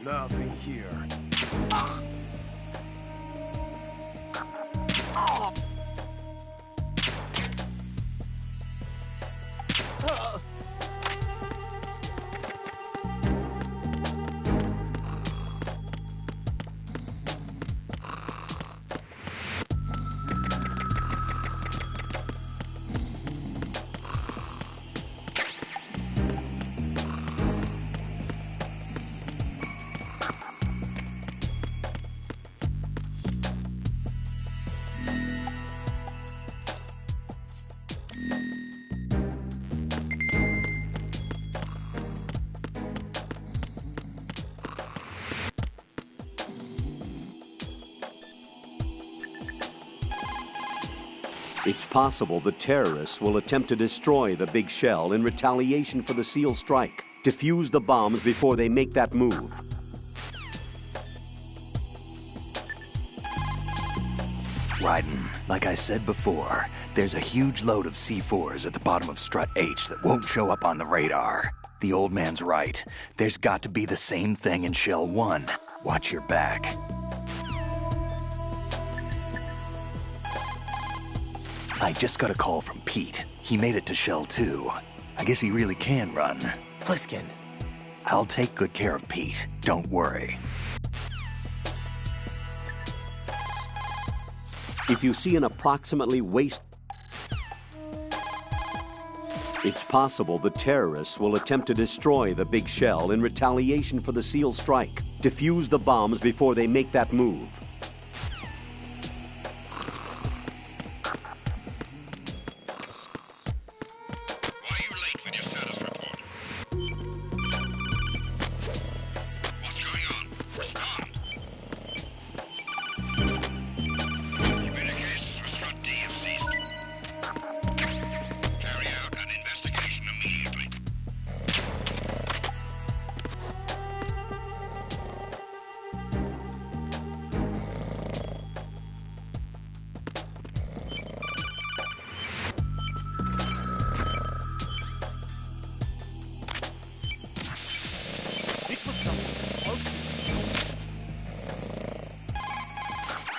Nothing here. It's possible the terrorists will attempt to destroy the big shell in retaliation for the SEAL strike. Defuse the bombs before they make that move. Raiden, like I said before, there's a huge load of C4s at the bottom of Strut H that won't show up on the radar. The old man's right. There's got to be the same thing in Shell 1. Watch your back. I just got a call from Pete. He made it to Shell 2. I guess he really can run. Pliskin. I'll take good care of Pete. Don't worry. If you see an approximately It's possible the terrorists will attempt to destroy the big shell in retaliation for the SEAL strike. Defuse the bombs before they make that move.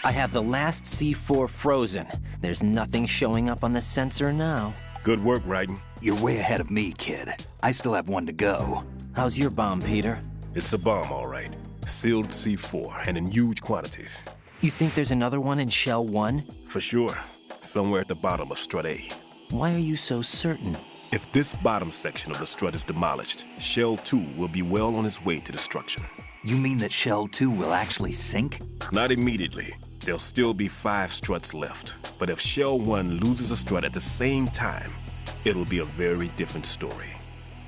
I have the last C4 frozen. There's nothing showing up on the sensor now. Good work, Raiden. You're way ahead of me, kid. I still have one to go. How's your bomb, Peter? It's a bomb, all right. Sealed C4, and in huge quantities. You think there's another one in Shell 1? For sure. Somewhere at the bottom of Strut A. Why are you so certain? If this bottom section of the strut is demolished, Shell 2 will be well on its way to destruction. You mean that Shell 2 will actually sink? Not immediately. There'll still be 5 struts left. But if Shell 1 loses a strut at the same time, it'll be a very different story.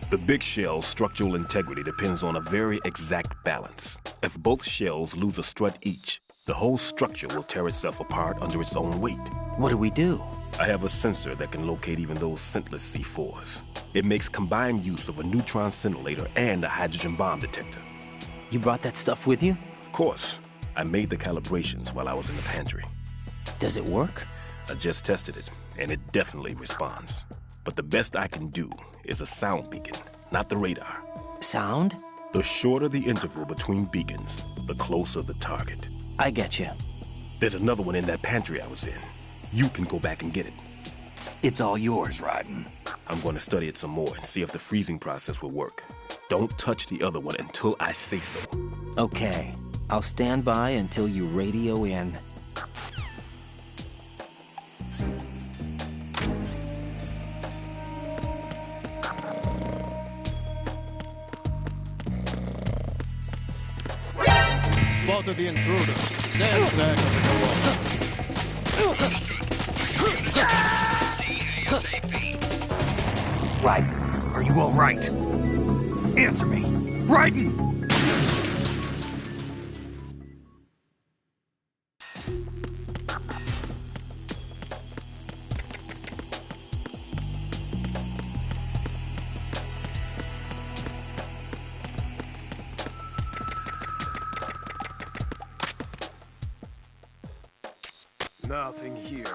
The big shell's structural integrity depends on a very exact balance. If both shells lose a strut each, the whole structure will tear itself apart under its own weight. What do we do? I have a sensor that can locate even those scentless C4s. It makes combined use of a neutron scintillator and a hydrogen bomb detector. You brought that stuff with you? Of course. I made the calibrations while I was in the pantry. Does it work? I just tested it, and it definitely responds. But the best I can do is a sound beacon, not the radar. Sound? The shorter the interval between beacons, the closer the target. I get you. There's another one in that pantry I was in. You can go back and get it. It's all yours, Raiden. I'm going to study it some more and see if the freezing process will work. Don't touch the other one until I say so. Okay. I'll stand by until you radio in. Spotted the intruder. Stand back on the wall. Raiden, are you all right? Answer me. Raiden! Nothing here.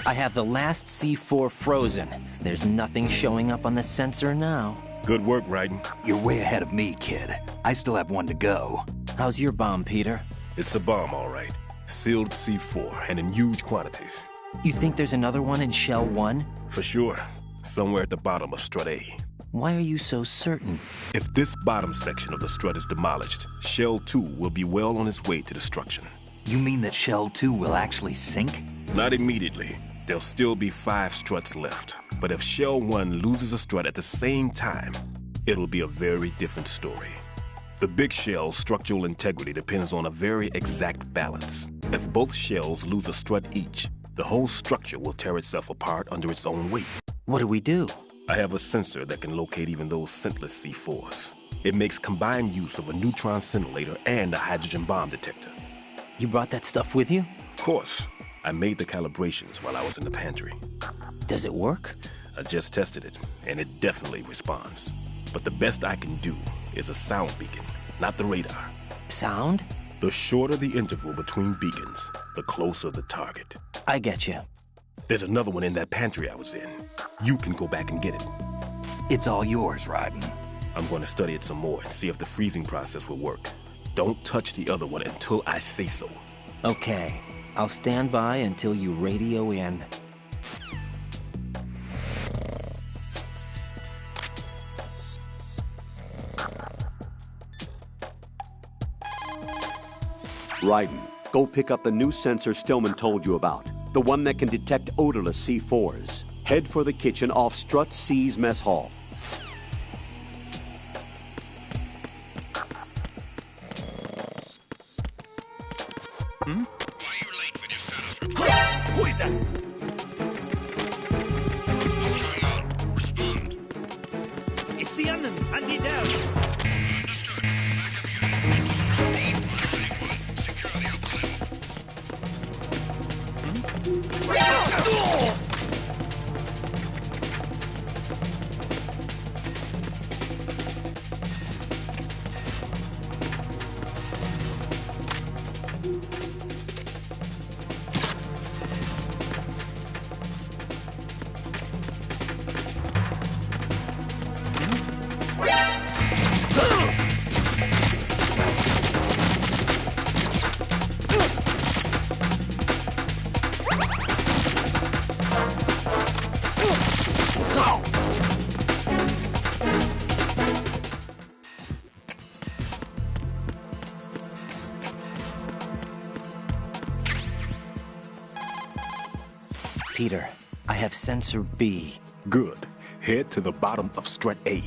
I have the last C4 frozen. There's nothing showing up on the sensor now. Good work, Raiden. You're way ahead of me, kid. I still have one to go. How's your bomb, Peter? It's a bomb, all right. Sealed C4, and in huge quantities. You think there's another one in Shell 1? For sure. Somewhere at the bottom of Strut A. Why are you so certain? If this bottom section of the strut is demolished, Shell 2 will be well on its way to destruction. You mean that Shell 2 will actually sink? Not immediately. There'll still be 5 struts left. But if Shell 1 loses a strut at the same time, it'll be a very different story. The big shell's structural integrity depends on a very exact balance. If both shells lose a strut each, the whole structure will tear itself apart under its own weight. What do we do? I have a sensor that can locate even those scentless C4s. It makes combined use of a neutron scintillator and a hydrogen bomb detector. You brought that stuff with you? Of course. I made the calibrations while I was in the pantry. Does it work? I just tested it, and it definitely responds. But the best I can do is a sound beacon, not the radar. Sound? The shorter the interval between beacons, the closer the target. I get you. There's another one in that pantry I was in. You can go back and get it. It's all yours, Raiden. I'm going to study it some more and see if the freezing process will work. Don't touch the other one until I say so. Okay. I'll stand by until you radio in. Raiden, go pick up the new sensor Stillman told you about. The one that can detect odorless C4s. Head for the kitchen off Strut C's mess hall. Why are you late with your status report? Who is that? What's going on? Respond. It's the Unknown. I need down. Understood. Backup unit into Strut D. Piloting 1. Secure the upper level. Peter, I have sensor B. Good. Head to the bottom of Strut A.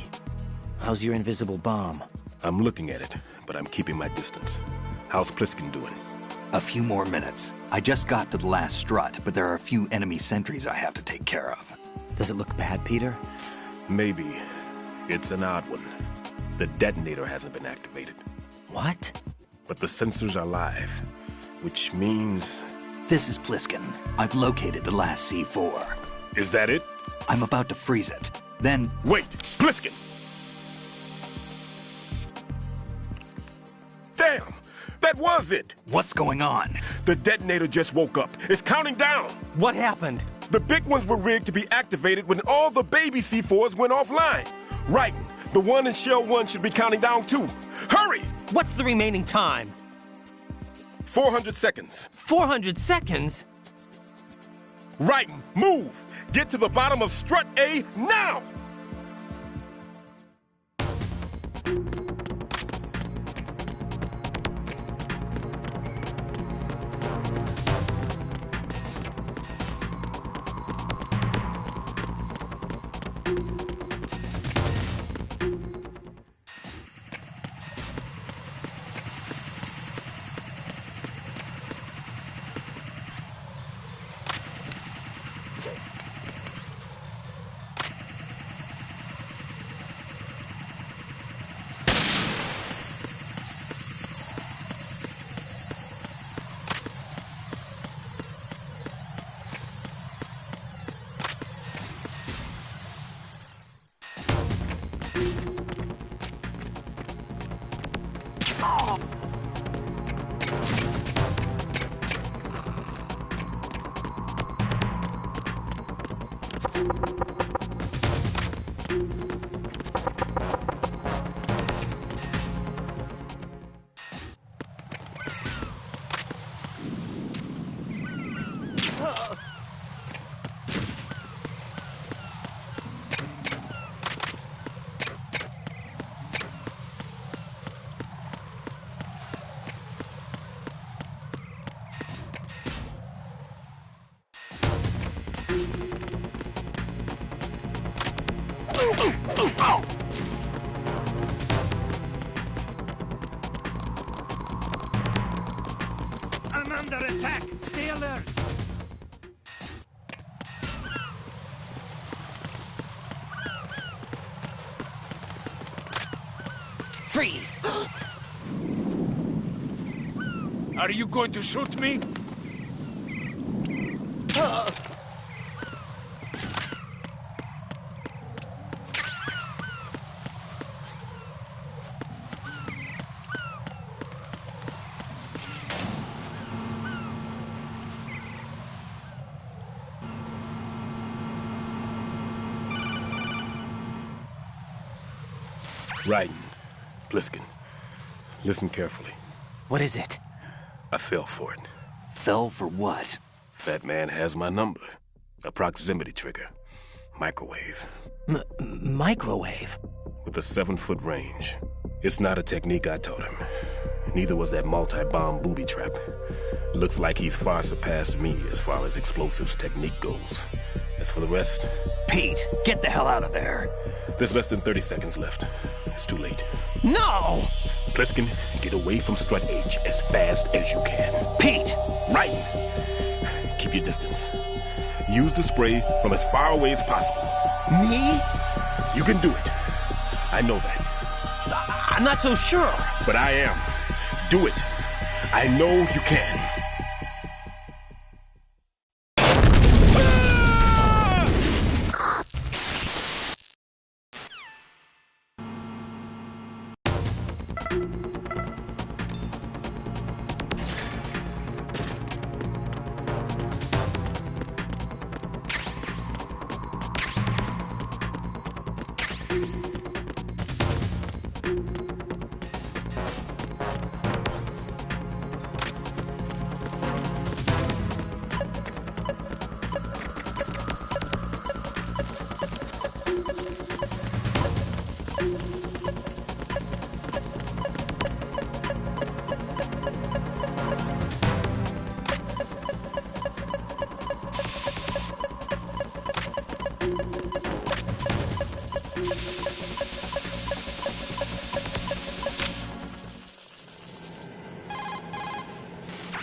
How's your invisible bomb? I'm looking at it, but I'm keeping my distance. How's Pliskin doing? A few more minutes. I just got to the last strut, but there are a few enemy sentries I have to take care of. Does it look bad, Peter? Maybe. It's an odd one. The detonator hasn't been activated. What? But the sensors are live, which means... This is Pliskin. I've located the last C4. Is that it? I'm about to freeze it. Then... Wait! Pliskin! Damn! That was it! What's going on? The detonator just woke up. It's counting down! What happened? The big ones were rigged to be activated when all the baby C4s went offline. Right. The one in Shell 1 should be counting down too. Hurry! What's the remaining time? 400 seconds. 400 seconds? Right. Move! Get to the bottom of strut A now! I'm under attack! Stay alert! Freeze! Are you going to shoot me? Raiden. Pliskin. Listen carefully. What is it? I fell for it. Fell for what? Fat man has my number. A proximity trigger. Microwave. Microwave? With a 7-foot range. It's not a technique I taught him. Neither was that multi-bomb booby trap. Looks like he's far surpassed me as far as explosives technique goes. As for the rest... Pete, get the hell out of there. There's less than 30 seconds left. It's too late. No! Pliskin, get away from strut H as fast as you can. Pete! Raiden! Keep your distance. Use the spray from as far away as possible. Me? You can do it. I know that. I'm not so sure. But I am. Do it. I know you can.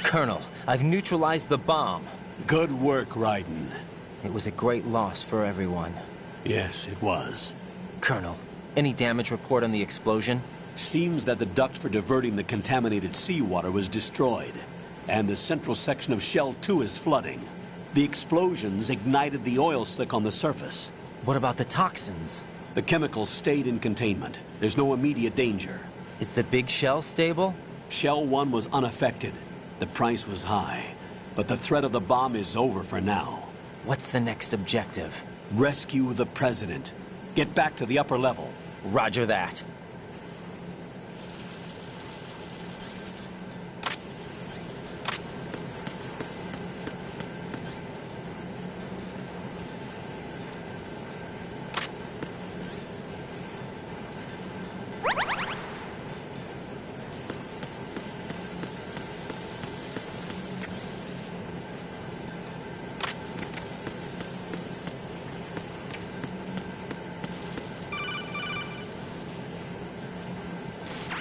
Colonel, I've neutralized the bomb. Good work, Raiden. It was a great loss for everyone. Yes, it was. Colonel, any damage report on the explosion? Seems that the duct for diverting the contaminated seawater was destroyed, and the central section of Shell 2 is flooding. The explosions ignited the oil slick on the surface. What about the toxins? The chemicals stayed in containment. There's no immediate danger. Is the big shell stable? Shell 1 was unaffected. The price was high, but the threat of the bomb is over for now. What's the next objective? Rescue the President. Get back to the upper level. Roger that.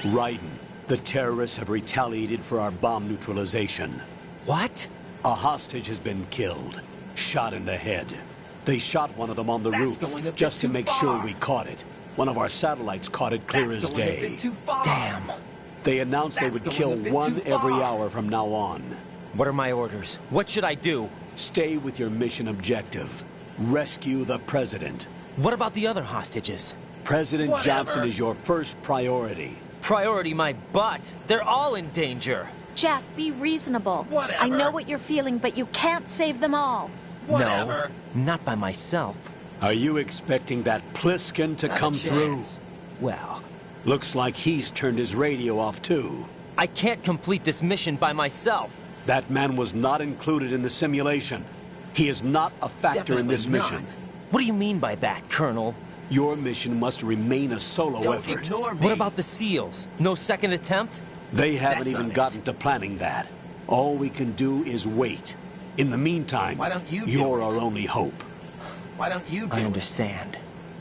Raiden, the terrorists have retaliated for our bomb neutralization. What? A hostage has been killed, shot in the head. They shot one of them on the roof, just to make sure we caught it. One of our satellites caught it clear as day. Damn. They announced they would kill one every hour from now on. What are my orders? What should I do? Stay with your mission objective. Rescue the President. What about the other hostages? President Johnson is your first priority. Priority my butt. They're all in danger. Jack, be reasonable. I know what you're feeling, but you can't save them all. No, not by myself. Are you expecting that Pliskin to come through? Well, looks like he's turned his radio off too. I can't complete this mission by myself. That man was not included in the simulation. He is not a factor in this mission. What do you mean by that, Colonel? Your mission must remain a solo effort. What about the SEALs? No second attempt? They haven't even gotten to planning that. All we can do is wait. In the meantime, you're our only hope. Why don't you do it? I understand.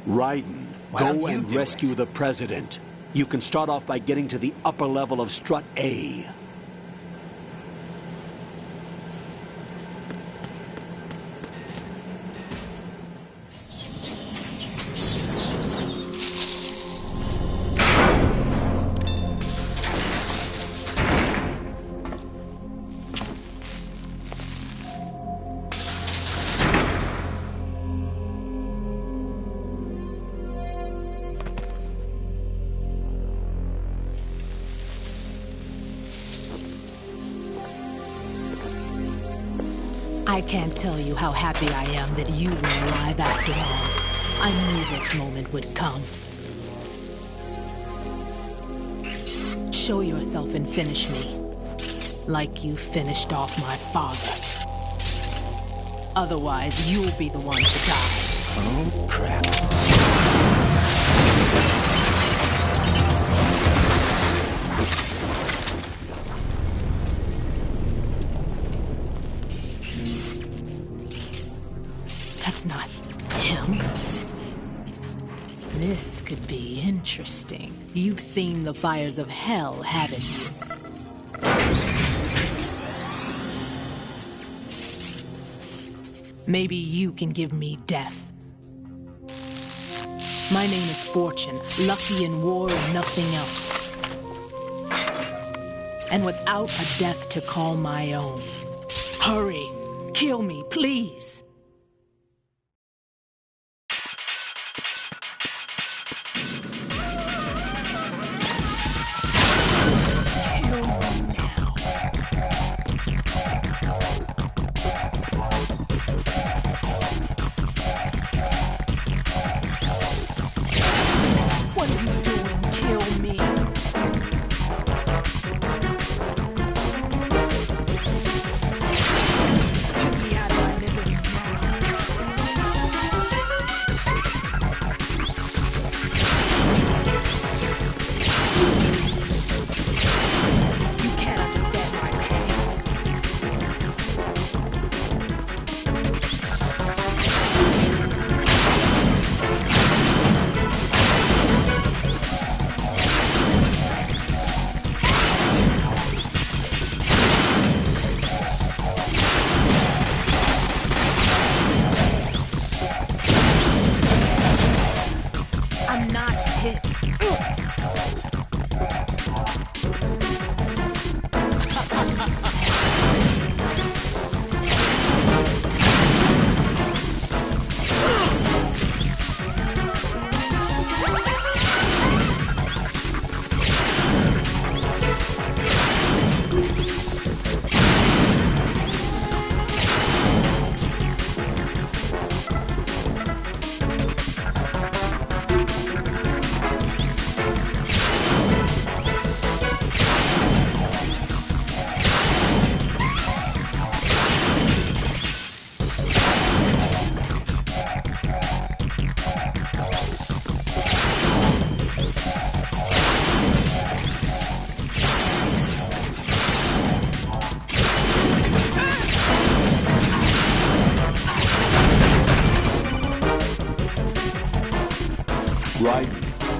Raiden, go and rescue the President. You can start off by getting to the upper level of Strut A. I can't tell you how happy I am that you were alive after all. I knew this moment would come. Show yourself and finish me, like you finished off my father. Otherwise, you'll be the one to die. Oh, crap. That's not him. This could be interesting. You've seen the fires of hell, haven't you? Maybe you can give me death. My name is Fortune, lucky in war and nothing else. And without a death to call my own. Hurry, kill me, please.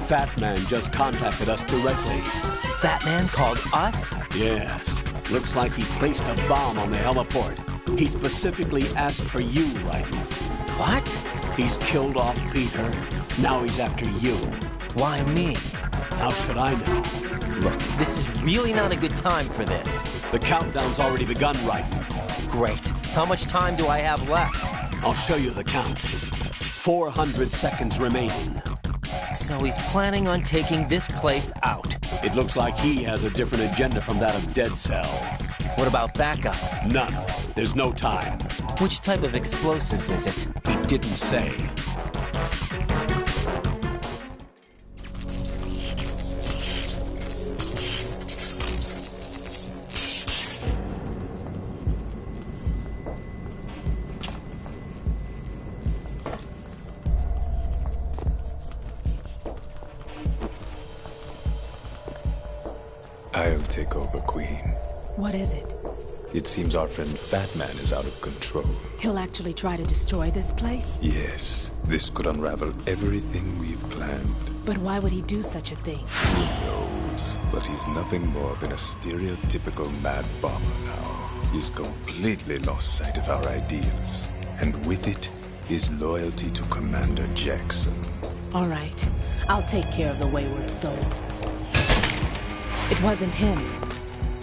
Fat Man just contacted us directly. Fat Man called us? Yes. Looks like he placed a bomb on the heliport. He specifically asked for you, Raiden. What? He's killed off Peter. Now he's after you. Why me? How should I know? Look, this is really not a good time for this. The countdown's already begun, Raiden. Great. How much time do I have left? I'll show you the count. 400 seconds remaining. So he's planning on taking this place out. It looks like he has a different agenda from that of Dead Cell. What about backup? None. There's no time. Which type of explosives is it? He didn't say. I'll take over, Queen. What is it? It seems our friend Fat Man is out of control. He'll actually try to destroy this place? Yes, this could unravel everything we've planned. But why would he do such a thing? Who knows? But he's nothing more than a stereotypical mad bomber now. He's completely lost sight of our ideals. And with it, his loyalty to Commander Jackson. All right. I'll take care of the wayward soul. It wasn't him.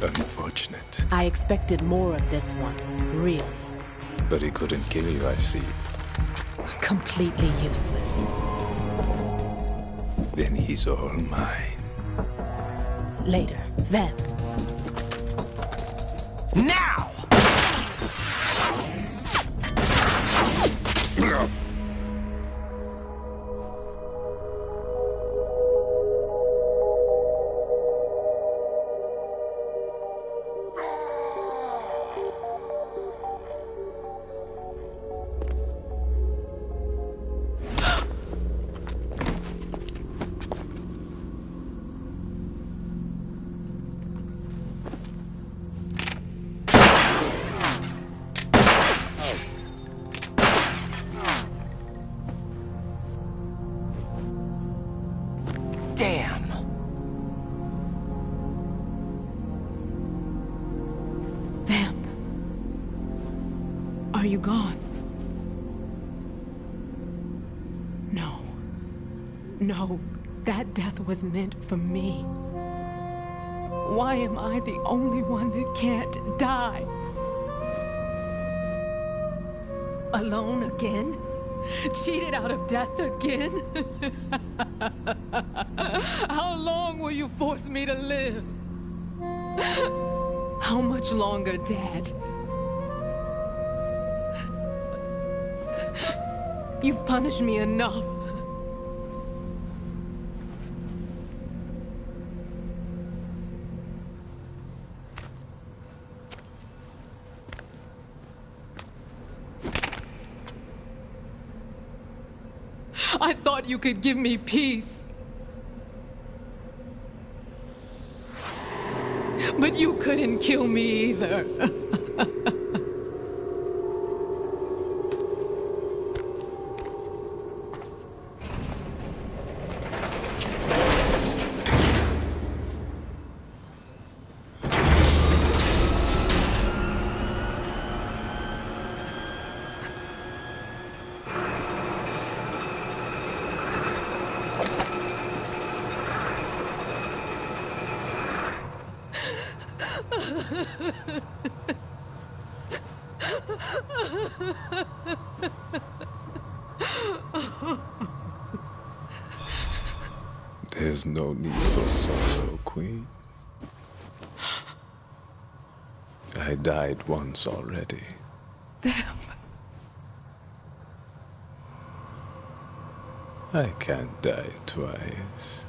Unfortunate. I expected more of this one, really. But he couldn't kill you, I see. Completely useless. Then he's all mine. Later. Then. Now! Damn! Vamp. Are you gone? No. No, that death was meant for me. Why am I the only one that can't die? Alone again? Cheated out of death again? How long will you force me to live? How much longer, Dad? You've punished me enough. I thought you could give me peace. But you couldn't kill me either. There's no need for sorrow, Queen. I died once already. Vamp. I can't die twice.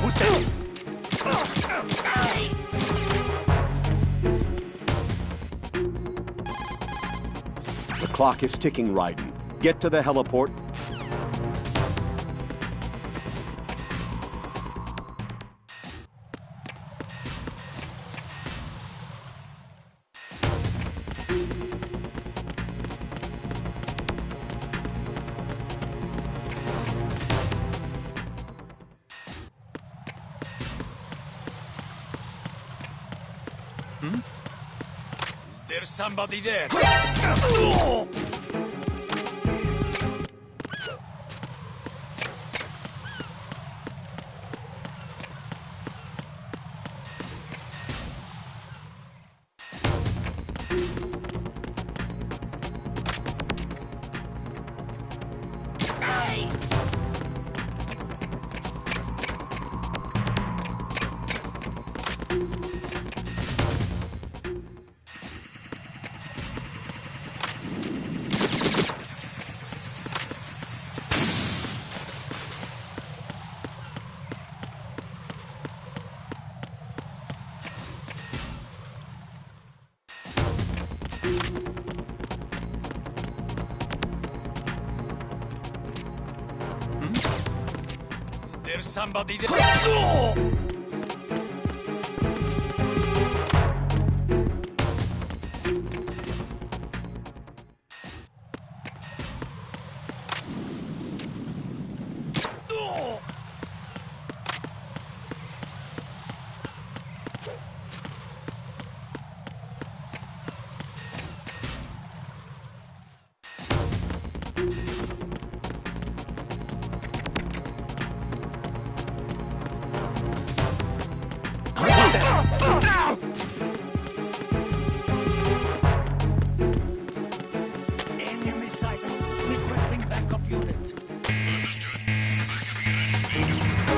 Who's that? The clock is ticking, Raiden. Get to the heliport. There's somebody there. There's somebody there. Enemy sight. Requesting backup unit. Understood. Backup unit is being deployed.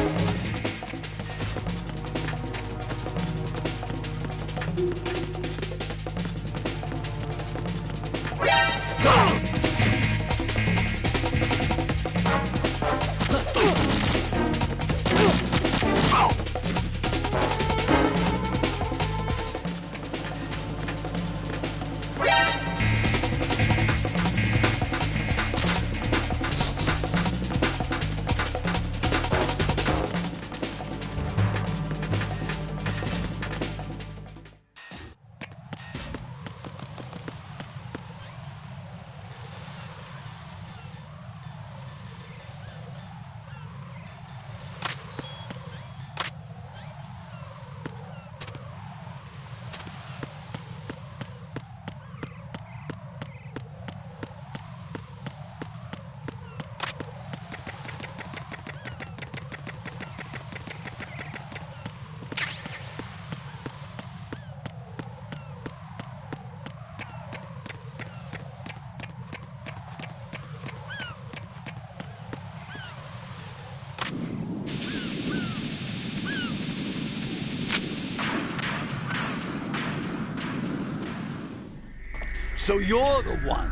So you're the one.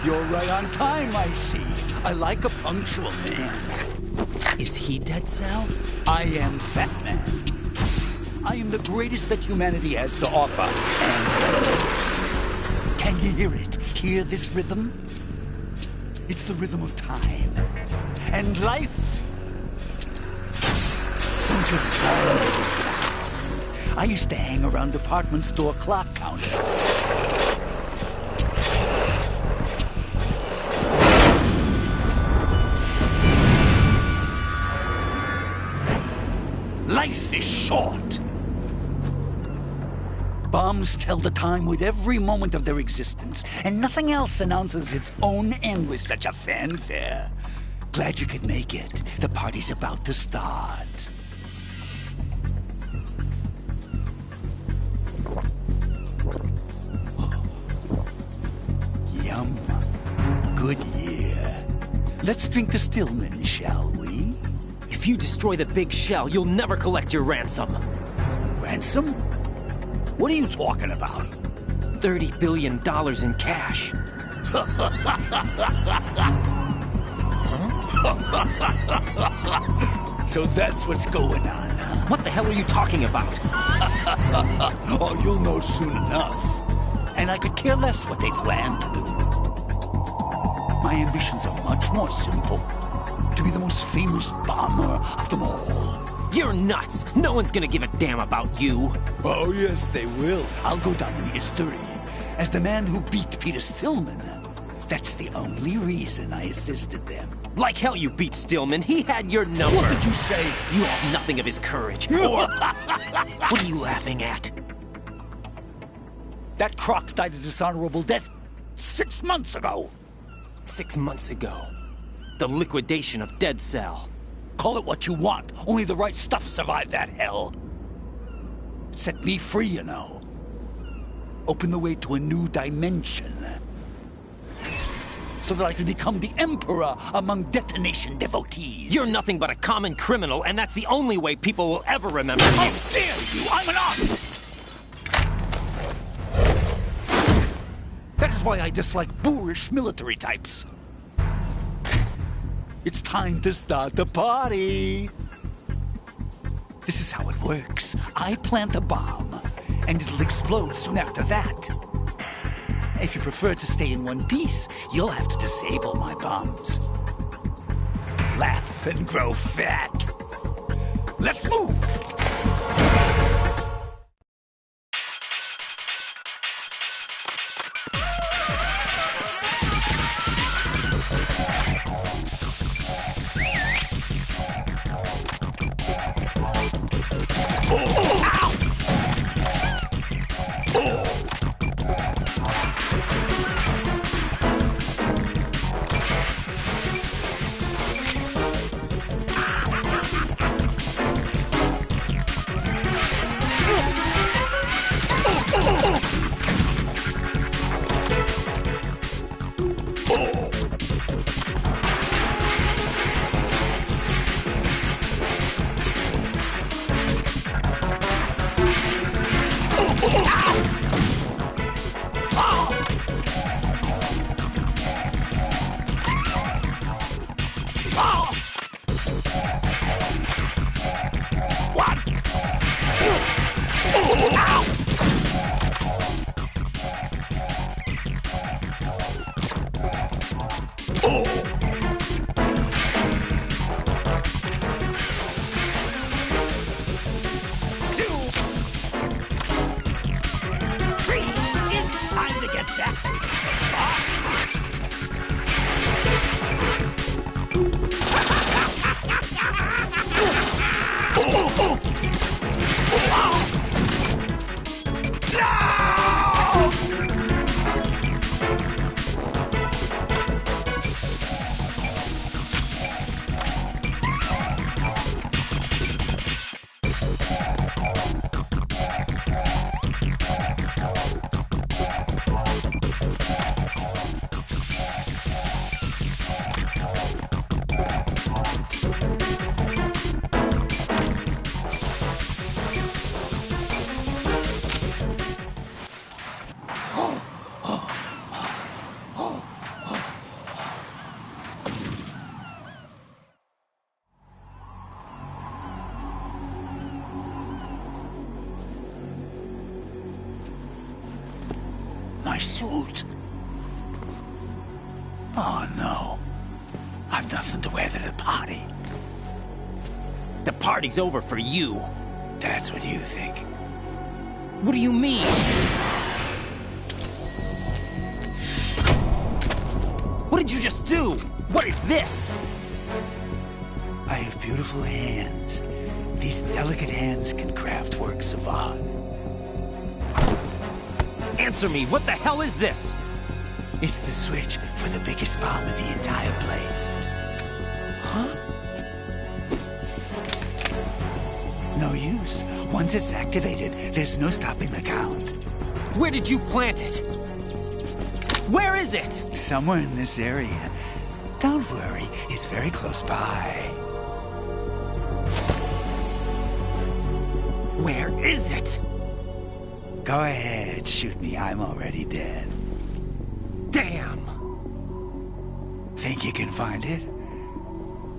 You're right on time, I see. I like a punctual man. Is he dead, Sal? I am Fat Man. I am the greatest that humanity has to offer, and the most. Can you hear it? Hear this rhythm? It's the rhythm of time. And life. Don't you love this sound? I used to hang around department store clock counters. Life is short. Bombs tell the time with every moment of their existence, and nothing else announces its own end with such a fanfare. Glad you could make it. The party's about to start. Yum. Good year. Let's drink to Stillman, shall we? If you destroy the big shell, you'll never collect your ransom. Well, Ransom? What are you talking about? $30 billion in cash. So that's what's going on, huh? What the hell are you talking about? Oh, you'll know soon enough. And I could care less what they plan to do. My ambitions are much more simple. To be the most famous bomber of them all. You're nuts! No one's gonna give a damn about you! Oh, yes, they will. I'll go down in history as the man who beat Peter Stillman. That's the only reason I assisted them. Like hell you beat Stillman. He had your number. What did you say? You have nothing of his courage. Or... What are you laughing at? That croc died a dishonorable death 6 months ago. 6 months ago. The liquidation of Dead Cell. Call it what you want. Only the right stuff survived that hell. It set me free, you know. Open the way to a new dimension. So that I can become the emperor among detonation devotees. You're nothing but a common criminal, and that's the only way people will ever remember you. How dare you! I'm an artist! That is why I dislike boorish military types. It's time to start the party. This is how it works. I plant a bomb, and it'll explode soon after that. If you prefer to stay in one piece, you'll have to disable my bombs. Laugh and grow fat. Let's move! My suit. Oh, no. I've nothing to wear to the party. The party's over for you. That's what you think. What do you mean? What did you just do? What is this? I have beautiful hands. These delicate hands can craft works of art. Answer me, what the hell is this? It's the switch for the biggest bomb in the entire place. Huh? No use. Once it's activated, there's no stopping the count. Where did you plant it? Where is it? Somewhere in this area. Don't worry, it's very close by. Where is it? Go ahead, shoot me. I'm already dead. Damn! Think you can find it?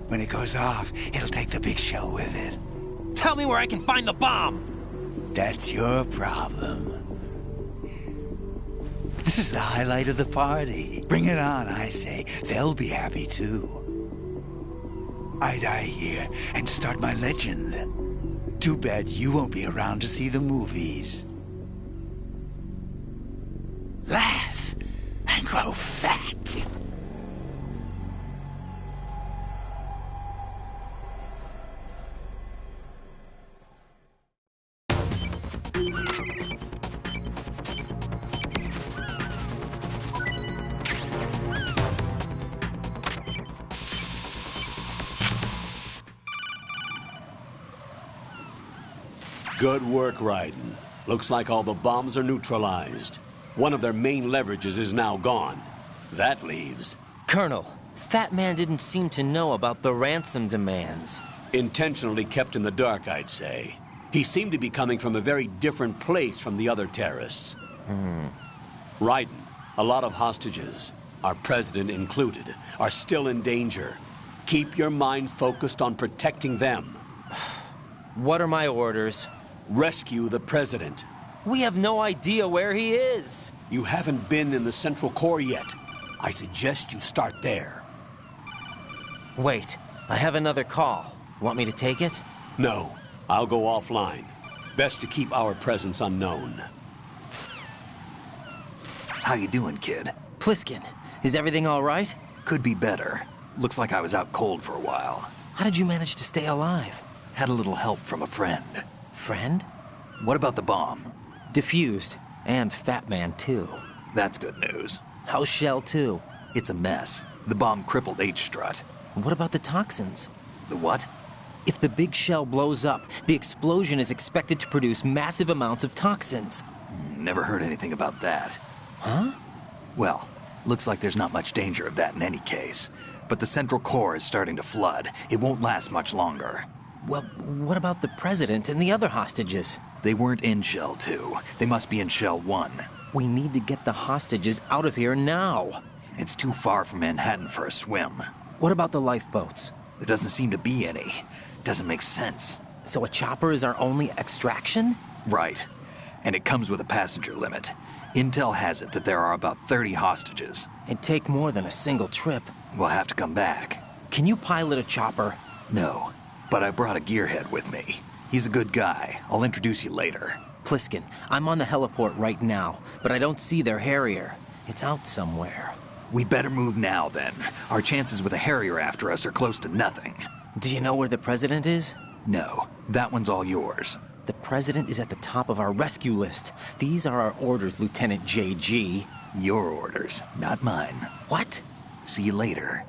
When it goes off, it'll take the big shell with it. Tell me where I can find the bomb! That's your problem. This is the highlight of the party. Bring it on, I say. They'll be happy too. I die here and start my legend. Too bad you won't be around to see the movies. Laugh and grow fat. Good work, Raiden. Looks like all the bombs are neutralized. One of their main leverages is now gone. That leaves... Colonel, Fat Man didn't seem to know about the ransom demands. Intentionally kept in the dark, I'd say. He seemed to be coming from a very different place from the other terrorists. Raiden, a lot of hostages, our president included, are still in danger. Keep your mind focused on protecting them. What are my orders? Rescue the president. We have no idea where he is. You haven't been in the Central Core yet. I suggest you start there. Wait, I have another call. Want me to take it? No, I'll go offline. Best to keep our presence unknown. How you doing, kid? Pliskin, is everything all right? Could be better. Looks like I was out cold for a while. How did you manage to stay alive? Had a little help from a friend. Friend? What about the bomb? Defused. And Fat Man, too. That's good news. How's Shell 2? It's a mess. The bomb crippled H-Strut. What about the toxins? The what? If the big shell blows up, the explosion is expected to produce massive amounts of toxins. Never heard anything about that. Huh? Well, looks like there's not much danger of that in any case. But the Central Core is starting to flood. It won't last much longer. Well, what about the president and the other hostages? They weren't in Shell 2. They must be in Shell 1. We need to get the hostages out of here now. It's too far from Manhattan for a swim. What about the lifeboats? There doesn't seem to be any. Doesn't make sense. So a chopper is our only extraction? Right. And it comes with a passenger limit. Intel has it that there are about 30 hostages. It'd take more than a single trip. We'll have to come back. Can you pilot a chopper? No, but I brought a gearhead with me. He's a good guy. I'll introduce you later. Pliskin, I'm on the heliport right now, but I don't see their Harrier. It's out somewhere. We better move now, then. Our chances with a Harrier after us are close to nothing. Do you know where the president is? No, that one's all yours. The president is at the top of our rescue list. These are our orders, Lieutenant JG. Your orders, not mine. What? See you later.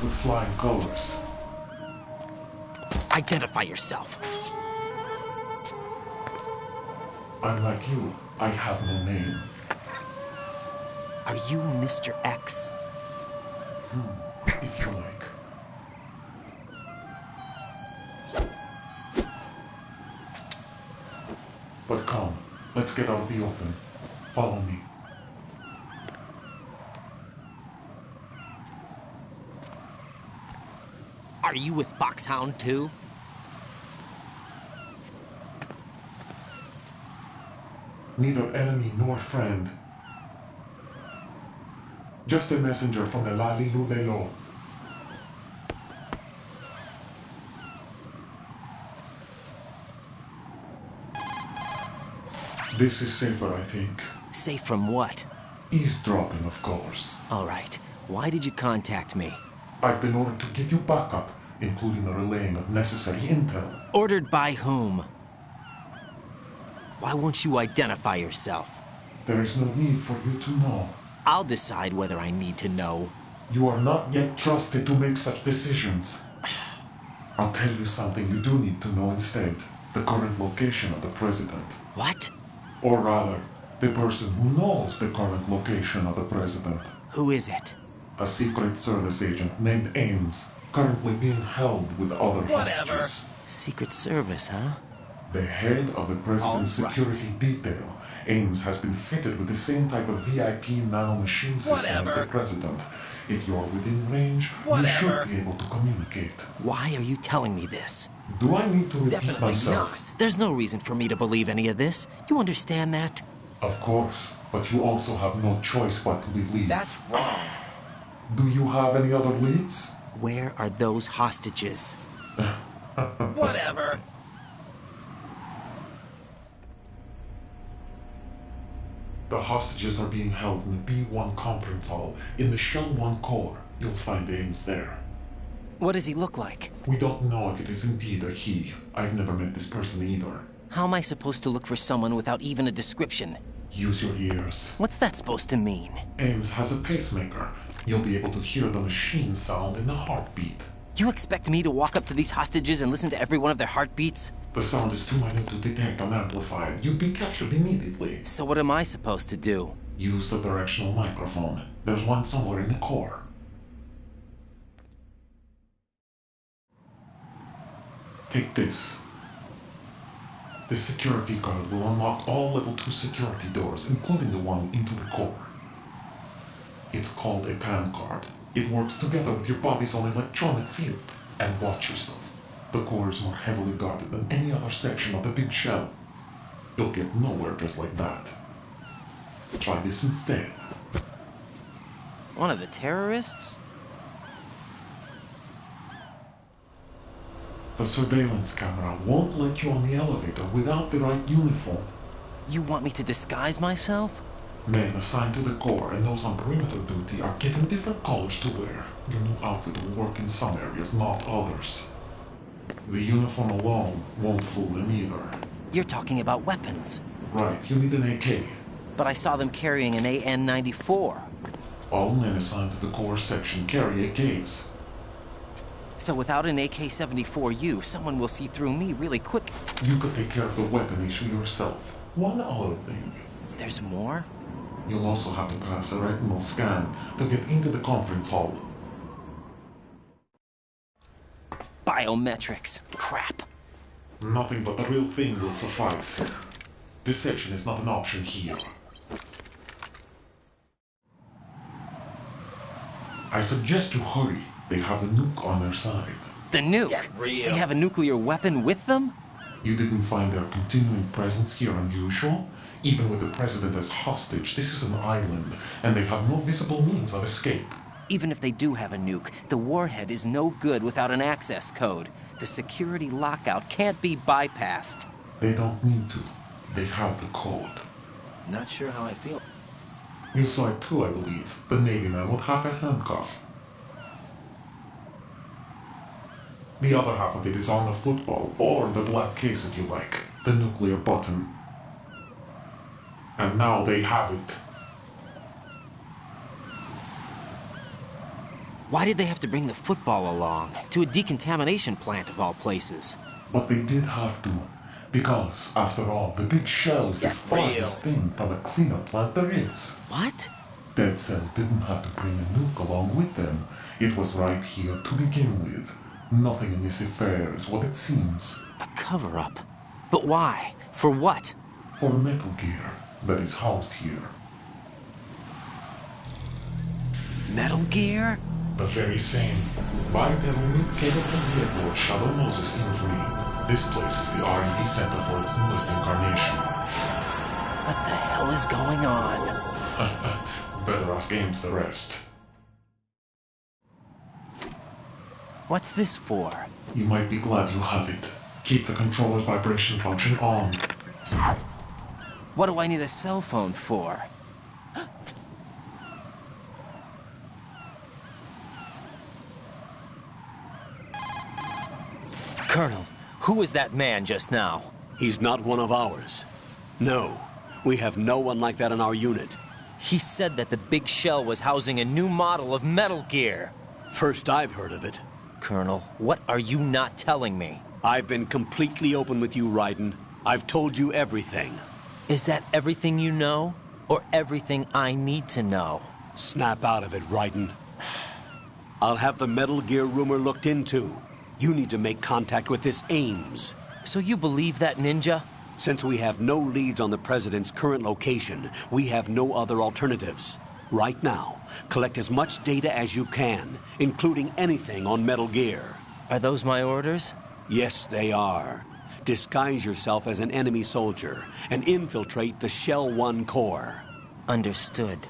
With flying colors. Identify yourself. I'm like you. I have no name. Are you Mr. X? If you like. But come, let's get out in the open. Follow me. Are you with Foxhound too? Neither enemy nor friend. Just a messenger from the Lalilu Lelo. This is safer, I think. Safe from what? Eavesdropping, of course. All right. Why did you contact me? I've been ordered to give you backup, including the relaying of necessary intel. Ordered by whom? Why won't you identify yourself? There is no need for you to know. I'll decide whether I need to know. You are not yet trusted to make such decisions. I'll tell you something you do need to know instead. The current location of the president. What? Or rather, the person who knows the current location of the president. Who is it? A Secret Service agent named Ames, currently being held with other hostages. Secret Service, huh? The head of the president's security detail. Ames has been fitted with the same type of VIP nanomachine system as the president. If you're within range, you should be able to communicate. Why are you telling me this? Do I need to repeat Definitely myself? not. There's no reason for me to believe any of this. You understand that? Of course, but you also have no choice but to believe. That's wrong. Do you have any other leads? Where are those hostages? Whatever. The hostages are being held in the B1 conference hall in the Shell 1 core. You'll find Ames there. What does he look like? We don't know if it is indeed a he. I've never met this person either. How am I supposed to look for someone without even a description? Use your ears. What's that supposed to mean? Ames has a pacemaker. You'll be able to hear the machine sound in the heartbeat. You expect me to walk up to these hostages and listen to every one of their heartbeats? The sound is too minute to detect unamplified. You'd be captured immediately. So what am I supposed to do? Use the directional microphone. There's one somewhere in the core. Take this. This security card will unlock all level 2 security doors, including the one into the core. It's called a PAN card. It works together with your body's own electronic field. And watch yourself. The core is more heavily guarded than any other section of the big shell. You'll get nowhere just like that. Try this instead. One of the terrorists? The surveillance camera won't let you on the elevator without the right uniform. You want me to disguise myself? Men assigned to the core and those on perimeter duty are given different colors to wear. Your new outfit will work in some areas, not others. The uniform alone won't fool them either. You're talking about weapons. Right, you need an AK. But I saw them carrying an AN-94. All men assigned to the core section carry AKs. So without an AK-74U, someone will see through me really quick. You could take care of the weapon issue yourself. One other thing. There's more? You'll also have to pass a retinal scan to get into the conference hall. Biometrics. Crap. Nothing but the real thing will suffice. Deception is not an option here. I suggest you hurry. They have a nuke on their side. The nuke? They have a nuclear weapon with them? You didn't find their continuing presence here unusual? Even with the president as hostage, this is an island, and they have no visible means of escape. Even if they do have a nuke, the warhead is no good without an access code. The security lockout can't be bypassed. They don't need to. They have the code. Not sure how I feel. You saw it too, I believe. The Navy man with half a handcuff. The other half of it is on the football, or the black case if you like. The nuclear button. And now they have it. Why did they have to bring the football along? To a decontamination plant of all places. But they did have to. Because, after all, the big shell is the farthest thing from a cleanup plant there is. What? Dead Cell didn't have to bring a nuke along with them. It was right here to begin with. Nothing in this affair is what it seems. A cover-up? But why? For what? For Metal Gear that is housed here. Metal Gear? The very same. Bipedal nuke came from the airport Shadow Moses infamy. This place is the R&D center for its newest incarnation. What the hell is going on? Better ask Ames the rest. What's this for? You might be glad you have it. Keep the controller's vibration function on. What do I need a cell phone for? Colonel, who was that man just now? He's not one of ours. No, we have no one like that in our unit. He said that the Big Shell was housing a new model of Metal Gear. First I've heard of it. Colonel, what are you not telling me? I've been completely open with you, Raiden. I've told you everything. Is that everything you know? Or everything I need to know? Snap out of it, Raiden. I'll have the Metal Gear rumor looked into. You need to make contact with this Ames. So you believe that ninja? Since we have no leads on the President's current location, we have no other alternatives. Right now, collect as much data as you can, including anything on Metal Gear. Are those my orders? Yes, they are. Disguise yourself as an enemy soldier and infiltrate the Shell 1 core. Understood.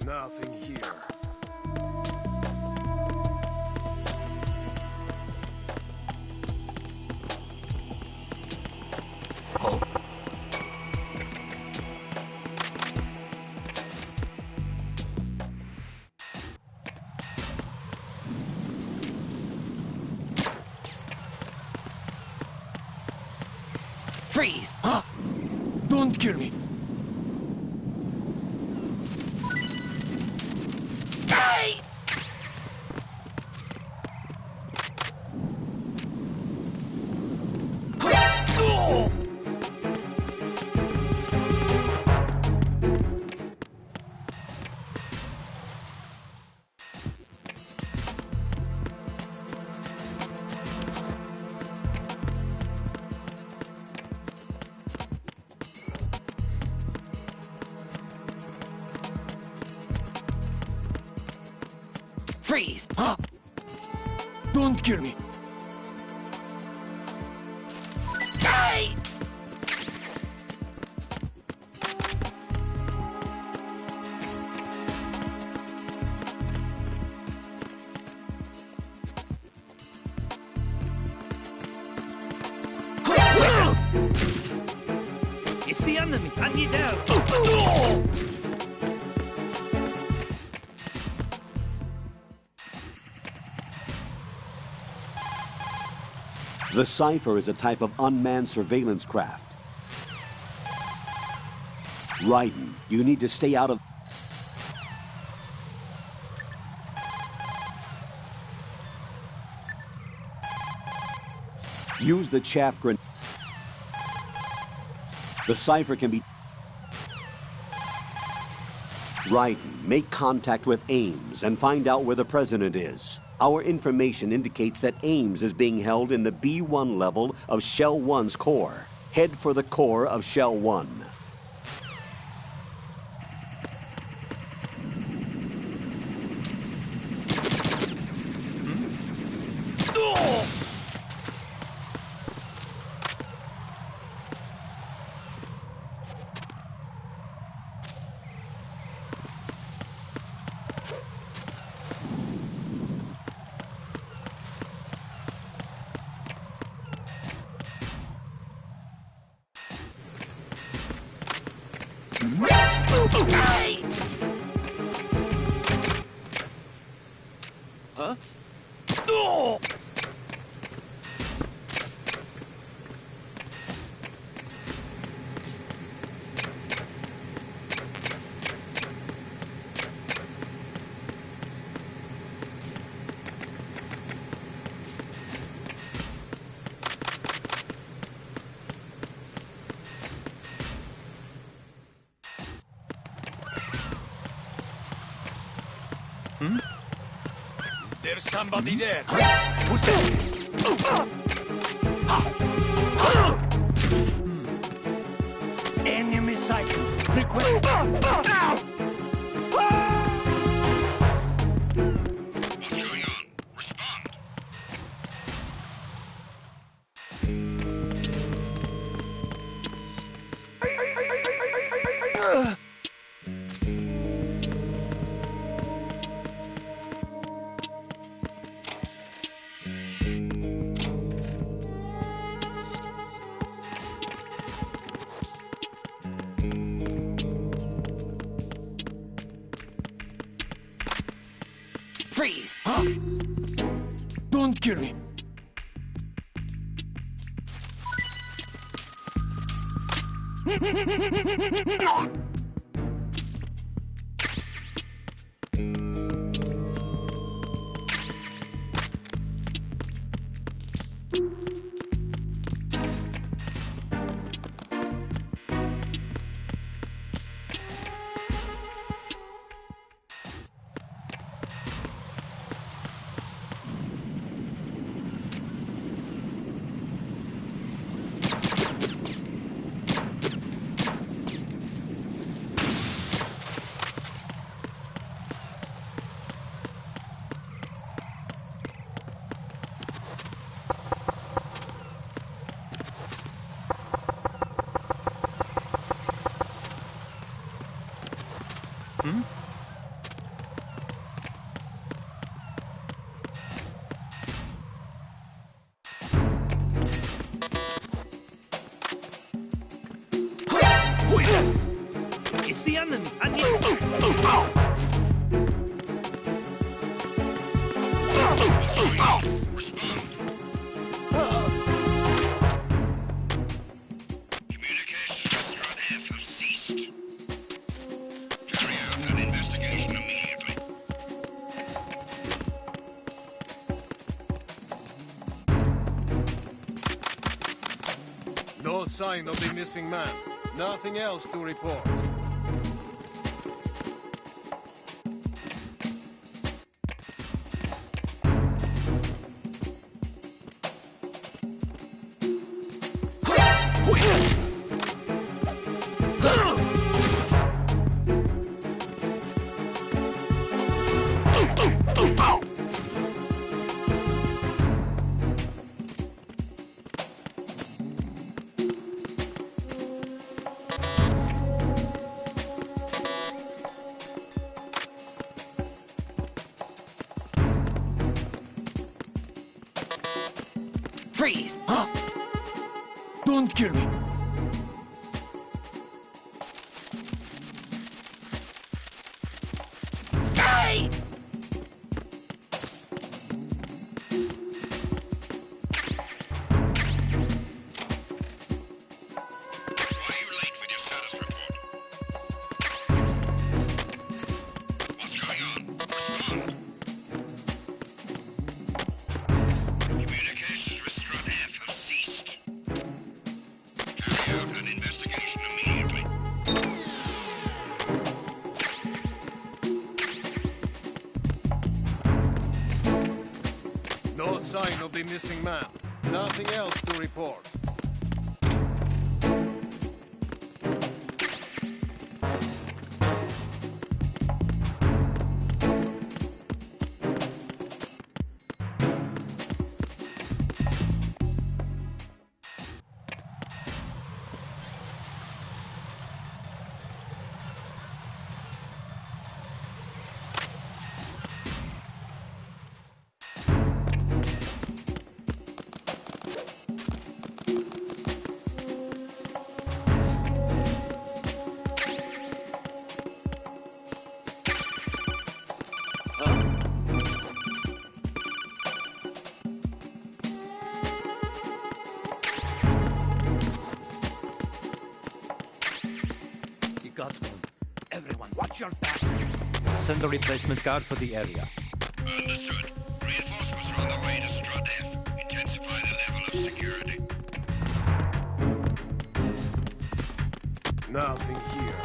Nothing here. Freeze! Huh? Don't kill me. Freeze! Huh? Don't kill me. It's the enemy. I need help. The Cypher is a type of unmanned surveillance craft. Raiden, you need to stay out of... Use the chaff grenade. The Cypher can be... Raiden, make contact with Ames and find out where the President is. Our information indicates that Ames is being held in the B1 level of Shell 1's core. Head for the core of Shell 1. Huh? There's somebody there. Who's there? Enemy sighted. Request. What's going on? Respond. Freeze! Huh? Don't kill me. It's the enemy. I need. Respond. Communications with Strut F have ceased. Carry out an investigation immediately. No sign of the missing man. Nothing else to report. Freeze! Huh? Don't kill me. Hey! Why are you late with your status report? What's going on? Respond. Communications with Strut F have ceased. Carry out an investigation immediately. No sign of the missing man. Nothing else to report. You got one. Everyone, watch your back. Send a replacement guard for the area. Understood. Reinforcements are on the way to Strut F. Intensify the level of security. Nothing here.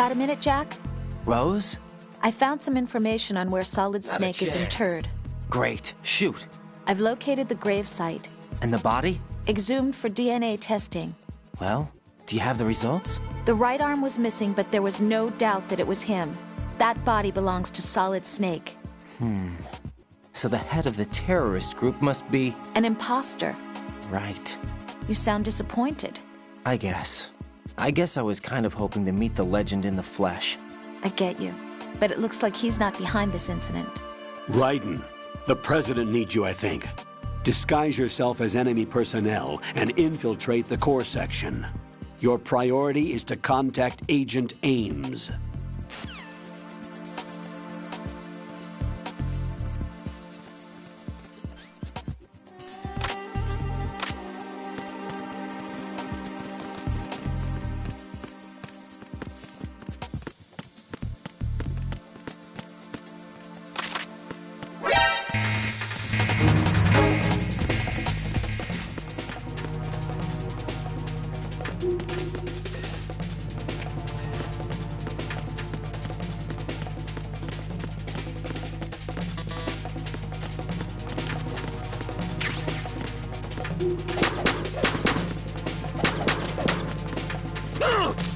Got a minute, Jack? Rose? I found some information on where Solid Not a Snake is chance. interred. Great. Shoot. I've located the grave site. And the body? Exhumed for DNA testing. Well, do you have the results? The right arm was missing, but there was no doubt that it was him. That body belongs to Solid Snake. So the head of the terrorist group must be... An imposter. Right. You sound disappointed. I guess I was kind of hoping to meet the legend in the flesh. I get you. But it looks like he's not behind this incident. Raiden, the president needs you, I think. Disguise yourself as enemy personnel and infiltrate the core section. Your priority is to contact Agent Ames.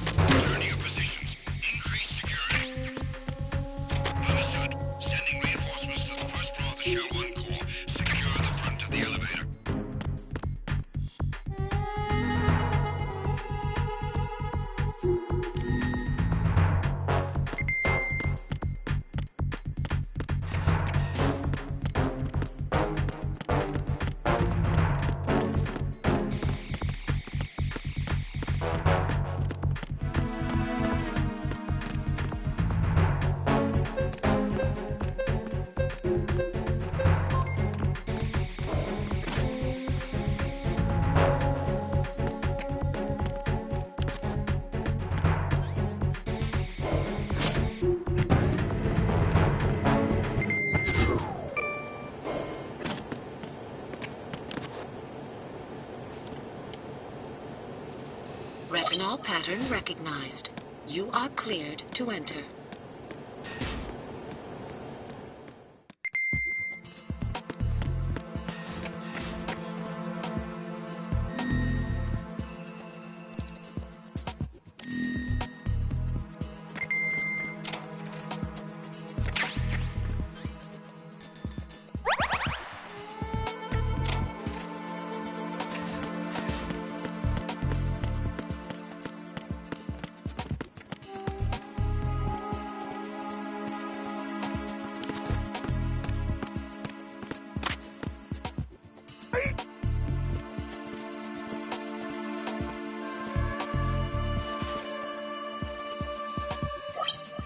Return to your positions. Increase security. Understood. Sending reinforcements to the first floor of the Shell 1 core. Secure the front of the elevator. Retinol pattern recognized. You are cleared to enter.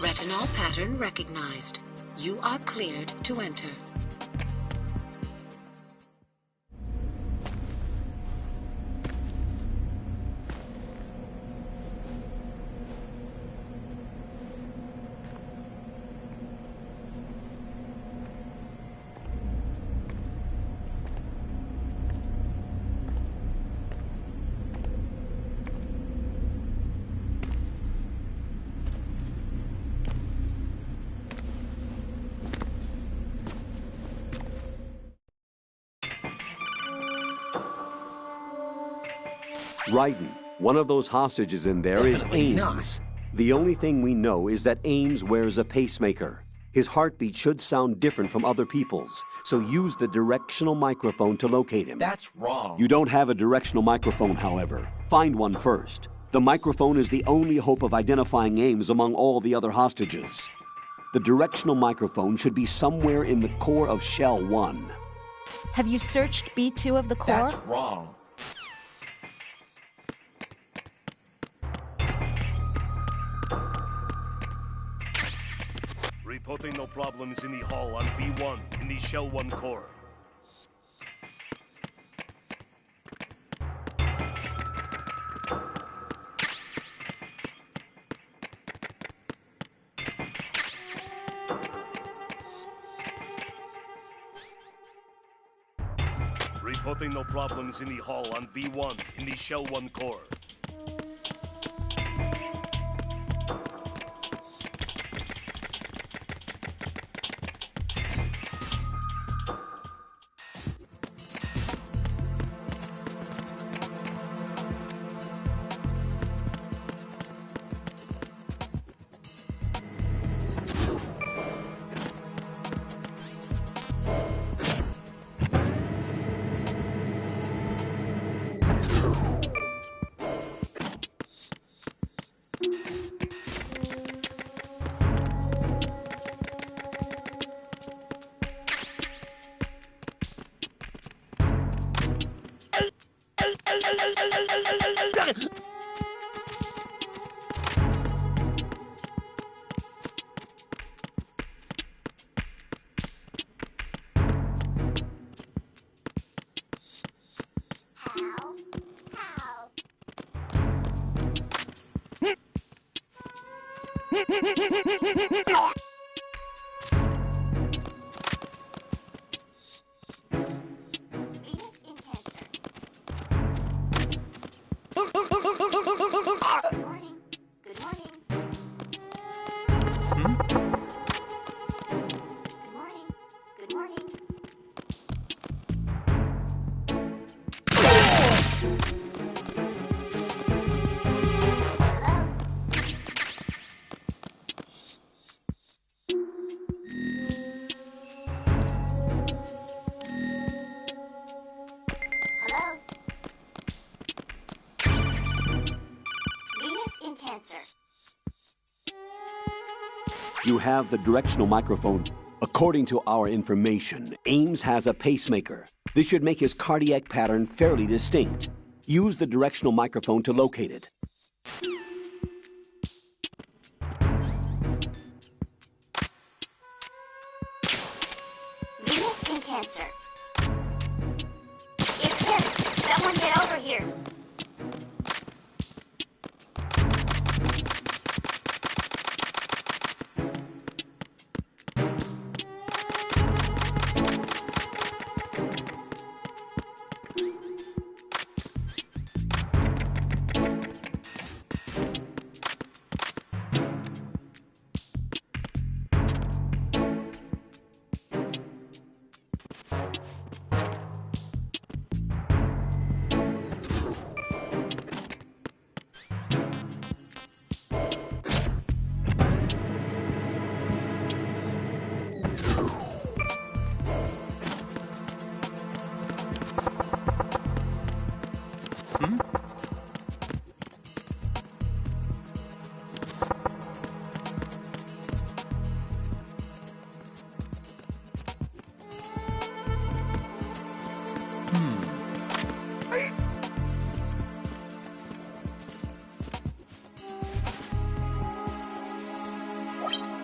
Retinol pattern recognized. You are cleared to enter. Raiden, one of those hostages in there is Definitely Ames. The only thing we know is that Ames wears a pacemaker. His heartbeat should sound different from other people's, so use the directional microphone to locate him. That's wrong. You don't have a directional microphone, however. Find one first. The microphone is the only hope of identifying Ames among all the other hostages. The directional microphone should be somewhere in the core of Shell 1. Have you searched B2 of the core? That's wrong. Reporting no problems in the hall on B1 in the Shell 1 core. Reporting no problems in the hall on B1 in the Shell 1 core. You have the directional microphone. According to our information, Ames has a pacemaker. This should make his cardiac pattern fairly distinct. Use the directional microphone to locate it. Venus in Cancer. It's him! Someone get over here!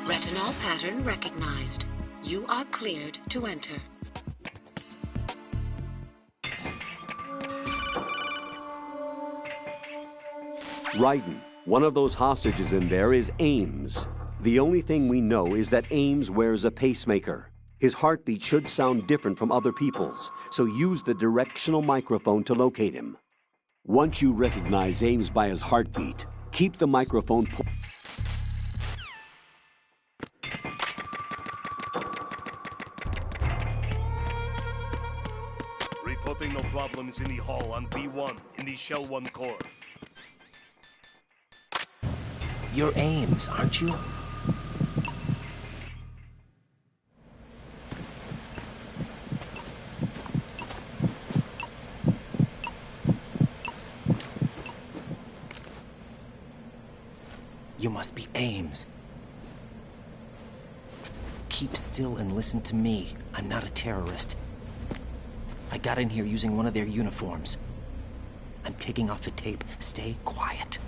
Retinol pattern recognized. You are cleared to enter. Raiden, one of those hostages in there is Ames. The only thing we know is that Ames wears a pacemaker. His heartbeat should sound different from other people's, so use the directional microphone to locate him. Once you recognize Ames by his heartbeat, keep the microphone Reporting no problems in the hall on B1 in the Shell 1 core. You're Ames, aren't you? You must be Ames. Keep still and listen to me. I'm not a terrorist. I got in here using one of their uniforms. I'm taking off the tape. Stay quiet.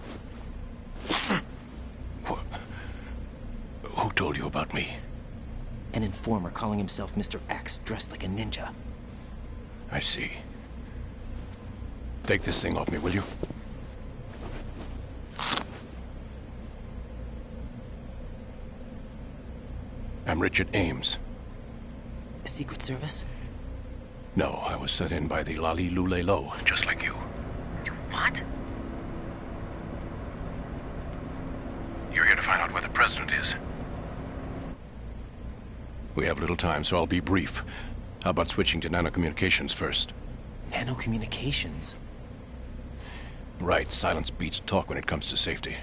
Who told you about me? An informer calling himself Mr. X, dressed like a ninja. I see. Take this thing off me, will you? I'm Richard Ames. Secret Service? No, I was sent in by the Lali Lule Lo, just like you. What? You're here to find out where the president is. We have little time, so I'll be brief. How about switching to nanocommunications first? Nanocommunications? Right, silence beats talk when it comes to safety.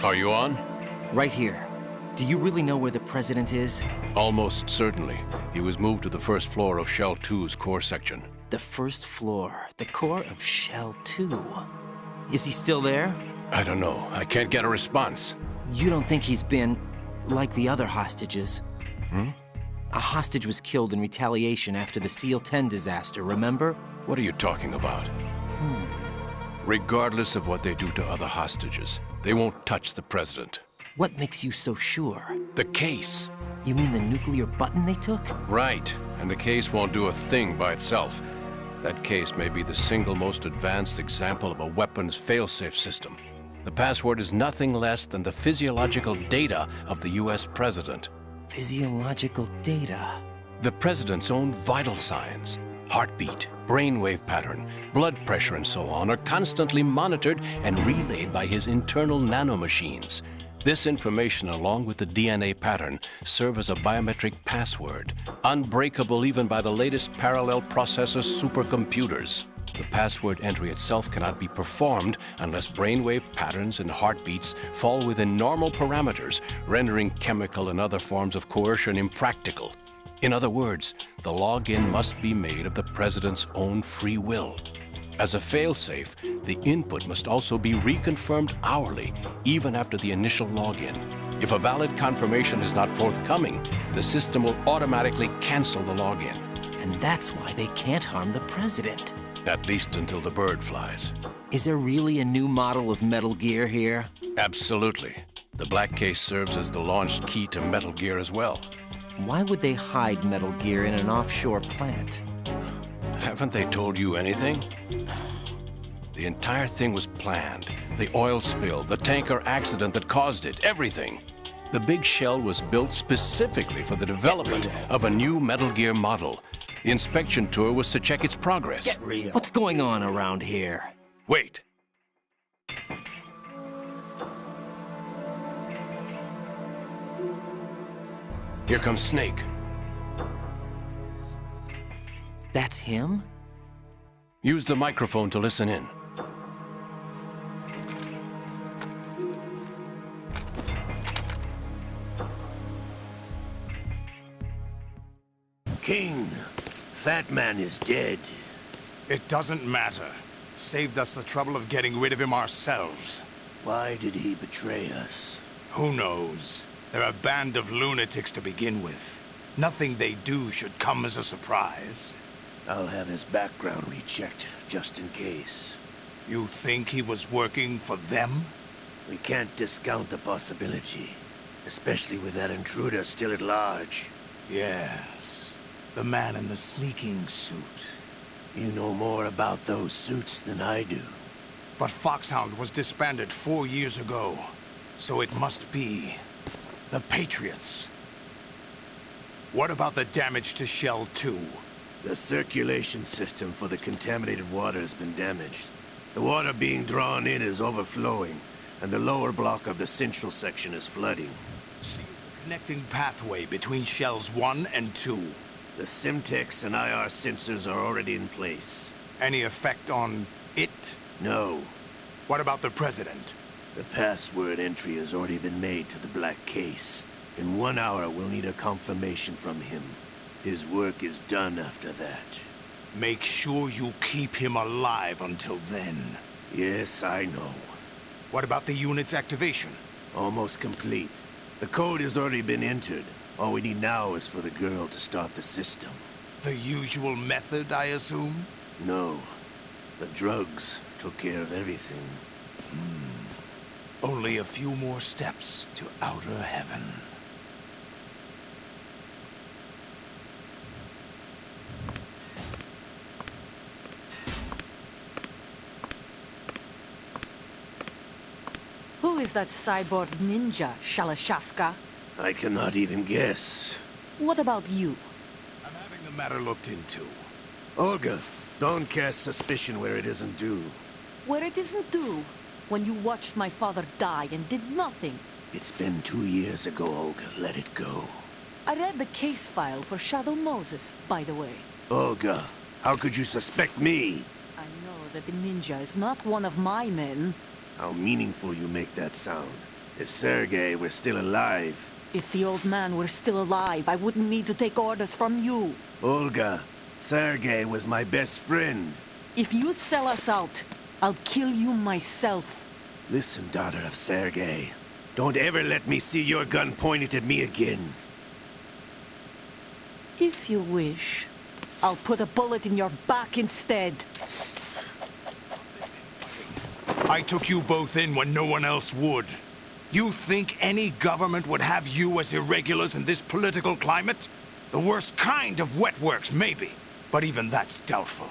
Are you on? Right here. Do you really know where the president is? Almost certainly. He was moved to the first floor of Shell 2's core section. The first floor, the core of Shell 2. Is he still there? I don't know. I can't get a response. You don't think he's been like the other hostages? A hostage was killed in retaliation after the SEAL 10 disaster, remember? What are you talking about? Regardless of what they do to other hostages, they won't touch the president. What makes you so sure? The case. You mean the nuclear button they took? Right. And the case won't do a thing by itself. That case may be the single most advanced example of a weapons failsafe system. The password is nothing less than the physiological data of the US president. Physiological data? The president's own vital signs, heartbeat, brainwave pattern, blood pressure, and so on are constantly monitored and relayed by his internal nanomachines. This information, along with the DNA pattern, serve as a biometric password, unbreakable even by the latest parallel processor supercomputers. The password entry itself cannot be performed unless brainwave patterns and heartbeats fall within normal parameters, rendering chemical and other forms of coercion impractical. In other words, the login must be made of the president's own free will. As a failsafe, the input must also be reconfirmed hourly, even after the initial login. If a valid confirmation is not forthcoming, the system will automatically cancel the login. And that's why they can't harm the president. At least until the bird flies. Is there really a new model of Metal Gear here? Absolutely. The black case serves as the launch key to Metal Gear as well. Why would they hide Metal Gear in an offshore plant? Haven't they told you anything? The entire thing was planned. The oil spill, the tanker accident that caused it, everything. The big shell was built specifically for the development of a new Metal Gear model. The inspection tour was to check its progress. Get real. What's going on around here? Wait. Here comes Snake. That's him? Use the microphone to listen in. King, Fat Man is dead. It doesn't matter. Saved us the trouble of getting rid of him ourselves. Why did he betray us? Who knows? They're a band of lunatics to begin with. Nothing they do should come as a surprise. I'll have his background rechecked, just in case. You think he was working for them? We can't discount the possibility. Especially with that intruder still at large. Yes. The man in the sneaking suit. You know more about those suits than I do. But Foxhound was disbanded 4 years ago. So it must be the Patriots. What about the damage to Shell 2? The circulation system for the contaminated water has been damaged. The water being drawn in is overflowing, and the lower block of the central section is flooding. See the connecting pathway between Shells 1 and 2. The Simtex and IR sensors are already in place. Any effect on it? No. What about the President? The password entry has already been made to the black case. In 1 hour, we'll need a confirmation from him. His work is done after that. Make sure you keep him alive until then. Yes, I know. What about the unit's activation? Almost complete. The code has already been entered. All we need now is for the girl to start the system. The usual method, I assume? No. The drugs took care of everything. Only a few more steps to outer heaven. Who is that cyborg ninja, Shalashaska? I cannot even guess. What about you? I'm having the matter looked into. Olga, don't cast suspicion where it isn't due. Where it isn't due? When you watched my father die and did nothing. It's been 2 years ago, Olga. Let it go. I read the case file for Shadow Moses, by the way. Olga, how could you suspect me? I know that the ninja is not one of my men. How meaningful you make that sound. If Sergei were still alive. If the old man were still alive, I wouldn't need to take orders from you. Olga, Sergei was my best friend. If you sell us out, I'll kill you myself. Listen, daughter of Sergei. Don't ever let me see your gun pointed at me again. If you wish, I'll put a bullet in your back instead. I took you both in when no one else would. You think any government would have you as irregulars in this political climate? The worst kind of wet works, maybe. But even that's doubtful.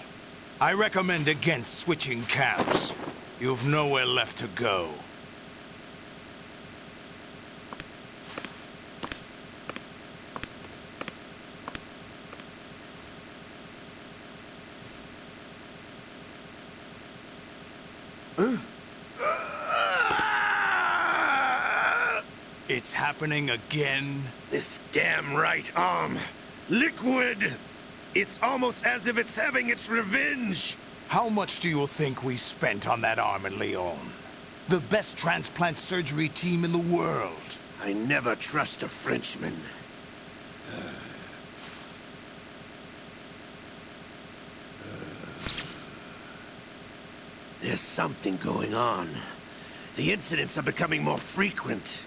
I recommend against switching camps. You've nowhere left to go. It's happening again? This damn right arm. Liquid! It's almost as if it's having its revenge! How much do you think we spent on that arm in Lyon? The best transplant surgery team in the world. I never trust a Frenchman. There's something going on. The incidents are becoming more frequent.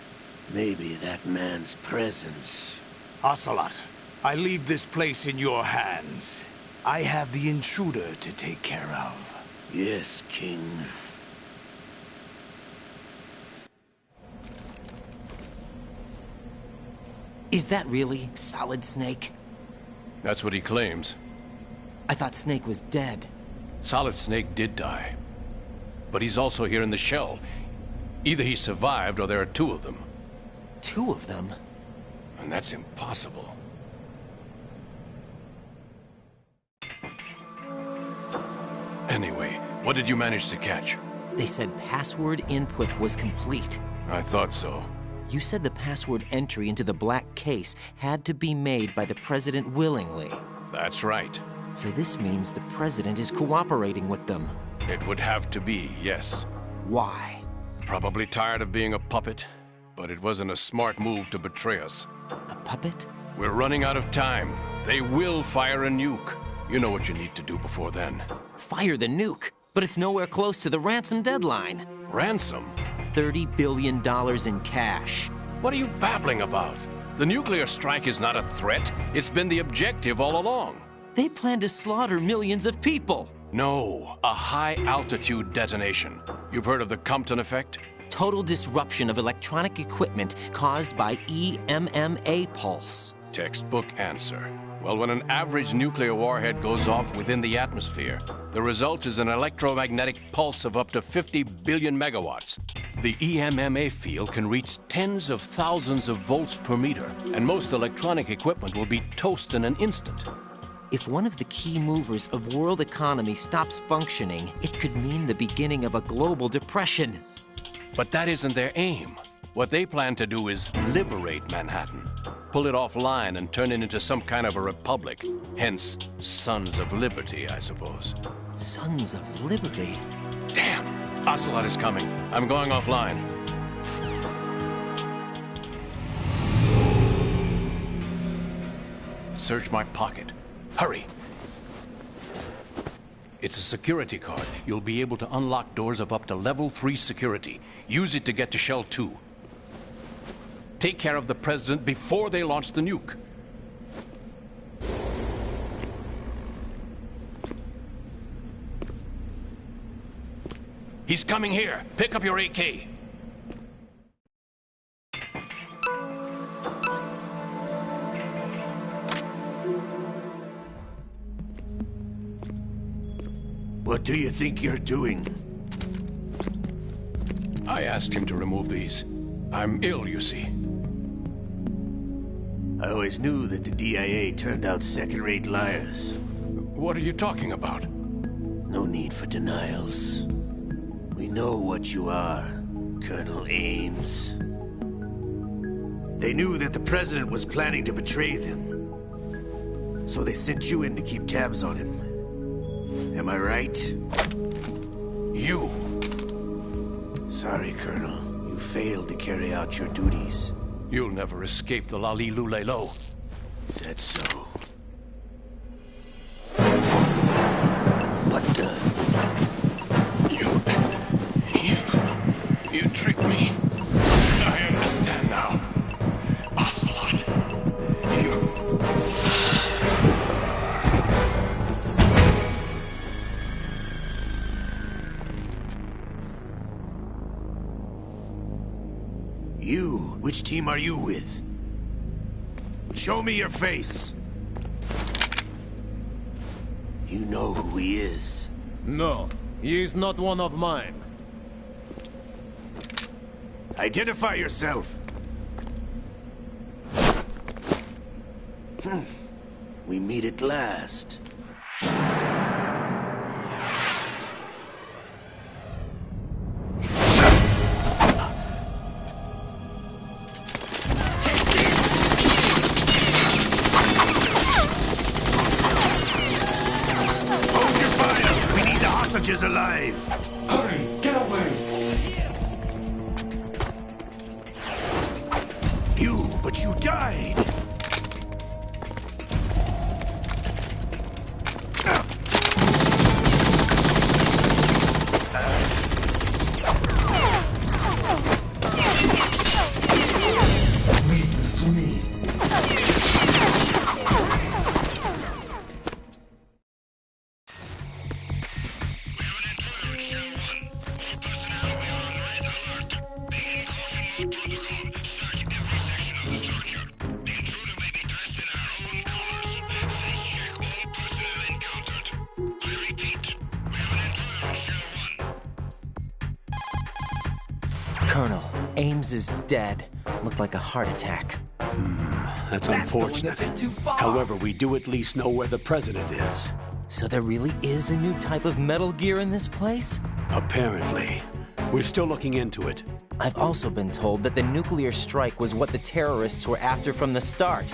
Maybe that man's presence. Ocelot, I leave this place in your hands. I have the intruder to take care of. Yes, King. Is that really Solid Snake? That's what he claims. I thought Snake was dead. Solid Snake did die. But he's also here in the shell. Either he survived or there are two of them. Two of them? And that's impossible. Anyway, what did you manage to catch? They said password input was complete. I thought so. You said the password entry into the black case had to be made by the President willingly. That's right. So this means the President is cooperating with them. It would have to be, yes. Why? Probably tired of being a puppet, but it wasn't a smart move to betray us. A puppet? We're running out of time. They will fire a nuke. You know what you need to do before then. Fire the nuke? But it's nowhere close to the ransom deadline. Ransom? $30 billion in cash. What are you babbling about? The nuclear strike is not a threat. It's been the objective all along. They plan to slaughter millions of people. No, a high-altitude detonation. You've heard of the Compton effect? Total disruption of electronic equipment caused by EMMA pulse. Textbook answer. Well, when an average nuclear warhead goes off within the atmosphere, the result is an electromagnetic pulse of up to 50 billion megawatts. The EMMA field can reach tens of thousands of volts per meter, and most electronic equipment will be toast in an instant. If one of the key movers of world economy stops functioning, it could mean the beginning of a global depression. But that isn't their aim. What they plan to do is liberate Manhattan. Pull it offline and turn it into some kind of a republic. Hence, Sons of Liberty, I suppose. Sons of Liberty? Damn! Ocelot is coming. I'm going offline. Search my pocket. Hurry! It's a security card. You'll be able to unlock doors of up to level 3 security. Use it to get to Shell 2. Take care of the President before they launch the nuke. He's coming here. Pick up your AK. What do you think you're doing? I asked him to remove these. I'm ill, you see. I always knew that the DIA turned out second-rate liars. What are you talking about? No need for denials. We know what you are, Colonel Ames. They knew that the President was planning to betray them. So they sent you in to keep tabs on him. Am I right? You. Sorry, Colonel. You failed to carry out your duties. You'll never escape the Lali Lulelo. Is that so? What the? You tricked me. I understand now. Ocelot. You? Which team are you with? Show me your face. You know who he is. No, he is not one of mine. Identify yourself. We meet at last. Hold your fire! We need the hostages alive! Hurry! Get away! But you died! Leave this to me. Colonel, Ames is dead. Looked like a heart attack. That's unfortunate. However, we do at least know where the president is. So there really is a new type of Metal Gear in this place? Apparently. We're still looking into it. I've also been told that the nuclear strike was what the terrorists were after from the start,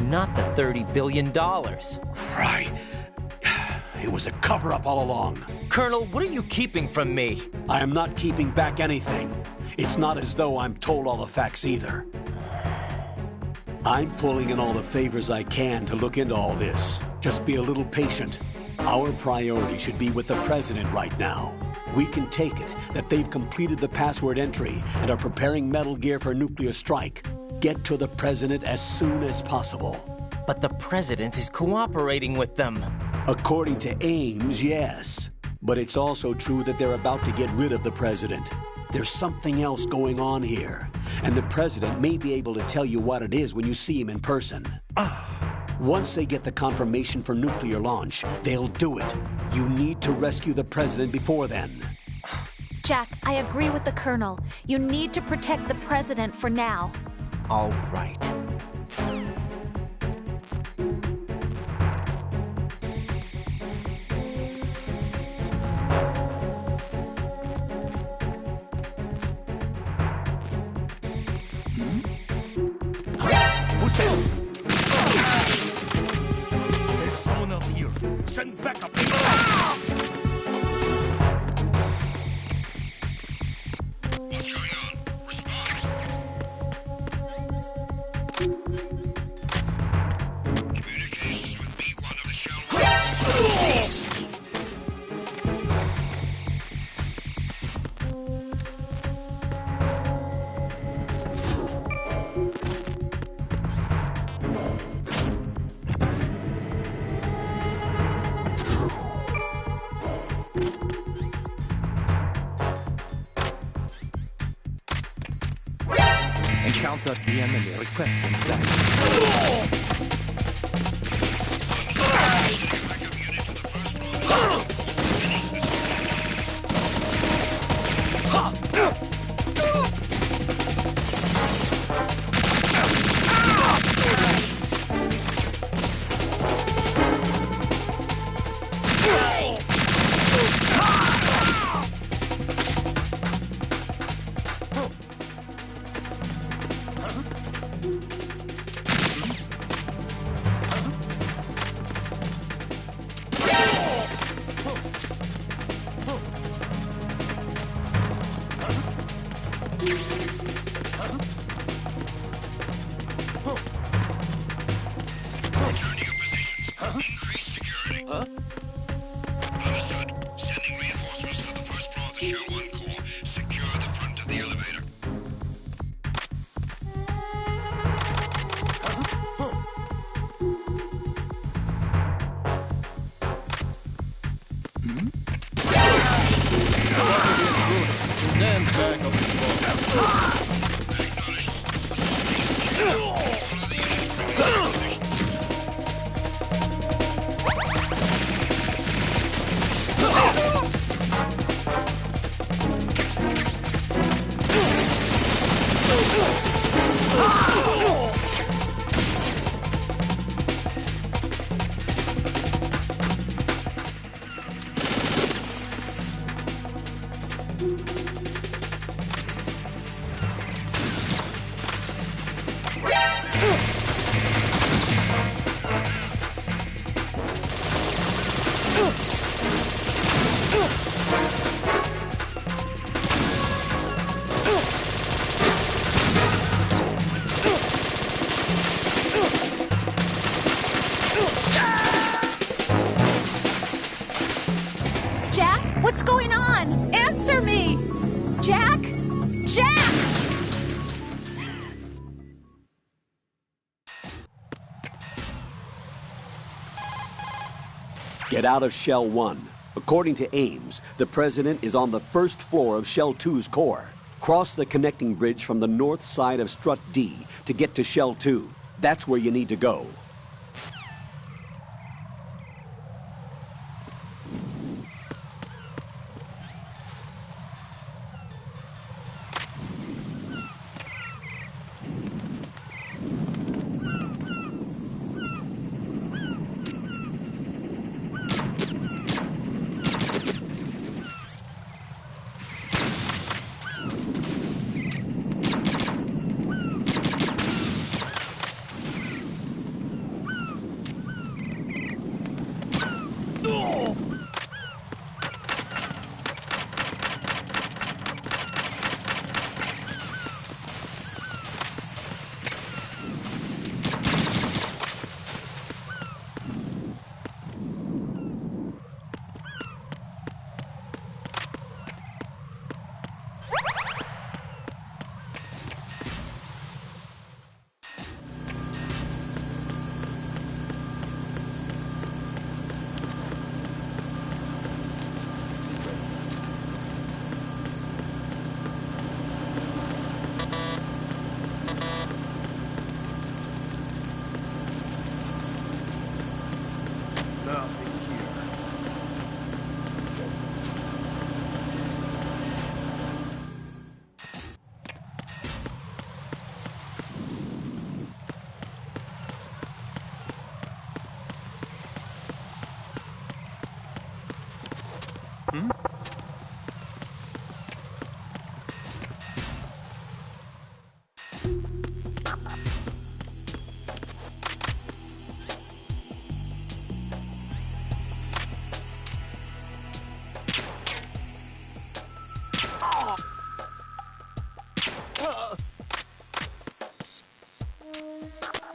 not the $30 billion. Right. It was a cover-up all along. Colonel, what are you keeping from me? I am not keeping back anything. It's not as though I'm told all the facts either. I'm pulling in all the favors I can to look into all this. Just be a little patient. Our priority should be with the president right now. We can take it that they've completed the password entry and are preparing Metal Gear for nuclear strike. Get to the president as soon as possible. But the president is cooperating with them. According to Ames, yes. But it's also true that they're about to get rid of the president. There's something else going on here, and the president may be able to tell you what it is when you see him in person. Once they get the confirmation for nuclear launch, they'll do it. You need to rescue the president before then. Jack, I agree with the Colonel. You need to protect the president for now. All right. There's someone else here. Send backup. What's going on? Respond. Communications with B1 of the Shell. Encounter the enemy requesting that. Return to your positions. Increase security. Understood. Sending reinforcements to the first floor of the Shell 1 core. Secure the front of the elevator. Stands back on the floor. Jack, what's going on? Answer me! Jack? Jack! Get out of Shell 1. According to Ames, the President is on the first floor of Shell 2's core. Cross the connecting bridge from the north side of Strut D to get to Shell 2. That's where you need to go.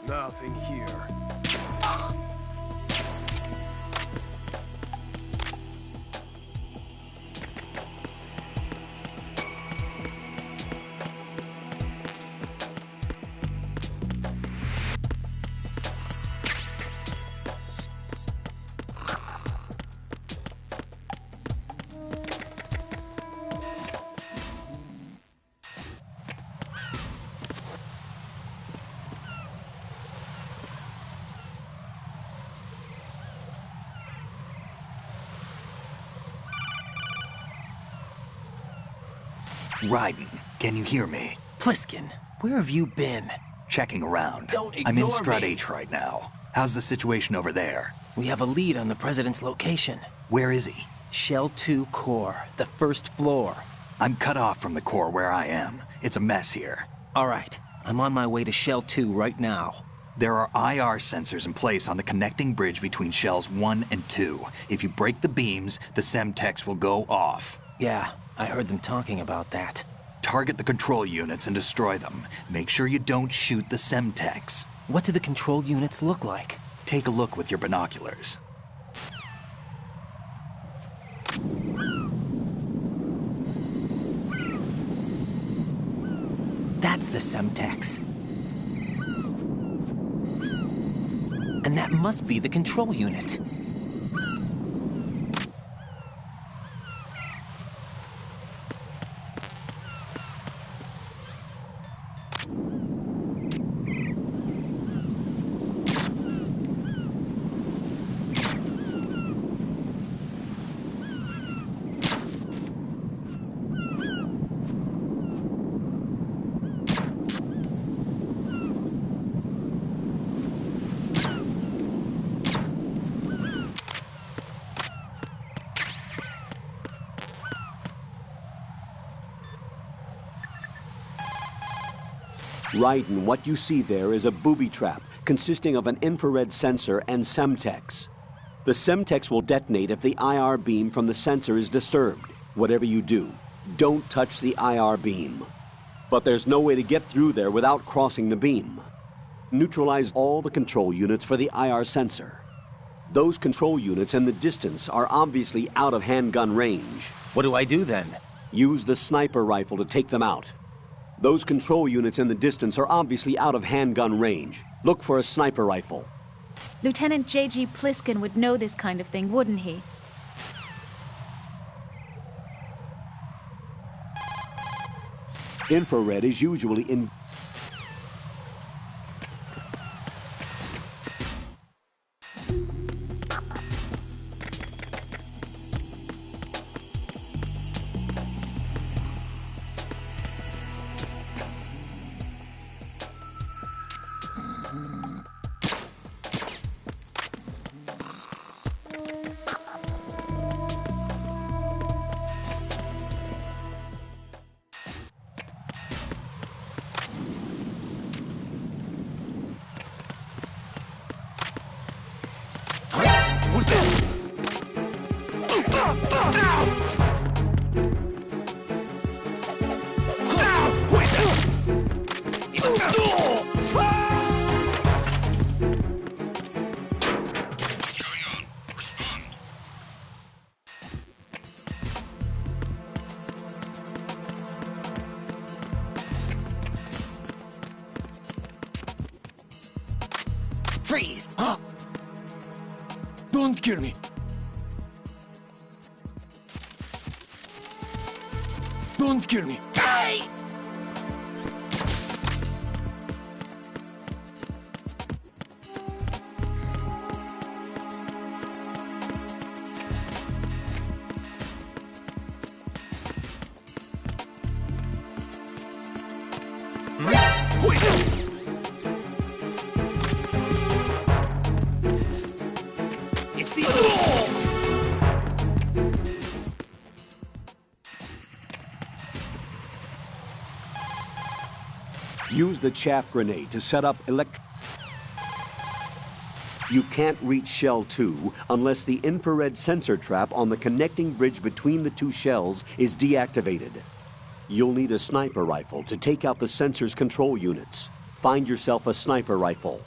Nothing here. Raiden, can you hear me? Pliskin, where have you been? Checking around. Don't I'm in ignore Strut me. H right now. How's the situation over there? We have a lead on the President's location. Where is he? Shell 2 core, the first floor. I'm cut off from the core where I am. It's a mess here. All right, I'm on my way to Shell 2 right now. There are IR sensors in place on the connecting bridge between Shells 1 and 2. If you break the beams, the Semtex will go off. Yeah, I heard them talking about that. Target the control units and destroy them. Make sure you don't shoot the Semtex. What do the control units look like? Take a look with your binoculars. That's the Semtex. And that must be the control unit. Raiden, what you see there is a booby trap consisting of an infrared sensor and Semtex. The Semtex will detonate if the IR beam from the sensor is disturbed. Whatever you do, don't touch the IR beam. But there's no way to get through there without crossing the beam. Neutralize all the control units for the IR sensor. Those control units in the distance are obviously out of handgun range. What do I do then? Use the sniper rifle to take them out. Those control units in the distance are obviously out of handgun range. Look for a sniper rifle. Lieutenant J.G. Pliskin would know this kind of thing, wouldn't he? Infrared is usually in... Who's there? Freeze! Huh? Don't kill me. Don't kill me. Die! It's the... Use the chaff grenade to set up You can't reach Shell 2 unless the infrared sensor trap on the connecting bridge between the two shells is deactivated. You'll need a sniper rifle to take out the sensor's control units. Find yourself a sniper rifle.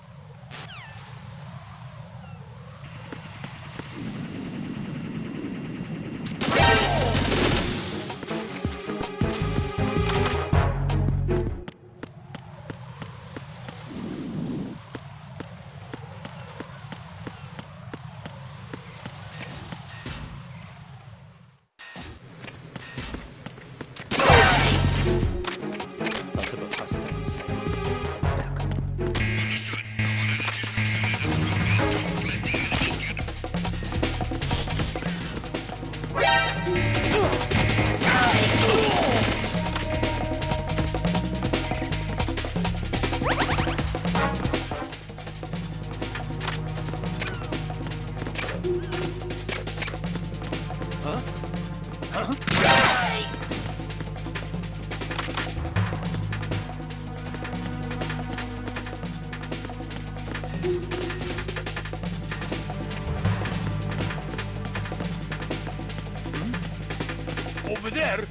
Over there.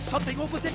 Something over there!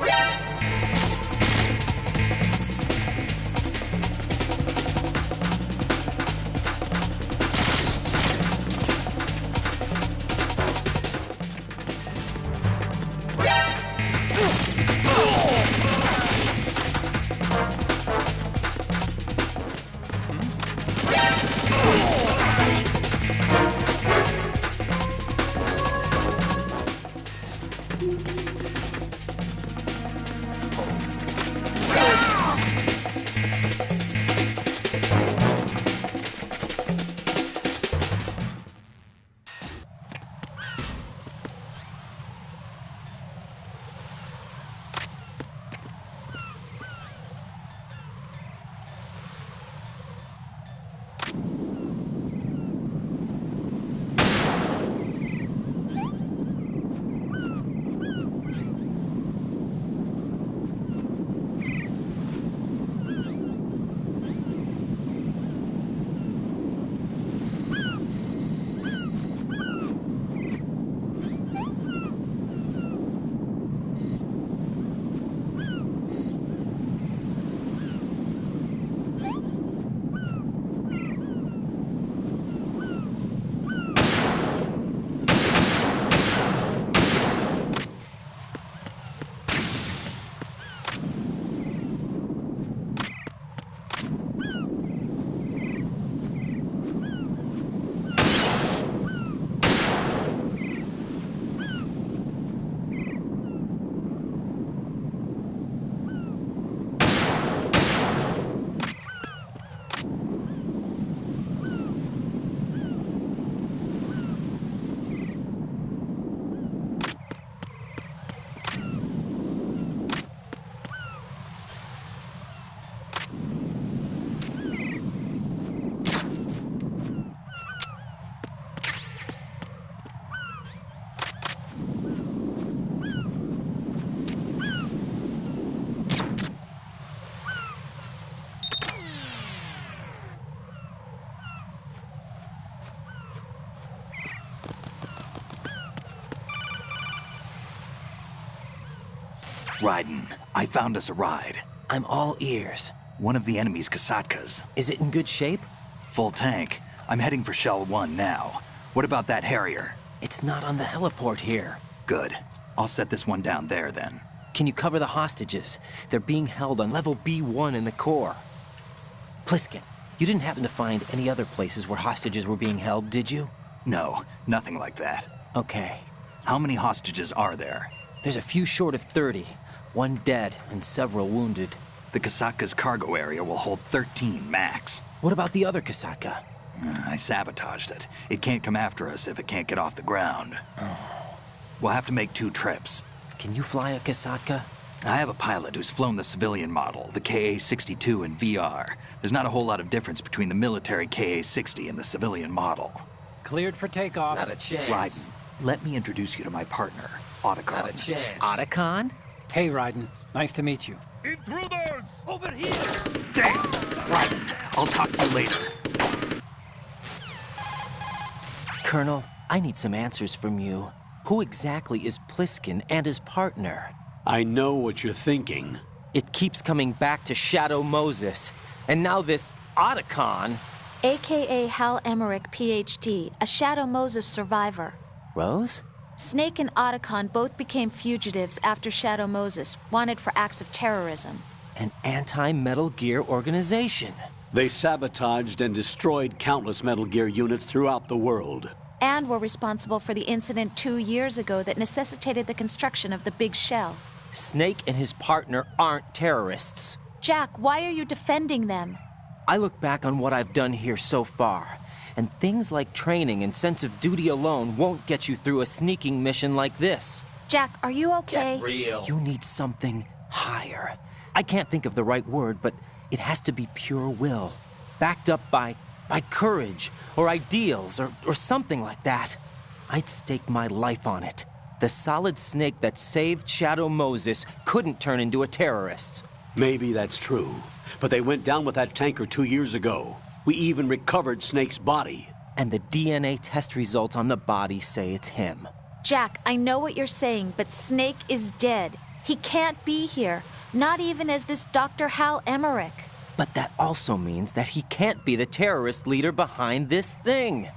Raiden, I found us a ride. I'm all ears. One of the enemy's Kasatkas. Is it in good shape? Full tank. I'm heading for Shell 1 now. What about that Harrier? It's not on the heliport here. Good. I'll set this one down there then. Can you cover the hostages? They're being held on level B1 in the core. Pliskin, you didn't happen to find any other places where hostages were being held, did you? No, nothing like that. Okay. How many hostages are there? There's a few short of 30. One dead and several wounded. The Kasatka's cargo area will hold 13 max. What about the other Kasatka? I sabotaged it. It can't come after us if it can't get off the ground. We'll have to make 2 trips. Can you fly a Kasatka? I have a pilot who's flown the civilian model, the KA-62 in VR. There's not a whole lot of difference between the military KA-60 and the civilian model. Cleared for takeoff. Not a chance. Raiden, let me introduce you to my partner, Otacon. Not a chance. Otacon? Hey, Raiden. Nice to meet you. Intruders! Over here! Damn! Raiden, I'll talk to you later. Colonel, I need some answers from you. Who exactly is Pliskin and his partner? I know what you're thinking. It keeps coming back to Shadow Moses. And now this Otacon. AKA Hal Emmerich, PhD, a Shadow Moses survivor. Rose? Snake and Otacon both became fugitives after Shadow Moses, wanted for acts of terrorism. An anti-Metal Gear organization. They sabotaged and destroyed countless Metal Gear units throughout the world. And were responsible for the incident 2 years ago that necessitated the construction of the Big Shell. Snake and his partner aren't terrorists. Jack, why are you defending them? I look back on what I've done here so far, and things like training and sense of duty alone won't get you through a sneaking mission like this. Jack, are you okay? Get real. You need something higher. I can't think of the right word, but it has to be pure will, backed up by courage, or ideals, or something like that. I'd stake my life on it. The solid Snake that saved Shadow Moses couldn't turn into a terrorist. Maybe that's true, but they went down with that tanker 2 years ago. We even recovered Snake's body. And the DNA test results on the body say it's him. Jack, I know what you're saying, but Snake is dead. He can't be here, not even as this Dr. Hal Emmerich. But that also means that he can't be the terrorist leader behind this thing.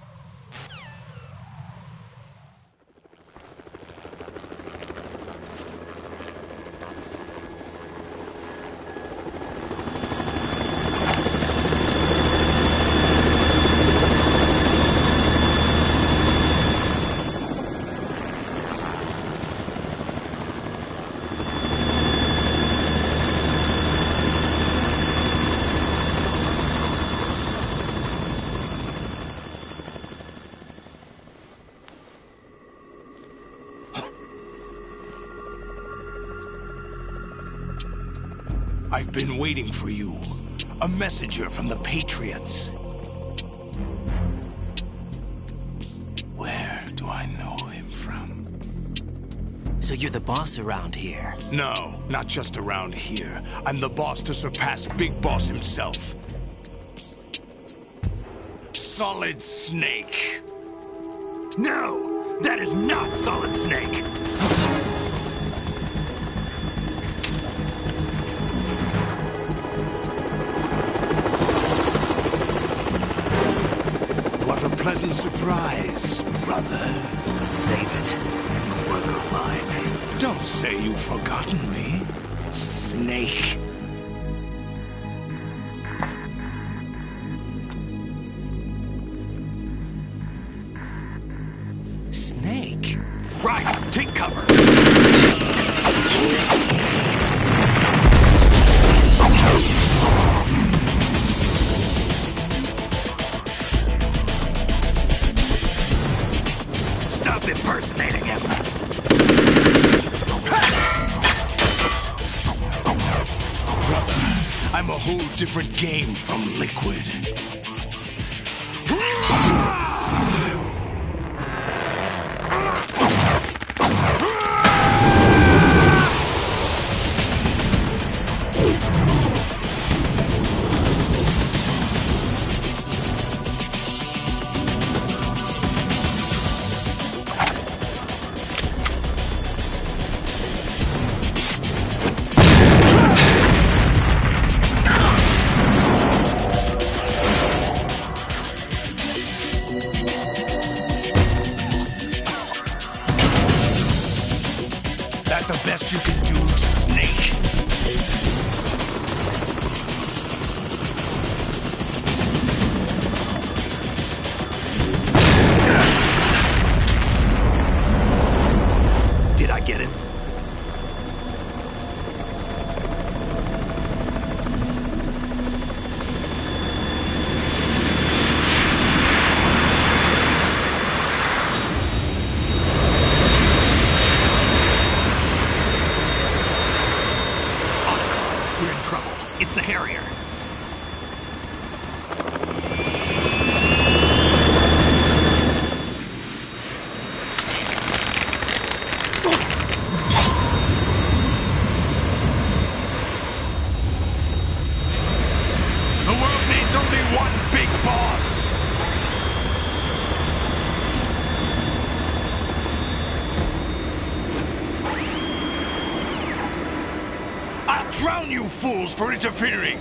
I've been waiting for you. A messenger from the Patriots. Where do I know him from? So you're the boss around here? No, not just around here. I'm the boss to surpass Big Boss himself. Solid Snake. No, that is not Solid Snake. Pleasant surprise, brother. Save it. You brother of mine. Don't say you've forgotten me, Snake. Snake? Right, take cover. Stop impersonating him. Brother, I'm a whole different game from Liquid. That the best you can do, Snake? Did I get it? We're in trouble. It's the Harrier. The world needs only one big boss. fools for interfering!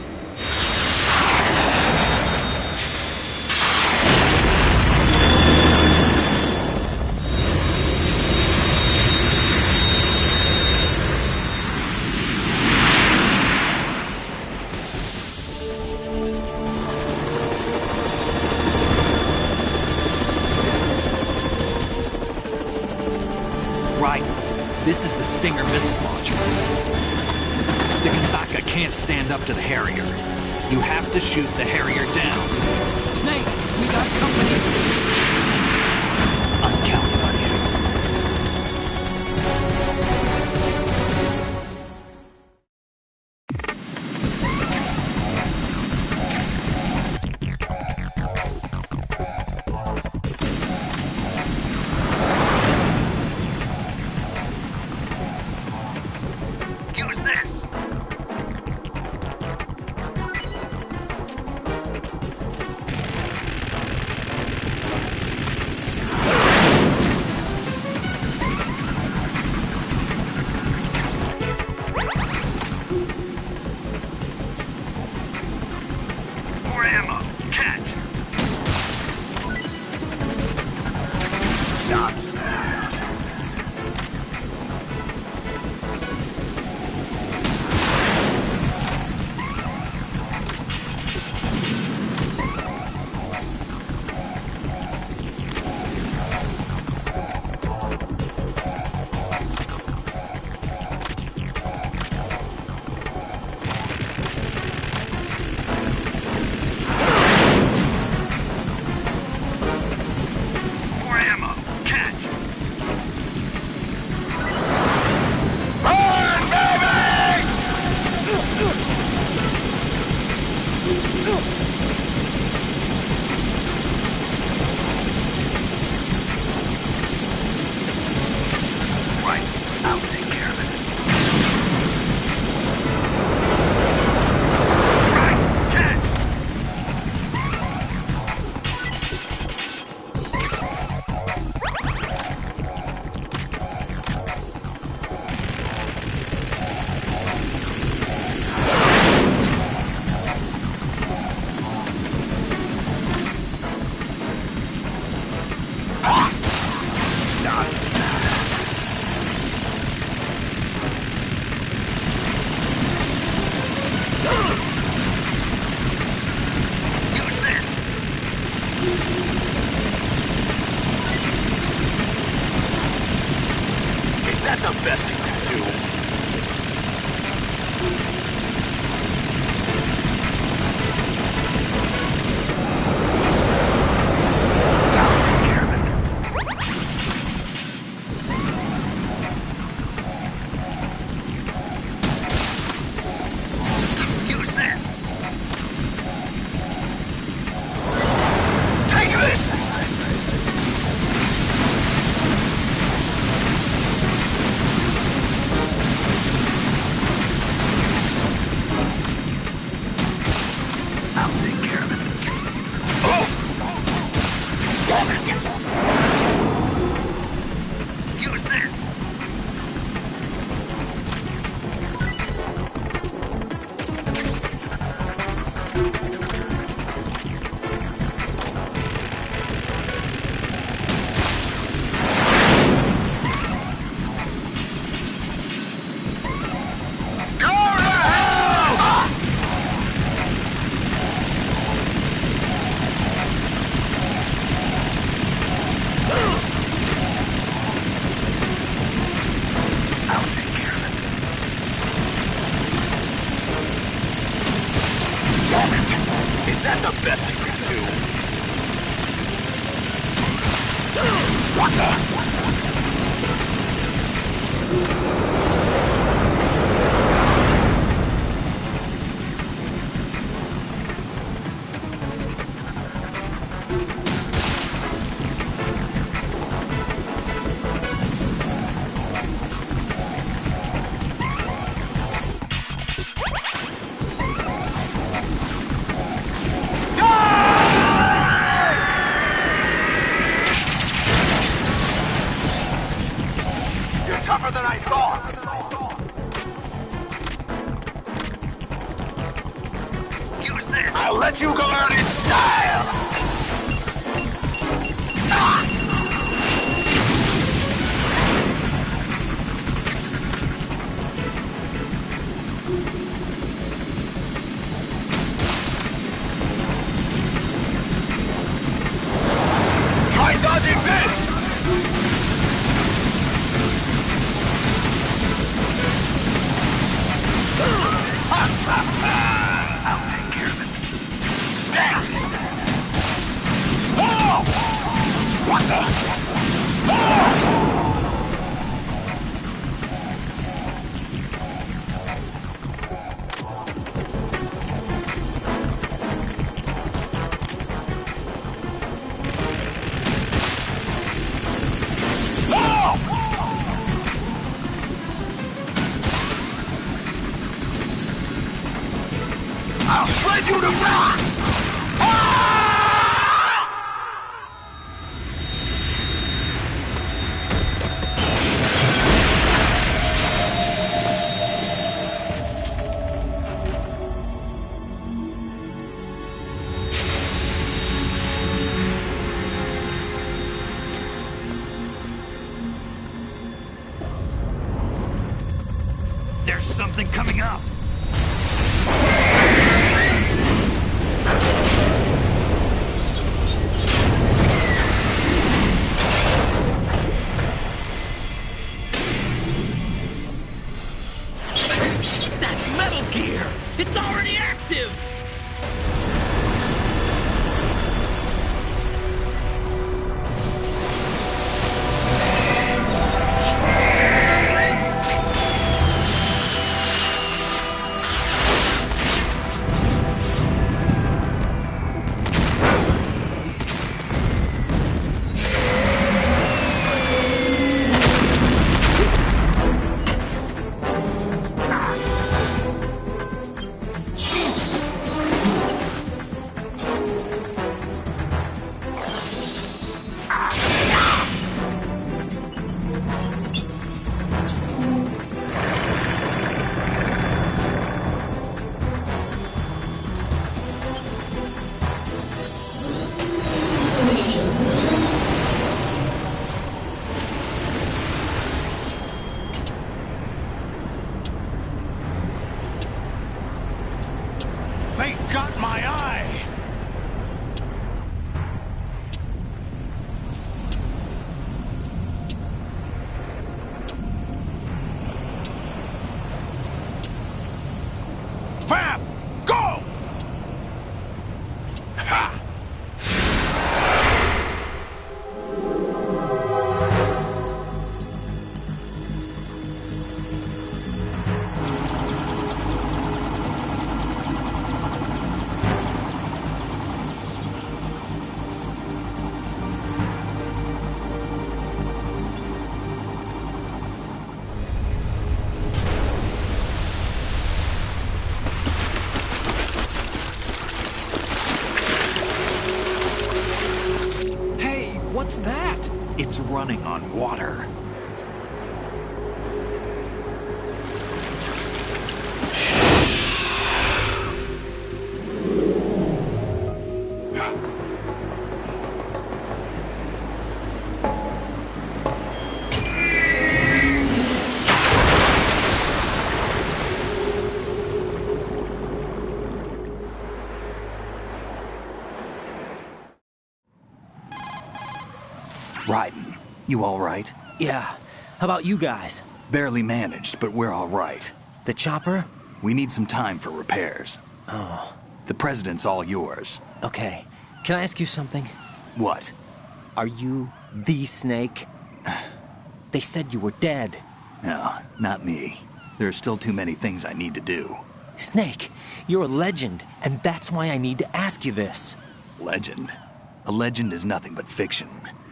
Right. This is the Stinger missile launcher. The Kasaka can't stand up to the Harrier. You have to shoot the Harrier down. Snake, we got company. I'm counting on you. Use this! More ammo! Catch! Stop that! More ammo! Catch! Burn, baby! Right, I'll take care of it. Right, catch! Use this! Is that the best thing to do? I'll take care of it. Use this! Take this! I'll take care of it. Oh! Damn it! Use this! Go to hell! I'll take care of it. Damn it! Is that the best thing to do? What the? You're tougher than I thought! but you can learn in style! Ah! Try dodging this! I'll take care of it. Damn! Oh! What the? Oh! I'll shred you to rock! There's something coming up! That's Metal Gear! It's already active! They got my eye! Fab! Go! Ha! What's that? It's running on water. Raiden, you all right? Yeah. How about you guys? Barely managed, but we're all right. The chopper? We need some time for repairs. Oh. The president's all yours. Okay. Can I ask you something? What? Are you the Snake? They said you were dead. No, not me. There are still too many things I need to do. Snake, you're a legend, and that's why I need to ask you this. Legend? A legend is nothing but fiction.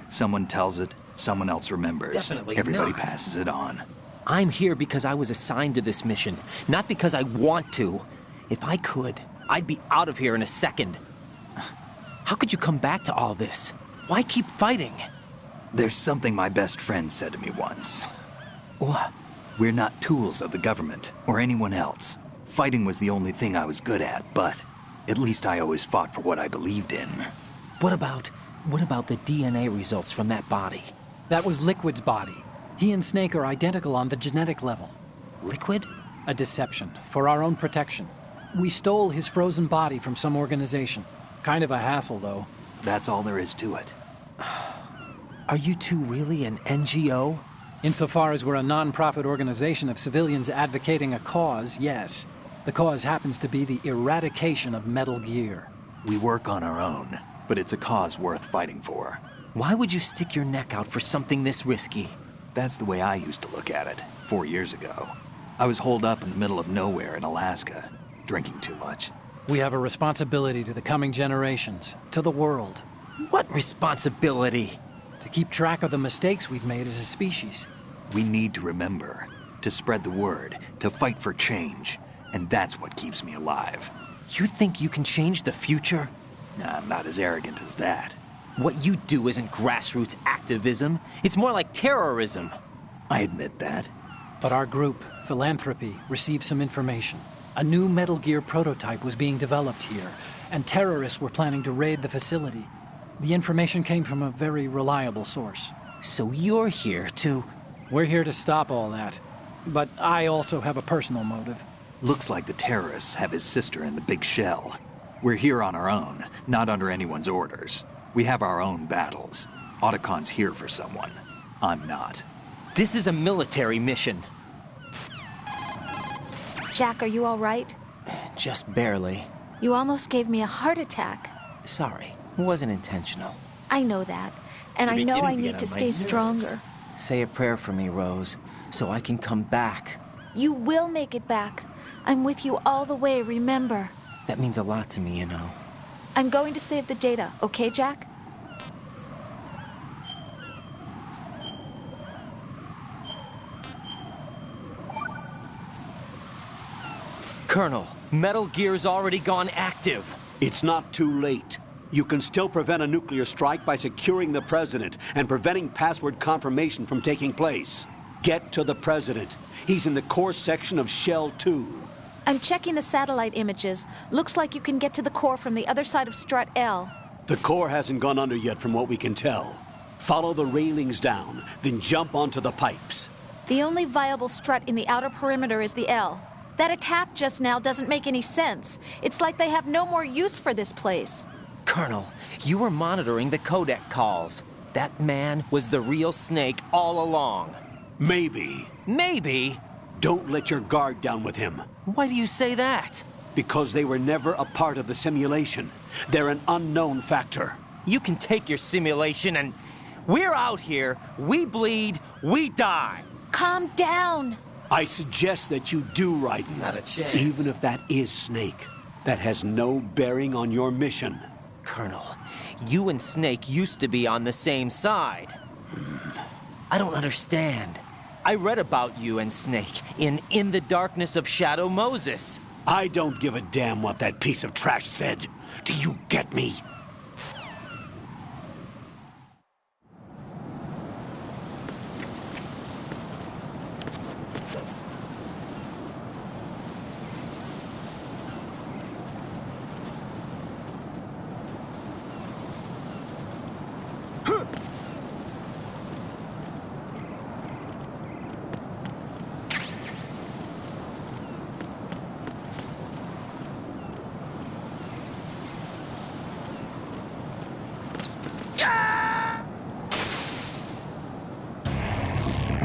Someone tells it, someone else remembers. Definitely Everybody not. passes it on. I'm here because I was assigned to this mission, not because I want to. If I could, I'd be out of here in a second. How could you come back to all this? Why keep fighting? There's something my best friend said to me once. What? We're not tools of the government or anyone else. Fighting was the only thing I was good at, but At least I always fought for what I believed in. What about the DNA results from that body? That was Liquid's body. He and Snake are identical on the genetic level. Liquid? A deception, for our own protection. We stole his frozen body from some organization. Kind of a hassle, though. That's all there is to it. Are you two really an NGO? Insofar as we're a non-profit organization of civilians advocating a cause, yes. The cause happens to be the eradication of Metal Gear. We work on our own, but it's a cause worth fighting for. Why would you stick your neck out for something this risky? That's the way I used to look at it, 4 years ago. I was holed up in the middle of nowhere in Alaska, drinking too much. We have a responsibility to the coming generations, to the world. What responsibility? To keep track of the mistakes we've made as a species. We need to remember, to spread the word, to fight for change, and that's what keeps me alive. You think you can change the future? Nah, I'm not as arrogant as that. What you do isn't grassroots activism. It's more like terrorism. I admit that. But our group, Philanthropy, received some information. A new Metal Gear prototype was being developed here, and terrorists were planning to raid the facility. The information came from a very reliable source. So you're here to... We're here to stop all that. But I also have a personal motive. Looks like the terrorists have his sister in the big shell. We're here on our own, not under anyone's orders. We have our own battles. Otacon's here for someone. I'm not. This is a military mission. Jack, are you all right? Just barely. You almost gave me a heart attack. Sorry, it wasn't intentional. I know that. And I know I need to stay stronger. Say a prayer for me, Rose, so I can come back. You will make it back. I'm with you all the way, remember. That means a lot to me, you know. I'm going to save the data, okay, Jack? Colonel, Metal Gear's already gone active. It's not too late. You can still prevent a nuclear strike by securing the President and preventing password confirmation from taking place. Get to the President. He's in the core section of Shell 2. I'm checking the satellite images. Looks like you can get to the core from the other side of Strut L. The core hasn't gone under yet from what we can tell. Follow the railings down, then jump onto the pipes. The only viable strut in the outer perimeter is the L. That attack just now doesn't make any sense. It's like they have no more use for this place. Colonel, you were monitoring the codec calls. That man was the real Snake all along. Maybe. Maybe? Don't let your guard down with him. Why do you say that? Because they were never a part of the simulation. They're an unknown factor. You can take your simulation and... We're out here, we bleed, we die. Calm down. I suggest that you do, Raiden. Not a chance. Even if that is Snake. That has no bearing on your mission. Colonel, you and Snake used to be on the same side. I don't understand. I read about you and Snake in the Darkness of Shadow Moses. I don't give a damn what that piece of trash said. Do you get me?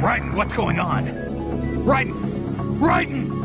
Raiden, what's going on? Raiden! Raiden!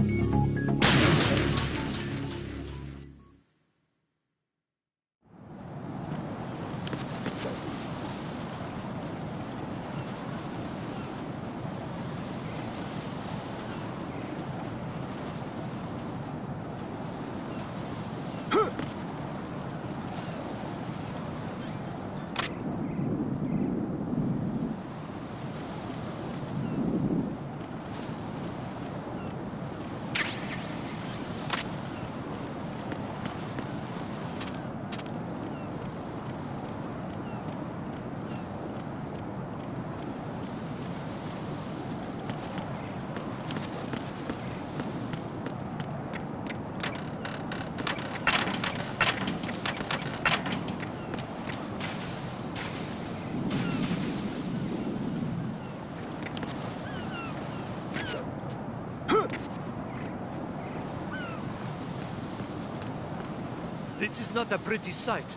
This is not a pretty sight.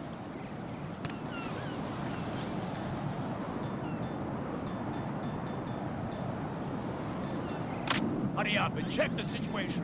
Hurry up and check the situation.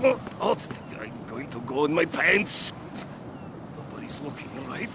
What? I'm going to go in my pants. Nobody's looking, right?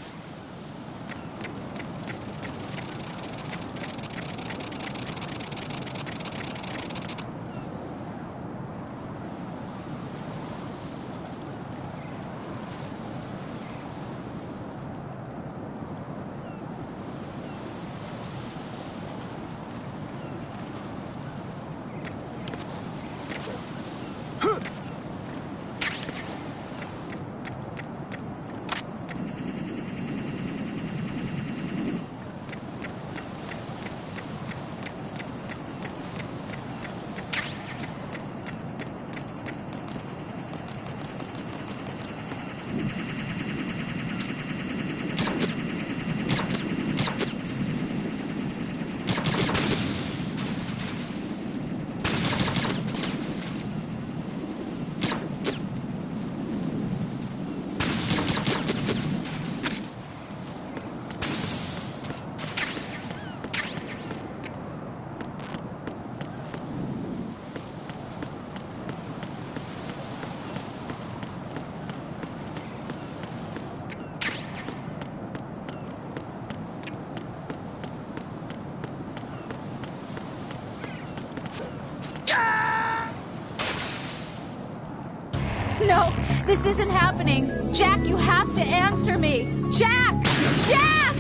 No, this isn't happening. Jack, you have to answer me. Jack! Jack!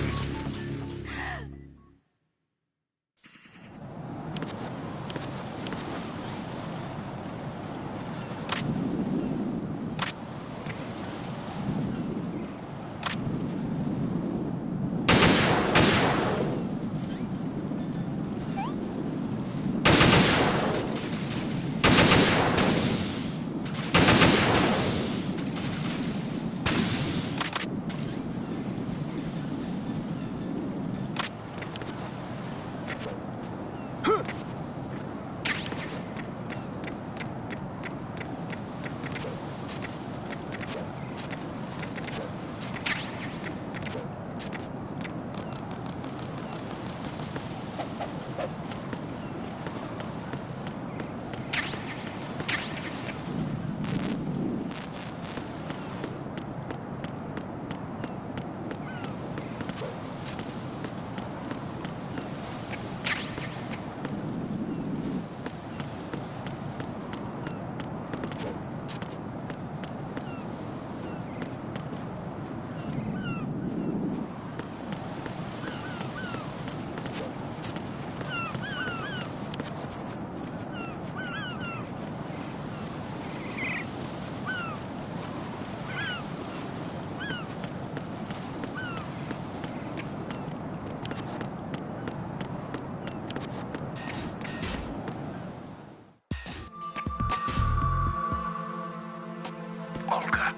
Olga,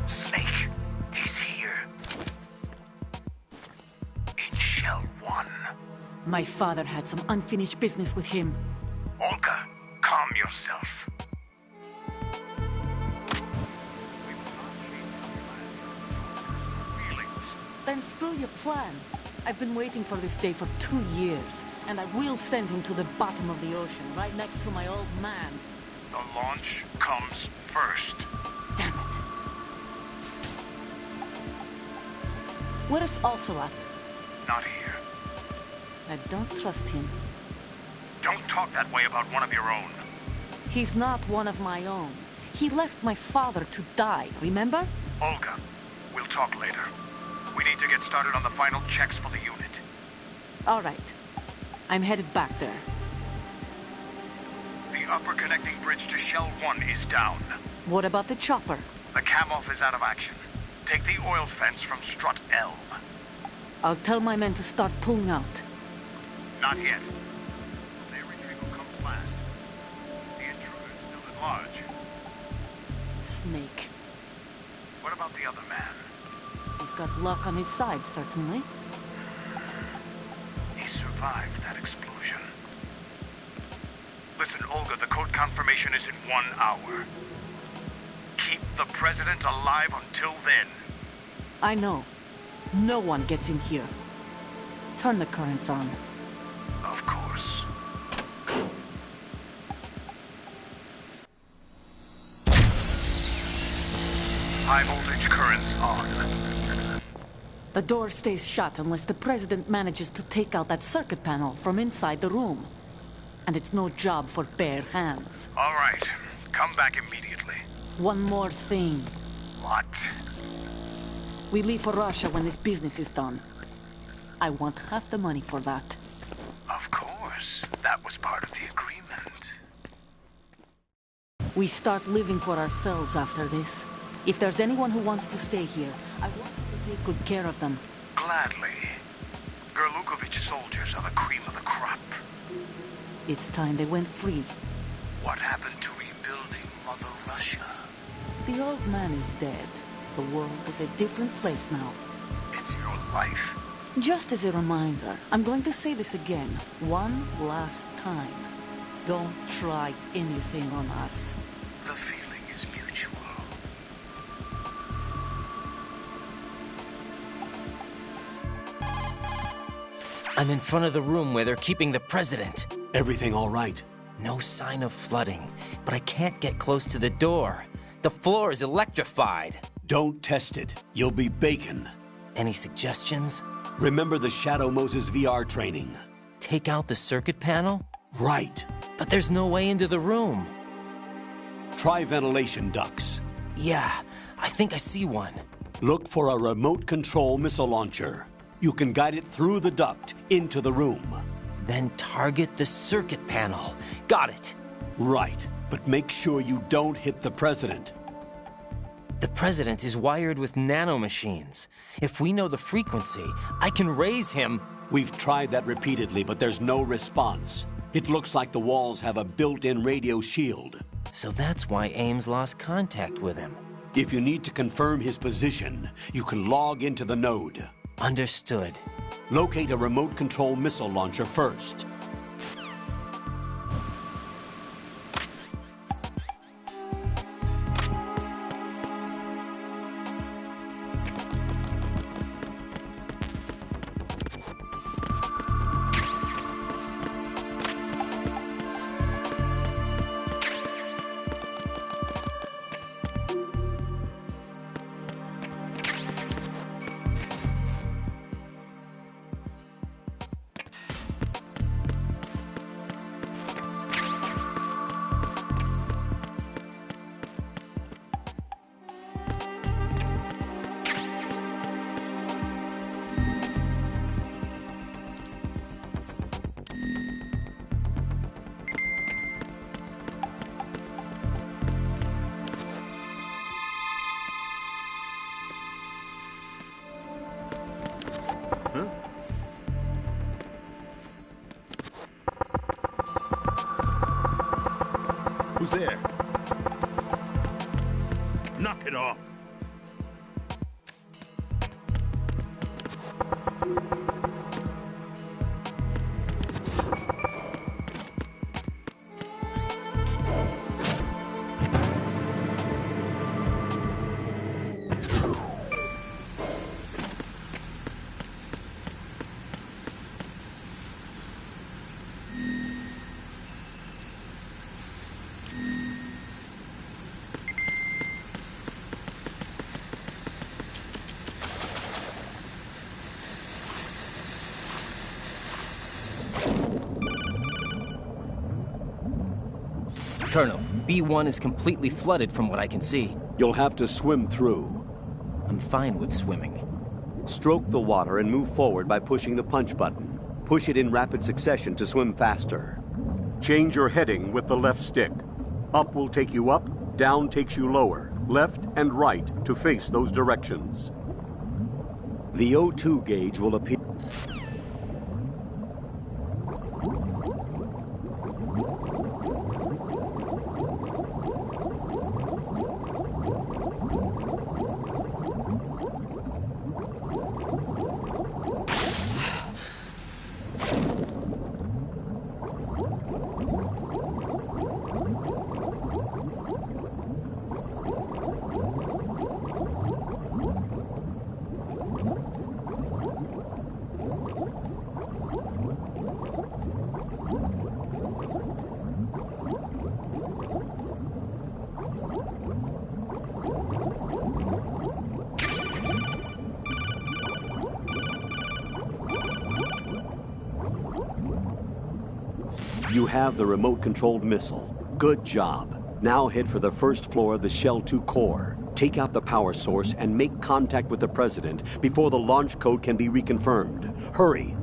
Snake, he's here. In Shell 1. My father had some unfinished business with him. Olga, calm yourself. Then screw your plan. I've been waiting for this day for 2 years, and I will send him to the bottom of the ocean, right next to my old man. The launch comes first. Damn it. Where's Ocelot? Not here. I don't trust him. Don't talk that way about one of your own. He's not one of my own. He left my father to die, remember? Olga, we'll talk later. We need to get started on the final checks for the unit. All right. I'm headed back there. The upper connecting bridge to Shell 1 is down. What about the chopper? The cam-off is out of action. Take the oil fence from strut L. I'll tell my men to start pulling out. Not yet. Their retrieval comes last. The intruder's still at large. Snake. What about the other man? He's got luck on his side, certainly. He survived that explosion. Listen, Olga, the code confirmation is in 1 hour. Keep the president alive until then. I know. No one gets in here. Turn the currents on. Of course. High voltage currents on. The door stays shut unless the president manages to take out that circuit panel from inside the room. And it's no job for bare hands. All right. Come back immediately. One more thing. What? We leave for Russia when this business is done. I want half the money for that. Of course. That was part of the agreement. We start living for ourselves after this. If there's anyone who wants to stay here, I want to take good care of them. Gladly. Gurlukovich soldiers are the cream of the crop. It's time they went free. What happened to rebuilding Mother Russia? The old man is dead. The world is a different place now. It's your life. Just as a reminder, I'm going to say this again, one last time. Don't try anything on us. The feeling is mutual. I'm in front of the room where they're keeping the president. Everything all right? No sign of flooding, but I can't get close to the door. The floor is electrified. Don't test it. You'll be bacon. Any suggestions? Remember the Shadow Moses VR training. Take out the circuit panel? Right. But there's no way into the room. Try ventilation ducts. Yeah, I think I see one. Look for a remote control missile launcher. You can guide it through the duct into the room. Then target the circuit panel. Got it. Right, but make sure you don't hit the president. The president is wired with nanomachines. If we know the frequency, I can raise him. We've tried that repeatedly, but there's no response. It looks like the walls have a built-in radio shield. So that's why Ames lost contact with him. If you need to confirm his position, you can log into the node. Understood. Locate a remote control missile launcher first. Who's there? Knock it off. Colonel, B1 is completely flooded from what I can see. You'll have to swim through. I'm fine with swimming. Stroke the water and move forward by pushing the punch button. Push it in rapid succession to swim faster. Change your heading with the left stick. Up will take you up, down takes you lower, left and right to face those directions. The O2 gauge will appear. You have the remote-controlled missile. Good job. Now head for the first floor of the Shell 2 core. Take out the power source and make contact with the President before the launch code can be reconfirmed. Hurry!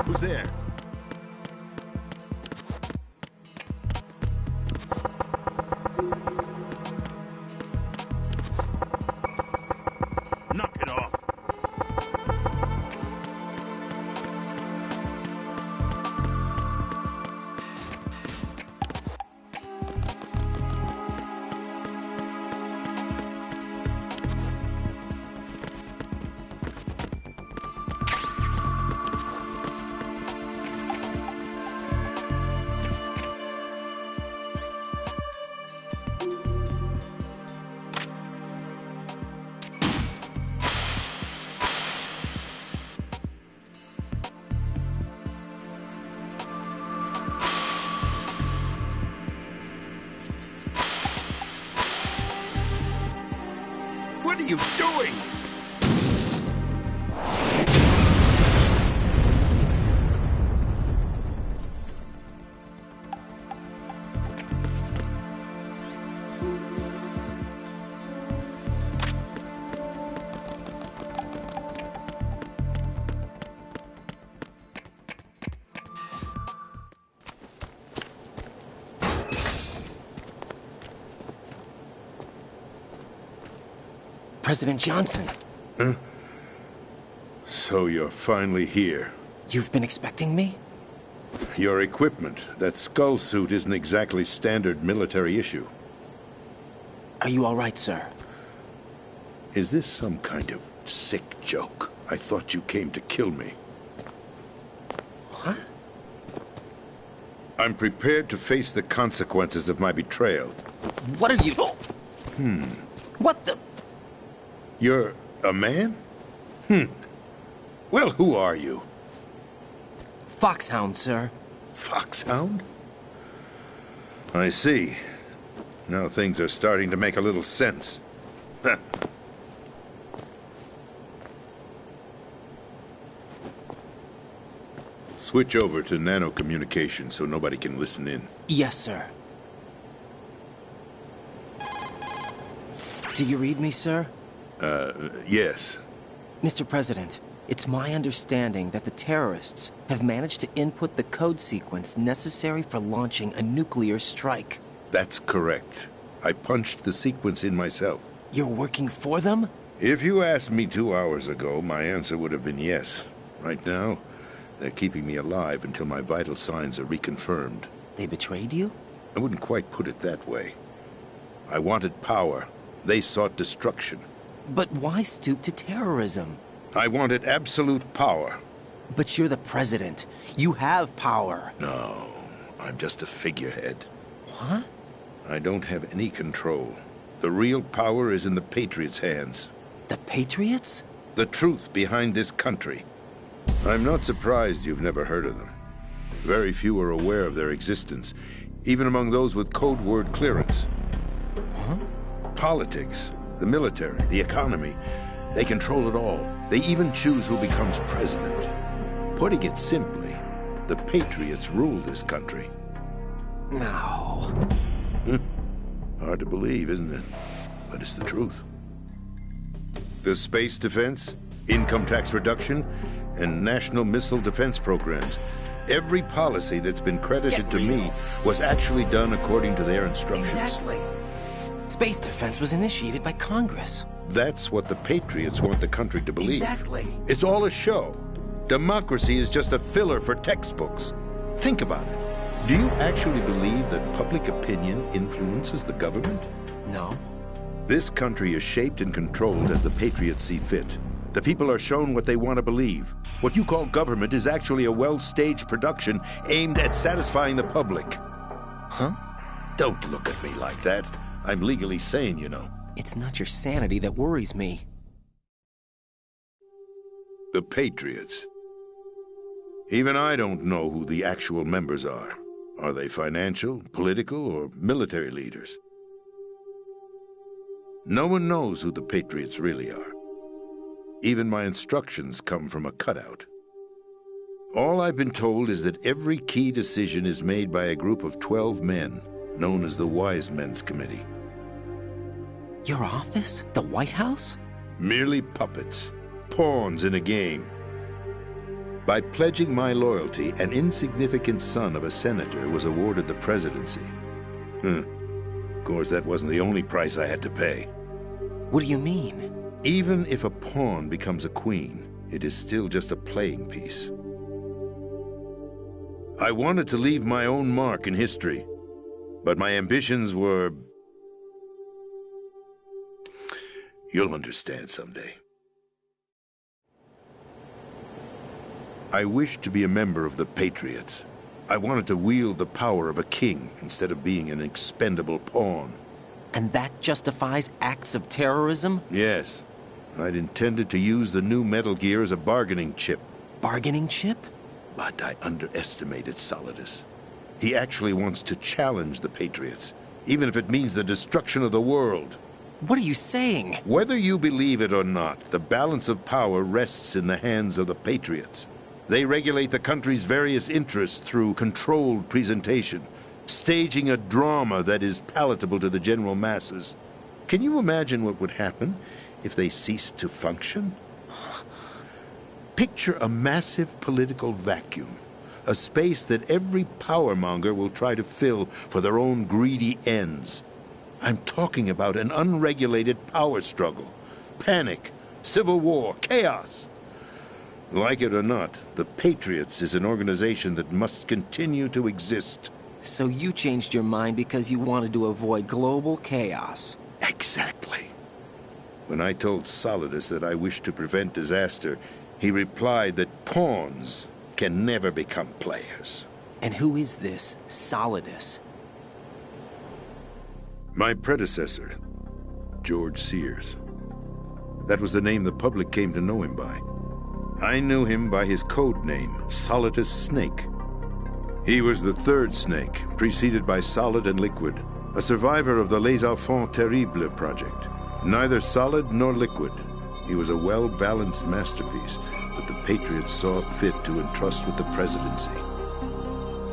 Who's there? Knock it off. What are you doing? President Johnson. Huh? So you're finally here. You've been expecting me? Your equipment, that skull suit, isn't exactly standard military issue. Are you all right, sir? Is this some kind of sick joke? I thought you came to kill me. What? I'm prepared to face the consequences of my betrayal. What are you... What the... You're a man? Well, who are you? Foxhound, sir. Foxhound? I see. Now things are starting to make a little sense. Switch over to nano-communication so nobody can listen in. Yes, sir. Do you read me, sir? Yes. Mr. President, it's my understanding that the terrorists have managed to input the code sequence necessary for launching a nuclear strike. That's correct. I punched the sequence in myself. You're working for them? If you asked me 2 hours ago, my answer would have been yes. Right now, they're keeping me alive until my vital signs are reconfirmed. They betrayed you? I wouldn't quite put it that way. I wanted power. They sought destruction. But why stoop to terrorism? I wanted absolute power. But you're the president. You have power. No, I'm just a figurehead. What? I don't have any control. The real power is in the Patriots' hands. The Patriots? The truth behind this country. I'm not surprised you've never heard of them. Very few are aware of their existence, even among those with code word clearance. Huh? Politics, the military, the economy, they control it all. They even choose who becomes president. Putting it simply, the Patriots rule this country. No. Hard to believe, isn't it? But it's the truth. The space defense, income tax reduction, and national missile defense programs. Every policy that's been credited to me was actually done according to their instructions. Exactly. Space defense was initiated by Congress. That's what the Patriots want the country to believe. Exactly. It's all a show. Democracy is just a filler for textbooks. Think about it. Do you actually believe that public opinion influences the government? No. This country is shaped and controlled as the Patriots see fit. The people are shown what they want to believe. What you call government is actually a well-staged production aimed at satisfying the public. Huh? Don't look at me like that. I'm legally sane, you know. It's not your sanity that worries me. The Patriots. Even I don't know who the actual members are. Are they financial, political, or military leaders? No one knows who the Patriots really are. Even my instructions come from a cutout. All I've been told is that every key decision is made by a group of 12 men, known as the Wise Men's Committee. Your office? The White House? Merely puppets, pawns in a game. By pledging my loyalty, an insignificant son of a senator was awarded the presidency. Of course, that wasn't the only price I had to pay. What do you mean? Even if a pawn becomes a queen, it is still just a playing piece. I wanted to leave my own mark in history, but my ambitions were... You'll understand someday. I wished to be a member of the Patriots. I wanted to wield the power of a king instead of being an expendable pawn. And that justifies acts of terrorism? Yes. I'd intended to use the new Metal Gear as a bargaining chip. Bargaining chip? But I underestimated Solidus. He actually wants to challenge the Patriots, even if it means the destruction of the world. What are you saying? Whether you believe it or not, the balance of power rests in the hands of the Patriots. They regulate the country's various interests through controlled presentation, staging a drama that is palatable to the general masses. Can you imagine what would happen if they ceased to function? Picture a massive political vacuum, a space that every powermonger will try to fill for their own greedy ends. I'm talking about an unregulated power struggle, panic, civil war, chaos. Like it or not, the Patriots is an organization that must continue to exist. So you changed your mind because you wanted to avoid global chaos. Exactly. When I told Solidus that I wished to prevent disaster, he replied that pawns can never become players. And who is this Solidus? My predecessor, George Sears. That was the name the public came to know him by. I knew him by his code name, Solidus Snake. He was the third Snake, preceded by Solid and Liquid, a survivor of the Les Enfants Terribles project. Neither solid nor liquid, he was a well-balanced masterpiece that the Patriots saw fit to entrust with the presidency.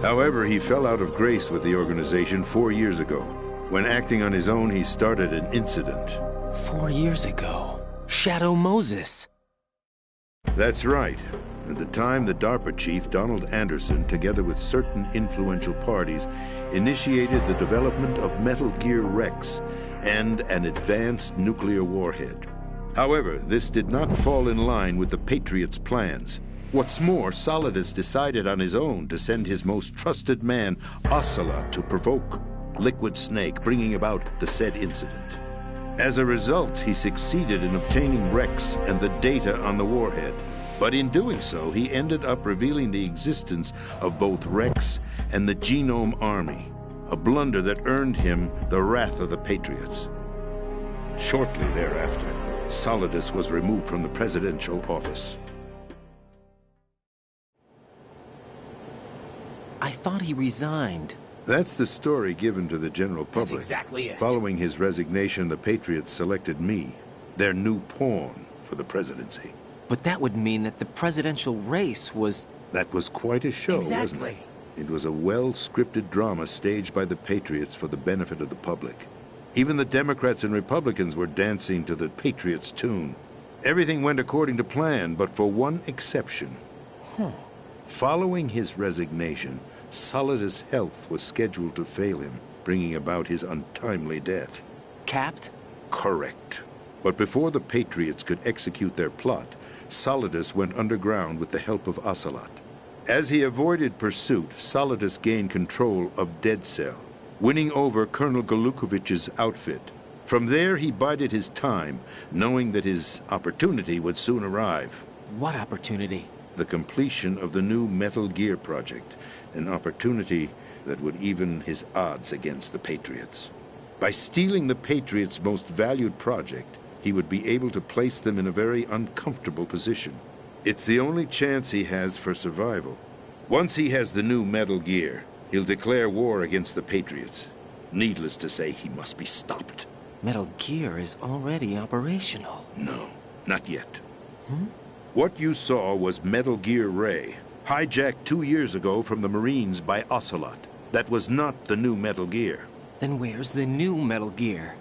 However, he fell out of grace with the organization 4 years ago. When acting on his own, he started an incident. 4 years ago? Shadow Moses. That's right. At the time, the DARPA chief, Donald Anderson, together with certain influential parties, initiated the development of Metal Gear Rex and an advanced nuclear warhead. However, this did not fall in line with the Patriots' plans. What's more, Solidus decided on his own to send his most trusted man, Ocelot, to provoke Liquid Snake, bringing about the said incident. As a result, he succeeded in obtaining Rex and the data on the warhead. But in doing so, he ended up revealing the existence of both Rex and the Genome Army, a blunder that earned him the wrath of the Patriots. Shortly thereafter, Solidus was removed from the presidential office. I thought he resigned. That's the story given to the general public. That's exactly it. Following his resignation, the Patriots selected me, their new pawn, for the presidency. But that would mean that the presidential race was... That was quite a show, wasn't it? It was a well-scripted drama staged by the Patriots for the benefit of the public. Even the Democrats and Republicans were dancing to the Patriots' tune. Everything went according to plan, but for one exception. Following his resignation, Solidus' health was scheduled to fail him, bringing about his untimely death. Capped? Correct. But before the Patriots could execute their plot, Solidus went underground with the help of Ocelot. As he avoided pursuit, Solidus gained control of Dead Cell, winning over Colonel Golukovich's outfit. From there, he bided his time, knowing that his opportunity would soon arrive. What opportunity? The completion of the new Metal Gear project, an opportunity that would even his odds against the Patriots. By stealing the Patriots' most valued project, he would be able to place them in a very uncomfortable position. It's the only chance he has for survival. Once he has the new Metal Gear, he'll declare war against the Patriots. Needless to say, he must be stopped. Metal Gear is already operational. No, not yet. What you saw was Metal Gear Ray, hijacked 2 years ago from the Marines by Ocelot. That was not the new Metal Gear. Then where's the new Metal Gear?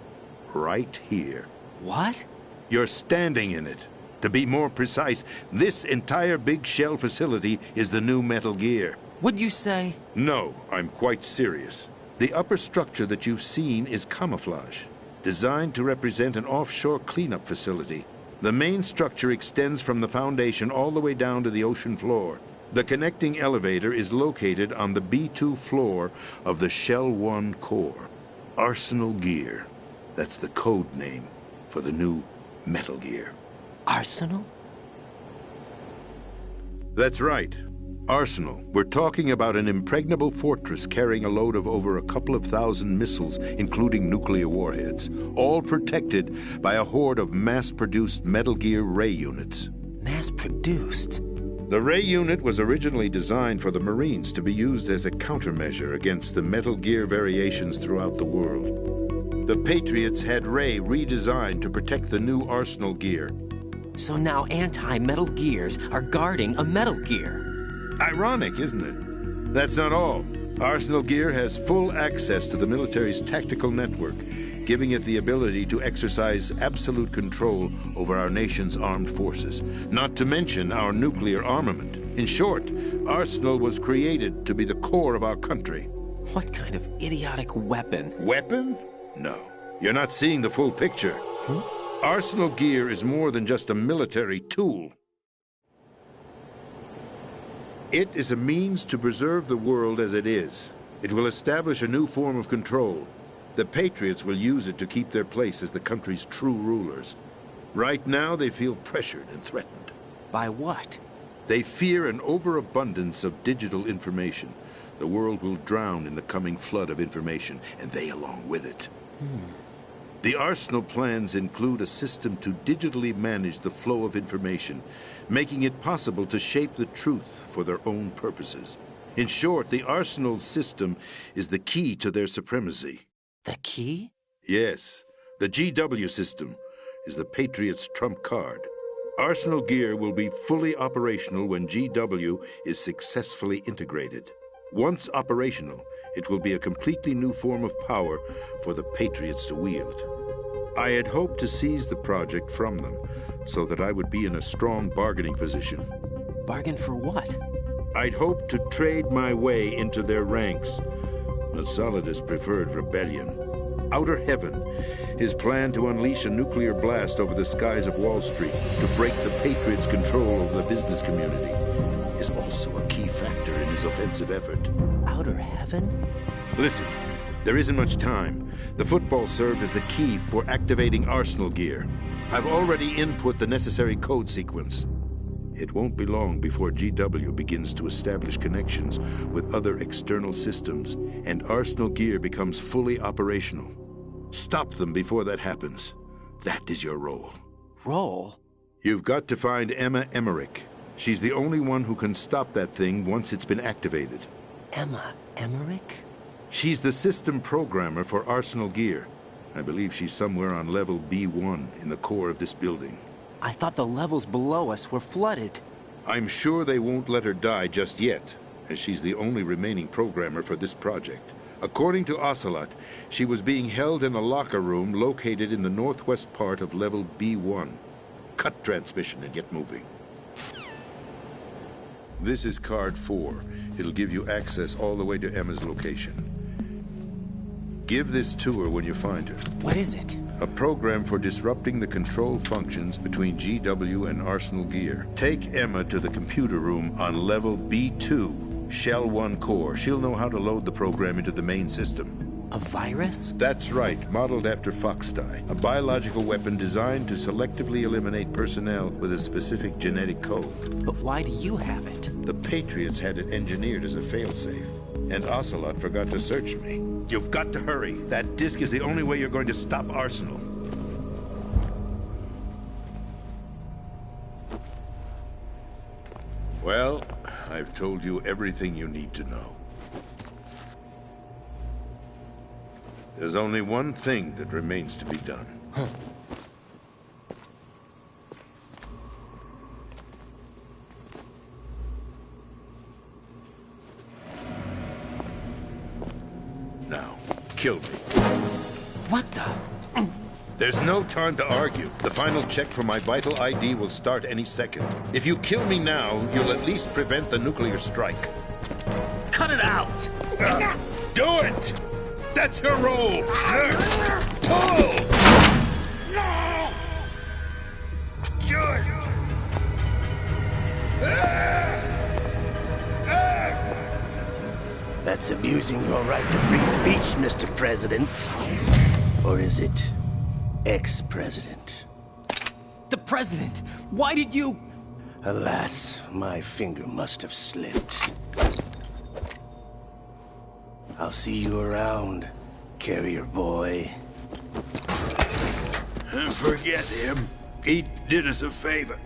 Right here. What? You're standing in it. To be more precise, this entire big shell facility is the new Metal Gear. What'd you say? No, I'm quite serious. The upper structure that you've seen is camouflage, designed to represent an offshore cleanup facility. The main structure extends from the foundation all the way down to the ocean floor. The connecting elevator is located on the B2 floor of the Shell 1 core. Arsenal Gear. That's the code name for the new Metal Gear. Arsenal? That's right. Arsenal. We're talking about an impregnable fortress carrying a load of over a couple of thousand missiles, including nuclear warheads, all protected by a horde of mass-produced Metal Gear Ray units. Mass-produced? The Ray unit was originally designed for the Marines to be used as a countermeasure against the Metal Gear variations throughout the world. The Patriots had Ray redesigned to protect the new Arsenal gear. So now anti-Metal Gears are guarding a Metal Gear. Ironic, isn't it? That's not all. Arsenal Gear has full access to the military's tactical network, giving it the ability to exercise absolute control over our nation's armed forces, not to mention our nuclear armament. In short, Arsenal was created to be the core of our country. What kind of idiotic weapon? Weapon? No. You're not seeing the full picture. Arsenal Gear is more than just a military tool. It is a means to preserve the world as it is. It will establish a new form of control. The Patriots will use it to keep their place as the country's true rulers. Right now, they feel pressured and threatened. By what? They fear an overabundance of digital information. The world will drown in the coming flood of information, and they along with it. The Arsenal plans include a system to digitally manage the flow of information, making it possible to shape the truth for their own purposes. In short, the Arsenal system is the key to their supremacy. The key? Yes. The GW system is the Patriots' trump card. Arsenal Gear will be fully operational when GW is successfully integrated. Once operational, it will be a completely new form of power for the Patriots to wield. I had hoped to seize the project from them, so that I would be in a strong bargaining position. Bargain for what? I'd hoped to trade my way into their ranks. Solidus preferred rebellion. Outer Heaven, his plan to unleash a nuclear blast over the skies of Wall Street to break the Patriots' control over the business community, is also a key factor in his offensive effort. Outer Heaven? Listen, there isn't much time. The football served as the key for activating Arsenal Gear. I've already input the necessary code sequence. It won't be long before GW begins to establish connections with other external systems, and Arsenal Gear becomes fully operational. Stop them before that happens. That is your role. Role? You've got to find Emma Emmerich. She's the only one who can stop that thing once it's been activated. Emma Emmerich? She's the system programmer for Arsenal Gear. I believe she's somewhere on level B1 in the core of this building. I thought the levels below us were flooded. I'm sure they won't let her die just yet, as she's the only remaining programmer for this project. According to Ocelot, she was being held in a locker room located in the northwest part of level B1. Cut transmission and get moving. This is card 4. It'll give you access all the way to Emma's location. Give this to her when you find her. What is it? A program for disrupting the control functions between GW and Arsenal Gear. Take Emma to the computer room on level B2, Shell 1 core. She'll know how to load the program into the main system. A virus? That's right, modeled after Foxdie. A biological weapon designed to selectively eliminate personnel with a specific genetic code. But why do you have it? The Patriots had it engineered as a failsafe, and Ocelot forgot to search me. You've got to hurry. That disk is the only way you're going to stop Arsenal. Well, I've told you everything you need to know. There's only one thing that remains to be done. Now, kill me. What the? There's no time to argue. The final check for my vital ID will start any second. If you kill me now, you'll at least prevent the nuclear strike. Cut it out! Do it! That's your role! Oh! No! Do it! That's abusing your right to free speech, Mr. President. Or is it ex-president? The president! Why did you... Alas, my finger must have slipped. I'll see you around, carrier boy. Forget him. He did us a favor.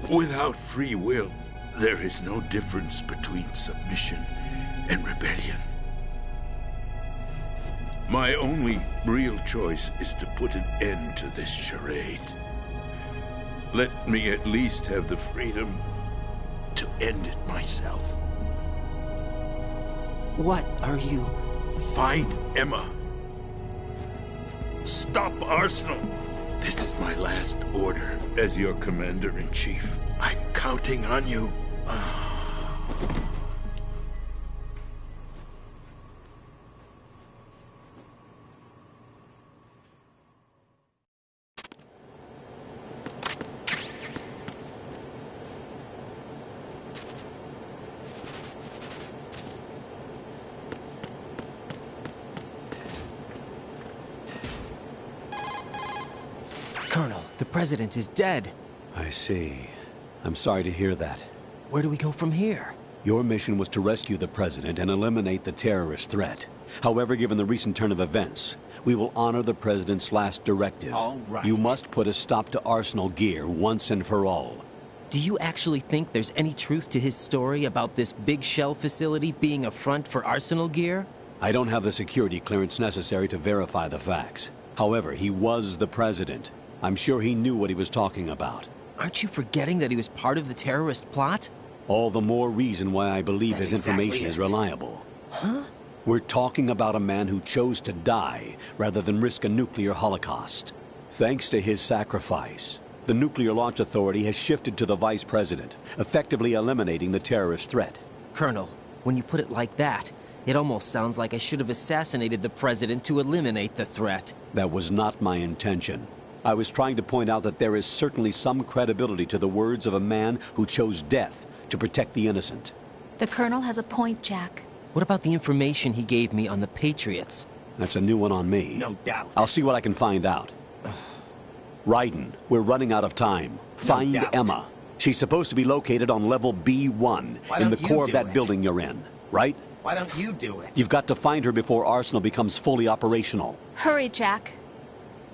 Without free will, there is no difference between submission and rebellion. My only real choice is to put an end to this charade. Let me at least have the freedom to end it myself. What are you... Find Emma. Stop Arsenal. This is my last order as your commander-in-chief. I'm counting on you. Colonel, the president is dead. I see. I'm sorry to hear that. Where do we go from here? Your mission was to rescue the president and eliminate the terrorist threat. However, given the recent turn of events, we will honor the president's last directive. All right. You must put a stop to Arsenal Gear once and for all. Do you actually think there's any truth to his story about this big shell facility being a front for Arsenal Gear? I don't have the security clearance necessary to verify the facts. However, he was the president. I'm sure he knew what he was talking about. Aren't you forgetting that he was part of the terrorist plot? All the more reason why I believe his information is reliable. Huh? We're talking about a man who chose to die rather than risk a nuclear holocaust. Thanks to his sacrifice, the Nuclear Launch Authority has shifted to the vice president, effectively eliminating the terrorist threat. Colonel, when you put it like that, it almost sounds like I should have assassinated the president to eliminate the threat. That was not my intention. I was trying to point out that there is certainly some credibility to the words of a man who chose death to protect the innocent. The Colonel has a point, Jack. What about the information he gave me on the Patriots? That's a new one on me. No doubt. I'll see what I can find out. Raiden, we're running out of time. Find Emma. She's supposed to be located on level B1 in the core of that building you're in, right? Why don't you do it? You've got to find her before Arsenal becomes fully operational. Hurry, Jack.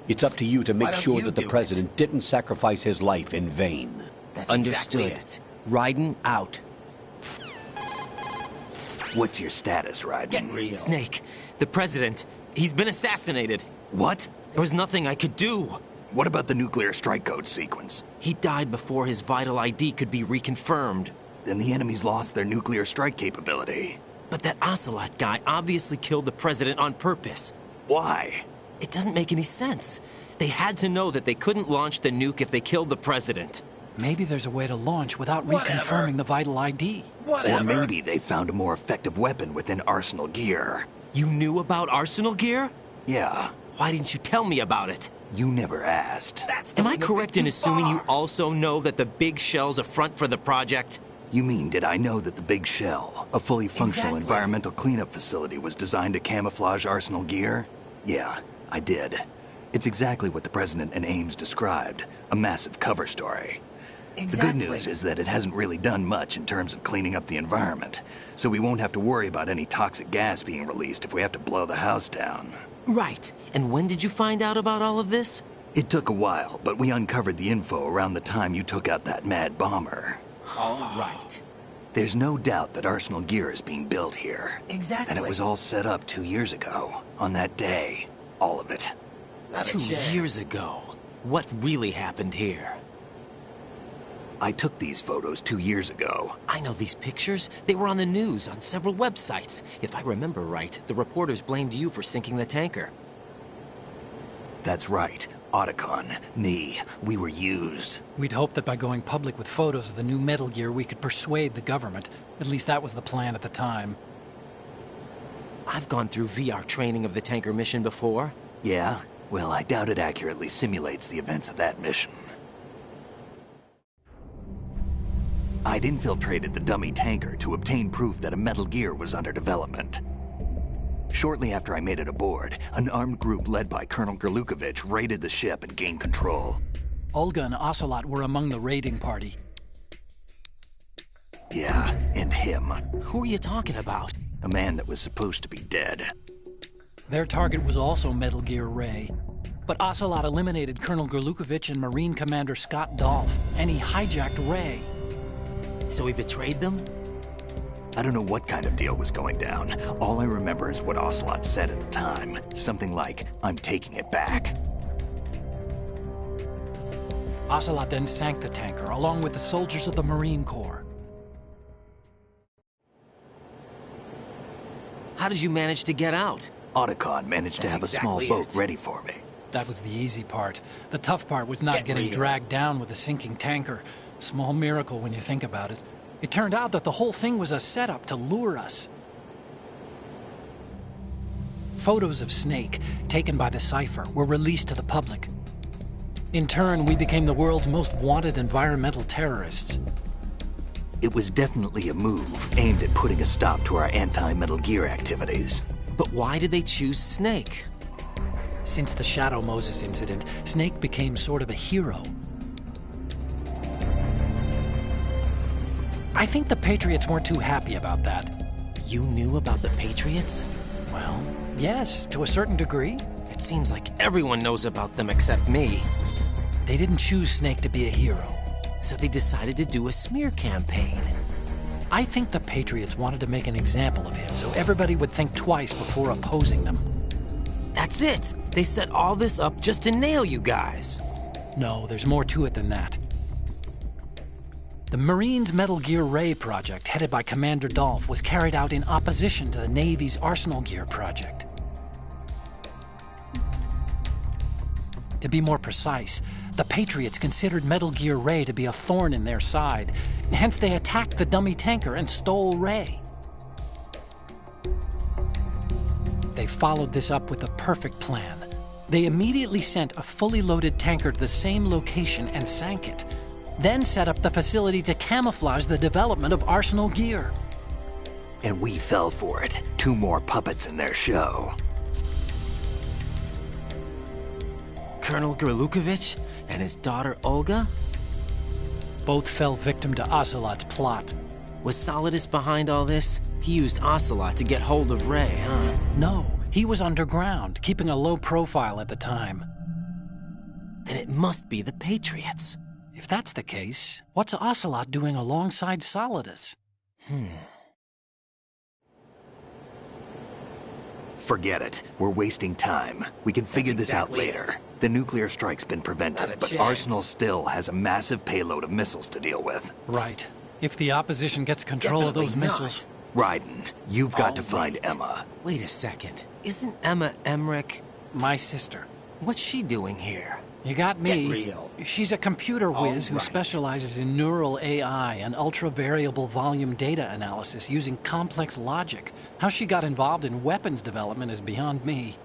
It's up to you to make sure that the president didn't sacrifice his life in vain. That's understood. Exactly Raiden out. What's your status, Raiden? Get real. Snake, the president, he's been assassinated. What? There was nothing I could do. What about the nuclear strike code sequence? He died before his vital ID could be reconfirmed. Then the enemy's lost their nuclear strike capability. But that Ocelot guy obviously killed the president on purpose. Why? It doesn't make any sense. They had to know that they couldn't launch the nuke if they killed the president. Maybe there's a way to launch without reconfirming the vital ID. Or maybe they found a more effective weapon within Arsenal Gear. You knew about Arsenal Gear? Yeah. Why didn't you tell me about it? You never asked. Am I correct in assuming you also know that the big shell's a front for the project? You mean, did I know that the Big Shell, a fully functional environmental cleanup facility, was designed to camouflage Arsenal Gear? Yeah, I did. It's exactly what the President and Ames described, a massive cover story. The good news is that it hasn't really done much in terms of cleaning up the environment, so we won't have to worry about any toxic gas being released if we have to blow the house down. Right. And when did you find out about all of this? It took a while, but we uncovered the info around the time you took out that mad bomber. All right. There's no doubt that Arsenal Gear is being built here. Exactly. And it was all set up 2 years ago, on that day. All of it. 2 years ago? What really happened here? I took these photos 2 years ago. I know these pictures. They were on the news, on several websites. If I remember right, the reporters blamed you for sinking the tanker. That's right. Otacon, me, we were used. We'd hoped that by going public with photos of the new Metal Gear, we could persuade the government. At least that was the plan at the time. I've gone through VR training of the tanker mission before. Yeah? Well, I doubt it accurately simulates the events of that mission. I'd infiltrated the dummy tanker to obtain proof that a Metal Gear was under development. Shortly after I made it aboard, an armed group led by Colonel Gurlukovich raided the ship and gained control. Olga and Ocelot were among the raiding party. Yeah, and him. Who are you talking about? A man that was supposed to be dead. Their target was also Metal Gear Ray. But Ocelot eliminated Colonel Gurlukovich and Marine Commander Scott Dolph, and he hijacked Ray. So he betrayed them? I don't know what kind of deal was going down. All I remember is what Ocelot said at the time. Something like, "I'm taking it back." Ocelot then sank the tanker, along with the soldiers of the Marine Corps. How did you manage to get out? Otacon managed to have a small boat ready for me. That was the easy part. The tough part was not getting dragged down with a sinking tanker. Small miracle when you think about it. It turned out that the whole thing was a setup to lure us. Photos of Snake, taken by the Cypher, were released to the public. In turn, we became the world's most wanted environmental terrorists. It was definitely a move aimed at putting a stop to our anti-Metal Gear activities. But why did they choose Snake? Since the Shadow Moses incident, Snake became sort of a hero. I think the Patriots weren't too happy about that. You knew about the Patriots? Well, yes, to a certain degree. It seems like everyone knows about them except me. They didn't choose Snake to be a hero. So they decided to do a smear campaign. I think the Patriots wanted to make an example of him so everybody would think twice before opposing them. That's it! They set all this up just to nail you guys. No, there's more to it than that. The Marines' Metal Gear Ray project, headed by Commander Dolph, was carried out in opposition to the Navy's Arsenal Gear project. To be more precise, the Patriots considered Metal Gear Ray to be a thorn in their side. Hence, they attacked the dummy tanker and stole Ray. They followed this up with a perfect plan. They immediately sent a fully loaded tanker to the same location and sank it. Then set up the facility to camouflage the development of Arsenal Gear. And we fell for it. 2 more puppets in their show. Colonel Gerlukovich and his daughter Olga? Both fell victim to Ocelot's plot. Was Solidus behind all this? He used Ocelot to get hold of Ray, huh? No, he was underground, keeping a low profile at the time. Then it must be the Patriots. If that's the case, what's Ocelot doing alongside Solidus? Forget it. We're wasting time. We can figure this out later. The nuclear strike's been prevented, but Arsenal still has a massive payload of missiles to deal with. Right. If the opposition gets control of those missiles... Raiden, you've got to find Emma. Wait a second. Isn't Emma Emmerich my sister? What's she doing here? You got me. She's a computer whiz who specializes in neural AI and ultra-variable volume data analysis using complex logic. How she got involved in weapons development is beyond me.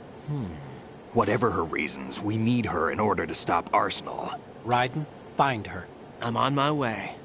Whatever her reasons, we need her in order to stop Arsenal. Raiden, find her. I'm on my way.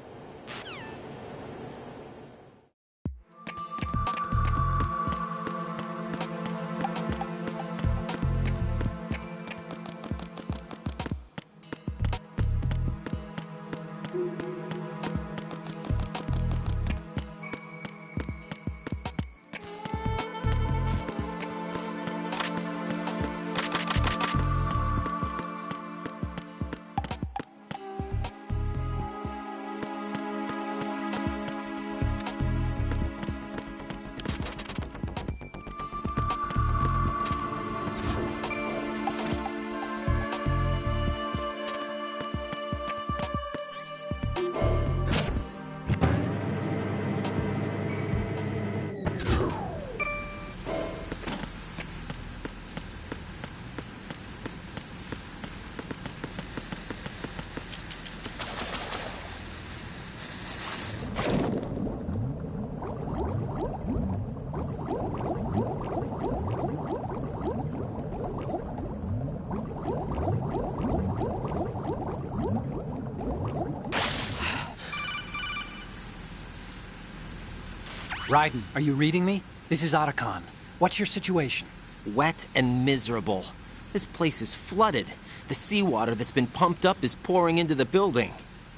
Raiden, are you reading me? This is Otacon. What's your situation? Wet and miserable. This place is flooded. The seawater that's been pumped up is pouring into the building.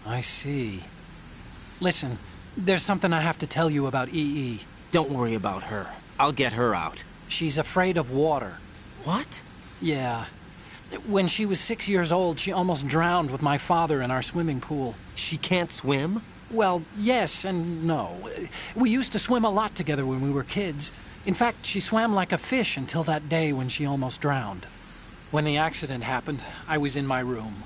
I see. Listen, there's something I have to tell you about EE. Don't worry about her. I'll get her out. She's afraid of water. What? Yeah. When she was 6 years old, she almost drowned with my father in our swimming pool. She can't swim? Well, yes and no. We used to swim a lot together when we were kids. In fact, she swam like a fish until that day when she almost drowned. When the accident happened, I was in my room.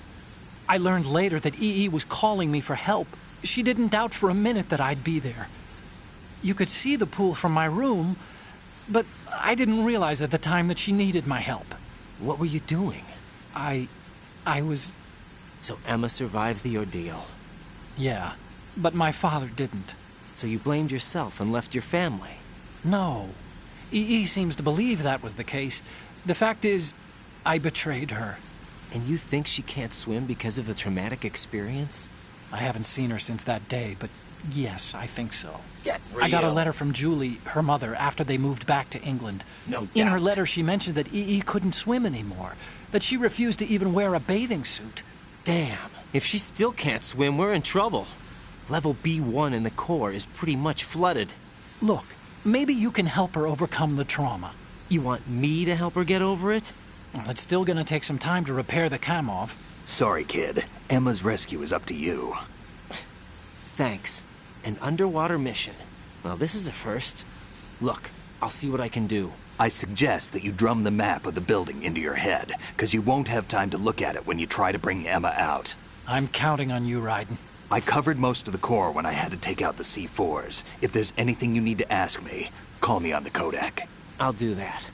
I learned later that EE was calling me for help. She didn't doubt for a minute that I'd be there. You could see the pool from my room, but I didn't realize at the time that she needed my help. What were you doing? I was... So Emma survived the ordeal? Yeah, but my father didn't. So you blamed yourself and left your family? No. EE seems to believe that was the case. The fact is, I betrayed her. And you think she can't swim because of the traumatic experience? I haven't seen her since that day, but yes, I think so. Get real. I got a letter from Julie, her mother, after they moved back to England. No doubt. In her letter, she mentioned that EE couldn't swim anymore, that she refused to even wear a bathing suit. Damn. If she still can't swim, we're in trouble. Level B1 in the core is pretty much flooded. Look, maybe you can help her overcome the trauma. You want me to help her get over it? Well, it's still gonna take some time to repair the Kamov. Sorry, kid. Emma's rescue is up to you. Thanks. An underwater mission. Well, this is a first. Look, I'll see what I can do. I suggest that you drum the map of the building into your head, because you won't have time to look at it when you try to bring Emma out. I'm counting on you, Raiden. I covered most of the core when I had to take out the C4s. If there's anything you need to ask me, call me on the Kodak. I'll do that.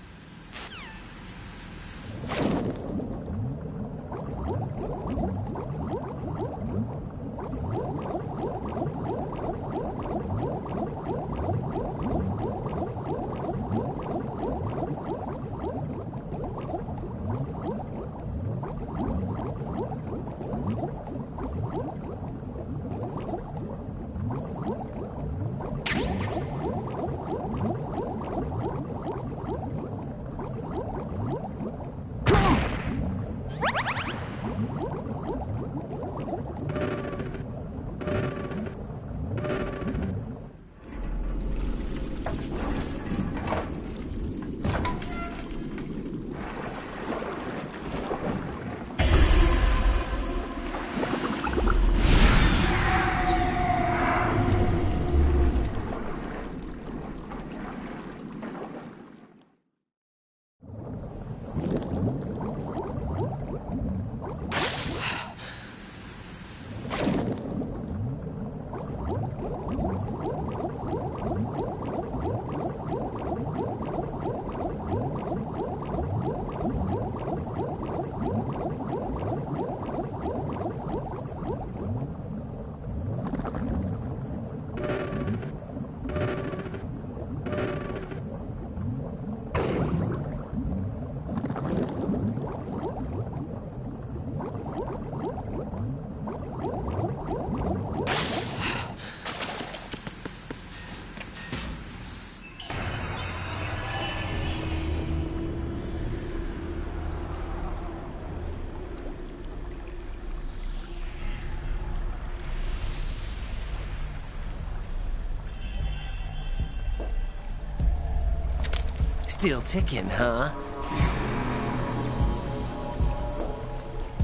Still ticking, huh?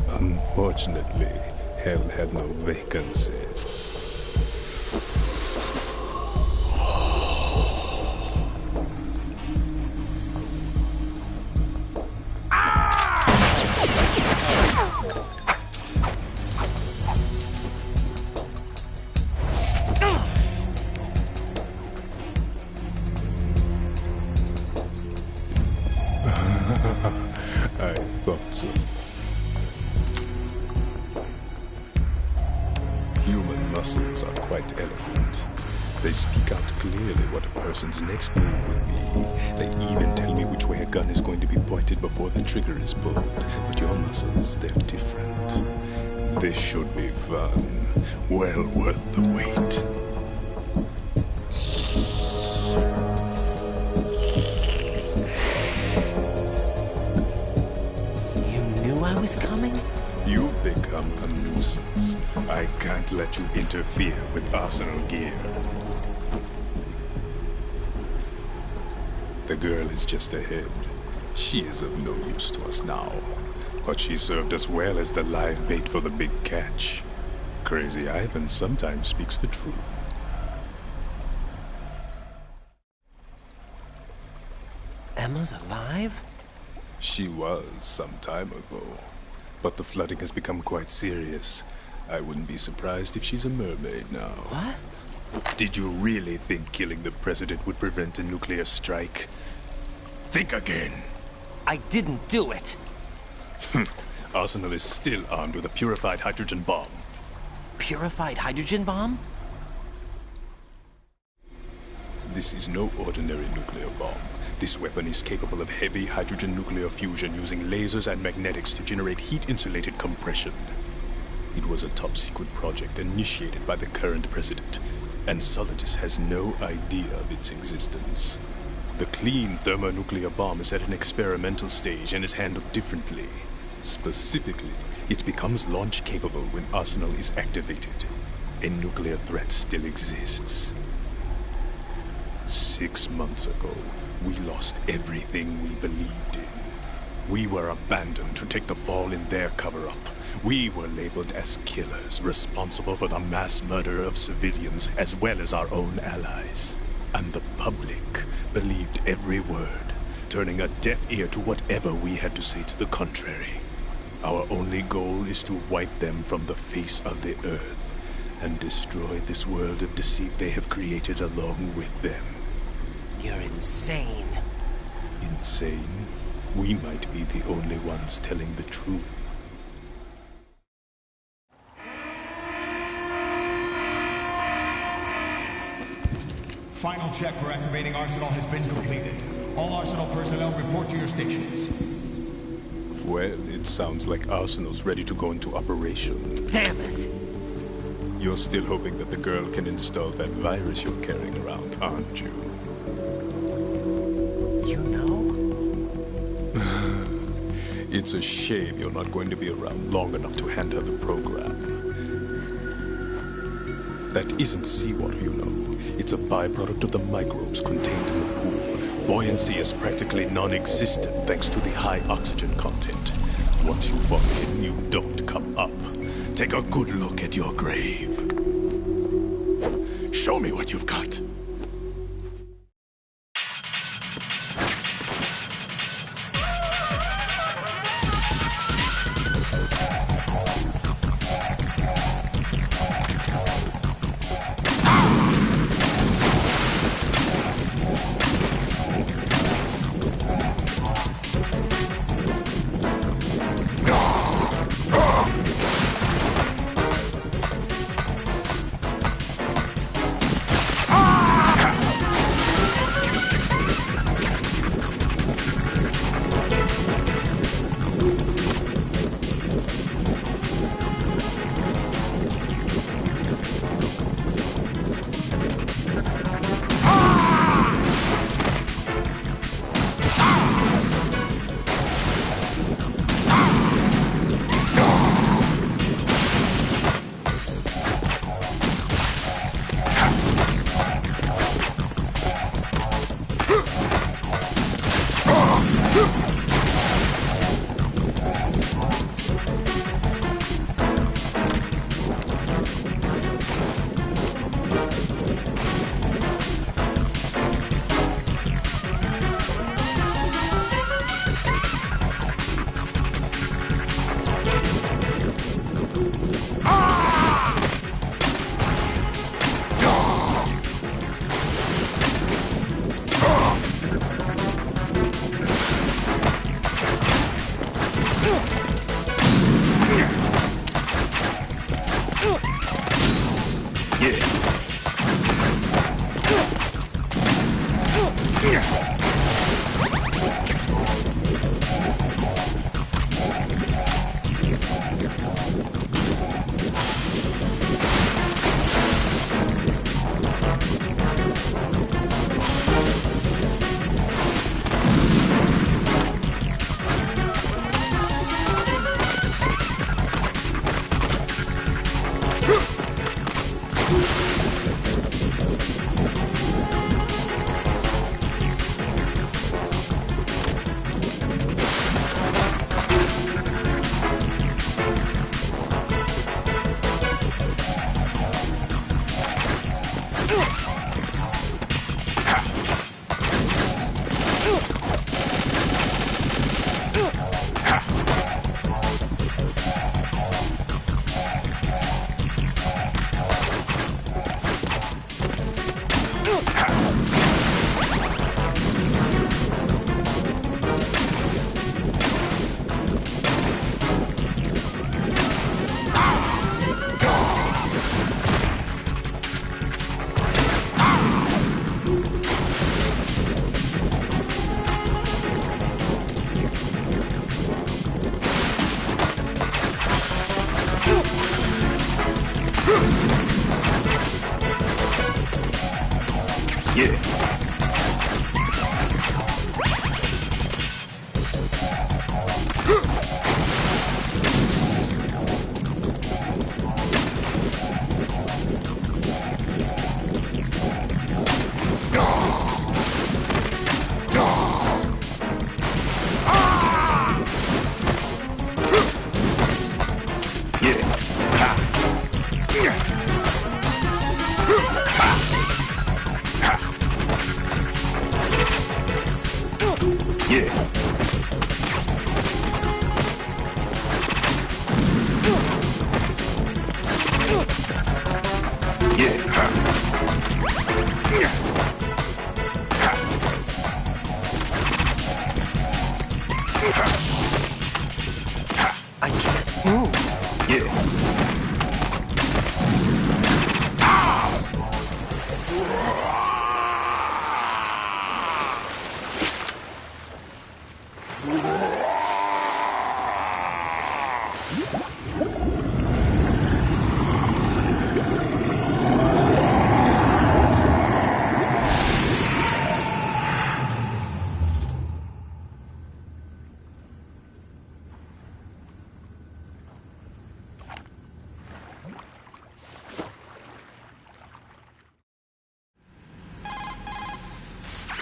Unfortunately, hell had no vacancies. I thought so. Human muscles are quite eloquent. They speak out clearly what a person's next move will be. They even tell me which way a gun is going to be pointed before the trigger is pulled. But your muscles, they're different. This should be fun. Well worth the wait. I was coming? You've become a nuisance. I can't let you interfere with Arsenal gear. The girl is just ahead. She is of no use to us now. But she served us well as the live bait for the big catch. Crazy Ivan sometimes speaks the truth. Emma's alive? She was some time ago. But the flooding has become quite serious. I wouldn't be surprised if she's a mermaid now. What? Did you really think killing the president would prevent a nuclear strike? Think again. I didn't do it. Arsenal is still armed with a purified hydrogen bomb. Purified hydrogen bomb? This is no ordinary nuclear bomb. This weapon is capable of heavy hydrogen nuclear fusion using lasers and magnetics to generate heat-insulated compression. It was a top-secret project initiated by the current president, and Solidus has no idea of its existence. The clean thermonuclear bomb is at an experimental stage and is handled differently. Specifically, it becomes launch-capable when Arsenal is activated. A nuclear threat still exists. 6 months ago, we lost everything we believed in. We were abandoned to take the fall in their cover-up. We were labeled as killers, responsible for the mass murder of civilians as well as our own allies. And the public believed every word, turning a deaf ear to whatever we had to say to the contrary. Our only goal is to wipe them from the face of the earth and destroy this world of deceit they have created along with them. You're insane. Insane? We might be the only ones telling the truth. Final check for activating Arsenal has been completed. All Arsenal personnel report to your stations. Well, it sounds like Arsenal's ready to go into operation. Damn it! You're still hoping that the girl can install that virus you're carrying around, aren't you? You know? It's a shame you're not going to be around long enough to hand her the program. That isn't seawater, you know. It's a byproduct of the microbes contained in the pool. Buoyancy is practically non-existent thanks to the high oxygen content. Once you fall in, you don't come up. Take a good look at your grave. Show me what you've got. Ah! I can't move.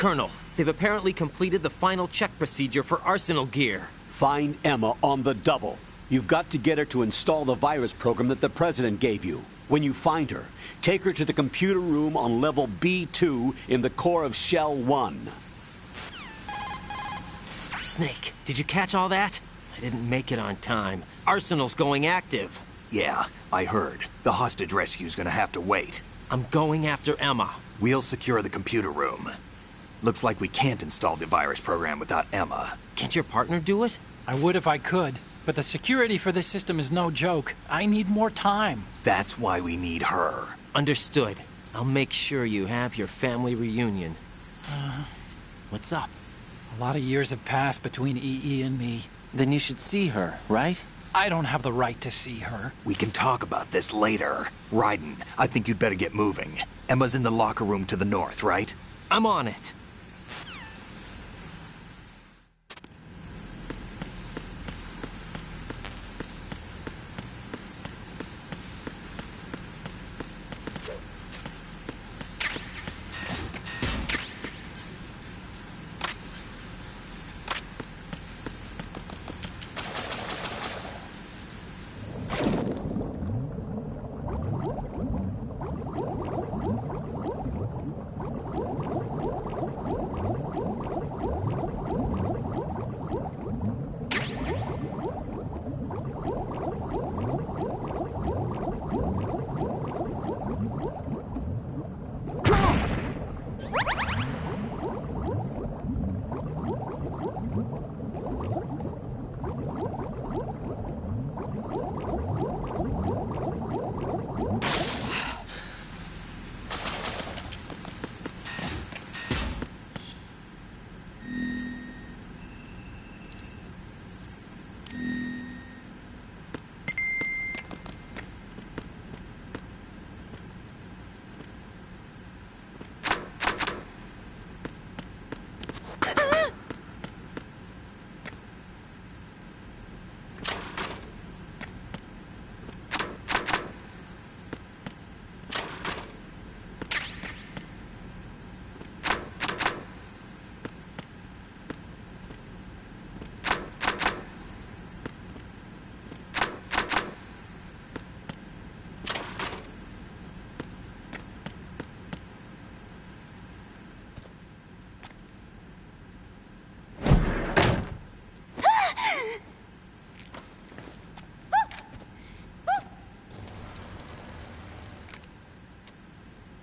Colonel, they've apparently completed the final check procedure for arsenal gear. Find Emma on the double. You've got to get her to install the virus program that the President gave you. When you find her, take her to the computer room on level B2 in the core of Shell 1. Snake, did you catch all that? I didn't make it on time. Arsenal's going active. Yeah, I heard. The hostage rescue's gonna have to wait. I'm going after Emma. We'll secure the computer room. Looks like we can't install the virus program without Emma. Can't your partner do it? I would if I could, but the security for this system is no joke. I need more time. That's why we need her. Understood. I'll make sure you have your family reunion. What's up? A lot of years have passed between EE and me. Then you should see her, right? I don't have the right to see her. We can talk about this later. Raiden, I think you'd better get moving. Emma's in the locker room to the north, right? I'm on it.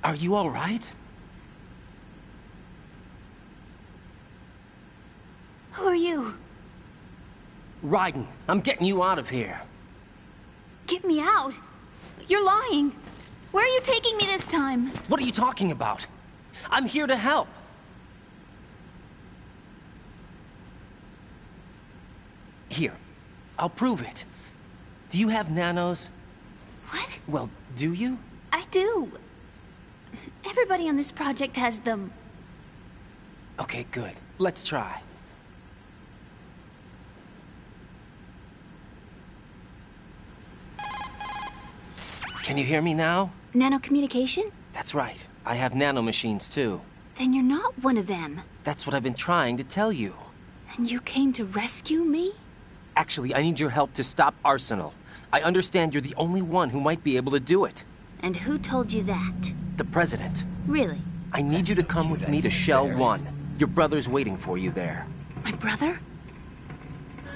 Are you all right? Who are you? Raiden, I'm getting you out of here. Get me out? You're lying. Where are you taking me this time? What are you talking about? I'm here to help. Here, I'll prove it. Do you have nanos? What? Well, do you? I do. Everybody on this project has them. Okay, good. Let's try. Can you hear me now? Nanocommunication? That's right. I have nanomachines too. Then you're not one of them. That's what I've been trying to tell you. And you came to rescue me? Actually, I need your help to stop Arsenal. I understand you're the only one who might be able to do it. And who told you that? The President. Really? I need you to come with me to Shell 1. Your brother's waiting for you there. My brother?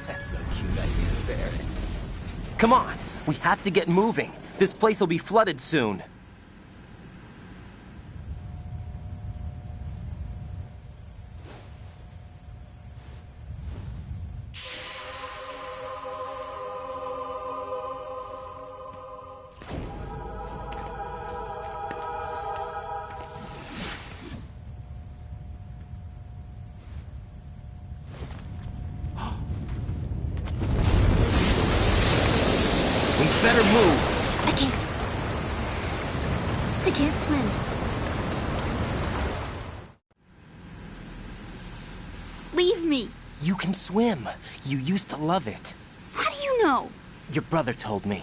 That's so cute, I can bear it. Come on, we have to get moving. This place will be flooded soon. Better move. I can't swim. Leave me. You can swim. You used to love it. How do you know? Your brother told me.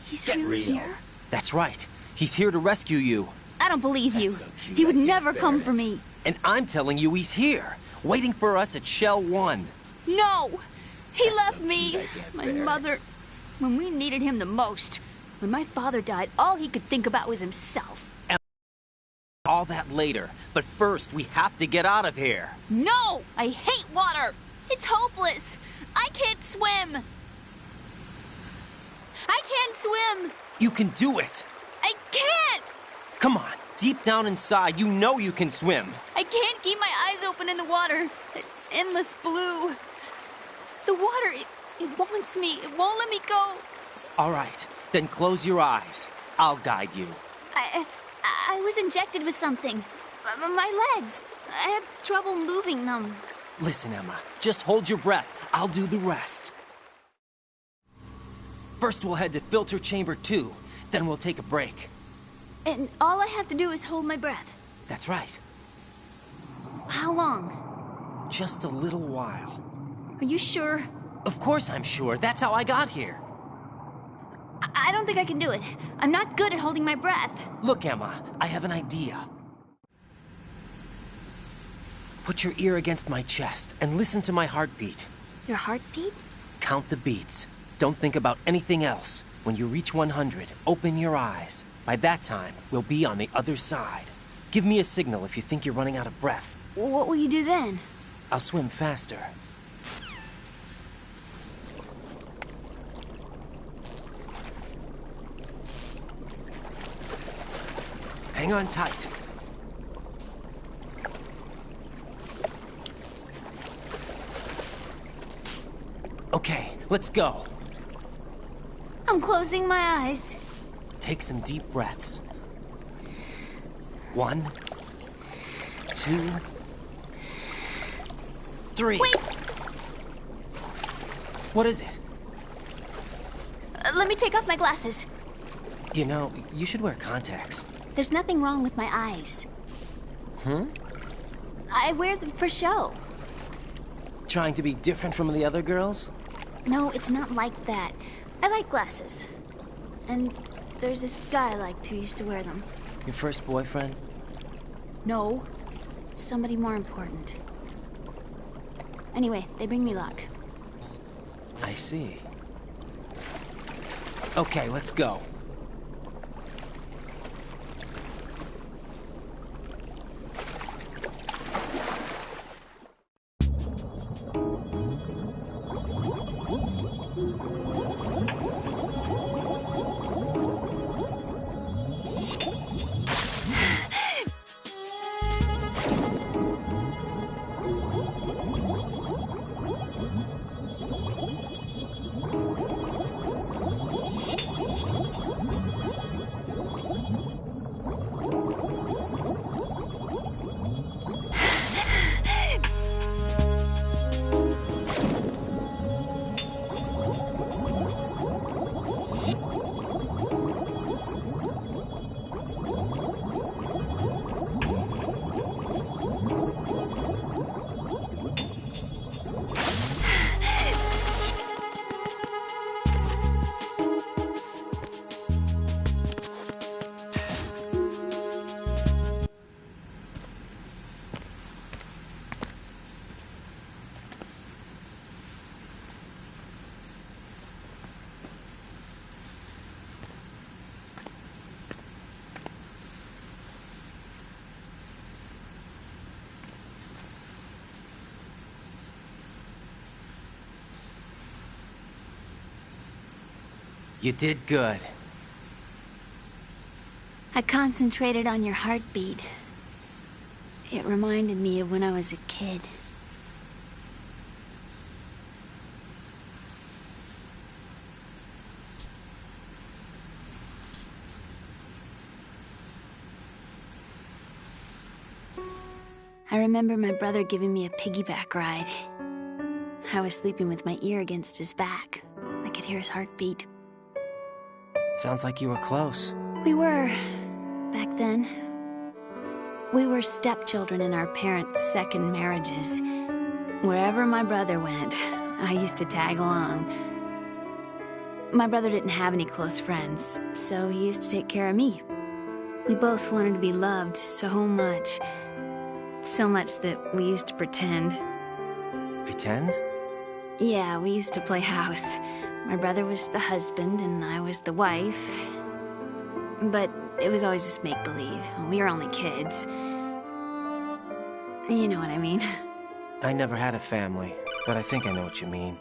He's really here? That's right. He's here to rescue you. I don't believe you. He would never come for me. And I'm telling you he's here, waiting for us at Shell 1. No! He left me, my mother, when we needed him the most. When my father died, all he could think about was himself. All that later, but first we have to get out of here. No! I hate water! It's hopeless! I can't swim! I can't swim! You can do it! I can't! Come on, deep down inside, you know you can swim. I can't keep my eyes open in the water. Endless blue. The water, it wants me. It won't let me go. All right, then close your eyes. I'll guide you. I was injected with something. My legs. I have trouble moving them. Listen, Emma, just hold your breath. I'll do the rest. First we'll head to filter chamber 2, then we'll take a break. And all I have to do is hold my breath. That's right. How long? Just a little while. Are you sure? Of course I'm sure. That's how I got here. I don't think I can do it. I'm not good at holding my breath. Look, Emma, I have an idea. Put your ear against my chest and listen to my heartbeat. Your heartbeat? Count the beats. Don't think about anything else. When you reach 100, open your eyes. By that time, we'll be on the other side. Give me a signal if you think you're running out of breath. What will you do then? I'll swim faster. Hang on tight. Okay, let's go. I'm closing my eyes. Take some deep breaths. 1, 2, 3. Wait! What is it? Let me take off my glasses. You know, you should wear contacts. There's nothing wrong with my eyes. I wear them for show. Trying to be different from the other girls? No, it's not like that. I like glasses. And there's this guy I liked who used to wear them. Your first boyfriend? No. Somebody more important. Anyway, they bring me luck. I see. Okay, let's go. You did good. I concentrated on your heartbeat. It reminded me of when I was a kid. I remember my brother giving me a piggyback ride. I was sleeping with my ear against his back. I could hear his heartbeat. Sounds like you were close. We were, back then. We were stepchildren in our parents' second marriages. Wherever my brother went, I used to tag along. My brother didn't have any close friends, so he used to take care of me. We both wanted to be loved so much. So much that we used to pretend. Pretend? Yeah, we used to play house. My brother was the husband and I was the wife. But it was always just make-believe. We were only kids. You know what I mean. I never had a family, but I think I know what you mean.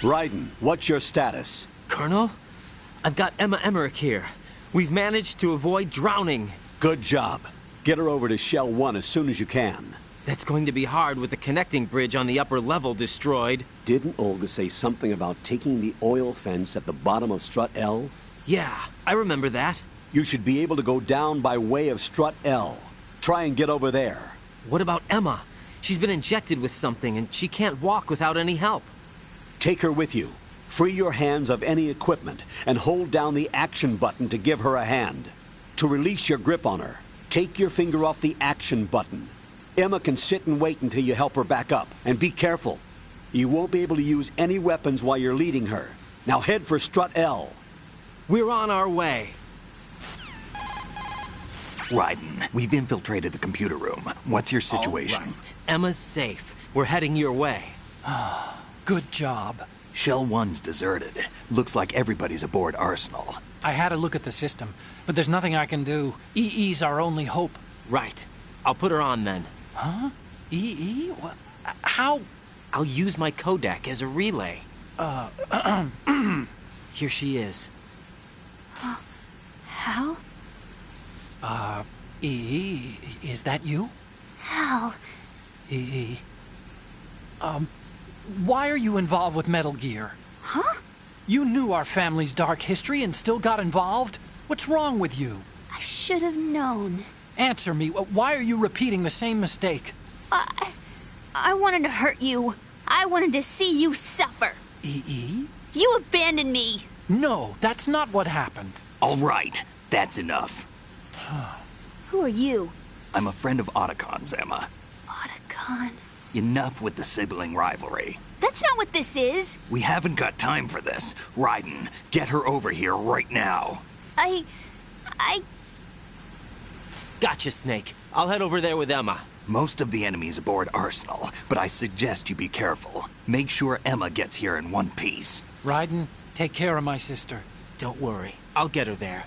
Raiden, what's your status? Colonel, I've got Emma Emmerich here. We've managed to avoid drowning. Good job. Get her over to Shell 1 as soon as you can. That's going to be hard with the connecting bridge on the upper level destroyed. Didn't Olga say something about taking the oil fence at the bottom of Strut L? Yeah, I remember that. You should be able to go down by way of Strut L. Try and get over there. What about Emma? She's been injected with something and she can't walk without any help. Take her with you. Free your hands of any equipment and hold down the action button to give her a hand. To release your grip on her, take your finger off the action button. Emma can sit and wait until you help her back up. And be careful. You won't be able to use any weapons while you're leading her. Now head for Strut L. We're on our way. Raiden, we've infiltrated the computer room. What's your situation? All right. Emma's safe. We're heading your way. Good job. Shell 1's deserted. Looks like everybody's aboard Arsenal. I had a look at the system, but there's nothing I can do. EE's our only hope. Right. I'll put her on then. Huh? EE? What? How? I'll use my Kodak as a relay. Here she is. Hal? EE, is that you? Hal. EE. Why are you involved with Metal Gear? Huh? You knew our family's dark history and still got involved? What's wrong with you? I should have known. Answer me. Why are you repeating the same mistake? I wanted to hurt you. I wanted to see you suffer. EE? You abandoned me. No, that's not what happened. All right, that's enough. Who are you? I'm a friend of Otacon's, Emma. Otacon? Enough with the sibling rivalry. That's not what this is. We haven't got time for this. Raiden, get her over here right now. I... Gotcha, Snake. I'll head over there with Emma. Most of the enemy's aboard Arsenal, but I suggest you be careful. Make sure Emma gets here in one piece. Raiden, take care of my sister. Don't worry. I'll get her there.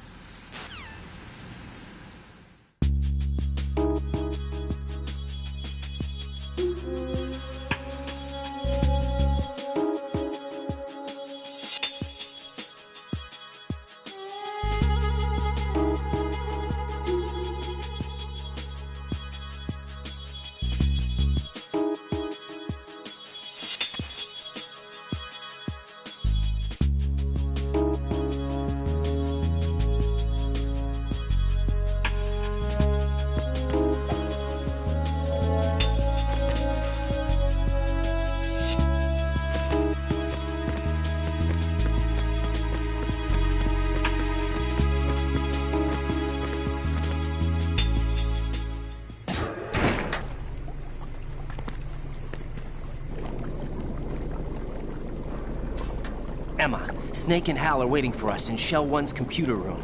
Emma, Snake and Hal are waiting for us in Shell 1's computer room.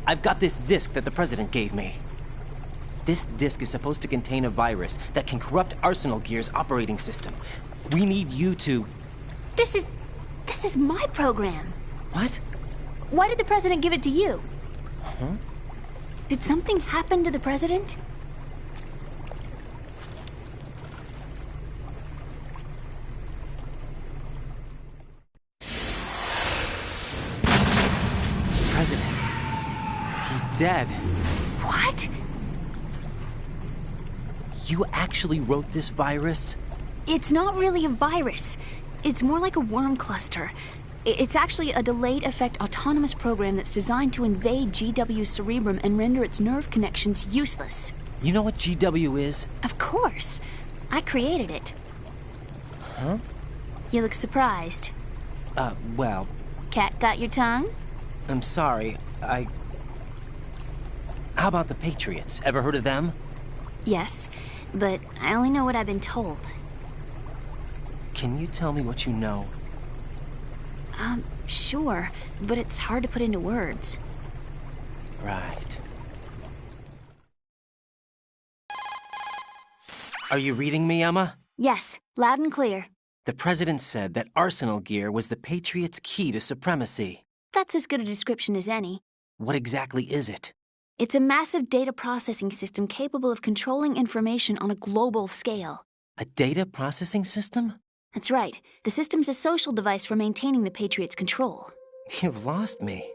I've got this disk that the President gave me. This disk is supposed to contain a virus that can corrupt Arsenal Gear's operating system. We need you to... This is my program. What? Why did the President give it to you? Huh? Did something happen to the President? dead. What? You actually wrote this virus? It's not really a virus. It's more like a worm cluster. It's actually a delayed effect autonomous program that's designed to invade GW's cerebrum and render its nerve connections useless. You know what GW is? Of course. I created it. Huh? You look surprised. Well... Cat got your tongue? I'm sorry, How about the Patriots? Ever heard of them? Yes, but I only know what I've been told. Can you tell me what you know? Sure, but it's hard to put into words. Right. Are you reading me, Emma? Yes, loud and clear. The President said that Arsenal gear was the Patriots' key to supremacy. That's as good a description as any. What exactly is it? It's a massive data processing system capable of controlling information on a global scale. A data processing system? That's right. The system's a social device for maintaining the Patriots' control. You've lost me.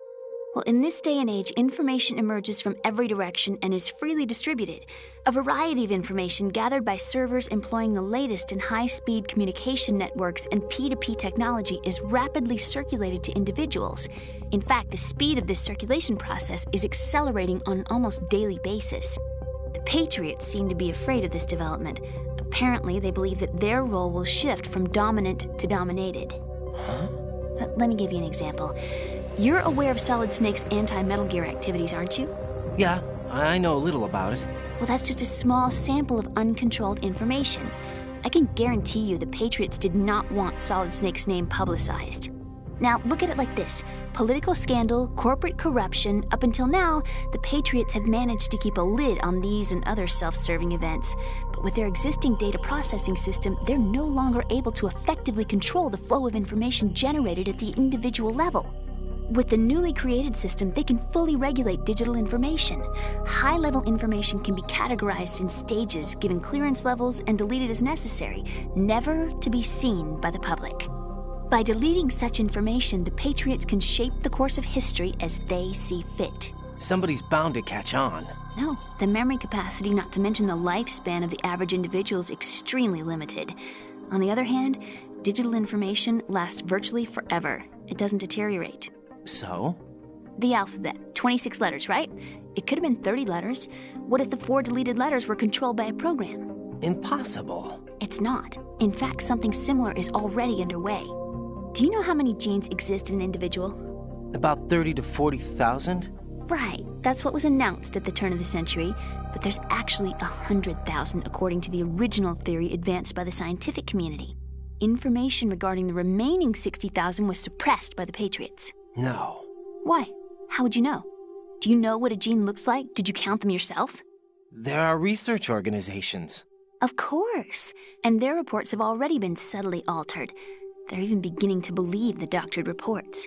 Well, in this day and age, information emerges from every direction and is freely distributed. A variety of information gathered by servers employing the latest in high-speed communication networks and P2P technology is rapidly circulated to individuals. In fact, the speed of this circulation process is accelerating on an almost daily basis. The Patriots seem to be afraid of this development. Apparently, they believe that their role will shift from dominant to dominated. Huh? Let me give you an example. You're aware of Solid Snake's anti-Metal Gear activities, aren't you? Yeah, I know a little about it. Well, that's just a small sample of uncontrolled information. I can guarantee you the Patriots did not want Solid Snake's name publicized. Now, look at it like this. Political scandal, corporate corruption, up until now, the Patriots have managed to keep a lid on these and other self-serving events. But with their existing data processing system, they're no longer able to effectively control the flow of information generated at the individual level. With the newly created system, they can fully regulate digital information. High-level information can be categorized in stages, given clearance levels, and deleted as necessary, never to be seen by the public. By deleting such information, the Patriots can shape the course of history as they see fit. Somebody's bound to catch on. No, the memory capacity, not to mention the lifespan of the average individual, is extremely limited. On the other hand, digital information lasts virtually forever. It doesn't deteriorate. So? The alphabet. 26 letters, right? It could have been 30 letters. What if the 4 deleted letters were controlled by a program? Impossible. It's not. In fact, something similar is already underway. Do you know how many genes exist in an individual? About 30 to 40,000? Right. That's what was announced at the turn of the century. But there's actually 100,000 according to the original theory advanced by the scientific community. Information regarding the remaining 60,000 was suppressed by the Patriots. No. Why? How would you know? Do you know what a gene looks like? Did you count them yourself? There are research organizations. Of course. And their reports have already been subtly altered. They're even beginning to believe the doctored reports.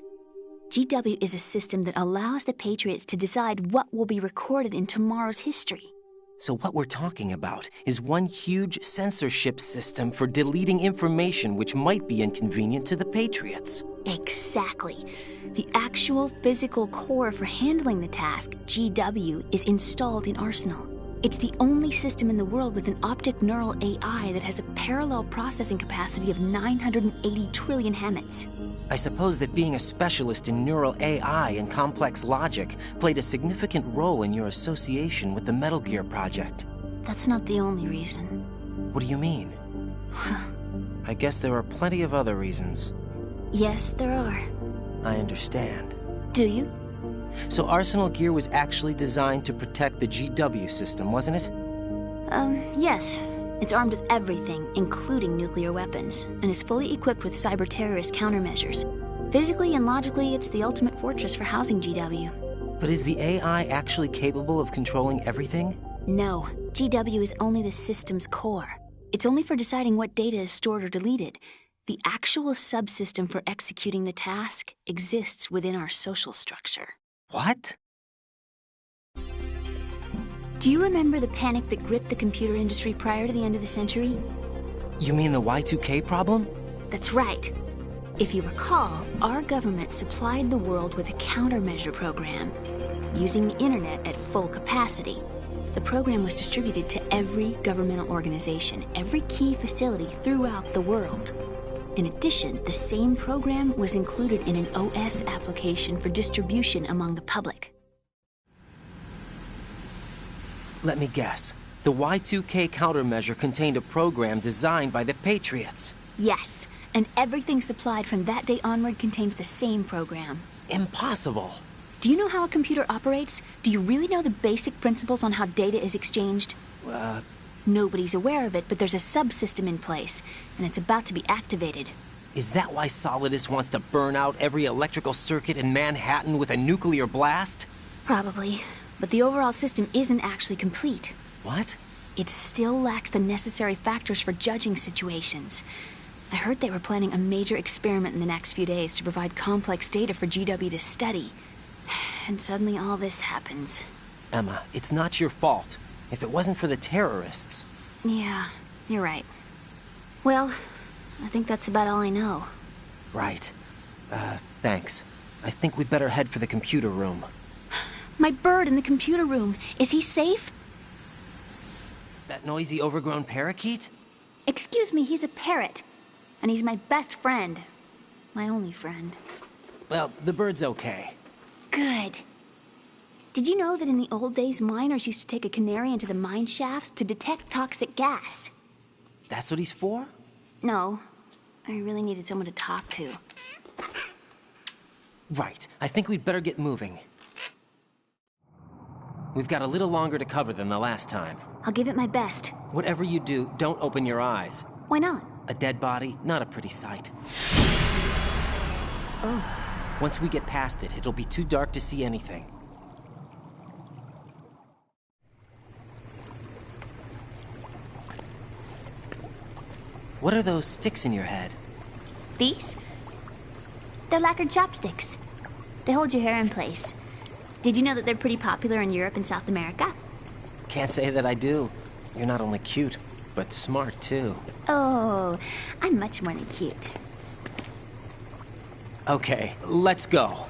GW is a system that allows the Patriots to decide what will be recorded in tomorrow's history. So what we're talking about is one huge censorship system for deleting information which might be inconvenient to the Patriots. Exactly. The actual physical core for handling the task, GW, is installed in Arsenal. It's the only system in the world with an optic neural AI that has a parallel processing capacity of 980 trillion Hammets. I suppose that being a specialist in neural AI and complex logic played a significant role in your association with the Metal Gear project. That's not the only reason. What do you mean? I guess there are plenty of other reasons. Yes, there are. I understand. Do you? So Arsenal Gear was actually designed to protect the GW system, wasn't it? Yes. It's armed with everything, including nuclear weapons, and is fully equipped with cyber-terrorist countermeasures. Physically and logically, it's the ultimate fortress for housing GW. But is the AI actually capable of controlling everything? No. GW is only the system's core. It's only for deciding what data is stored or deleted. The actual subsystem for executing the task exists within our social structure. What? Do you remember the panic that gripped the computer industry prior to the end of the century? You mean the Y2K problem? That's right. If you recall, our government supplied the world with a countermeasure program. using the internet at full capacity. The program was distributed to every governmental organization, every key facility throughout the world. In addition, the same program was included in an OS application for distribution among the public. Let me guess. The Y2K countermeasure contained a program designed by the Patriots. Yes, and everything supplied from that day onward contains the same program. Impossible. Do you know how a computer operates? Do you really know the basic principles on how data is exchanged? Nobody's aware of it, but there's a subsystem in place, and it's about to be activated. Is that why Solidus wants to burn out every electrical circuit in Manhattan with a nuclear blast? Probably, but the overall system isn't actually complete. What? It still lacks the necessary factors for judging situations. I heard they were planning a major experiment in the next few days to provide complex data for GW to study. And suddenly all this happens. Emma, it's not your fault. If it wasn't for the terrorists... Yeah, you're right. Well, I think that's about all I know. Right. Thanks. I think we'd better head for the computer room. My bird in the computer room. Is he safe? That noisy, overgrown parakeet? Excuse me, he's a parrot. And he's my best friend. My only friend. Well, the bird's okay. Good. Did you know that in the old days, miners used to take a canary into the mine shafts to detect toxic gas? That's what he's for? No. I really needed someone to talk to. Right. I think we'd better get moving. We've got a little longer to cover than the last time. I'll give it my best. Whatever you do, don't open your eyes. Why not? A dead body, not a pretty sight. Oh. Once we get past it, it'll be too dark to see anything. What are those sticks in your head? These? They're lacquered chopsticks. They hold your hair in place. Did you know that they're pretty popular in Europe and South America? Can't say that I do. You're not only cute, but smart too. Oh, I'm much more than cute. Okay, let's go.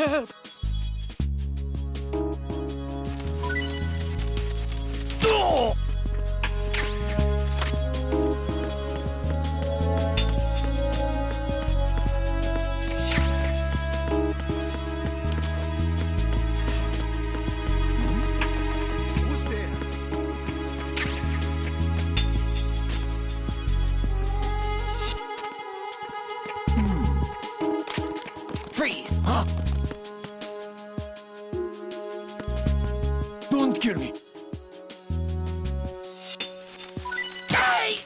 help! Oh! Who's there? Freeze! Huh? Don't kill me. Hey!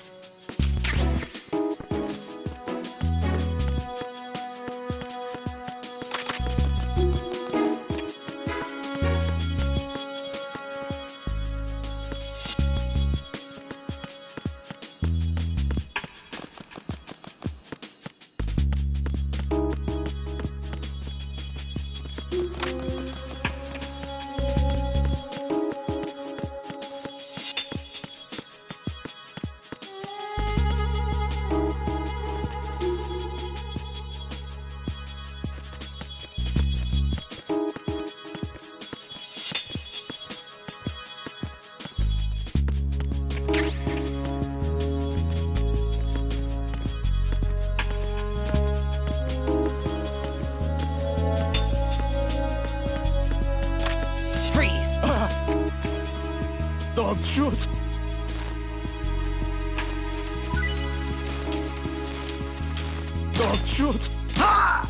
Freeze! Don't shoot. Don't shoot. Ha!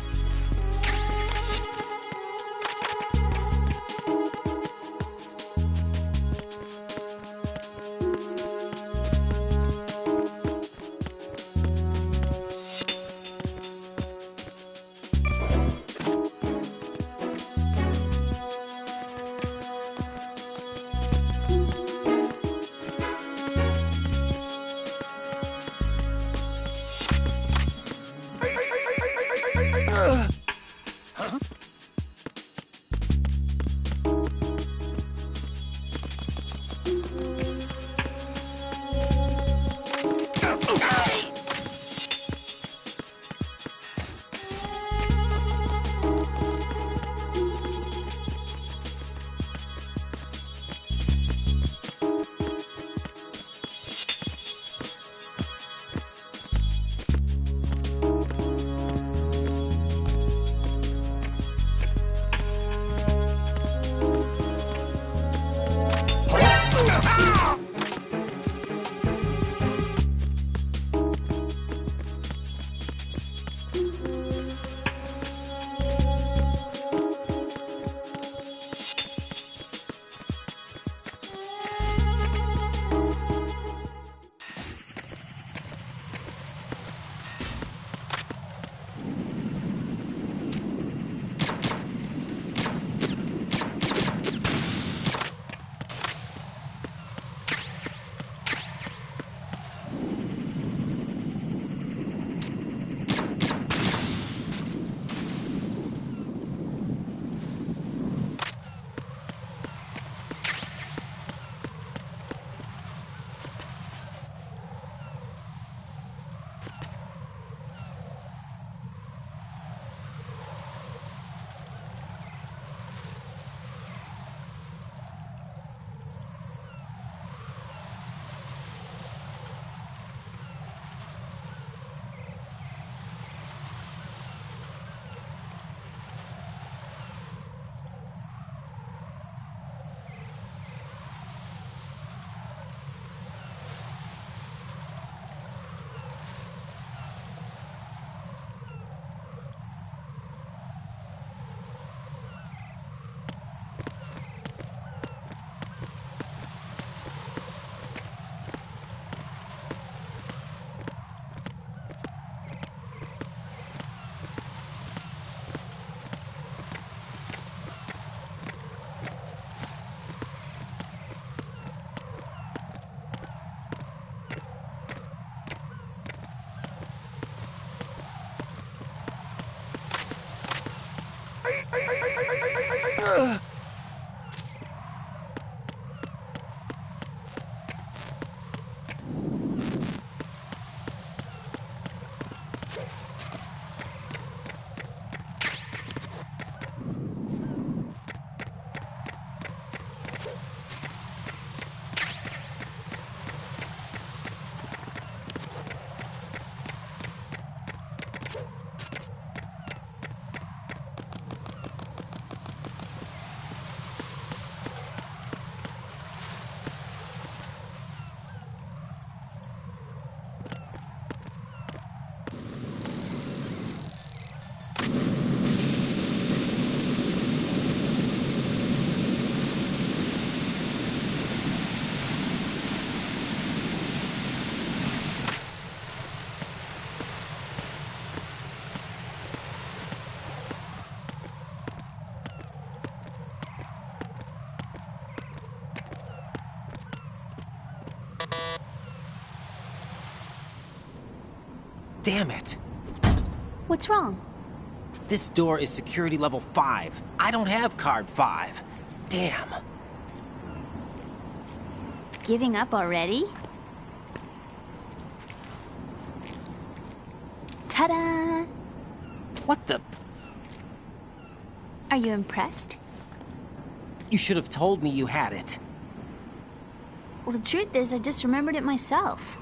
Damn it. What's wrong? This door is security level 5. I don't have card 5. Damn. Giving up already? Ta-da! What the? Are you impressed? You should have told me you had it. Well, the truth is, I just remembered it myself.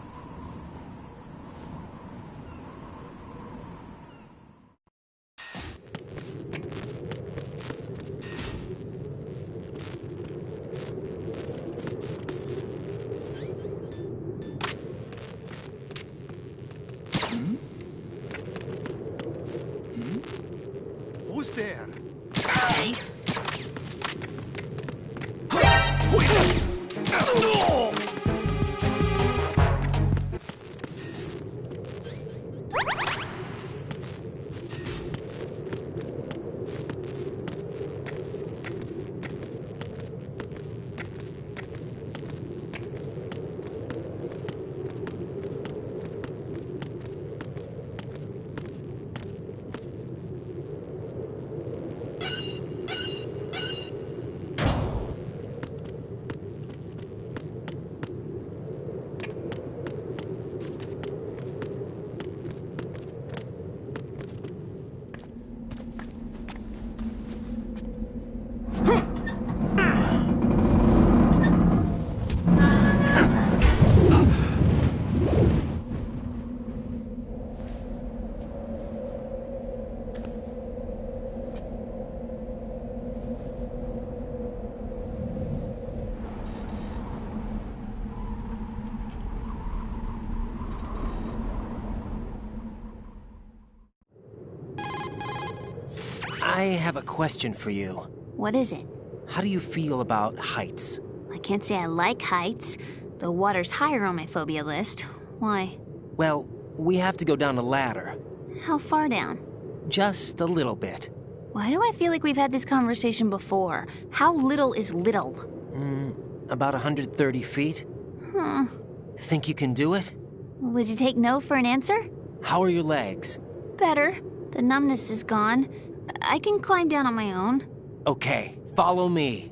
Who's there? I have a question for you. What is it? How do you feel about heights? I can't say I like heights, though water's higher on my phobia list. Why? Well, we have to go down a ladder. How far down? Just a little bit. Why do I feel like we've had this conversation before? How little is little? About 130 feet. Think you can do it? Would you take no for an answer? How are your legs? Better. The numbness is gone. I can climb down on my own. Okay, follow me.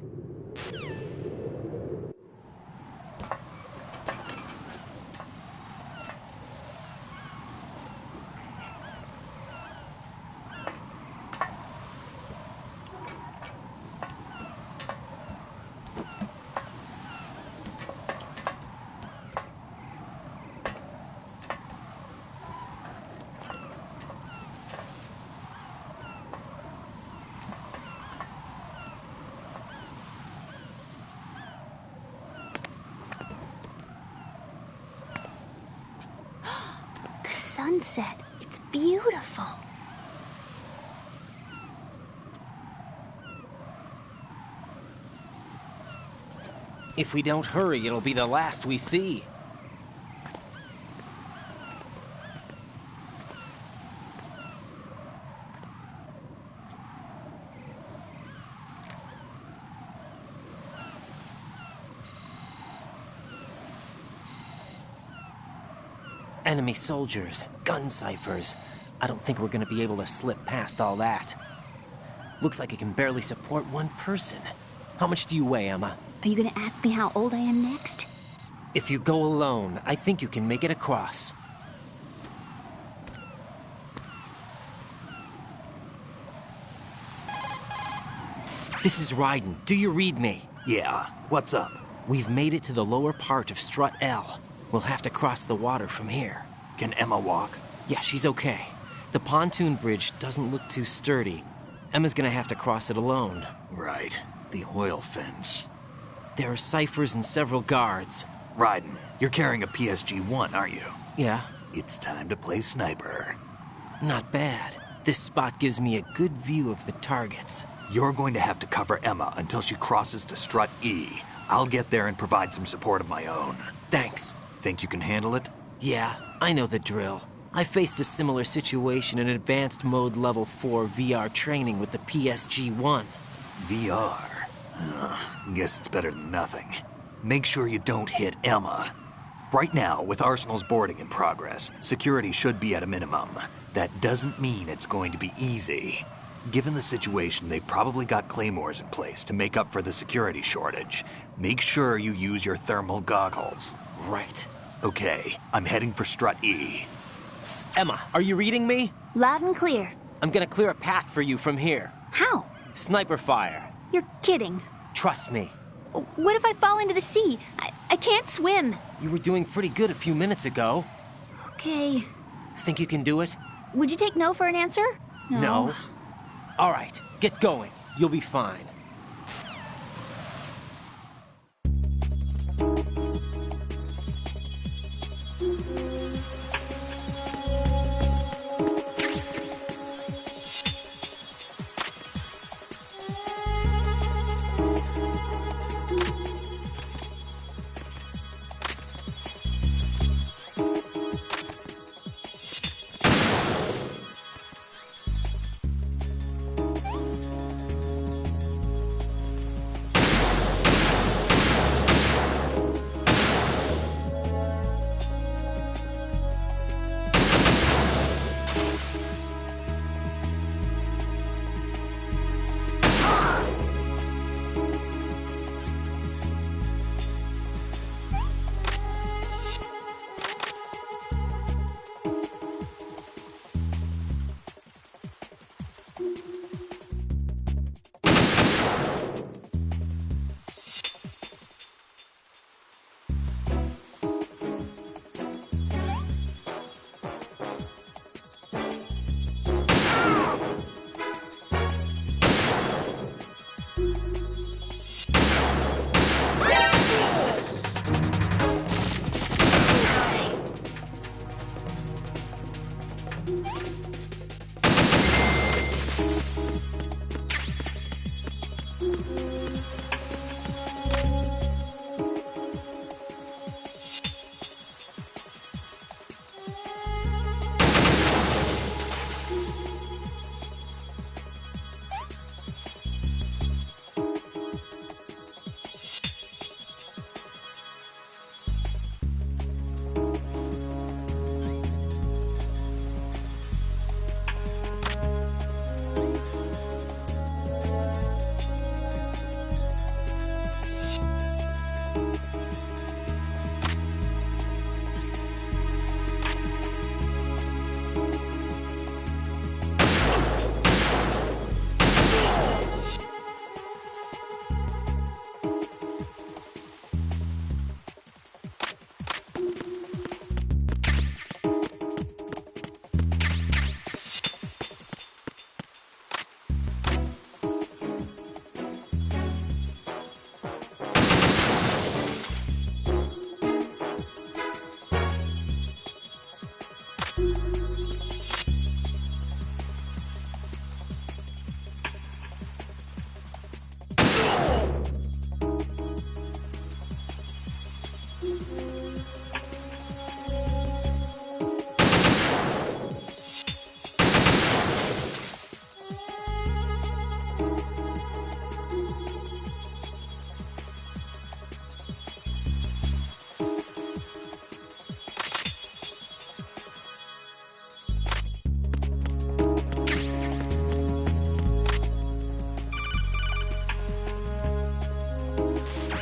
Sunset. It's beautiful. If we don't hurry, it'll be the last we see. Enemy soldiers, gun ciphers. I don't think we're gonna be able to slip past all that. Looks like it can barely support one person. How much do you weigh, Emma? Are you gonna ask me how old I am next? If you go alone, I think you can make it across. This is Raiden. Do you read me? Yeah. What's up? We've made it to the lower part of Strut L. We'll have to cross the water from here. Can Emma walk? Yeah, she's okay. The pontoon bridge doesn't look too sturdy. Emma's gonna have to cross it alone. Right. The oil fence. There are ciphers and several guards. Raiden, you're carrying a PSG-1, aren't you? Yeah. It's time to play sniper. Not bad. This spot gives me a good view of the targets. You're going to have to cover Emma until she crosses to Strut E. I'll get there and provide some support of my own. Thanks. Think you can handle it? Yeah, I know the drill. I faced a similar situation in Advanced Mode Level 4 VR training with the PSG-1. VR? Guess it's better than nothing. Make sure you don't hit Emma. Right now, with Arsenal's boarding in progress, security should be at a minimum. That doesn't mean it's going to be easy. Given the situation, they've probably got claymores in place to make up for the security shortage. Make sure you use your thermal goggles. Right. Okay, I'm heading for Strut E. Emma, are you reading me? Loud and clear. I'm gonna clear a path for you from here. How? Sniper fire. You're kidding. Trust me. What if I fall into the sea? I can't swim. You were doing pretty good a few minutes ago. Okay. Think you can do it? Would you take no for an answer? No. All right, get going. You'll be fine.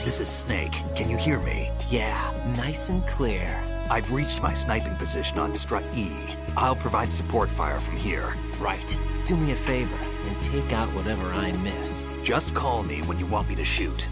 This is Snake. Can you hear me? Yeah, nice and clear. I've reached my sniping position on Strut E. I'll provide support fire from here. Right. Do me a favor and take out whatever I miss. Just call me when you want me to shoot.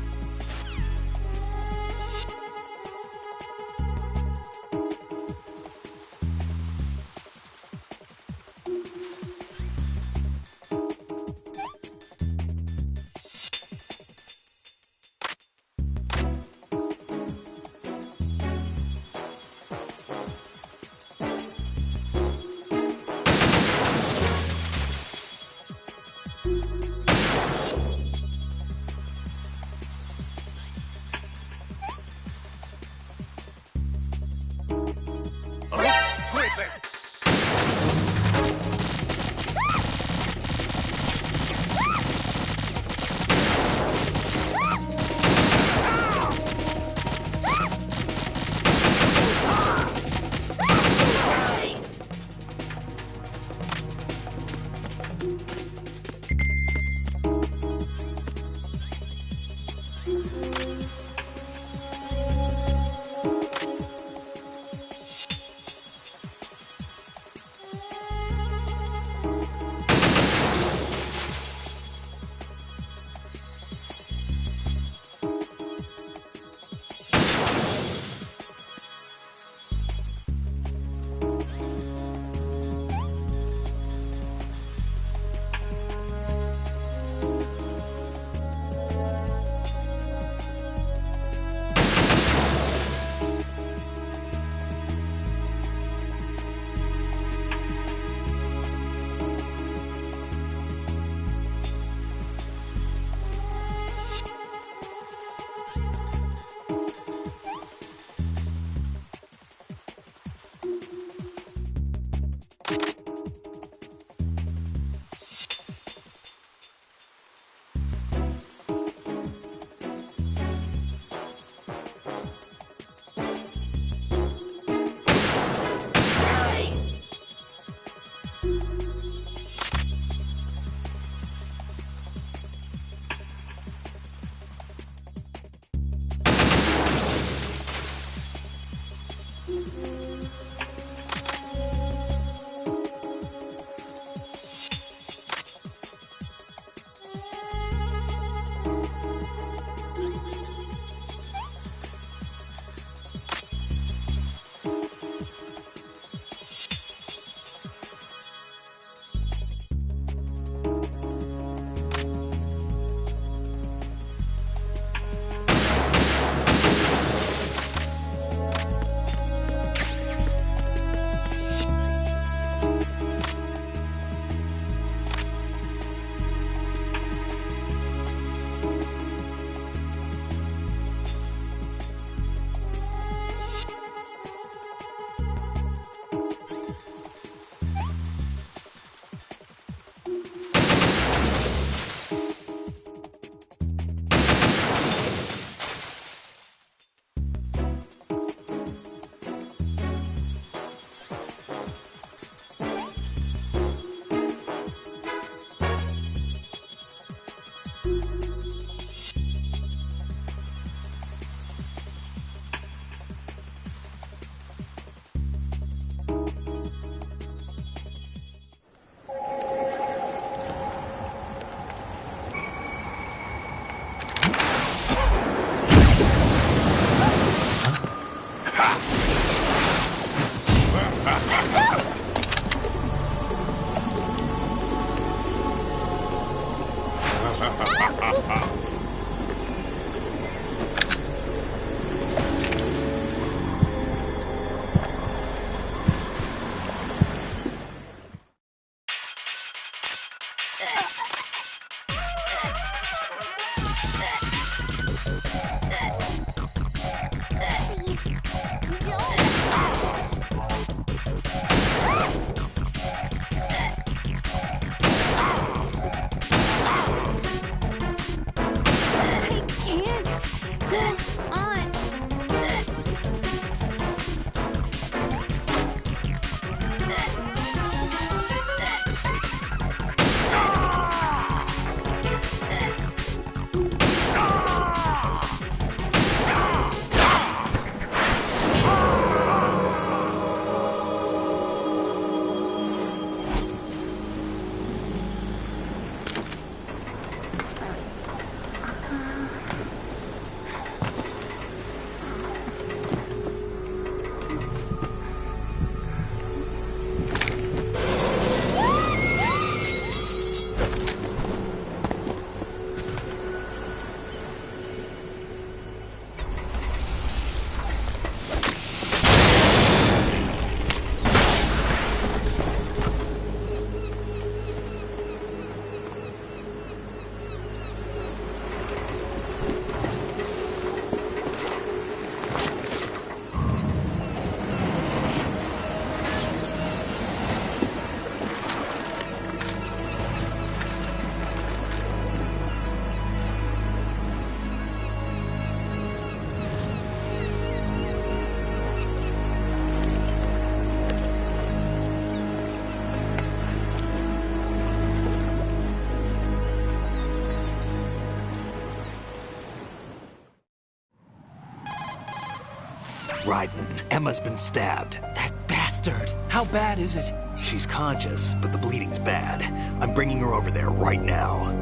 Raiden, Emma's been stabbed. That bastard! How bad is it? She's conscious, but the bleeding's bad. I'm bringing her over there right now.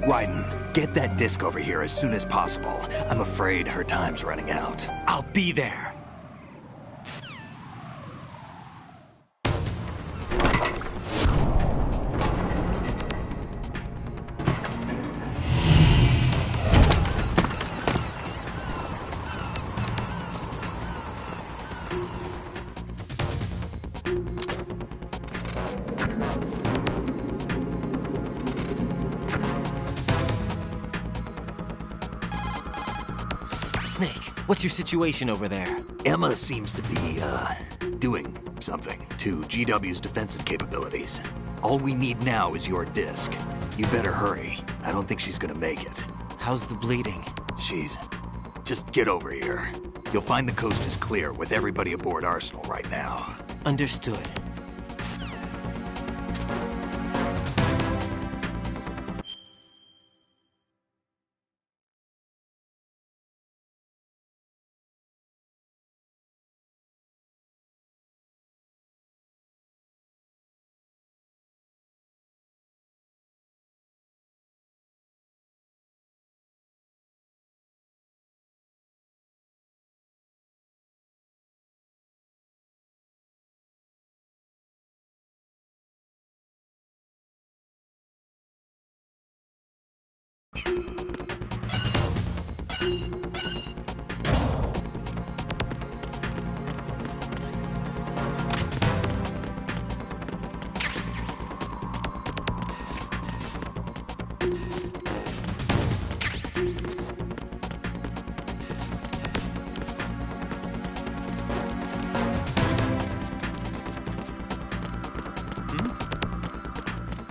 Raiden, get that disc over here as soon as possible. I'm afraid her time's running out. I'll be there. Snake, what's your situation over there? Emma seems to be, doing something to GW's defensive capabilities. All we need now is your disc. You better hurry. I don't think she's gonna make it. How's the bleeding? Just get over here. You'll find the coast is clear with everybody aboard Arsenal right now. Understood.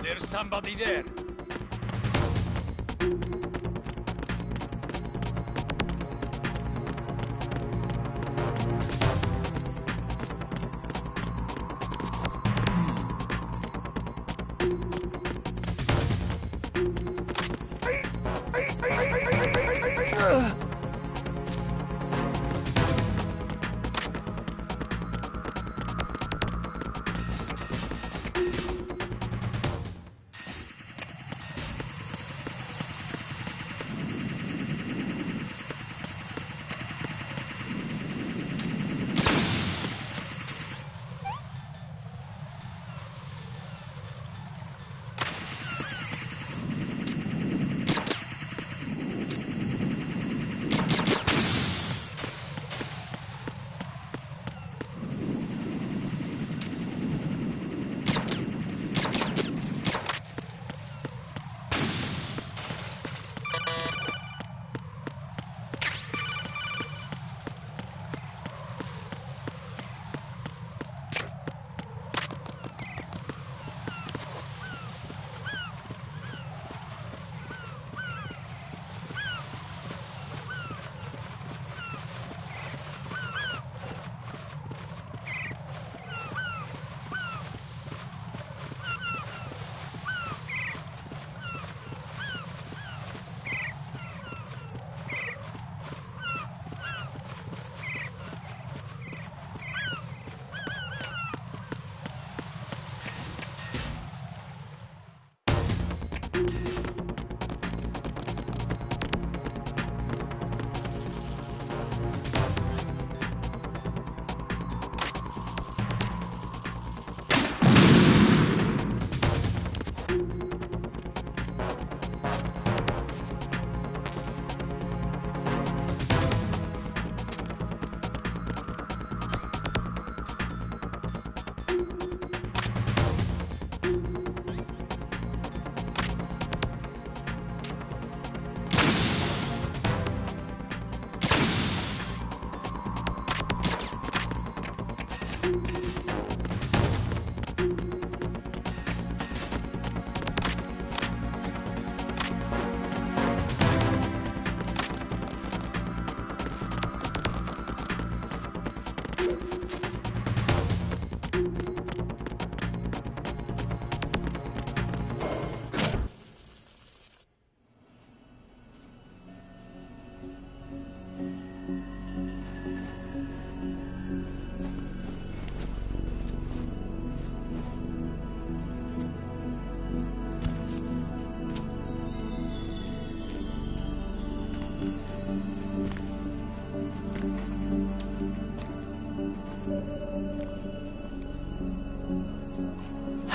There's somebody there.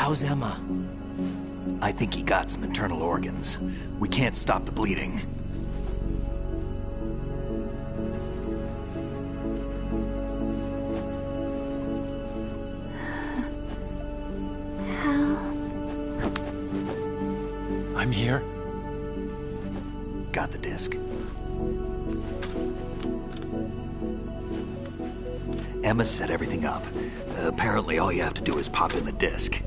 How's Emma? I think he got some internal organs. We can't stop the bleeding. I'm here. Got the disc. Emma set everything up. Apparently all you have to do is pop in the disc.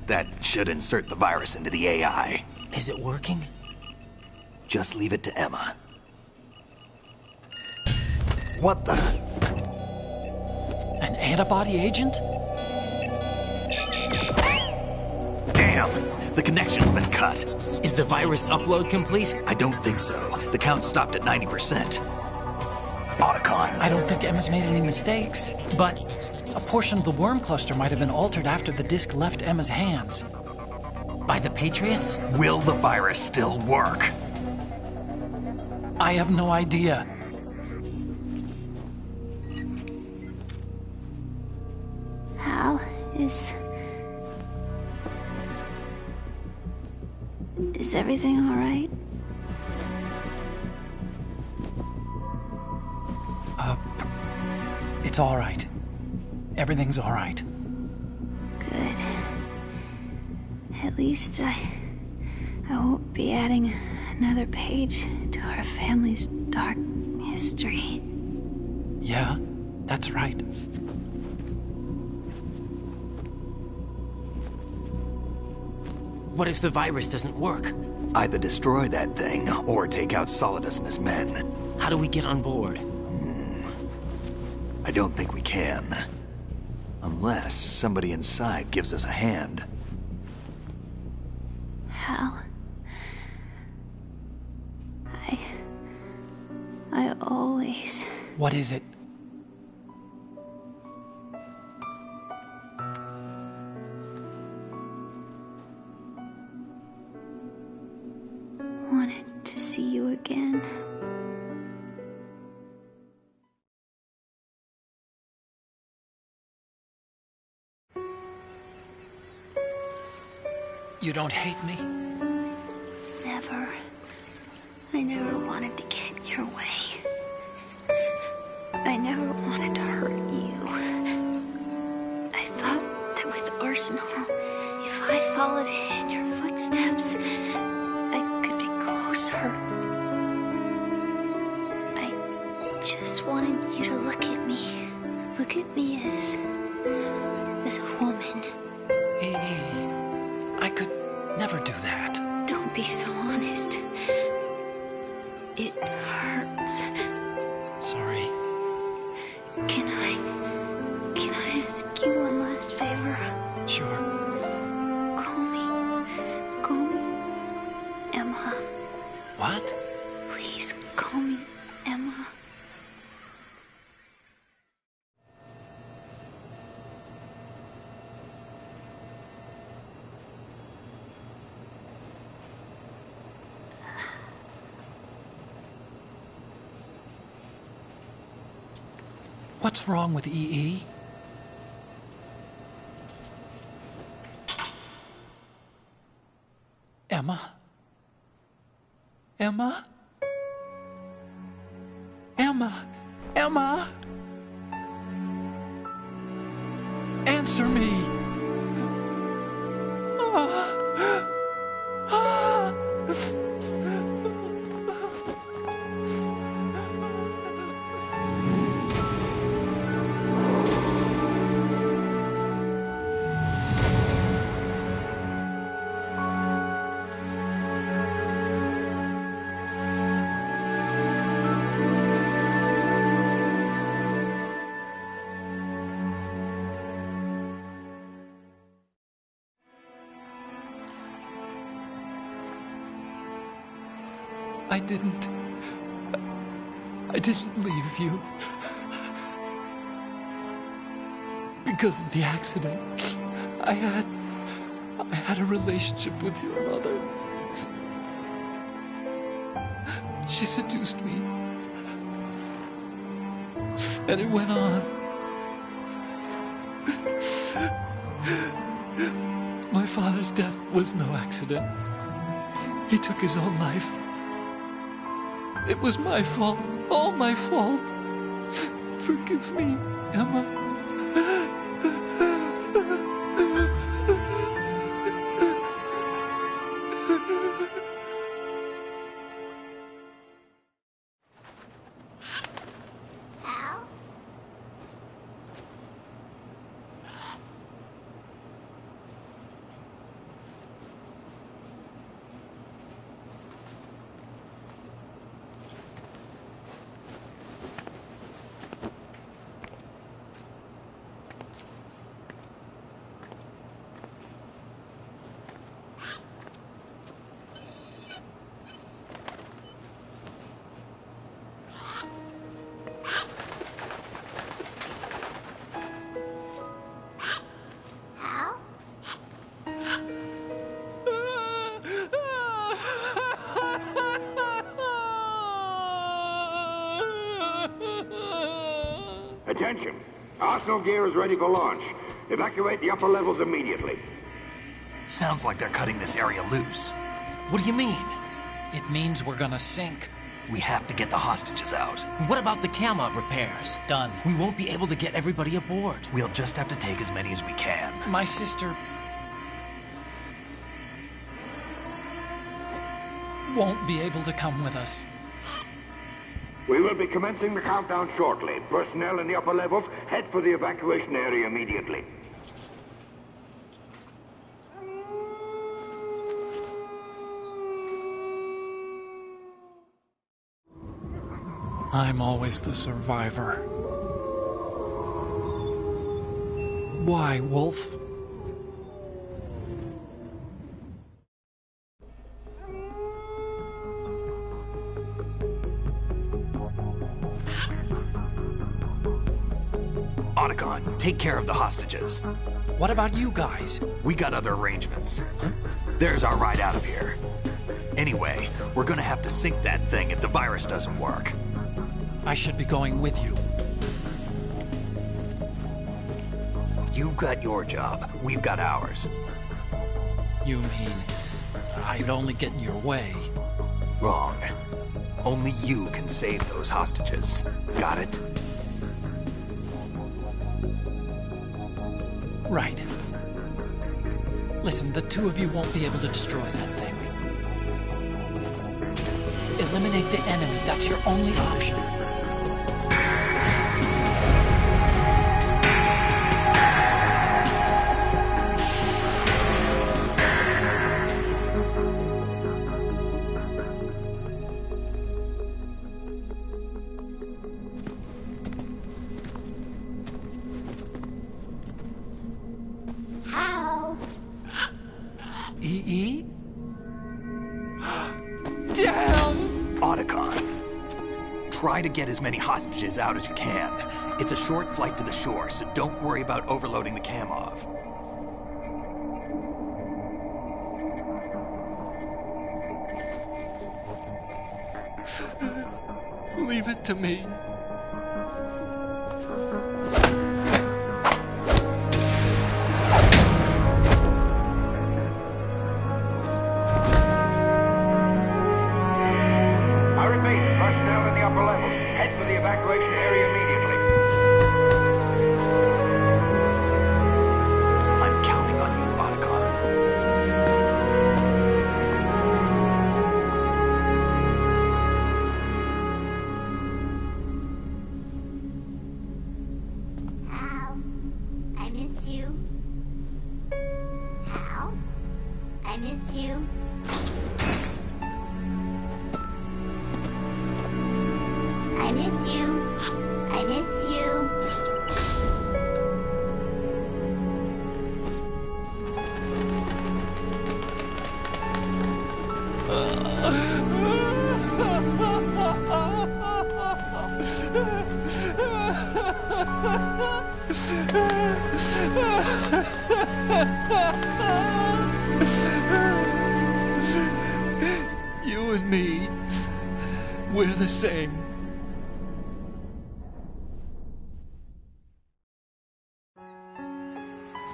That should insert the virus into the AI. Is it working? Just leave it to Emma. What the? An antibody agent? Damn! The connection's been cut. Is the virus upload complete? I don't think so. The count stopped at 90%. Otacon. I don't think Emma's made any mistakes. But a portion of the worm cluster might have been altered after the disc left Emma's hands. By the Patriots? Will the virus still work? I have no idea. Hal, is everything all right? It's all right. Everything's all right. Good. At least I won't be adding another page to our family's dark history. Yeah, that's right. What if the virus doesn't work? Either destroy that thing, or take out Solidus and his men. How do we get on board? I don't think we can. Unless somebody inside gives us a hand. Hal, I always... What is it? wanted to see you again. You don't hate me? Never. I never wanted to get in your way. I never wanted to hurt you. I thought that with Arsenal, if I followed in your footsteps, I could be closer. I just wanted you to look at me. Look at me as a woman. I could never do that. Don't be so honest. It hurts. Sorry. Can I ask you one last favor? Sure. Call me Emma. What? Please call me Emma. What's wrong with EE? Emma? Emma? Emma? Emma? Answer me! I didn't leave you. Because of the accident, I had a relationship with your mother. She seduced me, And it went on. My father's death was no accident. He took his own life. It was my fault, all my fault. Forgive me, Emma. Attention! Arsenal gear is ready for launch. Evacuate the upper levels immediately. Sounds like they're cutting this area loose. What do you mean? It means we're gonna sink. We have to get the hostages out. What about the Kamov repairs? Done. We won't be able to get everybody aboard. We'll just have to take as many as we can. My sister won't be able to come with us. We will be commencing the countdown shortly. Personnel in the upper levels, head for the evacuation area immediately. I'm always the survivor. Why, Wolf? Otacon, take care of the hostages. What about you guys? We got other arrangements. There's our ride out of here. Anyway, we're gonna have to sink that thing if the virus doesn't work. I should be going with you. You've got your job. We've got ours. You mean I'd only get in your way? Wrong. Only you can save those hostages. Got it? Right. Listen, the two of you won't be able to destroy that thing. Eliminate the enemy. That's your only option. EE? Damn! Otacon, try to get as many hostages out as you can. It's a short flight to the shore, so don't worry about overloading the Kamov. Leave it to me. Personnel in the upper levels, head for the evacuation area immediately. I'm counting on you, Otacon. Hal, I miss you. Hal, I miss you. I miss you. I miss you. You and me, we're the same.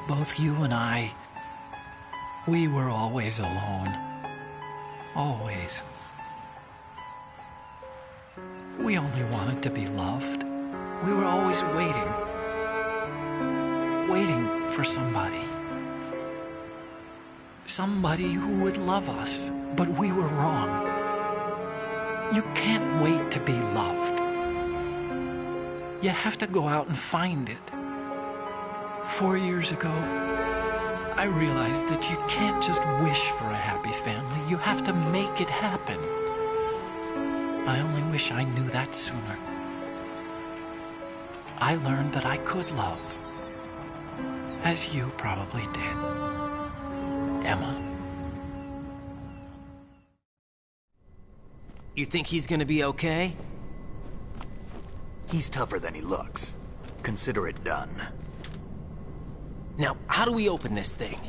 Both you and I, we were always alone. Always. We only wanted to be loved. We were always waiting. Waiting for somebody. Somebody who would love us, but we were wrong. You can't wait to be loved. You have to go out and find it. 4 years ago, I realized that you can't just wish for a happy family. You have to make it happen. I only wish I knew that sooner. I learned that I could love. As you probably did. Emma. You think he's gonna be okay? He's tougher than he looks. Consider it done. Now, how do we open this thing?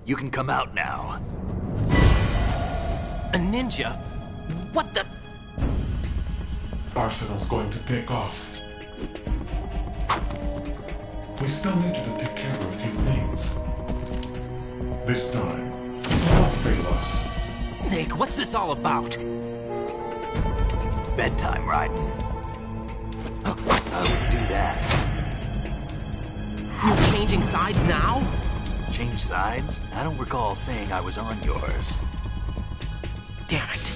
You can come out now. A ninja? What the? Arsenal's going to take off. We still need you to take care of a few things. This time, don't fail us. Snake, what's this all about? Bedtime, Raiden. I wouldn't do that. You're changing sides now? Change sides? I don't recall saying I was on yours. Damn it.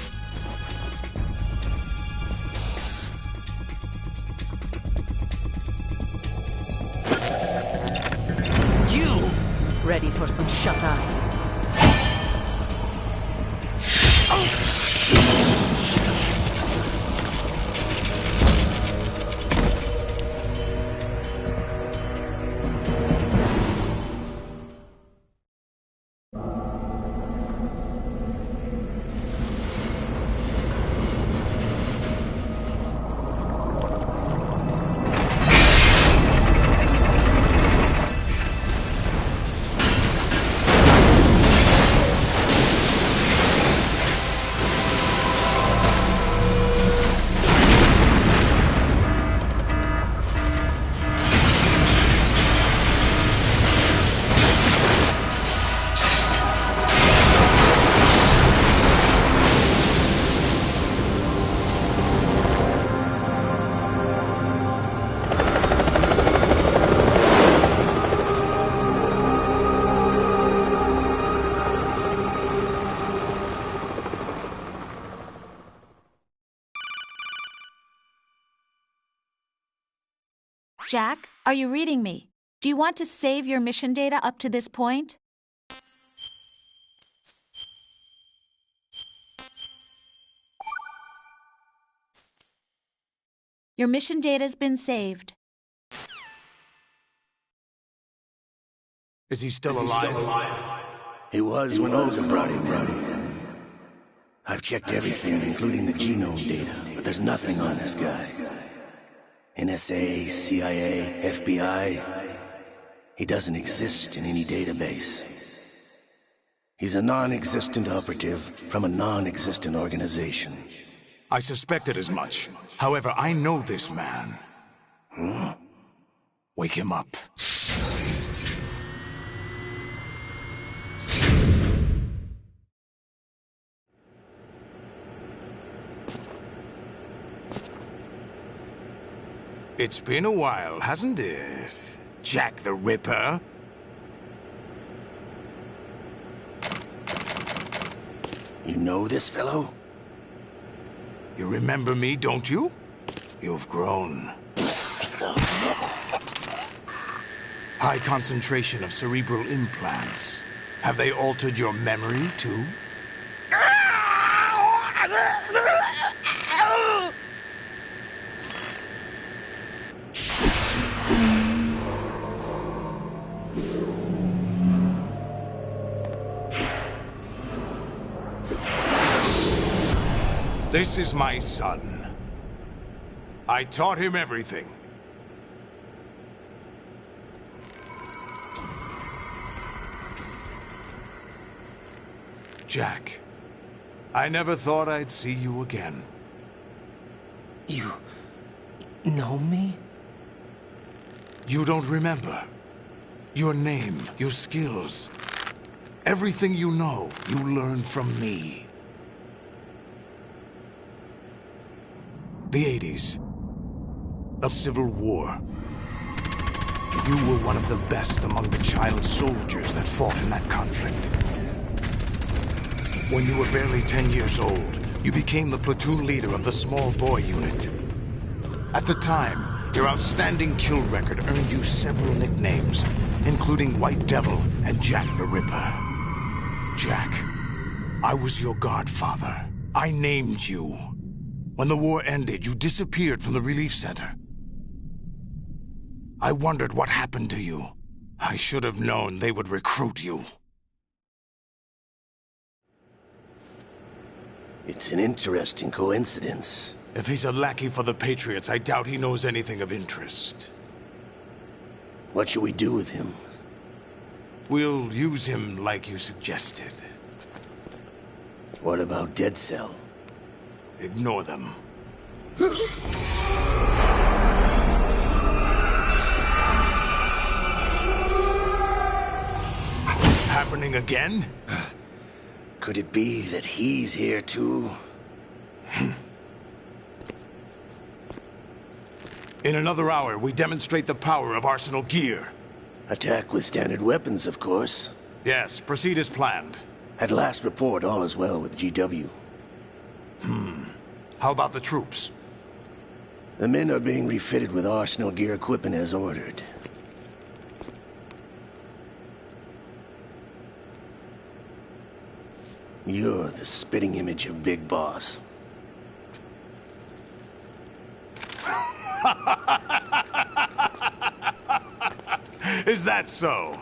You! Ready for some shut-eye? Jack, are you reading me? Do you want to save your mission data up to this point? Your mission data's been saved. Is he still alive? He was when Olga brought him in. I've checked everything, including the genome data, but there's nothing on this guy. NSA, CIA, FBI. He doesn't exist in any database. He's a non-existent operative from a non-existent organization. I suspected as much. However, I know this man. Huh? Wake him up. It's been a while, hasn't it, Jack the Ripper? You know this fellow? You remember me, don't you? You've grown. High concentration of cerebral implants. Have they altered your memory, too? This is my son. I taught him everything. Jack, I never thought I'd see you again. You know me? You don't remember? Your name, your skills. Everything you know, you learned from me. The 80s. A civil war. You were one of the best among the child soldiers that fought in that conflict. When you were barely 10 years old, you became the platoon leader of the small boy unit. At the time, your outstanding kill record earned you several nicknames, including White Devil and Jack the Ripper. Jack, I was your godfather. I named you. When the war ended, you disappeared from the relief center. I wondered what happened to you. I should have known they would recruit you. It's an interesting coincidence. If he's a lackey for the Patriots, I doubt he knows anything of interest. What should we do with him? We'll use him like you suggested. What about Dead Cell? Ignore them. Happening again? Could it be that he's here too? In another hour, we demonstrate the power of Arsenal gear. Attack with standard weapons, of course. Yes, proceed as planned. At last report, all is well with GW. How about the troops? The men are being refitted with Arsenal gear equipment as ordered. You're the spitting image of Big Boss. Is that so?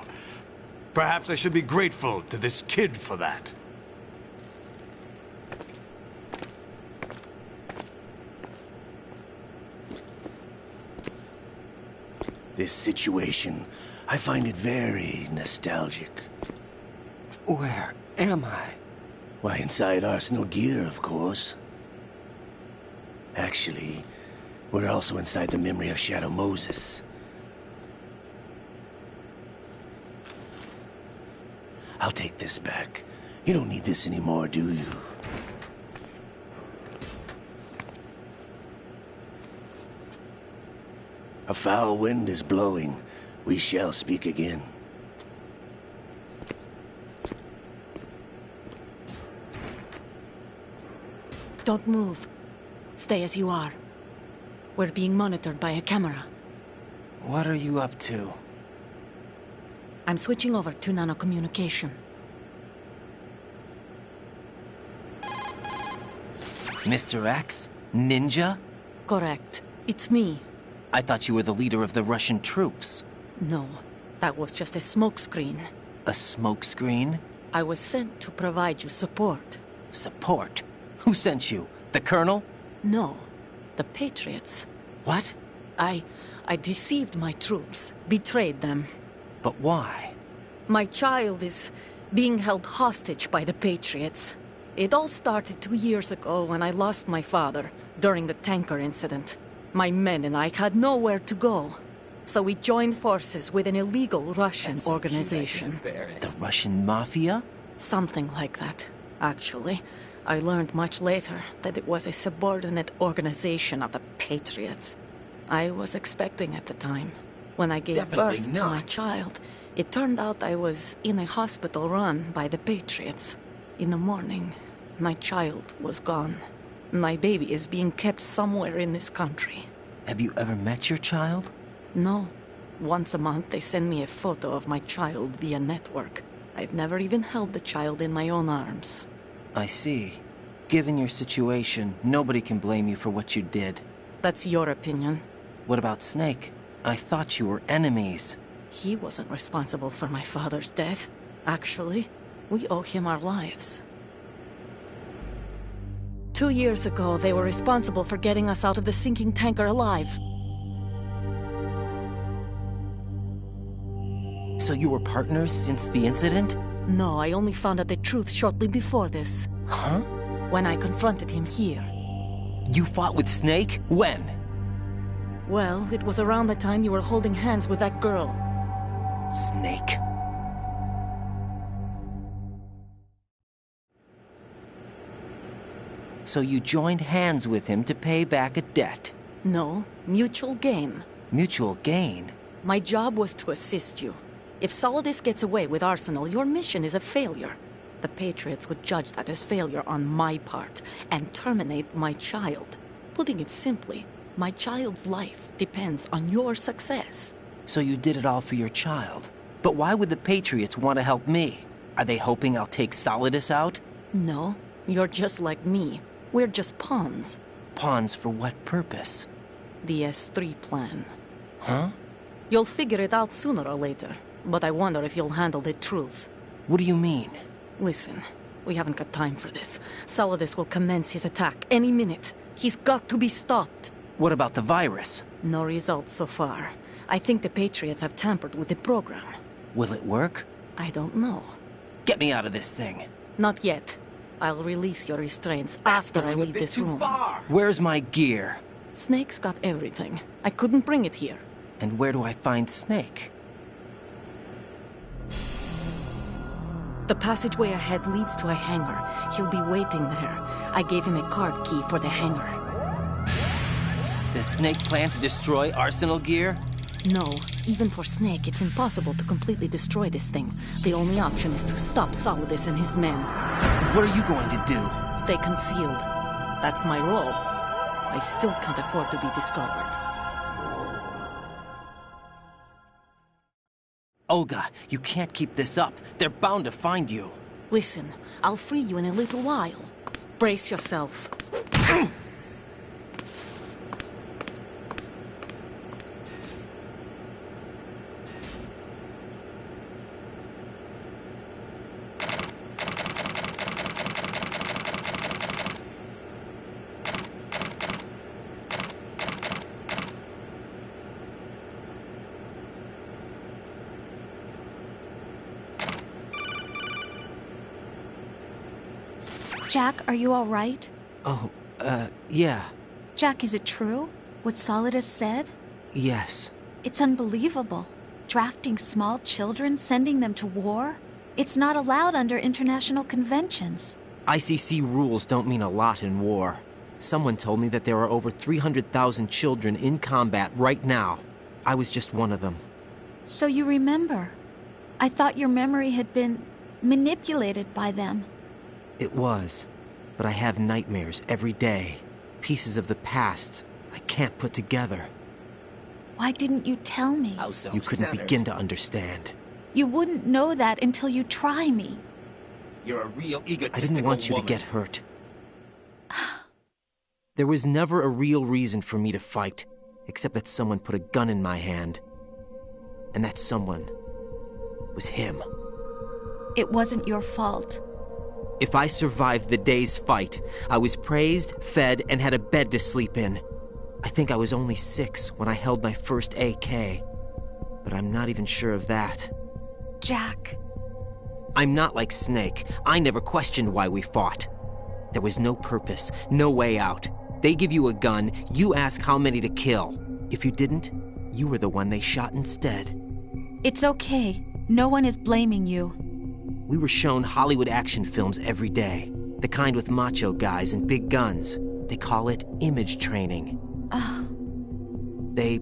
Perhaps I should be grateful to this kid for that. This situation, I find it very nostalgic. Where am I? Why, inside Arsenal gear, of course. Actually, we're also inside the memory of Shadow Moses. I'll take this back. You don't need this anymore, do you? A foul wind is blowing. We shall speak again. Don't move. Stay as you are. We're being monitored by a camera. What are you up to? I'm switching over to nanocommunication. Mr. X? Ninja? Correct. It's me. I thought you were the leader of the Russian troops. No, that was just a smokescreen. A smokescreen? I was sent to provide you support. Support? Who sent you? The Colonel? No, the Patriots. What? I deceived my troops, betrayed them. But why? My child is being held hostage by the Patriots. It all started 2 years ago when I lost my father during the tanker incident. My men and I had nowhere to go. So we joined forces with an illegal Russian organization. The Russian Mafia? Something like that, actually. I learned much later that it was a subordinate organization of the Patriots. I was expecting at the time. When I gave birth to my child, it turned out I was in a hospital run by the Patriots. In the morning, my child was gone. My baby is being kept somewhere in this country. Have you ever met your child? No. Once a month, they send me a photo of my child via network. I've never even held the child in my own arms. I see. Given your situation, nobody can blame you for what you did. That's your opinion. What about Snake? I thought you were enemies. He wasn't responsible for my father's death. Actually, we owe him our lives. 2 years ago, they were responsible for getting us out of the sinking tanker alive. So you were partners since the incident? No, I only found out the truth shortly before this. Huh? When I confronted him here. You fought with Snake? When? Well, it was around the time you were holding hands with that girl. Snake. So you joined hands with him to pay back a debt? No, mutual gain. Mutual gain? My job was to assist you. If Solidus gets away with Arsenal, your mission is a failure. The Patriots would judge that as failure on my part and terminate my child. Putting it simply, my child's life depends on your success. So you did it all for your child. But why would the Patriots want to help me? Are they hoping I'll take Solidus out? No, you're just like me. We're just pawns. Pawns for what purpose? The S3 plan. Huh? You'll figure it out sooner or later, but I wonder if you'll handle the truth. What do you mean? Listen, we haven't got time for this. Solidus will commence his attack any minute. He's got to be stopped. What about the virus? No results so far. I think the Patriots have tampered with the program. Will it work? I don't know. Get me out of this thing. Not yet. I'll release your restraints after I leave this room. Where's my gear? Snake's got everything. I couldn't bring it here. And where do I find Snake? The passageway ahead leads to a hangar. He'll be waiting there. I gave him a card key for the hangar. Does Snake plan to destroy Arsenal gear? No. Even for Snake, it's impossible to completely destroy this thing. The only option is to stop Solidus and his men. What are you going to do? Stay concealed. That's my role. I still can't afford to be discovered. Olga, you can't keep this up. They're bound to find you. Listen, I'll free you in a little while. Brace yourself. Jack, are you all right? Oh, yeah. Jack, is it true? What Solidus said? Yes. It's unbelievable. Drafting small children, sending them to war? It's not allowed under international conventions. ICC rules don't mean a lot in war. Someone told me that there are over 300,000 children in combat right now. I was just one of them. So you remember. I thought your memory had been manipulated by them. It was, but I have nightmares every day. Pieces of the past I can't put together. Why didn't you tell me? You couldn't begin to understand. You wouldn't know that until you try me. You're a real egotistical I didn't want you to get hurt. There was never a real reason for me to fight, except that someone put a gun in my hand. And that someone was him. It wasn't your fault. If I survived the day's fight, I was praised, fed, and had a bed to sleep in. I think I was only 6 when I held my first AK. But I'm not even sure of that. Jack. I'm not like Snake. I never questioned why we fought. There was no purpose, no way out. They give you a gun, you ask how many to kill. If you didn't, you were the one they shot instead. It's okay. No one is blaming you. We were shown Hollywood action films every day. The kind with macho guys and big guns. They call it image training. They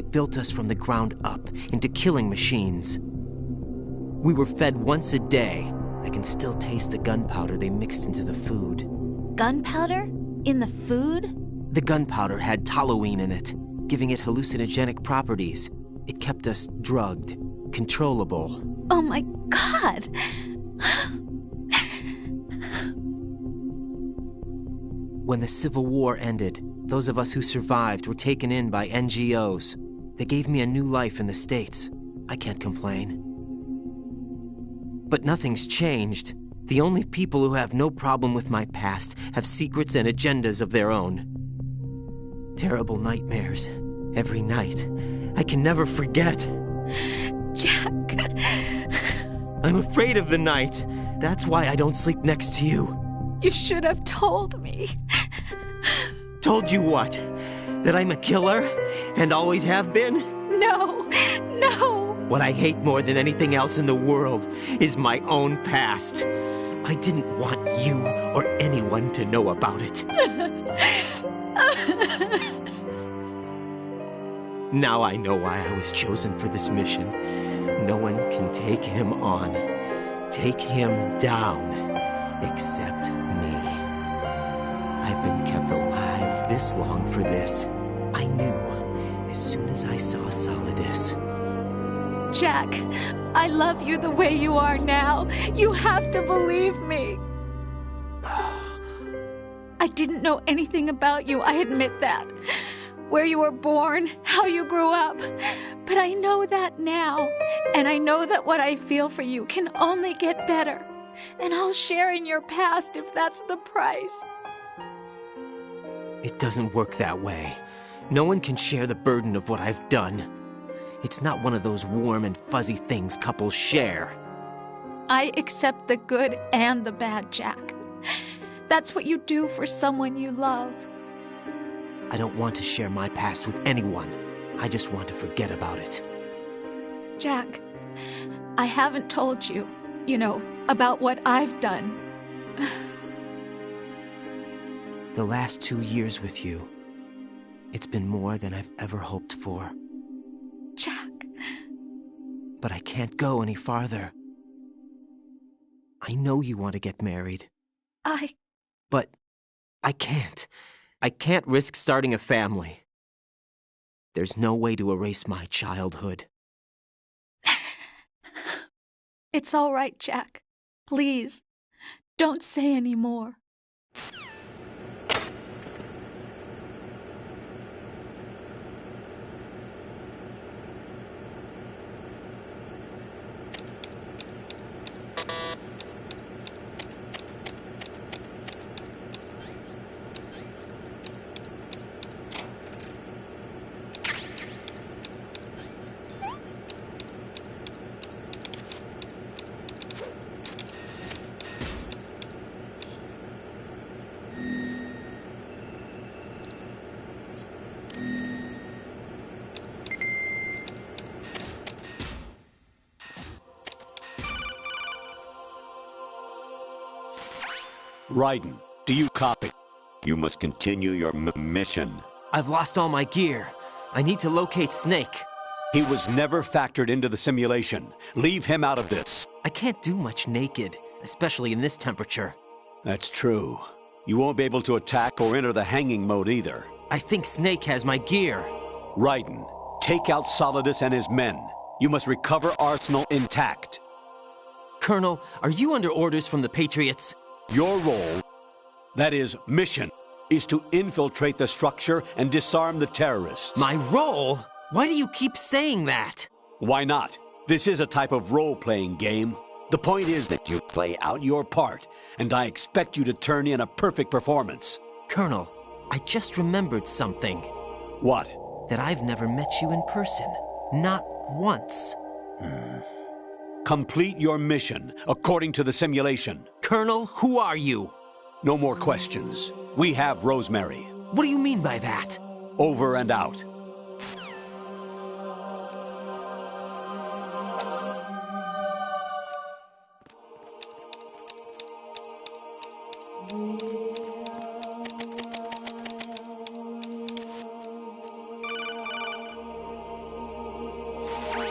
built us from the ground up into killing machines. We were fed once a day. I can still taste the gunpowder they mixed into the food. Gunpowder? In the food? The gunpowder had toluene in it, giving it hallucinogenic properties. It kept us drugged, controllable. Oh my God! When the Civil War ended, those of us who survived were taken in by NGOs. They gave me a new life in the States. I can't complain. But nothing's changed. The only people who have no problem with my past have secrets and agendas of their own. Terrible nightmares. Every night. I can never forget. Jack. I'm afraid of the night. That's why I don't sleep next to you. You should have told me. Told you what? That I'm a killer? And always have been? No. No. What I hate more than anything else in the world is my own past. I didn't want you or anyone to know about it. Now I know why I was chosen for this mission. No one can take him on, take him down, except me. I've been kept alive this long for this. I knew as soon as I saw Solidus. Jack, I love you the way you are now. You have to believe me. I didn't know anything about you, I admit that. Where you were born, how you grew up. But I know that now. And I know that what I feel for you can only get better. And I'll share in your past if that's the price. It doesn't work that way. No one can share the burden of what I've done. It's not one of those warm and fuzzy things couples share. I accept the good and the bad, Jack. That's what you do for someone you love. I don't want to share my past with anyone. I just want to forget about it. Jack, I haven't told you, about what I've done. The last 2 years with you, it's been more than I've ever hoped for. Jack. But I can't go any farther. I know you want to get married. But I can't. I can't risk starting a family. There's no way to erase my childhood. It's all right, Jack. Please, don't say any more. Raiden, do you copy? You must continue your mission. I've lost all my gear. I need to locate Snake. He was never factored into the simulation. Leave him out of this. I can't do much naked, especially in this temperature. That's true. You won't be able to attack or enter the hanging mode either. I think Snake has my gear. Raiden, take out Solidus and his men. You must recover Arsenal intact. Colonel, are you under orders from the Patriots? Your role, that is, mission, is to infiltrate the structure and disarm the terrorists. My role? Why do you keep saying that? Why not? This is a type of role-playing game. The point is that you play out your part, and I expect you to turn in a perfect performance. Colonel, I just remembered something. What? That I've never met you in person. Not once. Complete your mission, according to the simulation. Colonel, who are you? No more questions. We have Rosemary. What do you mean by that? Over and out.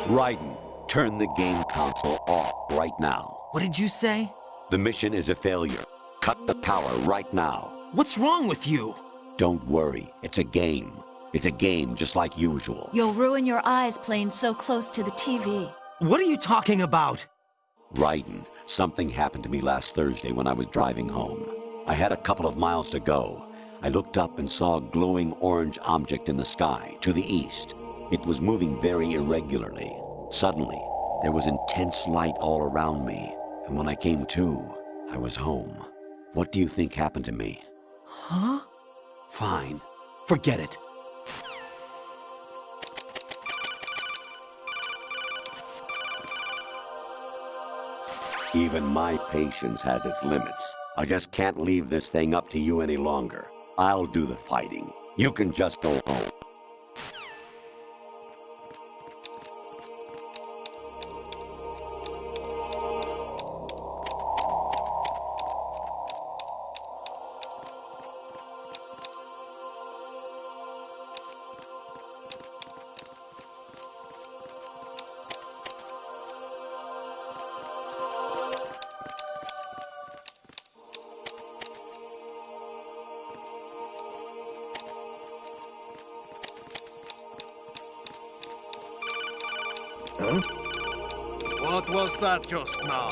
Raiden, turn the game console off right now. What did you say? The mission is a failure. Cut the power right now. What's wrong with you? Don't worry, it's a game. It's a game just like usual. You'll ruin your eyes playing so close to the TV. What are you talking about? Raiden, something happened to me last Thursday when I was driving home. I had a couple of miles to go. I looked up and saw a glowing orange object in the sky, to the east. It was moving very irregularly. Suddenly, there was intense light all around me, and when I came to, I was home. What do you think happened to me? Huh? Fine. Forget it. Even my patience has its limits. I just can't leave this thing up to you any longer. I'll do the fighting. You can just go home. Huh? What was that just now?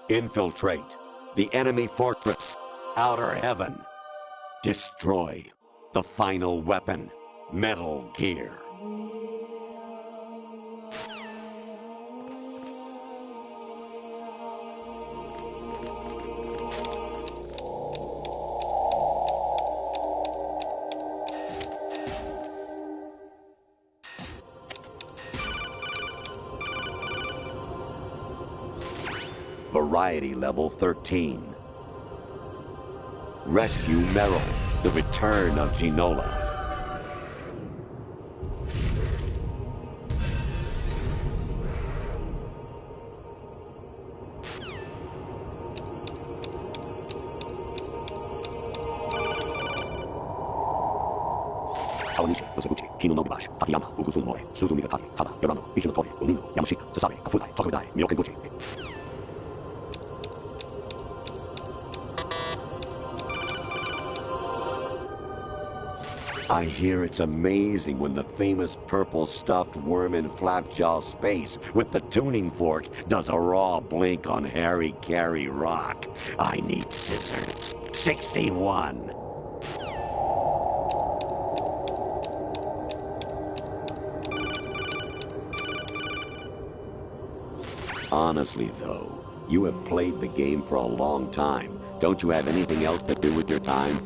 Infiltrate the enemy fortress, Outer Heaven. Destroy the final weapon, Metal Gear. Variety level 13. Rescue Meryl, the return of Genola. Kawanishi, Yoseguchi, Kino Nobunashi, Takayama, Ugusu Mori, Suzu Migatake, Tada, Yorano, Ichinotori, Umino, Yamashita, Sasami, Kafudai, Tokudai, Myokenguchi. I hear it's amazing when the famous purple stuffed worm in Flapjaw Space with the tuning fork does a raw blink on Harry Carey Rock. I need scissors. 61. Honestly, though, you have played the game for a long time. Don't you have anything else to do with your time?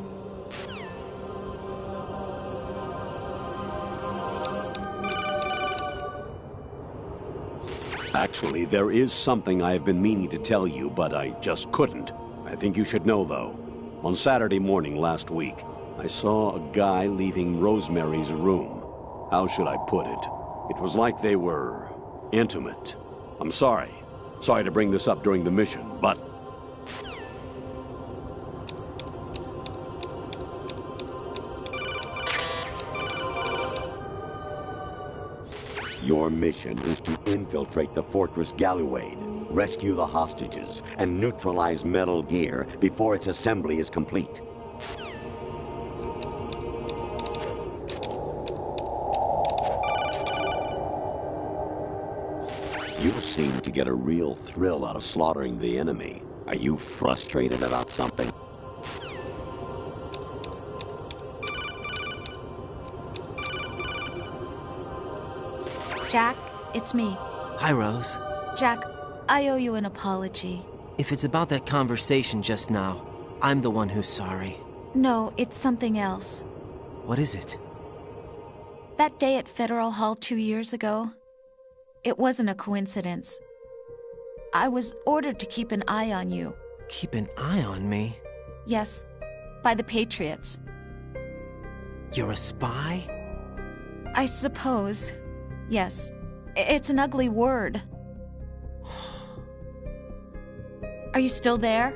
Actually, there is something I have been meaning to tell you, but I just couldn't. I think you should know, though. On Saturday morning last week, I saw a guy leaving Rosemary's room. How should I put it? It was like they were intimate. I'm sorry. Sorry to bring this up during the mission, but... Your mission is to infiltrate the Fortress Galluade, rescue the hostages, and neutralize Metal Gear before its assembly is complete. You seem to get a real thrill out of slaughtering the enemy. Are you frustrated about something? Jack, it's me. Hi, Rose. Jack, I owe you an apology. If it's about that conversation just now, I'm the one who's sorry. No, it's something else. What is it? That day at Federal Hall 2 years ago, it wasn't a coincidence. I was ordered to keep an eye on you. Keep an eye on me? Yes, by the Patriots. You're a spy? I suppose. Yes. It's an ugly word. Are you still there?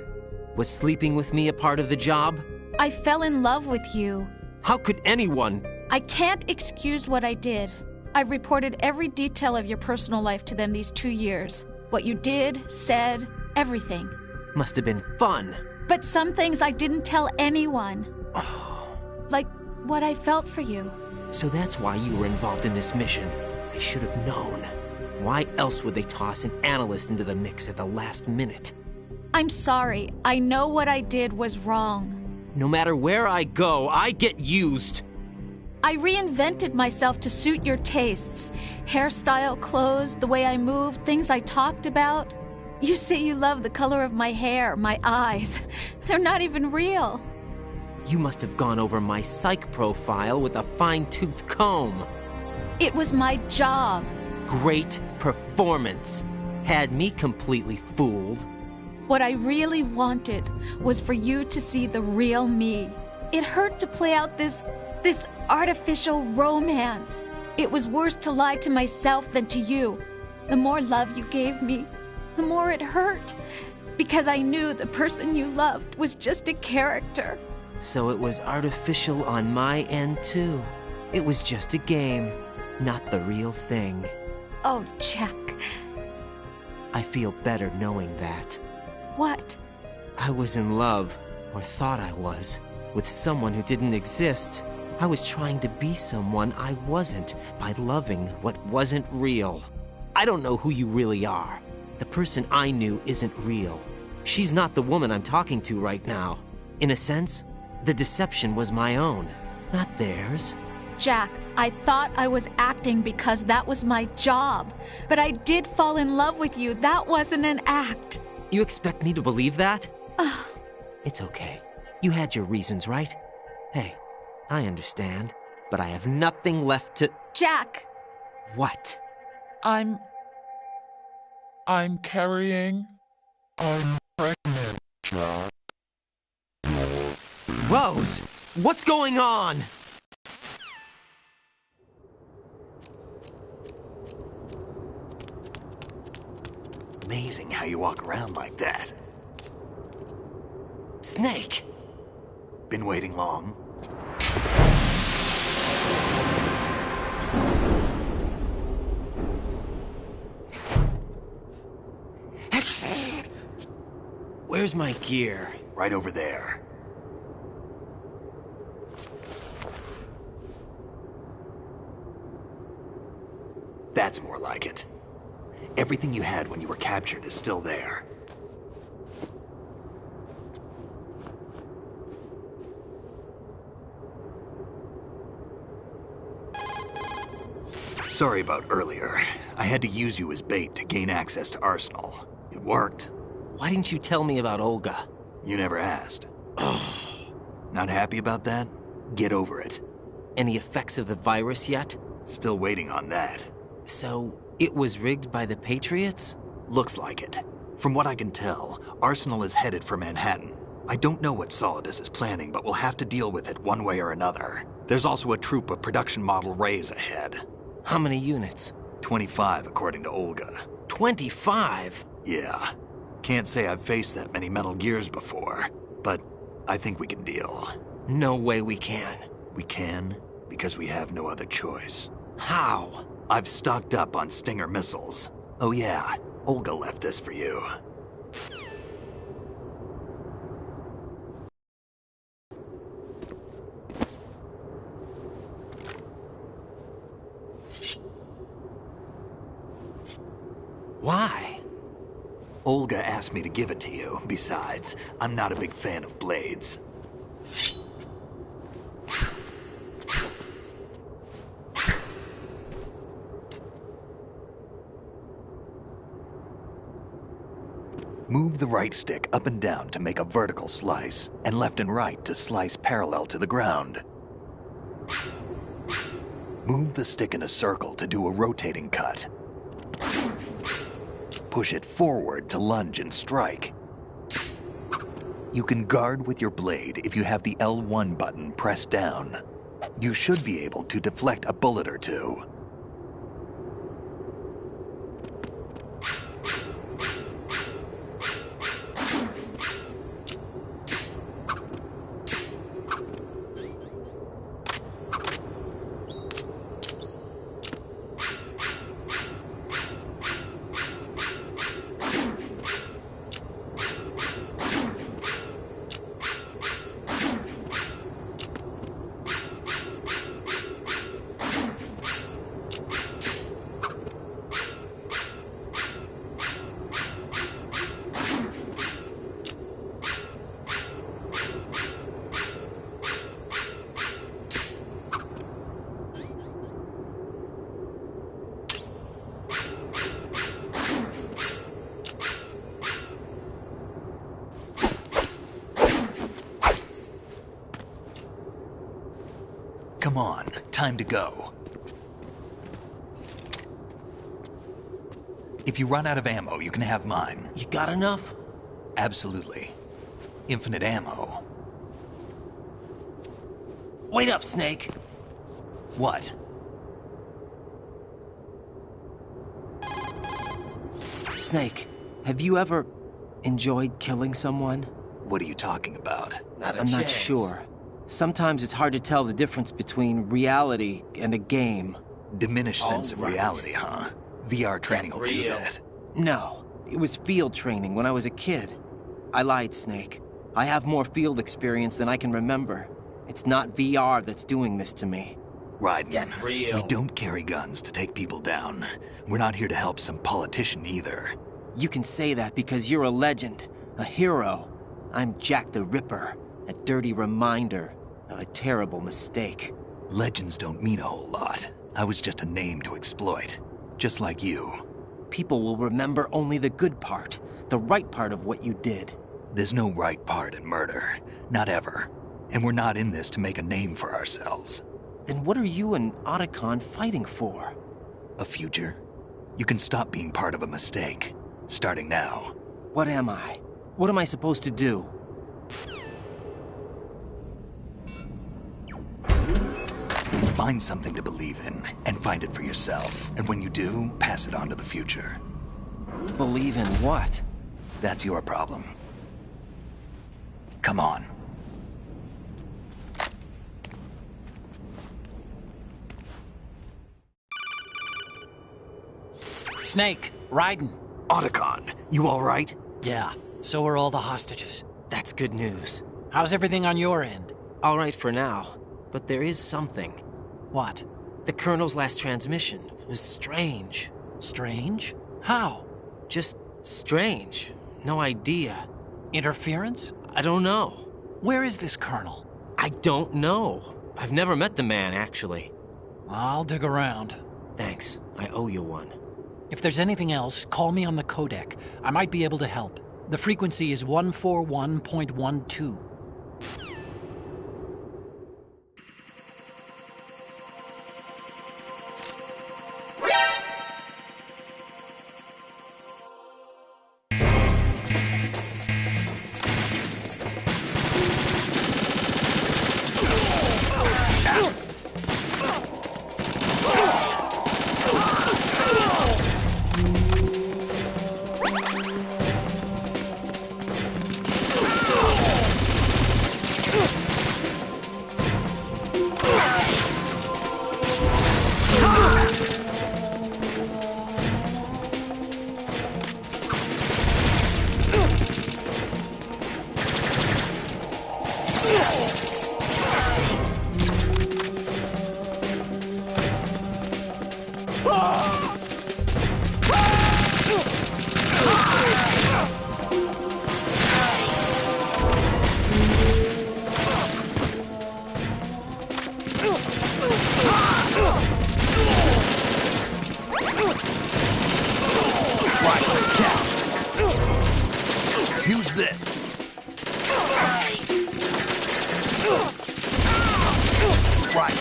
Was sleeping with me a part of the job? I fell in love with you. How could anyone? I can't excuse what I did. I've reported every detail of your personal life to them these 2 years. What you did, said, everything. Must have been fun. But some things I didn't tell anyone. Like what I felt for you. So that's why you were involved in this mission. I should have known. Why else would they toss an analyst into the mix at the last minute? I'm sorry. I know what I did was wrong. No matter where I go, I get used. I reinvented myself to suit your tastes. Hairstyle, clothes, the way I moved, things I talked about. You say you love the color of my hair, my eyes. They're not even real. You must have gone over my psych profile with a fine-tooth comb. It was my job. great performance. Had me completely fooled. What I really wanted was for you to see the real me. It hurt to play out this artificial romance. It was worse to lie to myself than to you. The more love you gave me, the more it hurt. Because I knew the person you loved was just a character. So it was artificial on my end, too. It was just a game, not the real thing. Oh, Jack. I feel better knowing that. What? I was in love, or thought I was, with someone who didn't exist. I was trying to be someone I wasn't by loving what wasn't real. I don't know who you really are. The person I knew isn't real. She's not the woman I'm talking to right now. In a sense, the deception was my own, not theirs. Jack, I thought I was acting because that was my job. But I did fall in love with you. That wasn't an act. You expect me to believe that? It's okay. You had your reasons, right? Hey, I understand. But I have nothing left to... Jack! What? I'm carrying... I'm pregnant, Jack. Rose! What's going on? Amazing how you walk around like that. Snake! Been waiting long? Where's my gear? Right over there. That's more like it. Everything you had when you were captured is still there. Sorry about earlier. I had to use you as bait to gain access to Arsenal. It worked. Why didn't you tell me about Olga? You never asked. Not happy about that? Get over it. Any effects of the virus yet? Still waiting on that. So, it was rigged by the Patriots? Looks like it. From what I can tell, Arsenal is headed for Manhattan. I don't know what Solidus is planning, but we'll have to deal with it one way or another. There's also a troop of production model Rays ahead. How many units? 25, according to Olga. 25? Yeah. Can't say I've faced that many Metal Gears before, but I think we can deal. No way we can. We can, because we have no other choice. How? I've stocked up on Stinger missiles. Oh yeah, Olga left this for you. Why? Olga asked me to give it to you. Besides, I'm not a big fan of blades. Move the right stick up and down to make a vertical slice, and left and right to slice parallel to the ground. Move the stick in a circle to do a rotating cut. Push it forward to lunge and strike. You can guard with your blade if you have the L1 button pressed down. You should be able to deflect a bullet or two. Come on, time to go. If you run out of ammo, you can have mine. You got enough? Absolutely. Infinite ammo. Wait up, Snake. What? Snake, have you ever enjoyed killing someone? What are you talking about? I'm not sure. Sometimes it's hard to tell the difference between reality and a game. Diminished sense of reality, huh? VR training will do that. No, it was field training when I was a kid. I lied, Snake. I have more field experience than I can remember. It's not VR that's doing this to me. Raiden, we don't carry guns to take people down. We're not here to help some politician either. You can say that because you're a legend, a hero. I'm Jack the Ripper, a dirty reminder of a terrible mistake. Legends don't mean a whole lot. I was just a name to exploit, just like you. People will remember only the good part, the right part of what you did. There's no right part in murder, not ever. And we're not in this to make a name for ourselves. Then what are you and Otacon fighting for? A future. You can stop being part of a mistake, starting now. What am I? What am I supposed to do? Find something to believe in, and find it for yourself. And when you do, pass it on to the future. Believe in what? That's your problem. Come on. Snake, Raiden. Otacon, you all right? Yeah, so are all the hostages. That's good news. How's everything on your end? All right for now, but there is something. What? The Colonel's last transmission was strange. Strange? How? Just strange. No idea. Interference? I don't know. Where is this Colonel? I don't know. I've never met the man, actually. I'll dig around. Thanks. I owe you one. If there's anything else, call me on the codec. I might be able to help. The frequency is 141.12. Use this. Right,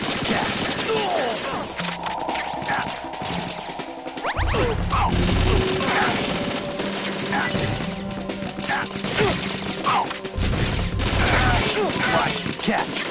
catch.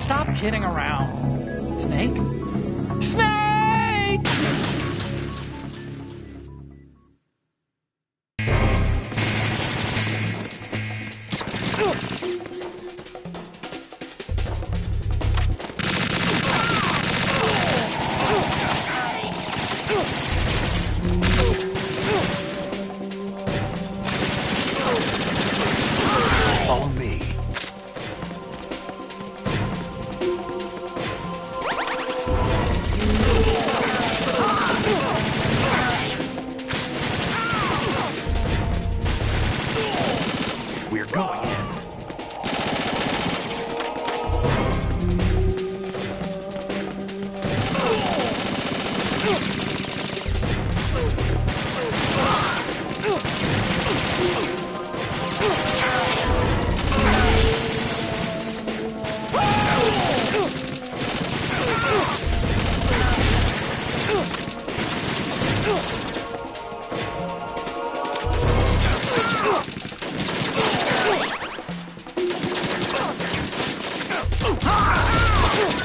Stop kidding around. Snake? Snake! Follow me. going in.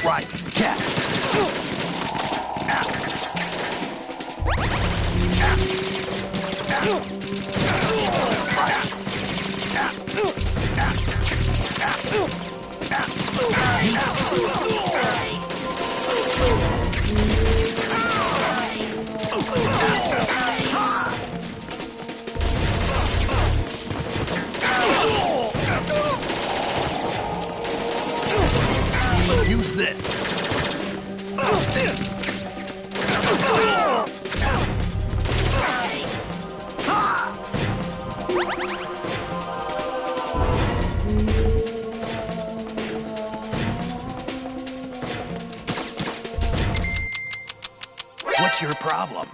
Right, catch. Use this. What's your problem?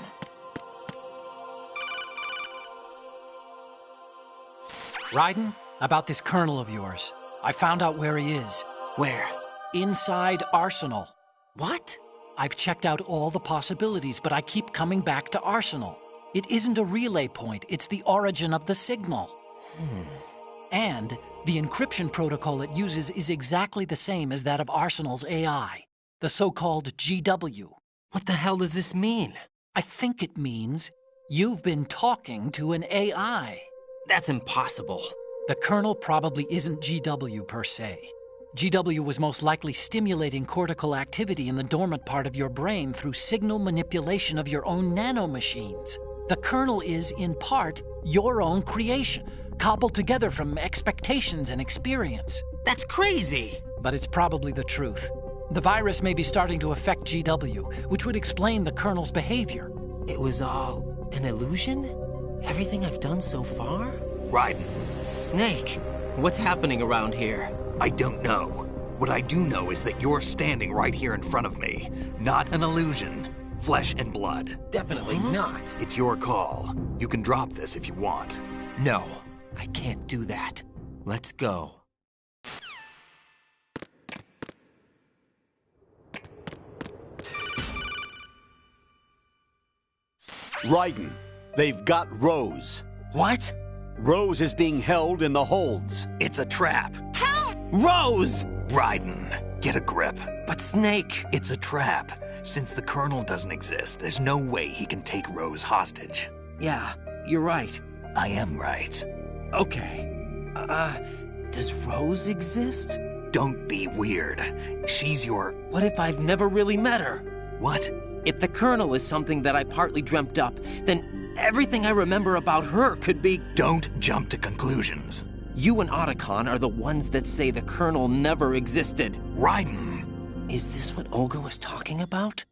Raiden, about this colonel of yours. I found out where he is. Where? Inside Arsenal. What? I've checked out all the possibilities, but I keep coming back to Arsenal. It isn't a relay point, it's the origin of the signal. And the encryption protocol it uses is exactly the same as that of Arsenal's AI, the so-called GW. What the hell does this mean? I think it means you've been talking to an AI. That's impossible. The Colonel probably isn't GW per se. GW was most likely stimulating cortical activity in the dormant part of your brain through signal manipulation of your own nanomachines. The Colonel is, in part, your own creation, cobbled together from expectations and experience. That's crazy! But it's probably the truth. The virus may be starting to affect GW, which would explain the Colonel's behavior. It was all an illusion? Everything I've done so far? Raiden. Snake, what's happening around here? I don't know. What I do know is that you're standing right here in front of me. Not an illusion. Flesh and blood. Definitely not. It's your call. You can drop this if you want. No, I can't do that. Let's go. Raiden, they've got Rose. What? Rose is being held in the holds. It's a trap. Help! Rose! Raiden, get a grip. But Snake... It's a trap. Since the Colonel doesn't exist, there's no way he can take Rose hostage. Yeah, you're right. I am right. Okay. Does Rose exist? Don't be weird. She's your... What if I've never really met her? What? If the Colonel is something that I partly dreamt up, then everything I remember about her could be... Don't jump to conclusions. You and Otacon are the ones that say the Colonel never existed. Raiden. Is this what Olga was talking about?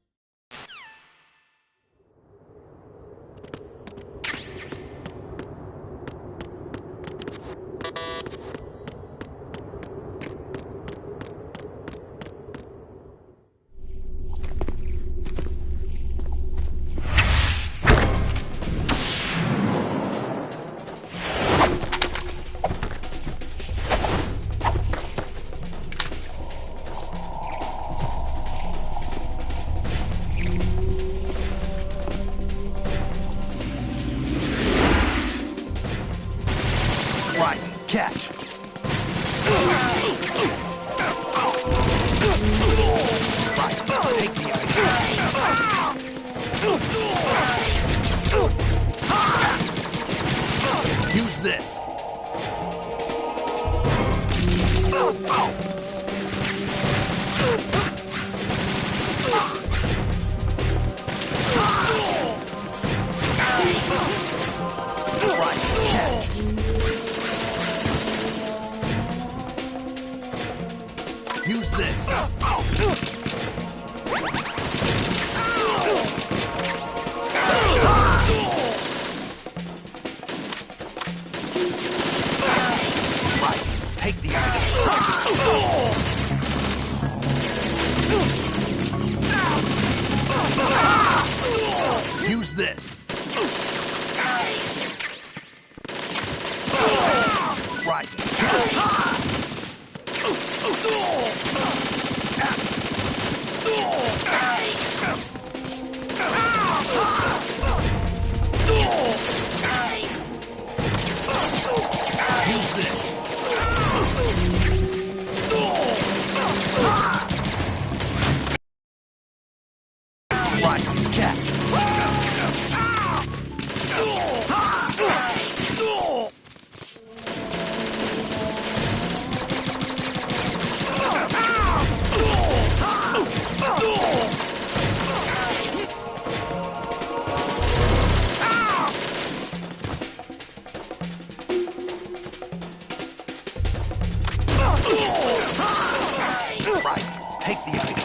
Catch! Use this! Use this! take the item. Use this. Right. Use this. Right, catch. Right, take the item.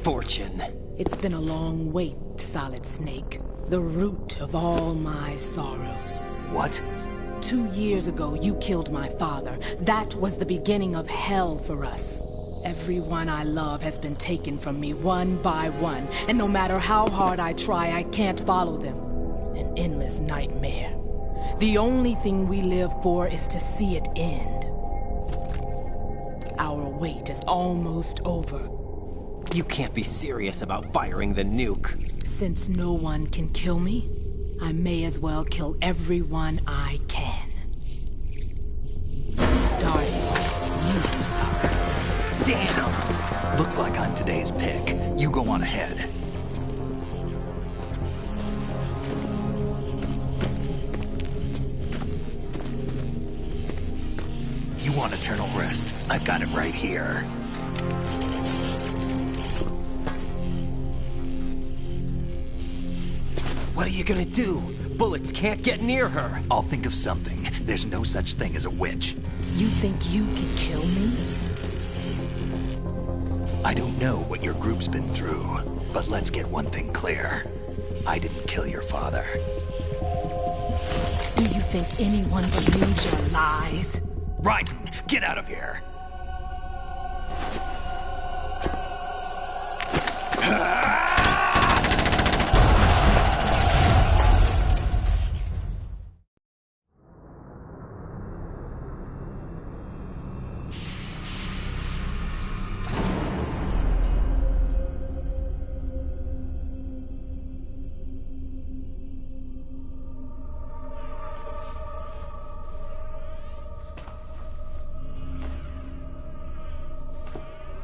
Fortune. It's been a long wait, Solid Snake. The root of all my sorrows. What? 2 years ago, you killed my father. That was the beginning of hell for us. Everyone I love has been taken from me one by one, and no matter how hard I try, I can't follow them. An endless nightmare. The only thing we live for is to see it end. Our wait is almost over. You can't be serious about firing the nuke. Since no one can kill me, I may as well kill everyone I can. Starting with you, Solid Snake. Damn! Looks like I'm today's pick. You go on ahead. You want eternal rest? I've got it right here. What are you gonna do? Bullets can't get near her. I'll think of something. There's no such thing as a witch. You think you can kill me? I don't know what your group's been through, but let's get one thing clear. I didn't kill your father. Do you think anyone believes your lies? Raiden, get out of here!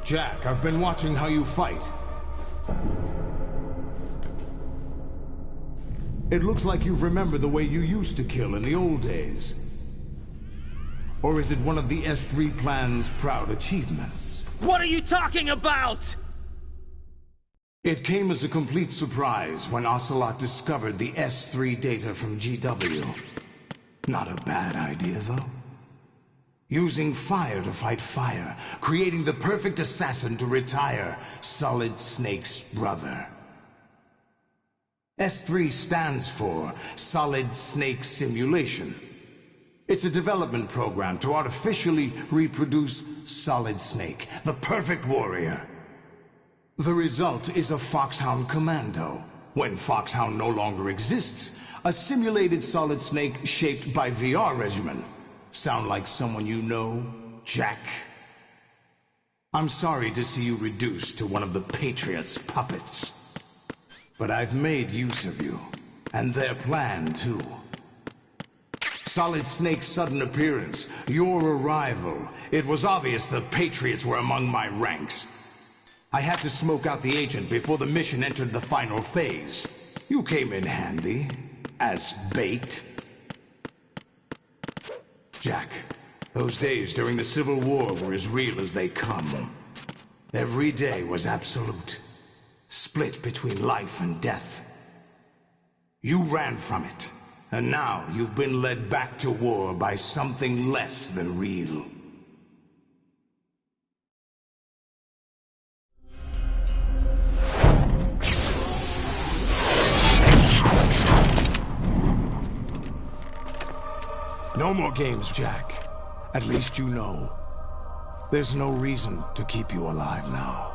Jack, I've been watching how you fight. It looks like you've remembered the way you used to kill in the old days. Or is it one of the S3 plan's proud achievements? What are you talking about? It came as a complete surprise when Ocelot discovered the S3 data from GW. Not a bad idea, though. Using fire to fight fire, creating the perfect assassin to retire Solid Snake's brother. S3 stands for Solid Snake Simulation. It's a development program to artificially reproduce Solid Snake, the perfect warrior. The result is a Foxhound Commando. When Foxhound no longer exists, a simulated Solid Snake shaped by VR regimen. Sound like someone you know, Jack? I'm sorry to see you reduced to one of the Patriots' puppets. But I've made use of you, and their plan too. Solid Snake's sudden appearance, your arrival, it was obvious the Patriots were among my ranks. I had to smoke out the agent before the mission entered the final phase. You came in handy, as bait. Jack, those days during the Civil War were as real as they come. Every day was absolute, split between life and death. You ran from it, and now you've been led back to war by something less than real. No more games, Jack. At least you know. There's no reason to keep you alive now.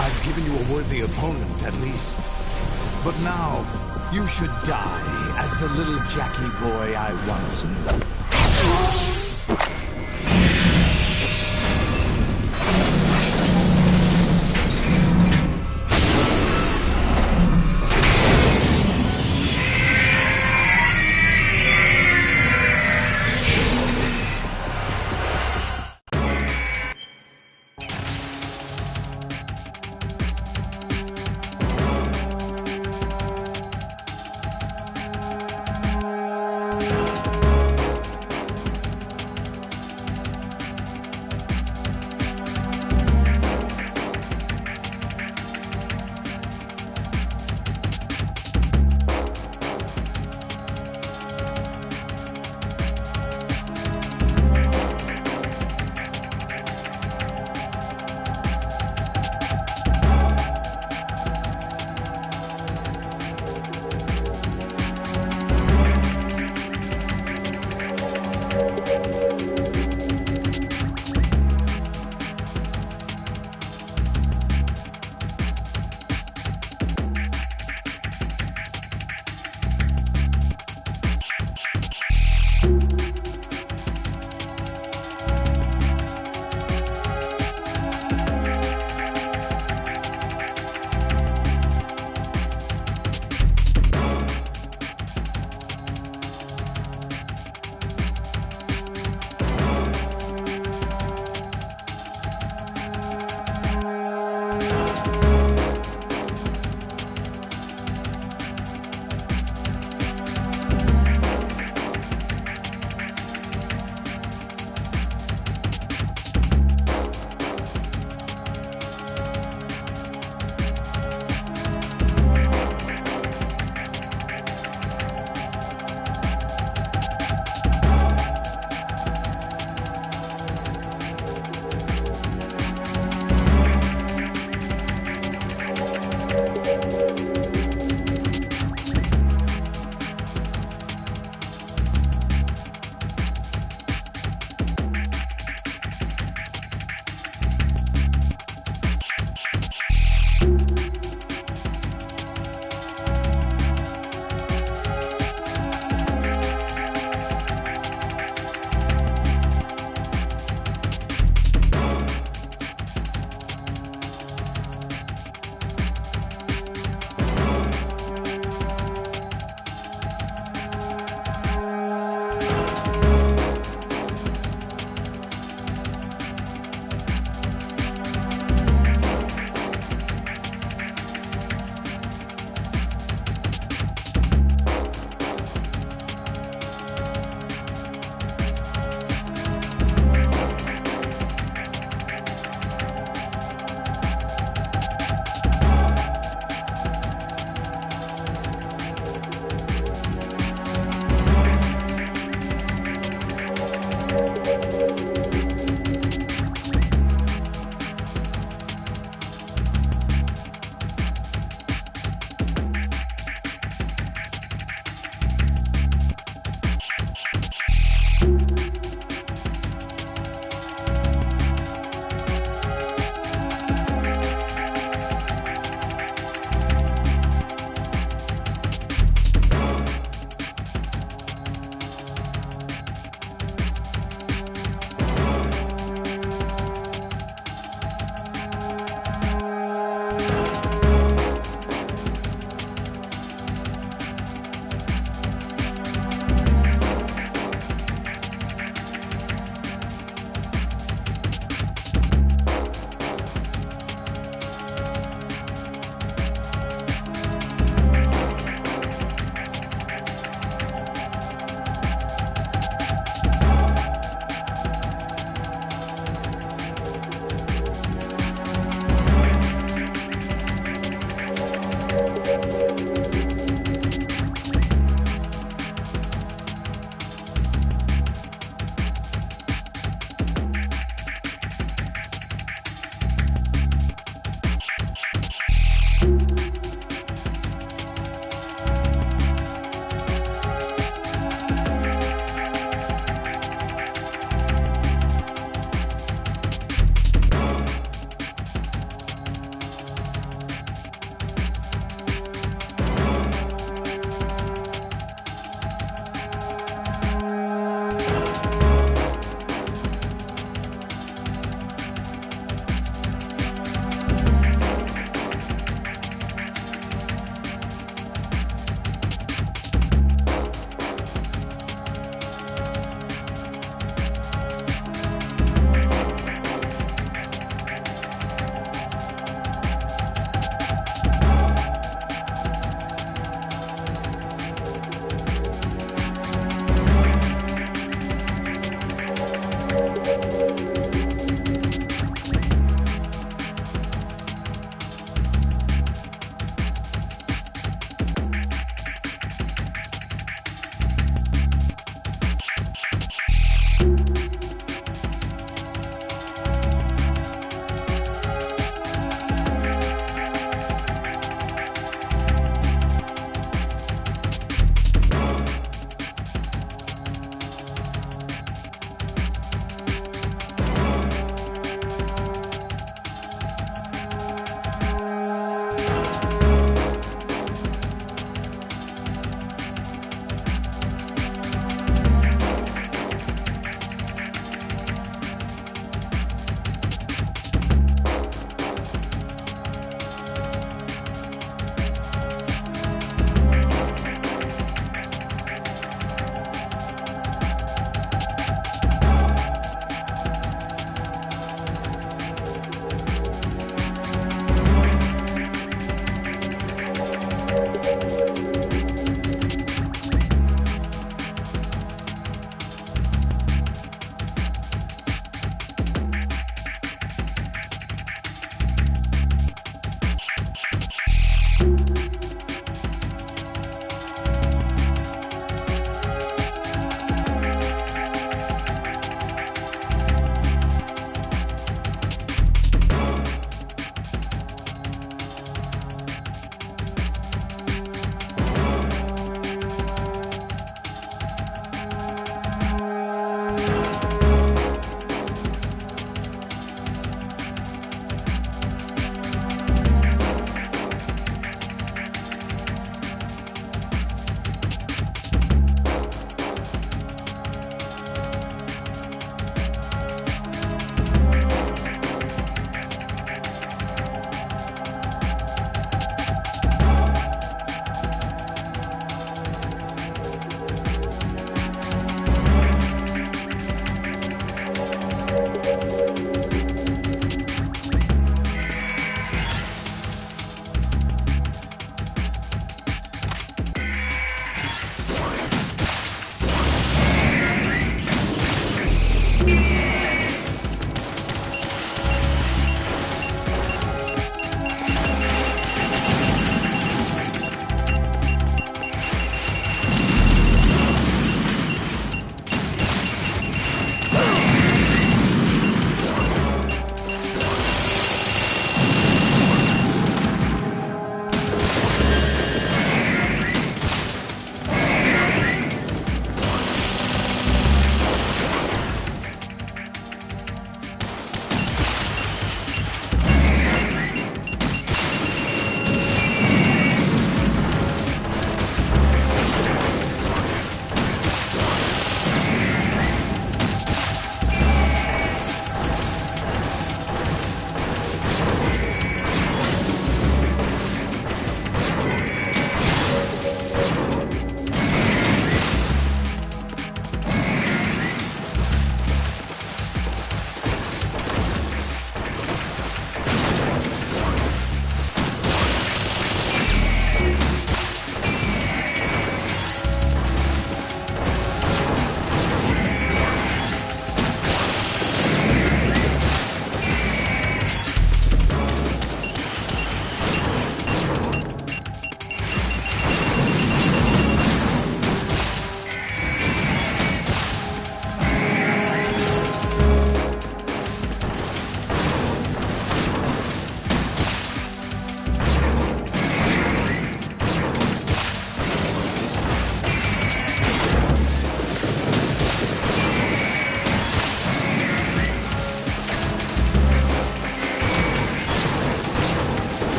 I've given you a worthy opponent, at least. But now, you should die as the little Jackie boy I once knew.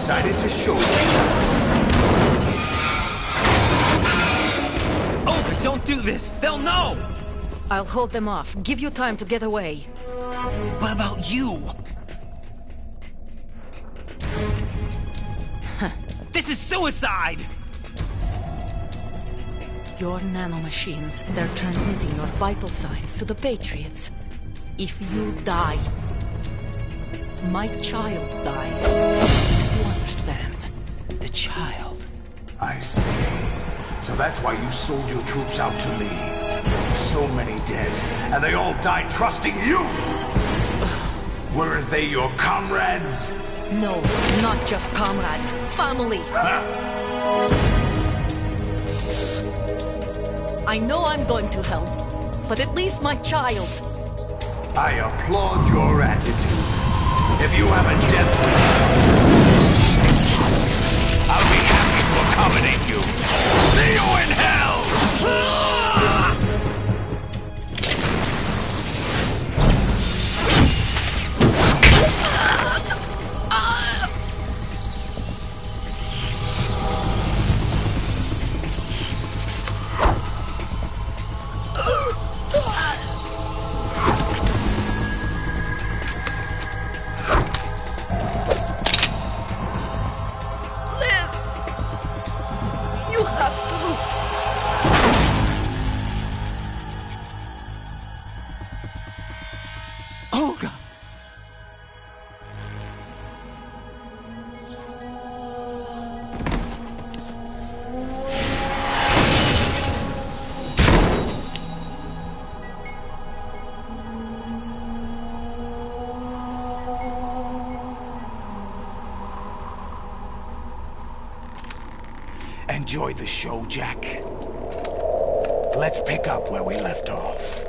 decided to show yourself. Olga, don't do this! They'll know! I'll hold them off. Give you time to get away. What about you? This is suicide! Your nanomachines, they're transmitting your vital signs to the Patriots. If you die, my child dies. You understand? The child. I see. So that's why you sold your troops out to me. So many dead, and they all died trusting you! Weren't they your comrades? No, not just comrades. Family. I know I'm going to hell, but at least my child. I applaud your attitude. If you have a death wish, I'll be happy to accommodate you. See you in hell! Enjoy the show, Jack. Let's pick up where we left off.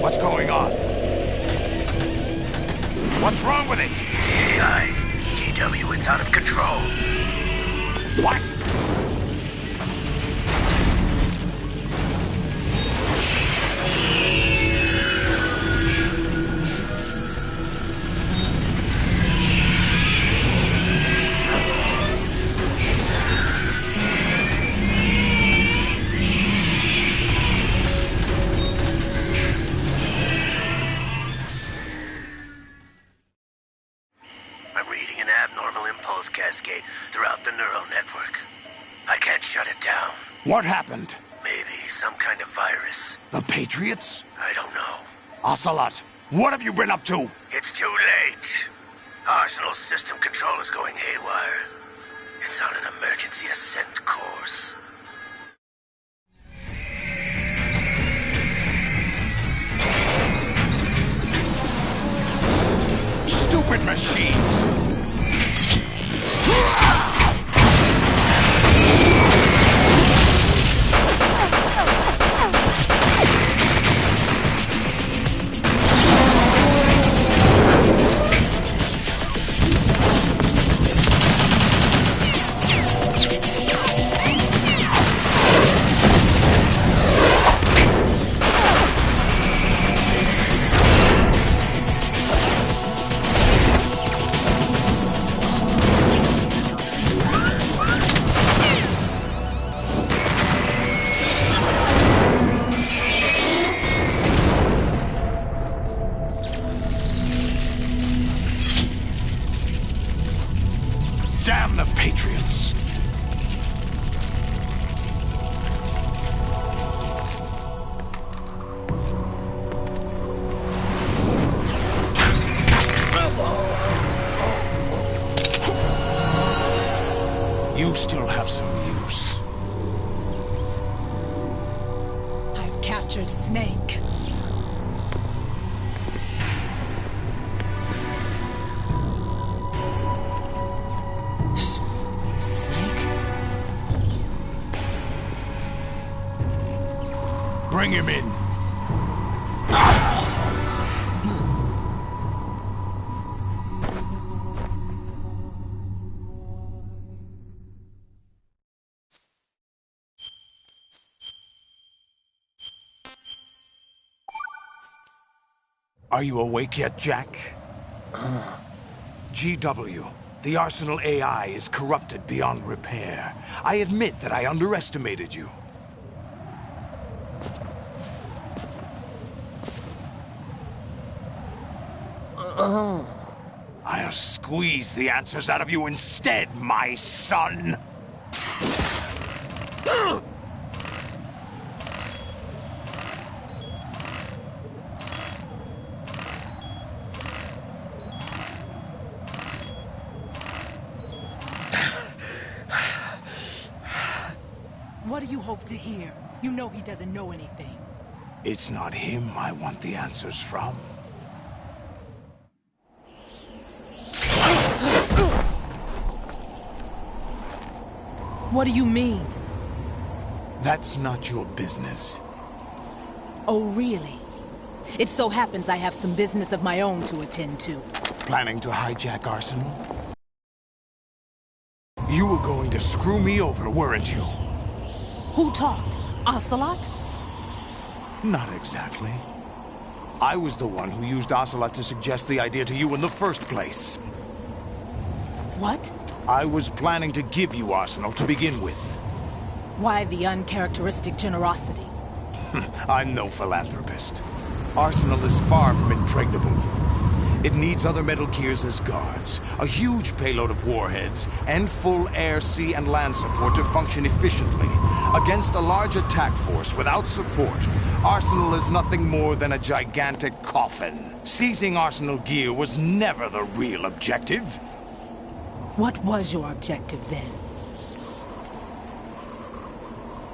What's going on? What's wrong with it? AI. GW, it's out of control. What? Cascade throughout the neural network. I can't shut it down. What happened? Maybe some kind of virus. The Patriots? I don't know. Ocelot, what have you been up to? It's too late. Arsenal's system control is going haywire. It's on an emergency ascent course. Stupid machines! Damn the Patriots! You still have some use. I've captured Snake. Bring him in. Are you awake yet, Jack? GW, the Arsenal AI is corrupted beyond repair. I admit that I underestimated you. I'll squeeze the answers out of you instead, my son! What do you hope to hear? You know he doesn't know anything. It's not him I want the answers from. What do you mean? That's not your business. Oh, really? It so happens I have some business of my own to attend to. Planning to hijack Arsenal? You were going to screw me over, weren't you? Who talked? Ocelot? Not exactly. I was the one who used Ocelot to suggest the idea to you in the first place. What? I was planning to give you Arsenal to begin with. Why the uncharacteristic generosity? I'm no philanthropist. Arsenal is far from impregnable. It needs other Metal Gears as guards, a huge payload of warheads, and full air, sea, and land support to function efficiently. Against a large attack force without support, Arsenal is nothing more than a gigantic coffin. Seizing Arsenal gear was never the real objective. What was your objective then?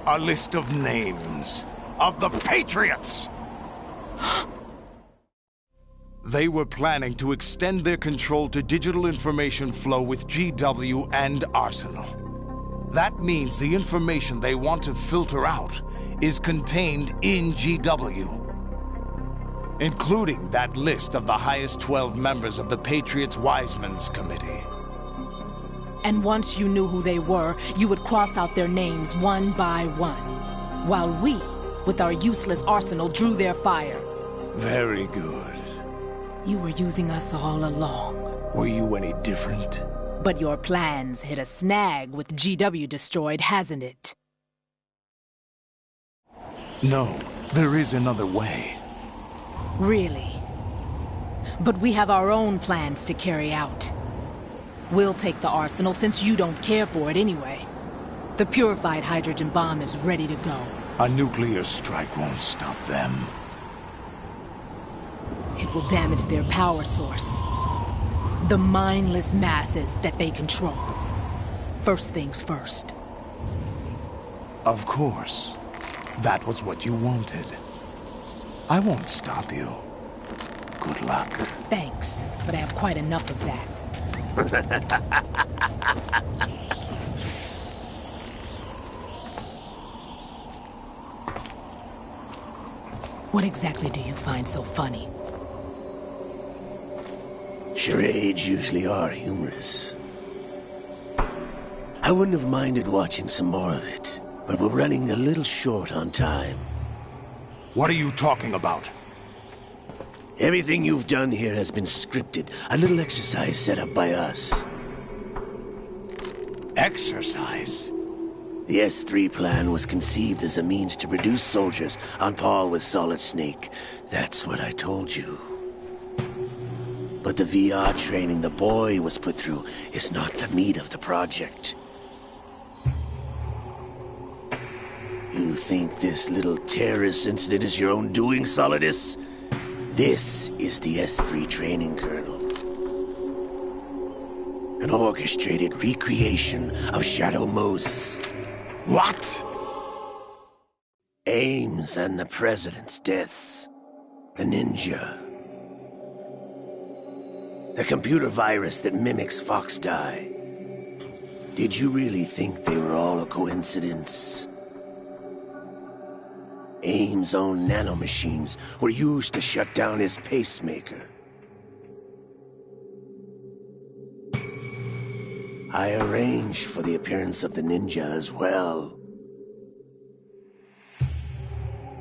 A list of names of the Patriots! They were planning to extend their control to digital information flow with GW and Arsenal. That means the information they want to filter out is contained in GW, including that list of the highest 12 members of the Patriots Wiseman's Committee. And once you knew who they were, you would cross out their names one by one, while we, with our useless arsenal, drew their fire. Very good. You were using us all along. Were you any different? But your plans hit a snag with GW destroyed, hasn't it? No, there is another way. Really? But we have our own plans to carry out. We'll take the arsenal since you don't care for it anyway. The purified hydrogen bomb is ready to go. A nuclear strike won't stop them. It will damage their power source. The mindless masses that they control. First things first. Of course. That was what you wanted. I won't stop you. Good luck. Thanks, but I have quite enough of that. What exactly do you find so funny? Charades usually are humorous. I wouldn't have minded watching some more of it, but we're running a little short on time. What are you talking about? Everything you've done here has been scripted. A little exercise set up by us. Exercise? The S3 plan was conceived as a means to produce soldiers on par with Solid Snake. That's what I told you. But the VR training the boy was put through is not the meat of the project. You think this little terrorist incident is your own doing, Solidus? This is the S3 training kernel. An orchestrated recreation of Shadow Moses. What? Ames and the President's deaths. The ninja. The computer virus that mimics Foxdie. Did you really think they were all a coincidence? Ames' own nanomachines were used to shut down his pacemaker. I arranged for the appearance of the ninja as well.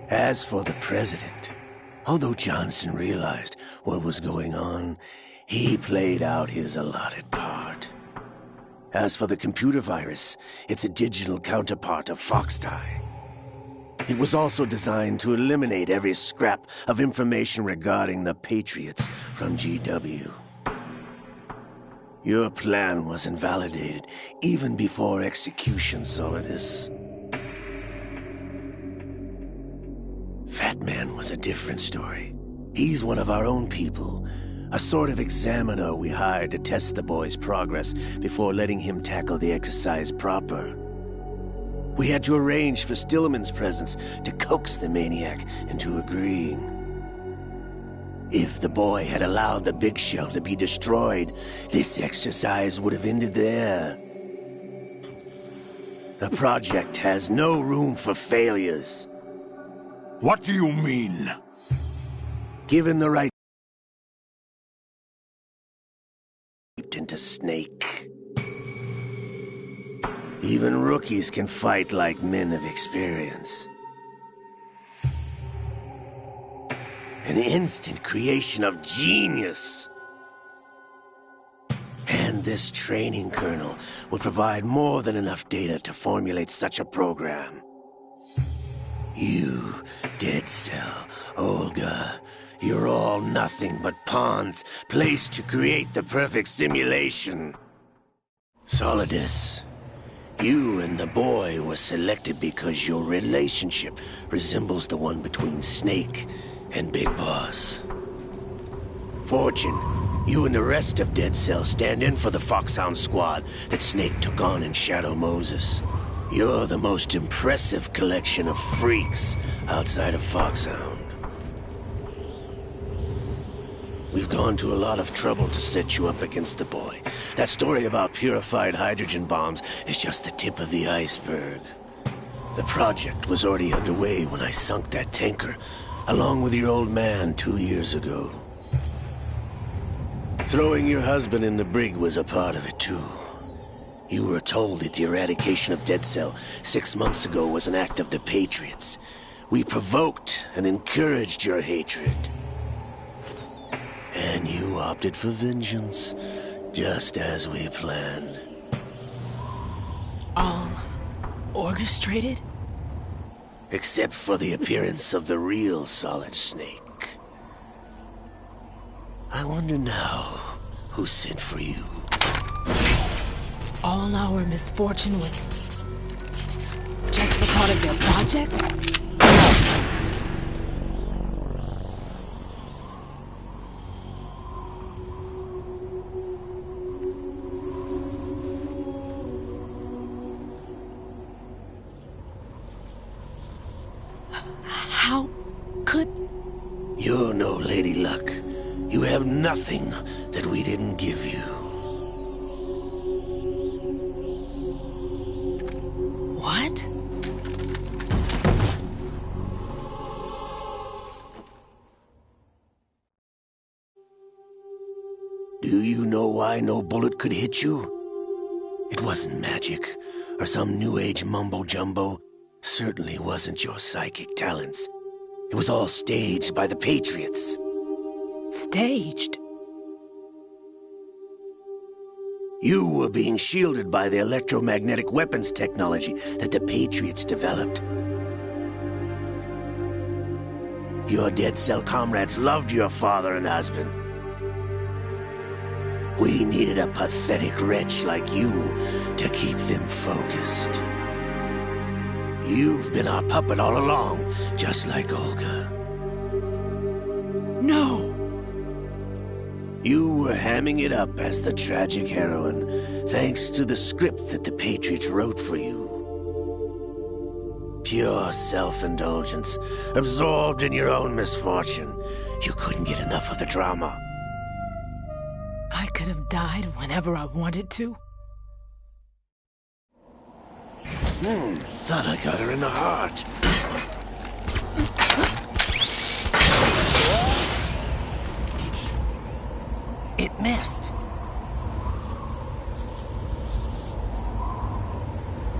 As for the President, Although Johnson realized what was going on, he played out his allotted part. As for the computer virus, it's a digital counterpart of Foxtie. It was also designed to eliminate every scrap of information regarding the Patriots from GW. Your plan was invalidated even before execution, Solidus. Fat Man was a different story. He's one of our own people, a sort of examiner we hired to test the boy's progress before letting him tackle the exercise proper. We had to arrange for Stillman's presence to coax the maniac into agreeing. If the boy had allowed the big shell to be destroyed, this exercise would have ended there. The project has no room for failures. What do you mean? Given the right into Snake. Even rookies can fight like men of experience. An instant creation of genius. And this training kernel would provide more than enough data to formulate such a program. You, Dead Cell, Olga, you're all nothing but pawns placed to create the perfect simulation. Solidus, you and the boy were selected because your relationship resembles the one between Snake and Big Boss. Fortune, you and the rest of Dead Cell stand in for the Foxhound squad that Snake took on in Shadow Moses. You're the most impressive collection of freaks outside of Foxhound. We've gone to a lot of trouble to set you up against the boy. That story about purified hydrogen bombs is just the tip of the iceberg. The project was already underway when I sunk that tanker, along with your old man 2 years ago. Throwing your husband in the brig was a part of it too. You were told that the eradication of Dead Cell 6 months ago was an act of the Patriots. We provoked and encouraged your hatred. And you opted for vengeance, just as we planned. All orchestrated? Except for the appearance of the real Solid Snake. I wonder now who sent for you. All our misfortune was just a part of their project? How could... You're no Lady Luck. You have nothing that we didn't give you. What? Do you know why no bullet could hit you? It wasn't magic, or some new age mumbo-jumbo. Certainly wasn't your psychic talents. It was all staged by the Patriots. Staged? You were being shielded by the electromagnetic weapons technology that the Patriots developed. Your Dead Cell comrades loved your father and husband. We needed a pathetic wretch like you to keep them focused. You've been our puppet all along, just like Olga. No! You were hamming it up as the tragic heroine, thanks to the script that the Patriots wrote for you. Pure self-indulgence, absorbed in your own misfortune. You couldn't get enough of the drama. I could have died whenever I wanted to. Thought I got her in the heart. It missed.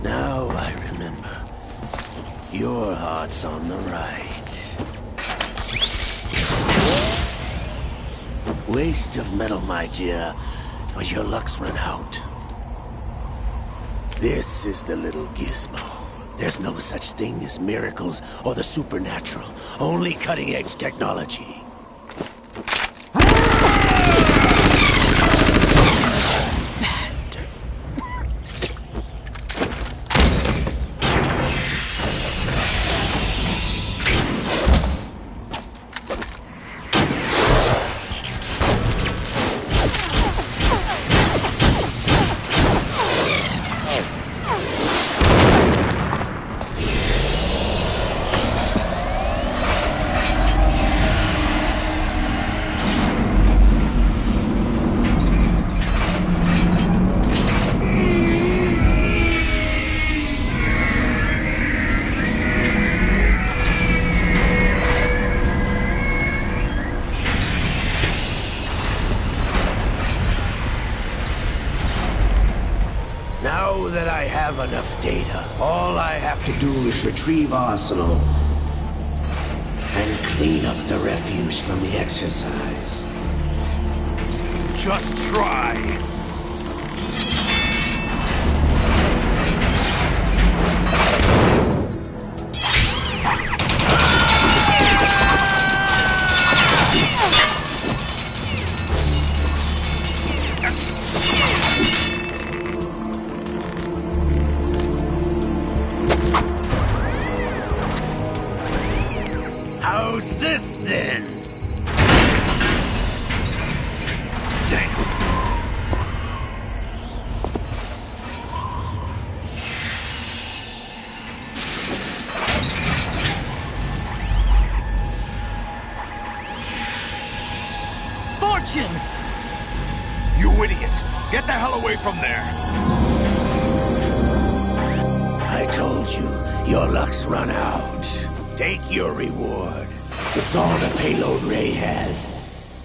Now I remember. Your heart's on the right. Waste of metal, my dear, but your luck's run out. This is the little gizmo. There's no such thing as miracles or the supernatural, only cutting-edge technology. Now that I have enough data, all I have to do is retrieve Arsenal and clean up the refuse from the exercise. Just try. How's this then? Damn. Fortune! You idiot! Get the hell away from there! I told you, your luck's run out. Take your reward. It's all the payload Ray has.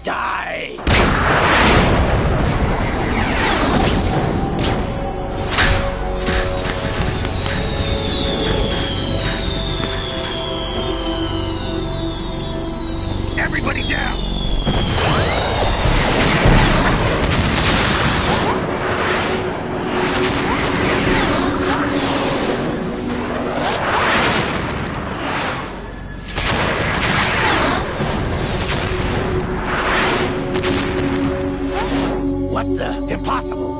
Die! Everybody down! What the? Impossible!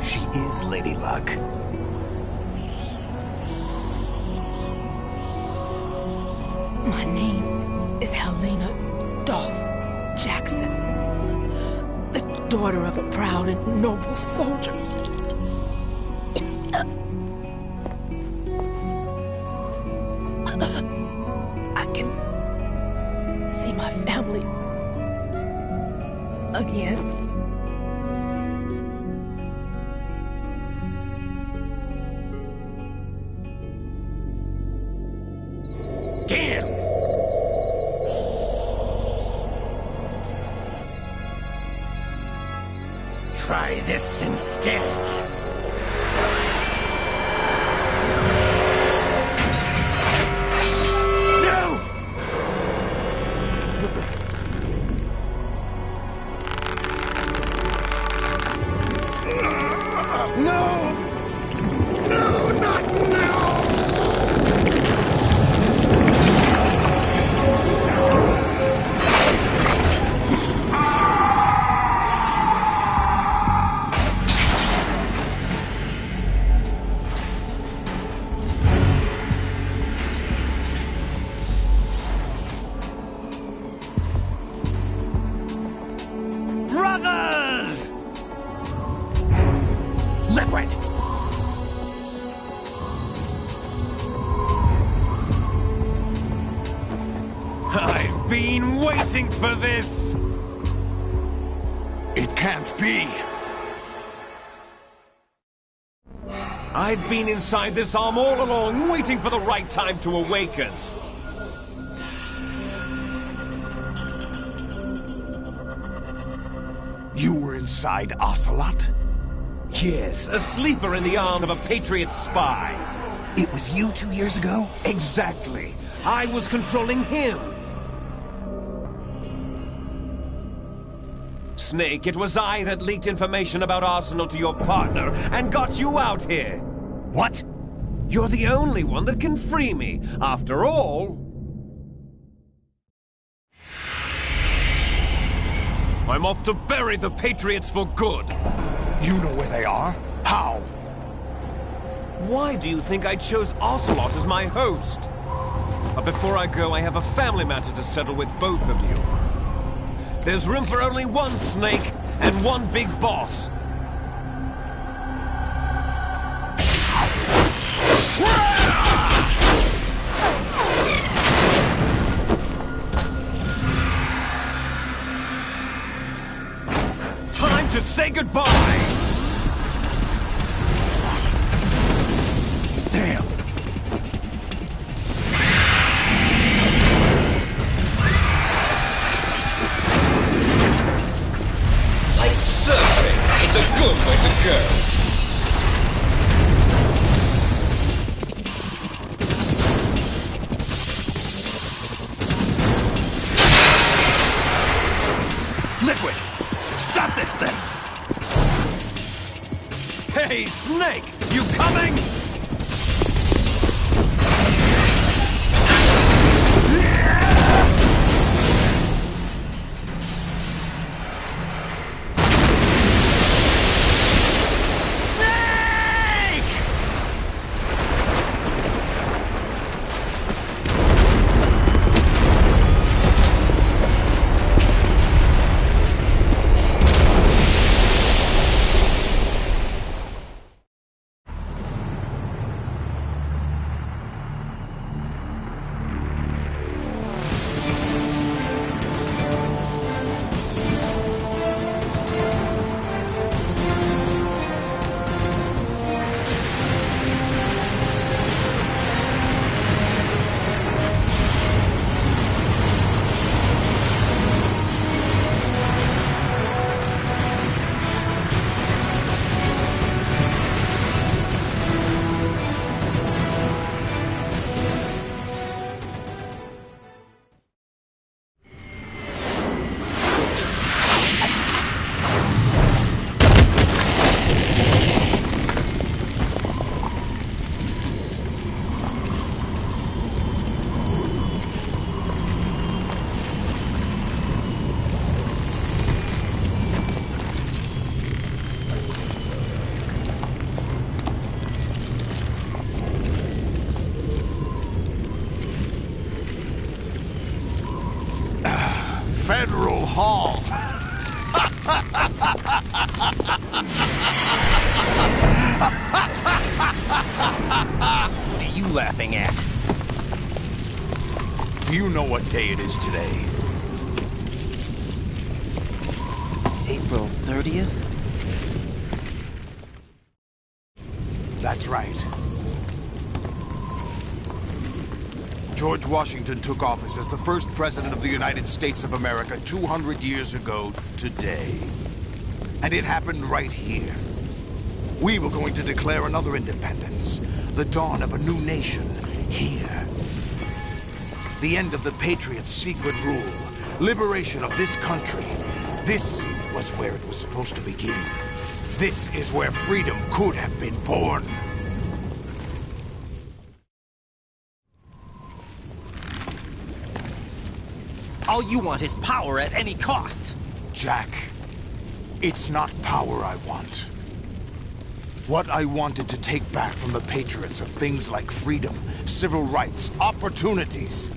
She is Lady Luck. My name is Helena Dolph Jackson, the daughter of a proud and noble soldier. I can see my family again. Damn! Try this instead. Brothers! Liquid! I've been waiting for this! It can't be! I've been inside this arm all along, waiting for the right time to awaken. inside Ocelot? Yes, a sleeper in the arm of a Patriot spy. It was you 2 years ago? Exactly. I was controlling him. Snake, it was I that leaked information about Arsenal to your partner and got you out here. What? You're the only one that can free me. After all... I'm off to bury the Patriots for good. You know where they are? How? Why do you think I chose Ocelot as my host? But before I go, I have a family matter to settle with both of you. There's room for only one Snake and one big boss. Time to say goodbye! Damn! Like surfing, it's a good way to go. Liquid! Stop this thing! Hey, Snake! You coming? Federal Hall. What are you laughing at? Do you know what day it is today? April 30th? That's right. George Washington took office as the first president of the United States of America 200 years ago today. And it happened right here. We were going to declare another independence, the dawn of a new nation, here. The end of the Patriots' secret rule, liberation of this country. This was where it was supposed to begin. This is where freedom could have been born. All you want is power at any cost. Jack, it's not power I want. What I wanted to take back from the Patriots are things like freedom, civil rights, opportunities.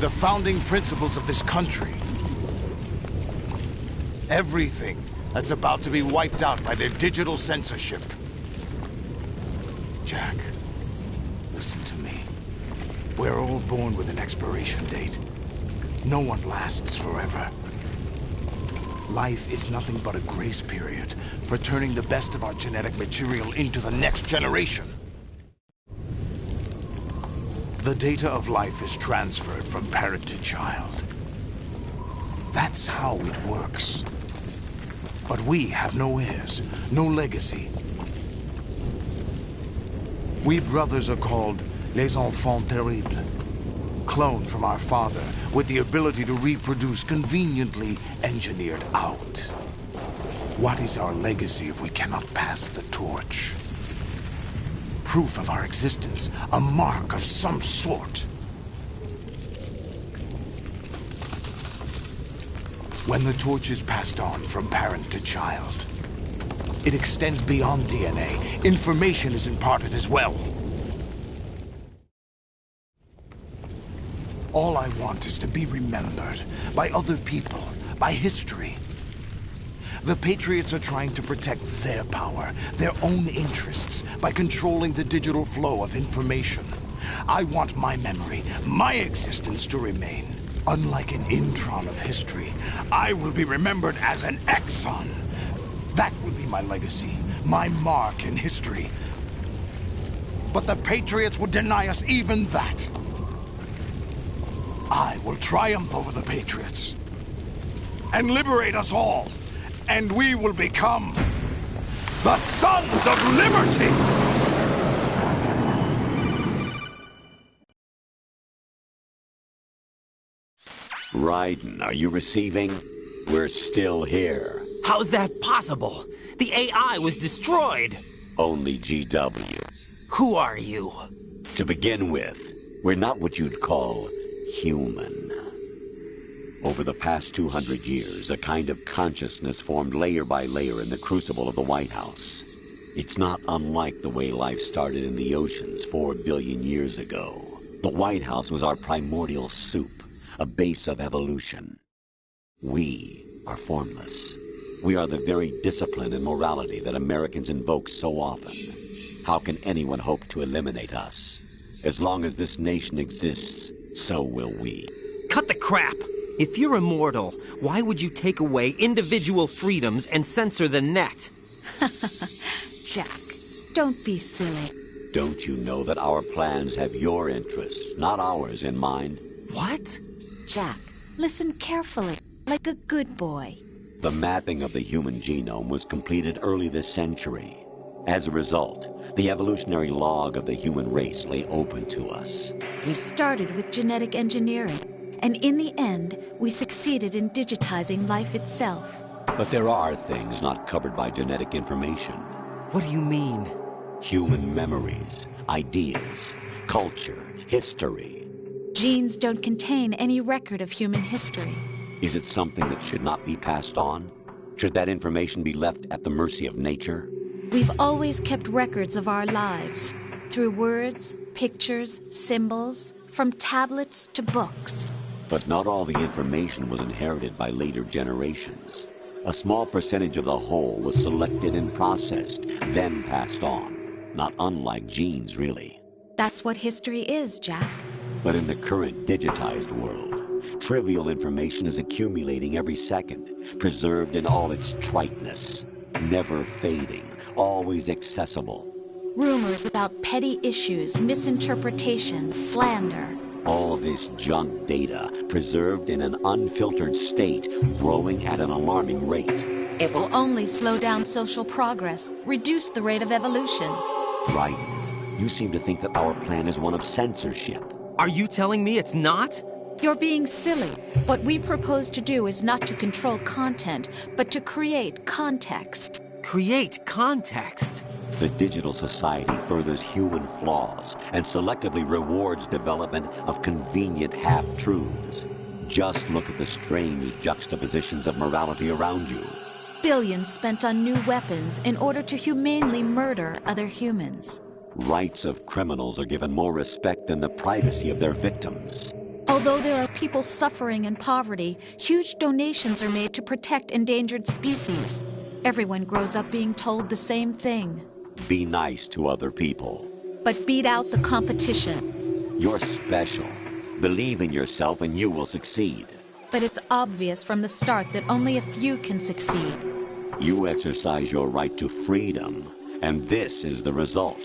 The founding principles of this country. Everything that's about to be wiped out by their digital censorship. Jack, listen to me. We're all born with an expiration date. No one lasts forever. Life is nothing but a grace period for turning the best of our genetic material into the next generation. The data of life is transferred from parent to child. That's how it works. But we have no heirs, no legacy. We brothers are called Les Enfants Terribles, cloned from our father, with the ability to reproduce conveniently engineered out. What is our legacy if we cannot pass the torch? Proof of our existence, a mark of some sort. When the torch is passed on from parent to child, it extends beyond DNA. Information is imparted as well. All I want is to be remembered by other people, by history. The Patriots are trying to protect their power, their own interests, by controlling the digital flow of information. I want my memory, my existence to remain. Unlike an intron of history, I will be remembered as an exon. That will be my legacy, my mark in history. But the Patriots would deny us even that. I will triumph over the Patriots and liberate us all, and we will become the Sons of Liberty! Raiden, are you receiving? We're still here. How's that possible? The AI was destroyed. Only GW. Who are you? To begin with, we're not what you'd call human. Over the past 200 years, a kind of consciousness formed layer by layer in the crucible of the White House. It's not unlike the way life started in the oceans 4 billion years ago. The White House was our primordial soup, a base of evolution. We are formless. We are the very discipline and morality that Americans invoke so often. How can anyone hope to eliminate us? As long as this nation exists, so will we. Cut the crap! If you're immortal, why would you take away individual freedoms and censor the net? Jack, don't be silly. Don't you know that our plans have your interests, not ours, in mind? What? Jack, listen carefully, like a good boy. The mapping of the human genome was completed early this century. As a result, the evolutionary log of the human race lay open to us. We started with genetic engineering, and in the end, we succeeded in digitizing life itself. But there are things not covered by genetic information. What do you mean? Human memories, ideas, culture, history. Genes don't contain any record of human history. Is it something that should not be passed on? Should that information be left at the mercy of nature? We've always kept records of our lives, through words, pictures, symbols, from tablets to books. But not all the information was inherited by later generations. A small percentage of the whole was selected and processed, then passed on. Not unlike genes, really. That's what history is, Jack. But in the current digitized world, trivial information is accumulating every second, preserved in all its triteness, never fading, always accessible. Rumors about petty issues, misinterpretations, slander. All this junk data, preserved in an unfiltered state, growing at an alarming rate. It will only slow down social progress, reduce the rate of evolution. Right. You seem to think that our plan is one of censorship. Are you telling me it's not? You're being silly. What we propose to do is not to control content, but to create context. Create context? The digital society furthers human flaws and selectively rewards development of convenient half-truths. Just look at the strange juxtapositions of morality around you. Billions spent on new weapons in order to humanely murder other humans. Rights of criminals are given more respect than the privacy of their victims. Although there are people suffering in poverty, huge donations are made to protect endangered species. Everyone grows up being told the same thing. Be nice to other people. But beat out the competition. You're special. Believe in yourself and you will succeed. But it's obvious from the start that only a few can succeed. You exercise your right to freedom, and this is the result.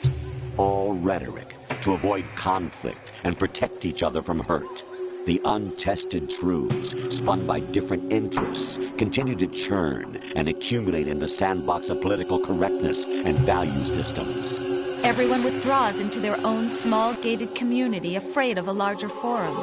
All rhetoric to avoid conflict and protect each other from hurt. The untested truths, spun by different interests, continue to churn and accumulate in the sandbox of political correctness and value systems. Everyone withdraws into their own small gated community, afraid of a larger forum.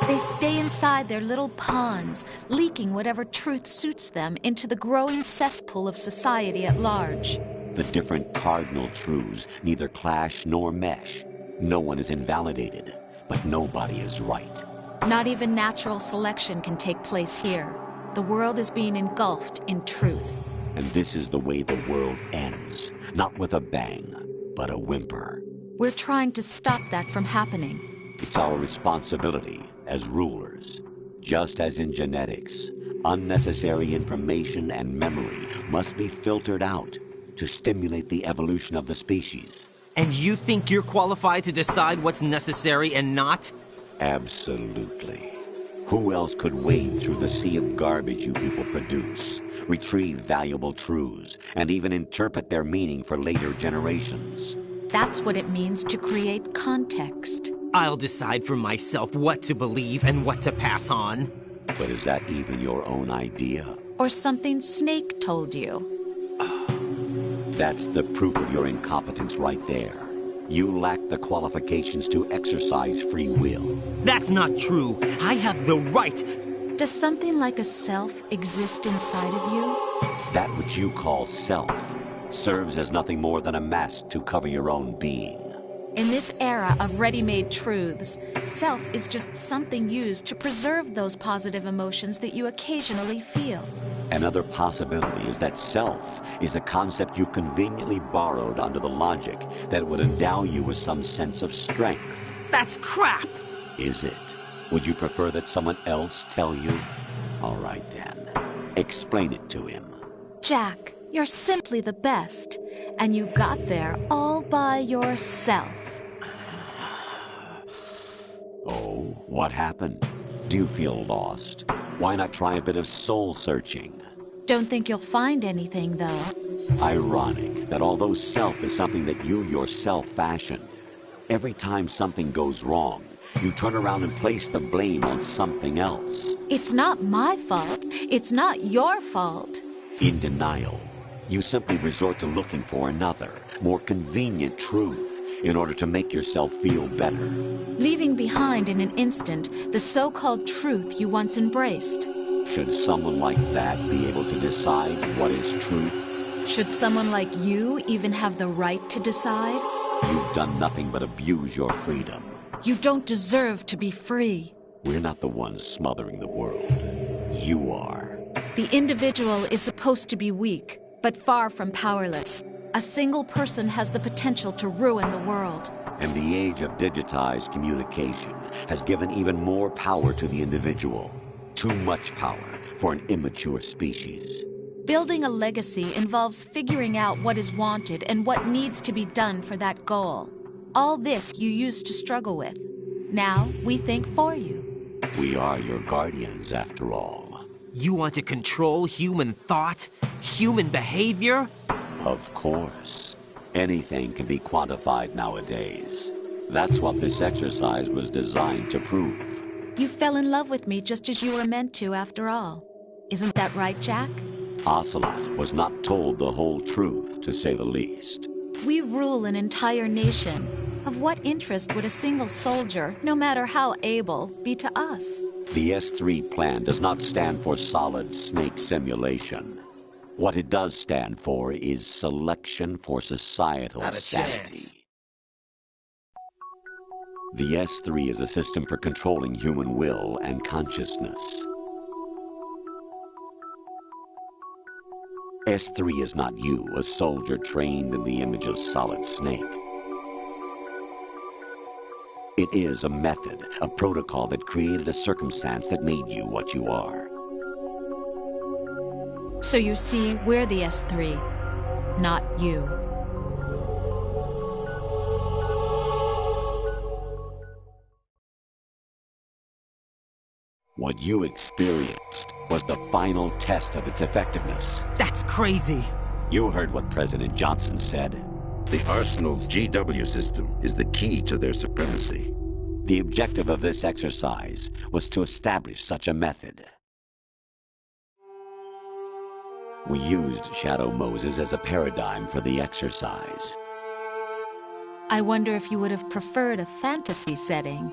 They stay inside their little ponds, leaking whatever truth suits them into the growing cesspool of society at large. The different cardinal truths neither clash nor mesh. No one is invalidated, but nobody is right. Not even natural selection can take place here. The world is being engulfed in truth. And this is the way the world ends. Not with a bang, but a whimper. We're trying to stop that from happening. It's our responsibility as rulers. Just as in genetics, unnecessary information and memory must be filtered out to stimulate the evolution of the species. And you think you're qualified to decide what's necessary and not? Absolutely. Who else could wade through the sea of garbage you people produce, retrieve valuable truths, and even interpret their meaning for later generations? That's what it means to create context. I'll decide for myself what to believe and what to pass on. But is that even your own idea? Or something Snake told you? That's the proof of your incompetence right there. You lack the qualifications to exercise free will. That's not true. I have the right. Does something like a self exist inside of you? That which you call self serves as nothing more than a mask to cover your own being. In this era of ready-made truths, self is just something used to preserve those positive emotions that you occasionally feel. Another possibility is that self is a concept you conveniently borrowed under the logic that it would endow you with some sense of strength. That's crap! Is it? Would you prefer that someone else tell you? All right then. Explain it to him. Jack, you're simply the best, and you got there all by yourself. Oh, what happened? Do you feel lost? Why not try a bit of soul-searching? Don't think you'll find anything, though. Ironic that although self is something that you yourself fashioned, every time something goes wrong, you turn around and place the blame on something else. It's not my fault. It's not your fault. In denial, you simply resort to looking for another, more convenient truth in order to make yourself feel better. Leaving behind in an instant the so-called truth you once embraced. Should someone like that be able to decide what is truth? Should someone like you even have the right to decide? You've done nothing but abuse your freedom. You don't deserve to be free. We're not the ones smothering the world. You are. The individual is supposed to be weak, but far from powerless. A single person has the potential to ruin the world. And the age of digitized communication has given even more power to the individual. Too much power for an immature species. Building a legacy involves figuring out what is wanted and what needs to be done for that goal. All this you used to struggle with. Now we think for you. We are your guardians, after all. You want to control human thought? Human behavior? Of course. Anything can be quantified nowadays. That's what this exercise was designed to prove. You fell in love with me just as you were meant to, after all. Isn't that right, Jack? Ocelot was not told the whole truth, to say the least. We rule an entire nation. Of what interest would a single soldier, no matter how able, be to us? The S3 plan does not stand for solid snake simulation. What it does stand for is selection for societal sanity. The S3 is a system for controlling human will and consciousness. S3 is not you, a soldier trained in the image of Solid Snake. It is a method, a protocol that created a circumstance that made you what you are. So you see, we're the S3, not you. What you experienced was the final test of its effectiveness. That's crazy. You heard what President Johnson said. The Arsenal's GW system is the key to their supremacy. The objective of this exercise was to establish such a method. We used Shadow Moses as a paradigm for the exercise. I wonder if you would have preferred a fantasy setting.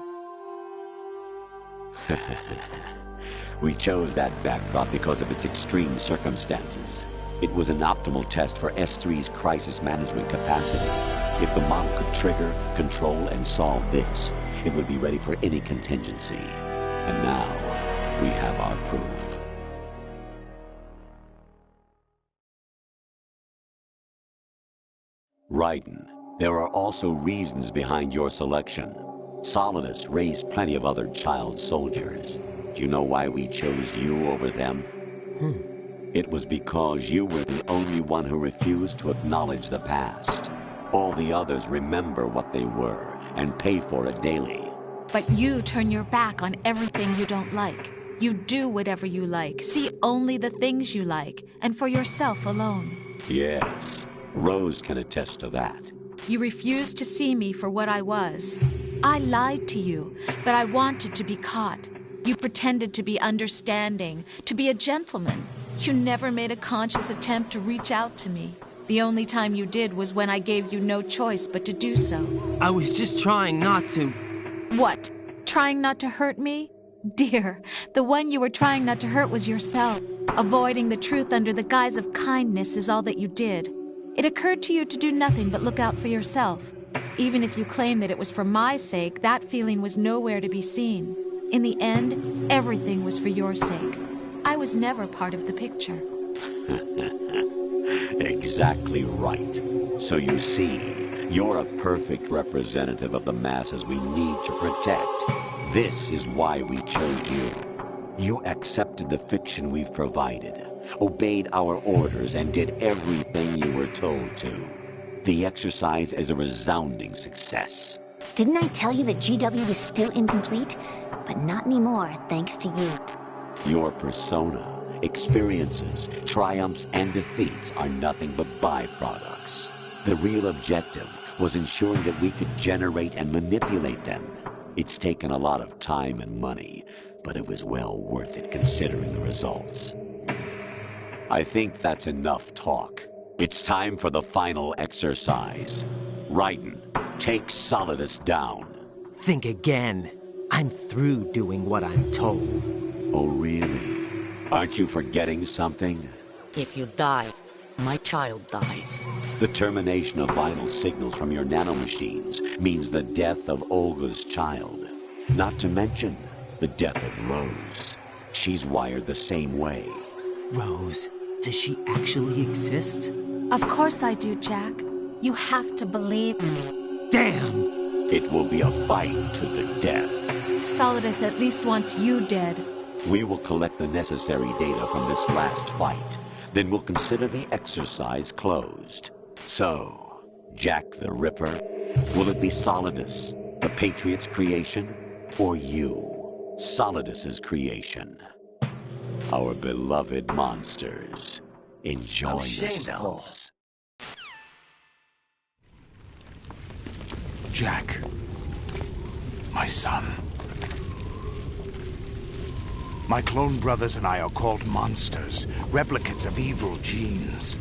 We chose that backdrop because of its extreme circumstances. It was an optimal test for S3's crisis management capacity. If the model could trigger, control, and solve this, it would be ready for any contingency. And now, we have our proof. Raiden, there are also reasons behind your selection. Solidus raised plenty of other child soldiers. Do you know why we chose you over them? It was because you were the only one who refused to acknowledge the past. All the others remember what they were and pay for it daily. But you turn your back on everything you don't like. You do whatever you like, see only the things you like, and for yourself alone. Yes, Rose can attest to that. You refused to see me for what I was. I lied to you, but I wanted to be caught. You pretended to be understanding, to be a gentleman. You never made a conscious attempt to reach out to me. The only time you did was when I gave you no choice but to do so. I was just trying not to... What? Trying not to hurt me? Dear, the one you were trying not to hurt was yourself. Avoiding the truth under the guise of kindness is all that you did. It occurred to you to do nothing but look out for yourself. Even if you claim that it was for my sake, that feeling was nowhere to be seen. In the end, everything was for your sake. I was never part of the picture. Exactly right. So you see, you're a perfect representative of the masses we need to protect. This is why we chose you. You accepted the fiction we've provided, obeyed our orders, and did everything you were told to. The exercise is a resounding success. Didn't I tell you that GW was still incomplete? But not anymore, thanks to you. Your persona, experiences, triumphs, and defeats are nothing but byproducts. The real objective was ensuring that we could generate and manipulate them. It's taken a lot of time and money, but it was well worth it considering the results. I think that's enough talk. It's time for the final exercise. Raiden, take Solidus down. Think again. I'm through doing what I'm told. Oh, really? Aren't you forgetting something? If you die, my child dies. The termination of vital signals from your nanomachines means the death of Olga's child. Not to mention the death of Rose. She's wired the same way. Rose, does she actually exist? Of course I do, Jack. You have to believe me. Damn! It will be a fight to the death. Solidus at least wants you dead. We will collect the necessary data from this last fight. Then we'll consider the exercise closed. So, Jack the Ripper, will it be Solidus, the Patriot's creation, or you, Solidus's creation? Our beloved monsters, enjoy yourselves. Jack, my son. My clone brothers and I are called monsters, replicates of evil genes.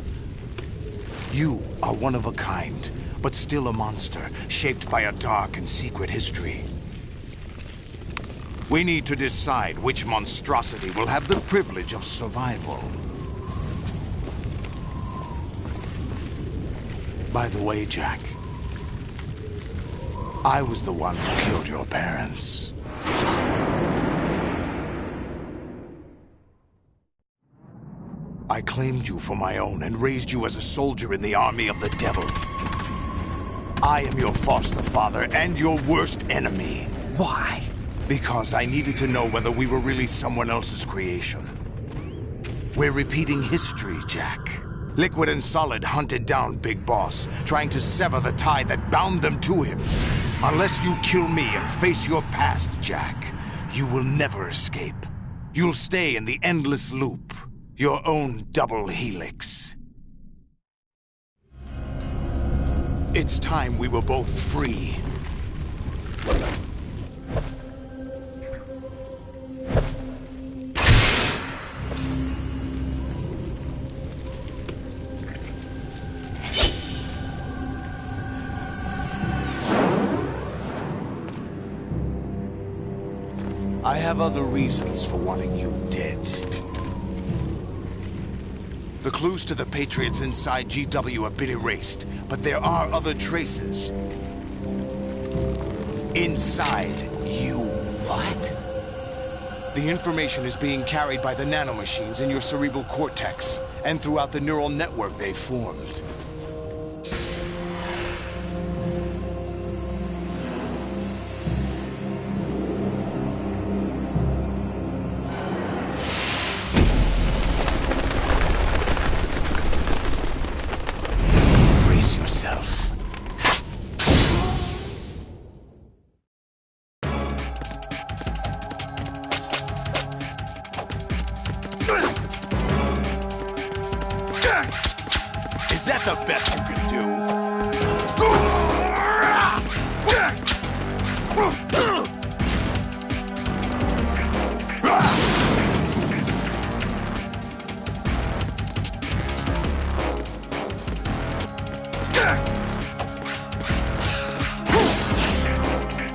You are one of a kind, but still a monster, shaped by a dark and secret history. We need to decide which monstrosity will have the privilege of survival. By the way, Jack, I was the one who killed your parents. I claimed you for my own and raised you as a soldier in the army of the devil. I am your foster father and your worst enemy. Why? Because I needed to know whether we were really someone else's creation. We're repeating history, Jack. Liquid and Solid hunted down Big Boss, trying to sever the tie that bound them to him. Unless you kill me and face your past, Jack, you will never escape. You'll stay in the endless loop. Your own double helix. It's time we were both free. I have other reasons for wanting you dead. The clues to the Patriots inside GW have been erased, but there are other traces. Inside you. What? The information is being carried by the nanomachines in your cerebral cortex, and throughout the neural network they've formed. Brace yourself. Is that the best you can do?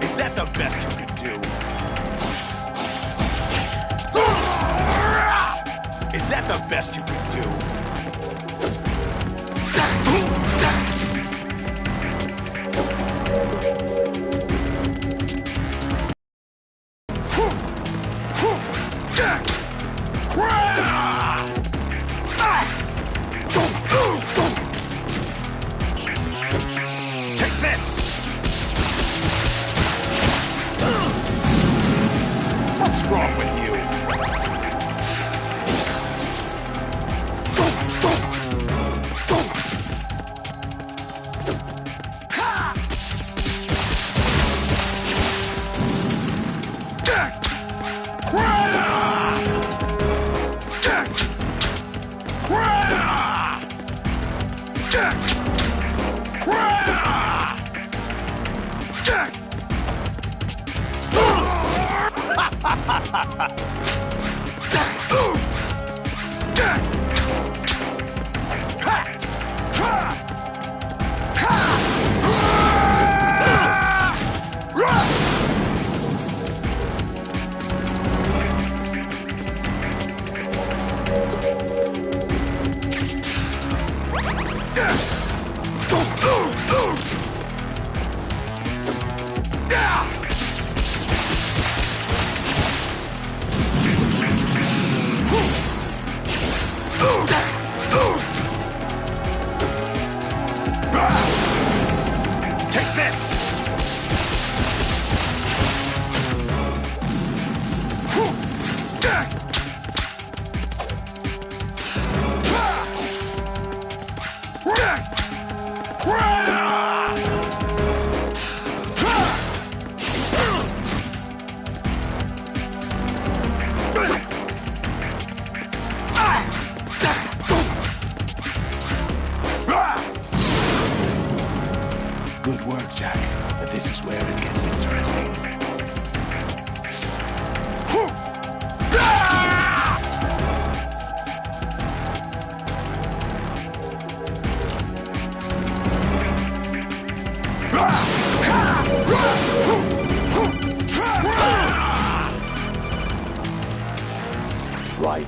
Is that the best you can do? Is that the best you can do? Take this! What's wrong with you? Take this! Good work, Jack. But this is where it gets interesting. Right.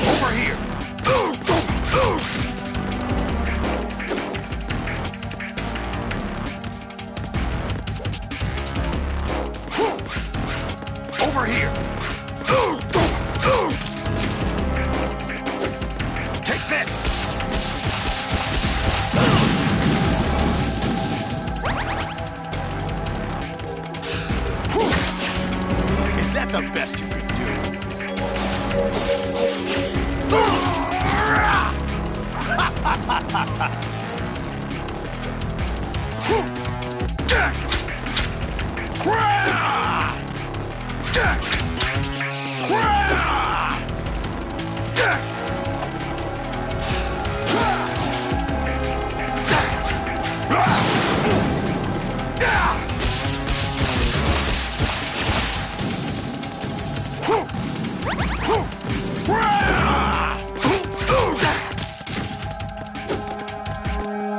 Over here! Over here! Take this! that the best you can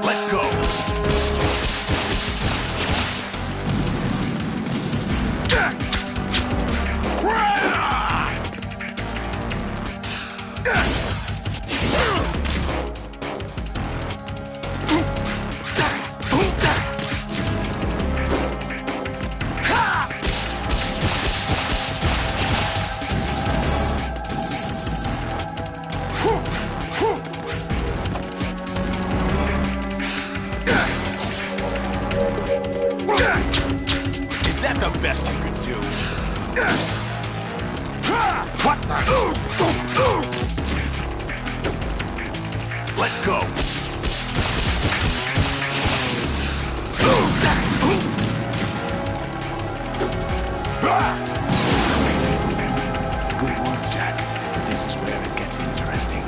Let's go. Is that the best you could do? What the? Let's go. Good work, Jack. This is where it gets interesting.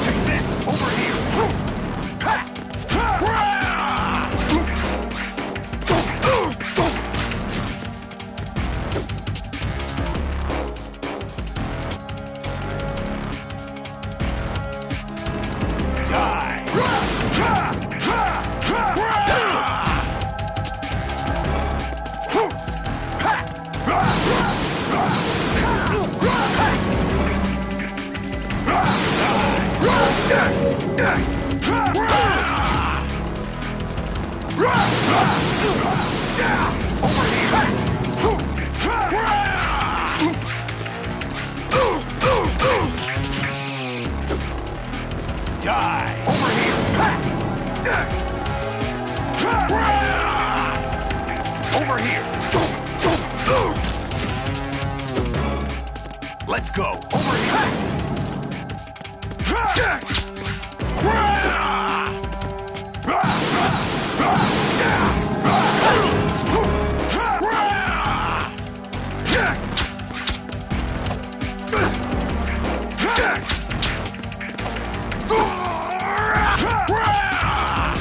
Take this! Over here! Die! Over here! Over here! Let's go! Over here!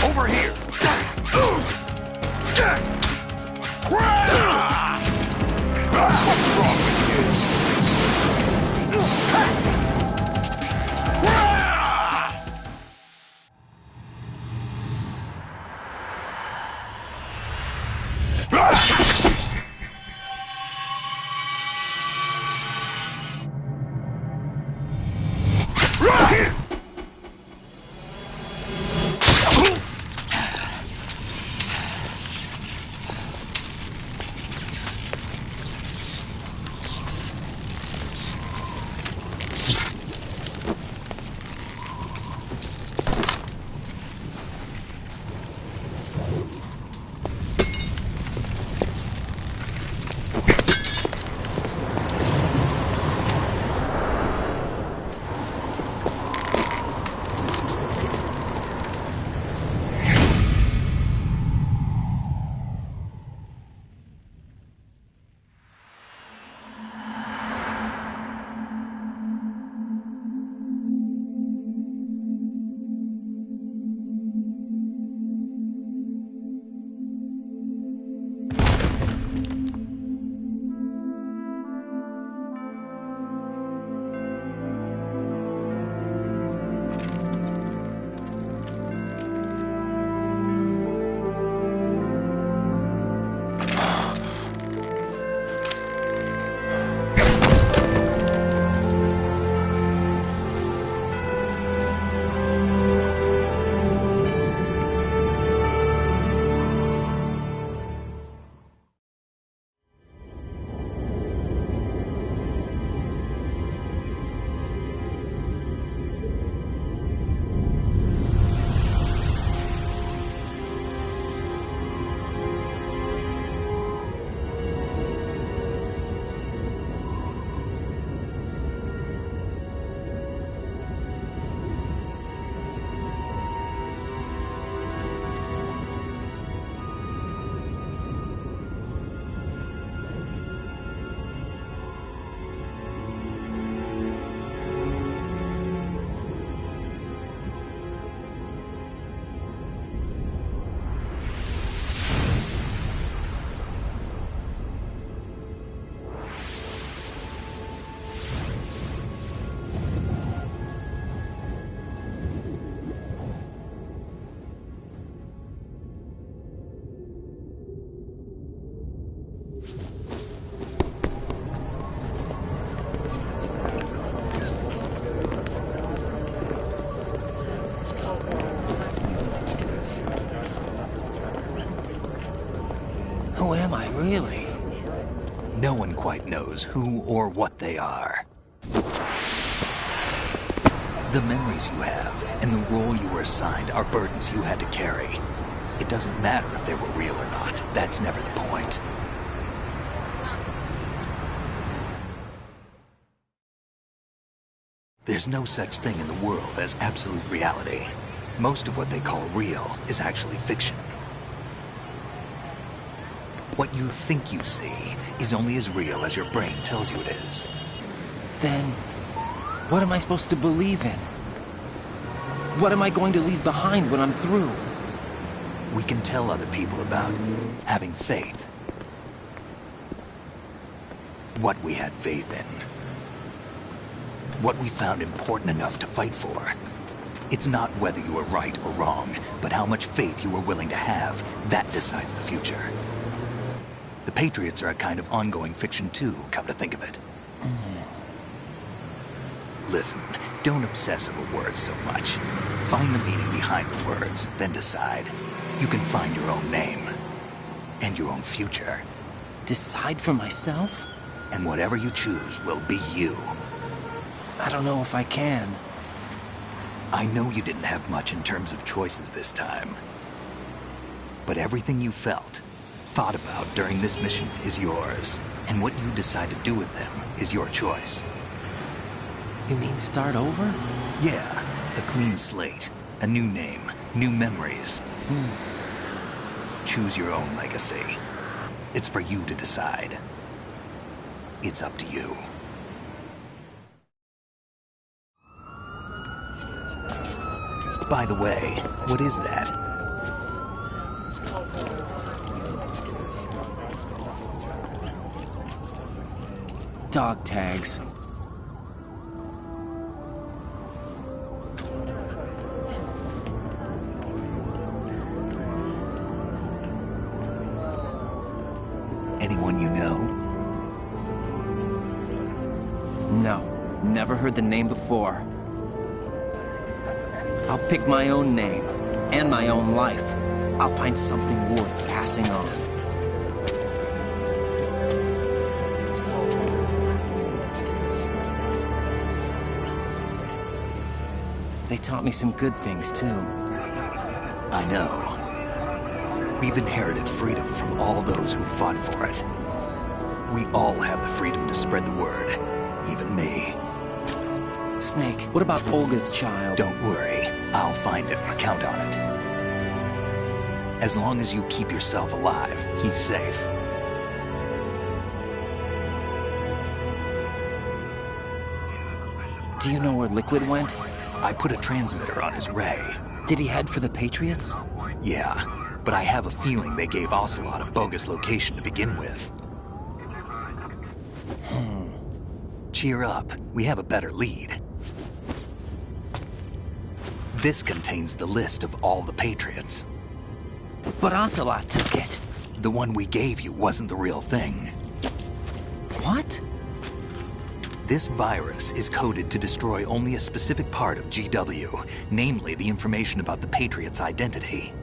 Over here! What's wrong with you? quite knows who or what they are. The memories you have and the role you were assigned are burdens you had to carry. It doesn't matter if they were real or not. That's never the point. There's no such thing in the world as absolute reality. Most of what they call real is actually fiction. What you think you see is only as real as your brain tells you it is. Then, what am I supposed to believe in? What am I going to leave behind when I'm through? We can tell other people about having faith. What we had faith in. What we found important enough to fight for. It's not whether you were right or wrong, but how much faith you were willing to have. That decides the future. The Patriots are a kind of ongoing fiction too, come to think of it. Listen, don't obsess over words so much. Find the meaning behind the words, then decide. You can find your own name. And your own future. Decide for myself? And whatever you choose will be you. I don't know if I can. I know you didn't have much in terms of choices this time. But everything you felt, thought about during this mission is yours. And what you decide to do with them is your choice. You mean start over? Yeah, a clean slate, a new name, new memories. Choose your own legacy. It's for you to decide. It's up to you. By the way, what is that? Dog tags. Anyone you know? No, never heard the name before. I'll pick my own name, and my own life. I'll find something worth passing on. They taught me some good things, too. I know. We've inherited freedom from all those who fought for it. We all have the freedom to spread the word, even me. Snake, what about Olga's child? Don't worry. I'll find him. Count on it. As long as you keep yourself alive, he's safe. Do you know where Liquid went? I put a transmitter on his ray. Did he head for the Patriots? Yeah, but I have a feeling they gave Ocelot a bogus location to begin with. Cheer up. We have a better lead. This contains the list of all the Patriots. But Ocelot took it. The one we gave you wasn't the real thing. What? This virus is coded to destroy only a specific part of GW, namely the information about the Patriots' identity.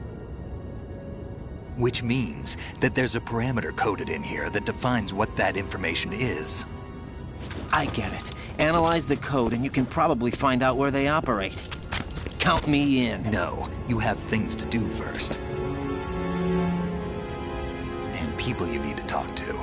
Which means that there's a parameter coded in here that defines what that information is. I get it. Analyze the code and you can probably find out where they operate. Count me in. No, you have things to do first. And people you need to talk to.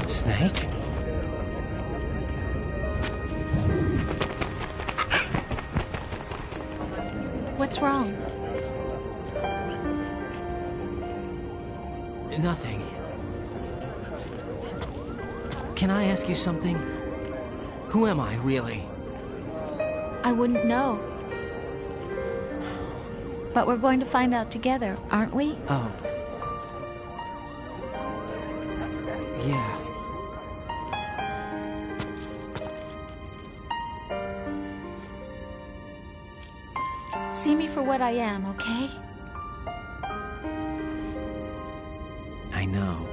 Snake? What's wrong? Nothing. Can I ask you something? Who am I, really? I wouldn't know. But we're going to find out together, aren't we? Oh. Yeah. See me for what I am, okay? I know.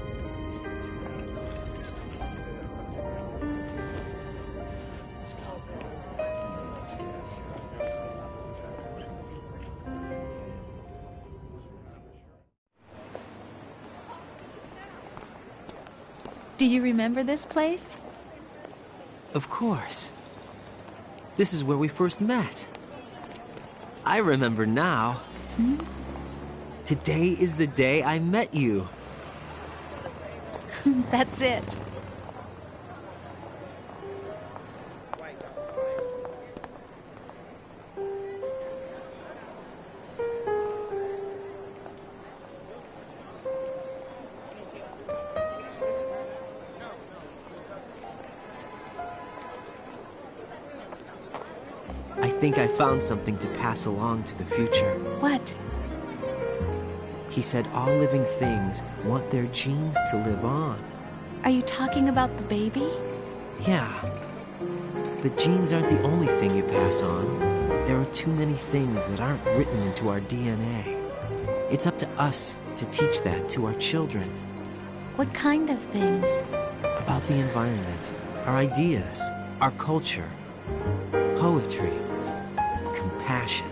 Do you remember this place? Of course. This is where we first met. I remember now. Hmm? Today is the day I met you. That's it. I think I found something to pass along to the future. What? He said all living things want their genes to live on. Are you talking about the baby? Yeah. The genes aren't the only thing you pass on. There are too many things that aren't written into our DNA. It's up to us to teach that to our children. What kind of things? About the environment, our ideas, our culture, poetry, compassion,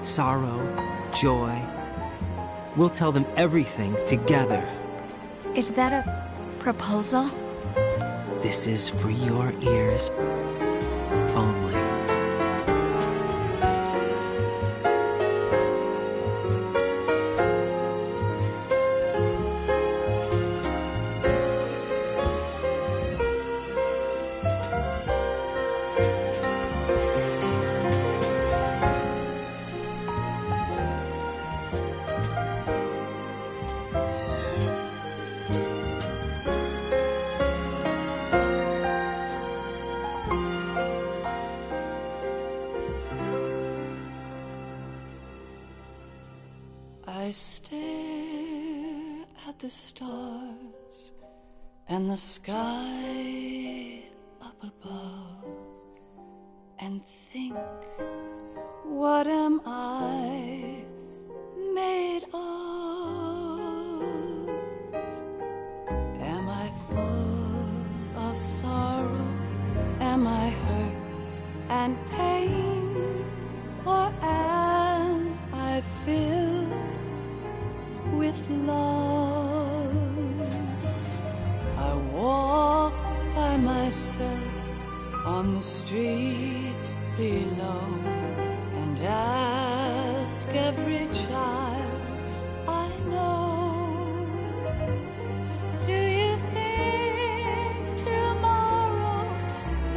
sorrow, joy. We'll tell them everything together. Is that a proposal? This is for your ears only. I stare at the stars and the sky up above and think, what am I made of? Am I full of sorrow? Am I hurt and pain? Or am I filled with love? I walk by myself on the streets below and ask every child I know, do you think tomorrow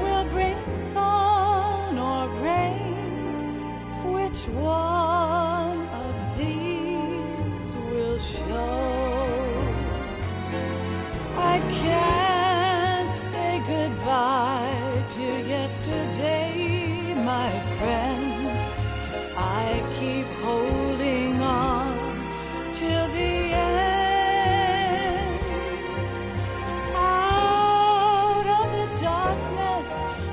will bring sun or rain? Which one of these will show? I can't say goodbye to yesterday, my friend. I keep holding on till the end. Out of the darkness,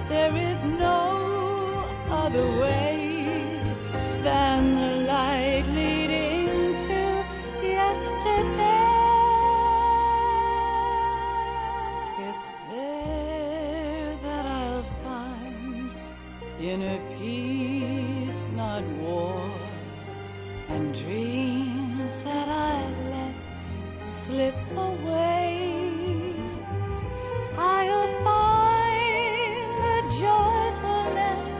there is no other way than the light leading to yesterday. It's there that I'll find inner peace, not war, and dreams that I let slip away. I'll find the joyfulness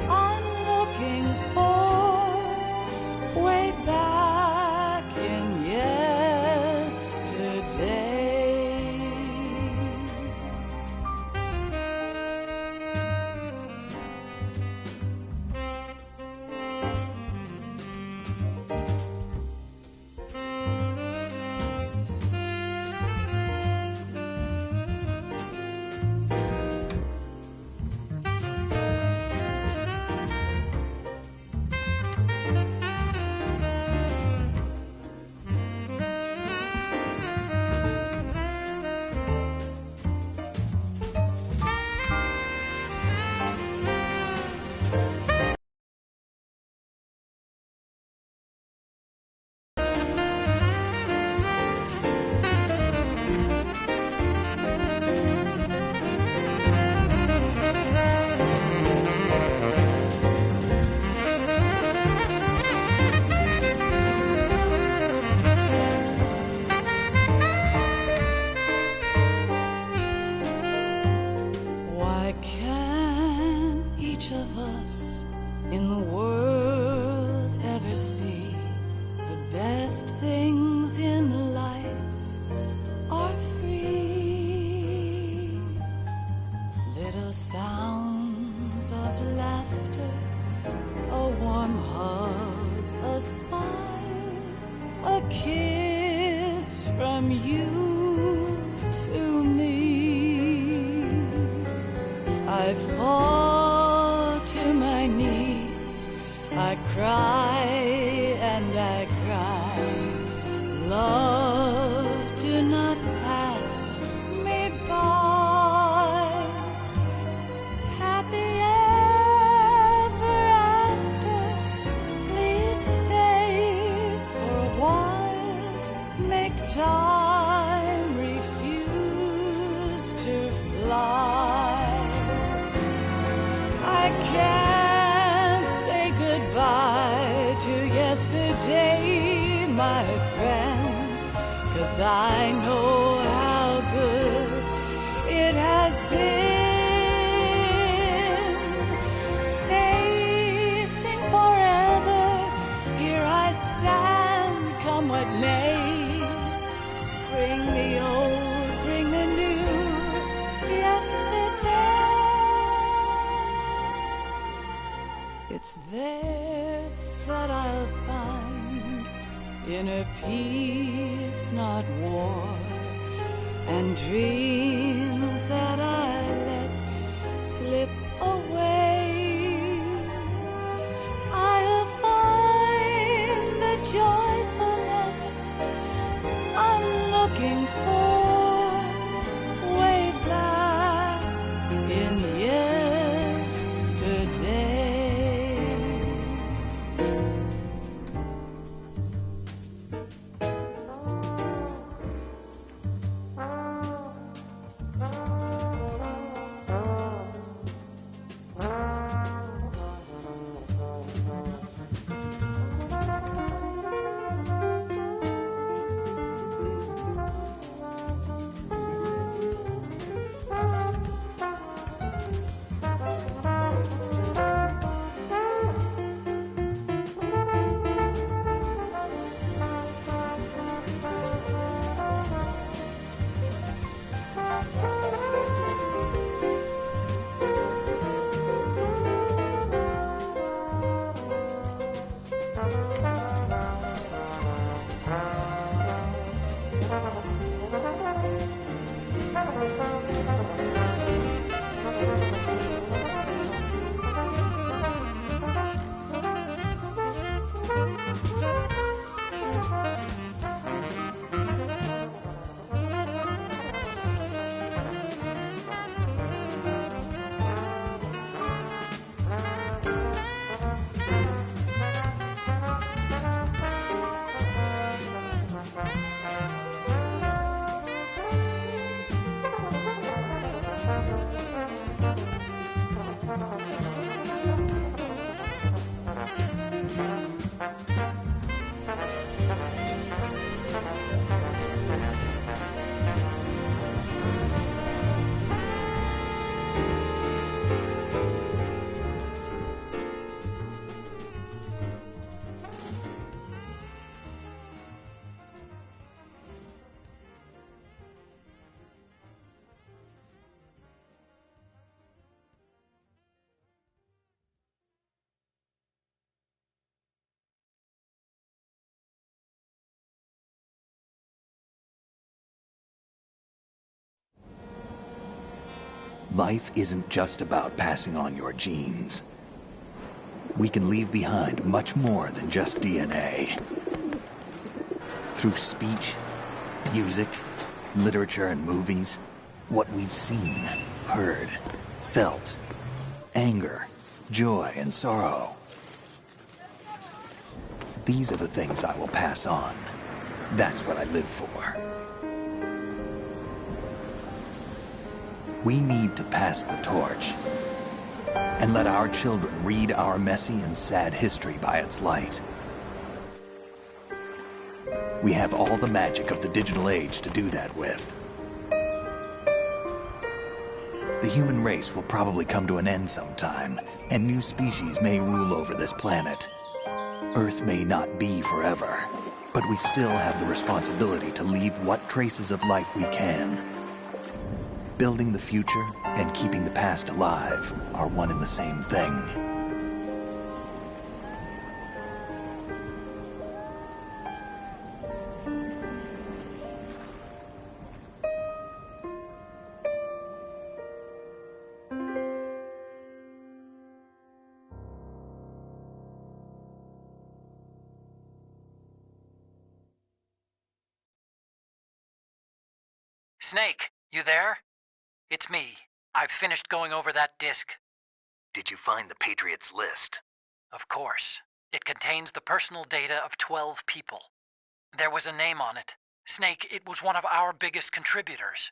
I'm looking for way back in yesterday. sounds of laughter, a warm hug, a smile, a kiss from you to me. I fall to my knees, I cry and I cry. Love, do not pass me by. Happy ever after, please stay for a while. Make time refuse to fly. I can't say goodbye to yesterday, my friend, 'cause I know how good it has been. Facing forever, here I stand, come what may. Bring the old, bring the new, yesterday. It's there that I'll find inner peace, not war, and dreams that I let slip away. I'll find the joyfulness I'm looking for way back in yesterday. Life isn't just about passing on your genes. We can leave behind much more than just DNA. Through speech, music, literature, and movies, what we've seen, heard, felt, anger, joy, and sorrow. These are the things I will pass on. That's what I live for. We need to pass the torch and let our children read our messy and sad history by its light. We have all the magic of the digital age to do that with. The human race will probably come to an end sometime, and new species may rule over this planet. Earth may not be forever, but we still have the responsibility to leave what traces of life we can. Building the future and keeping the past alive are one and the same thing. Snake, you there? It's me. I've finished going over that disk. Did you find the Patriots list? Of course. It contains the personal data of 12 people. There was a name on it. Snake, it was one of our biggest contributors.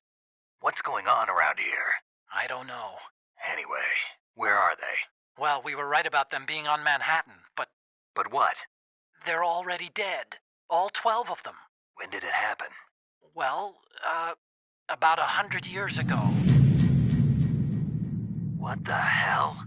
What's going on around here? I don't know. Anyway, where are they? Well, we were right about them being on Manhattan, but... But what? They're already dead. All 12 of them. When did it happen? Well, about 100 years ago. What the hell?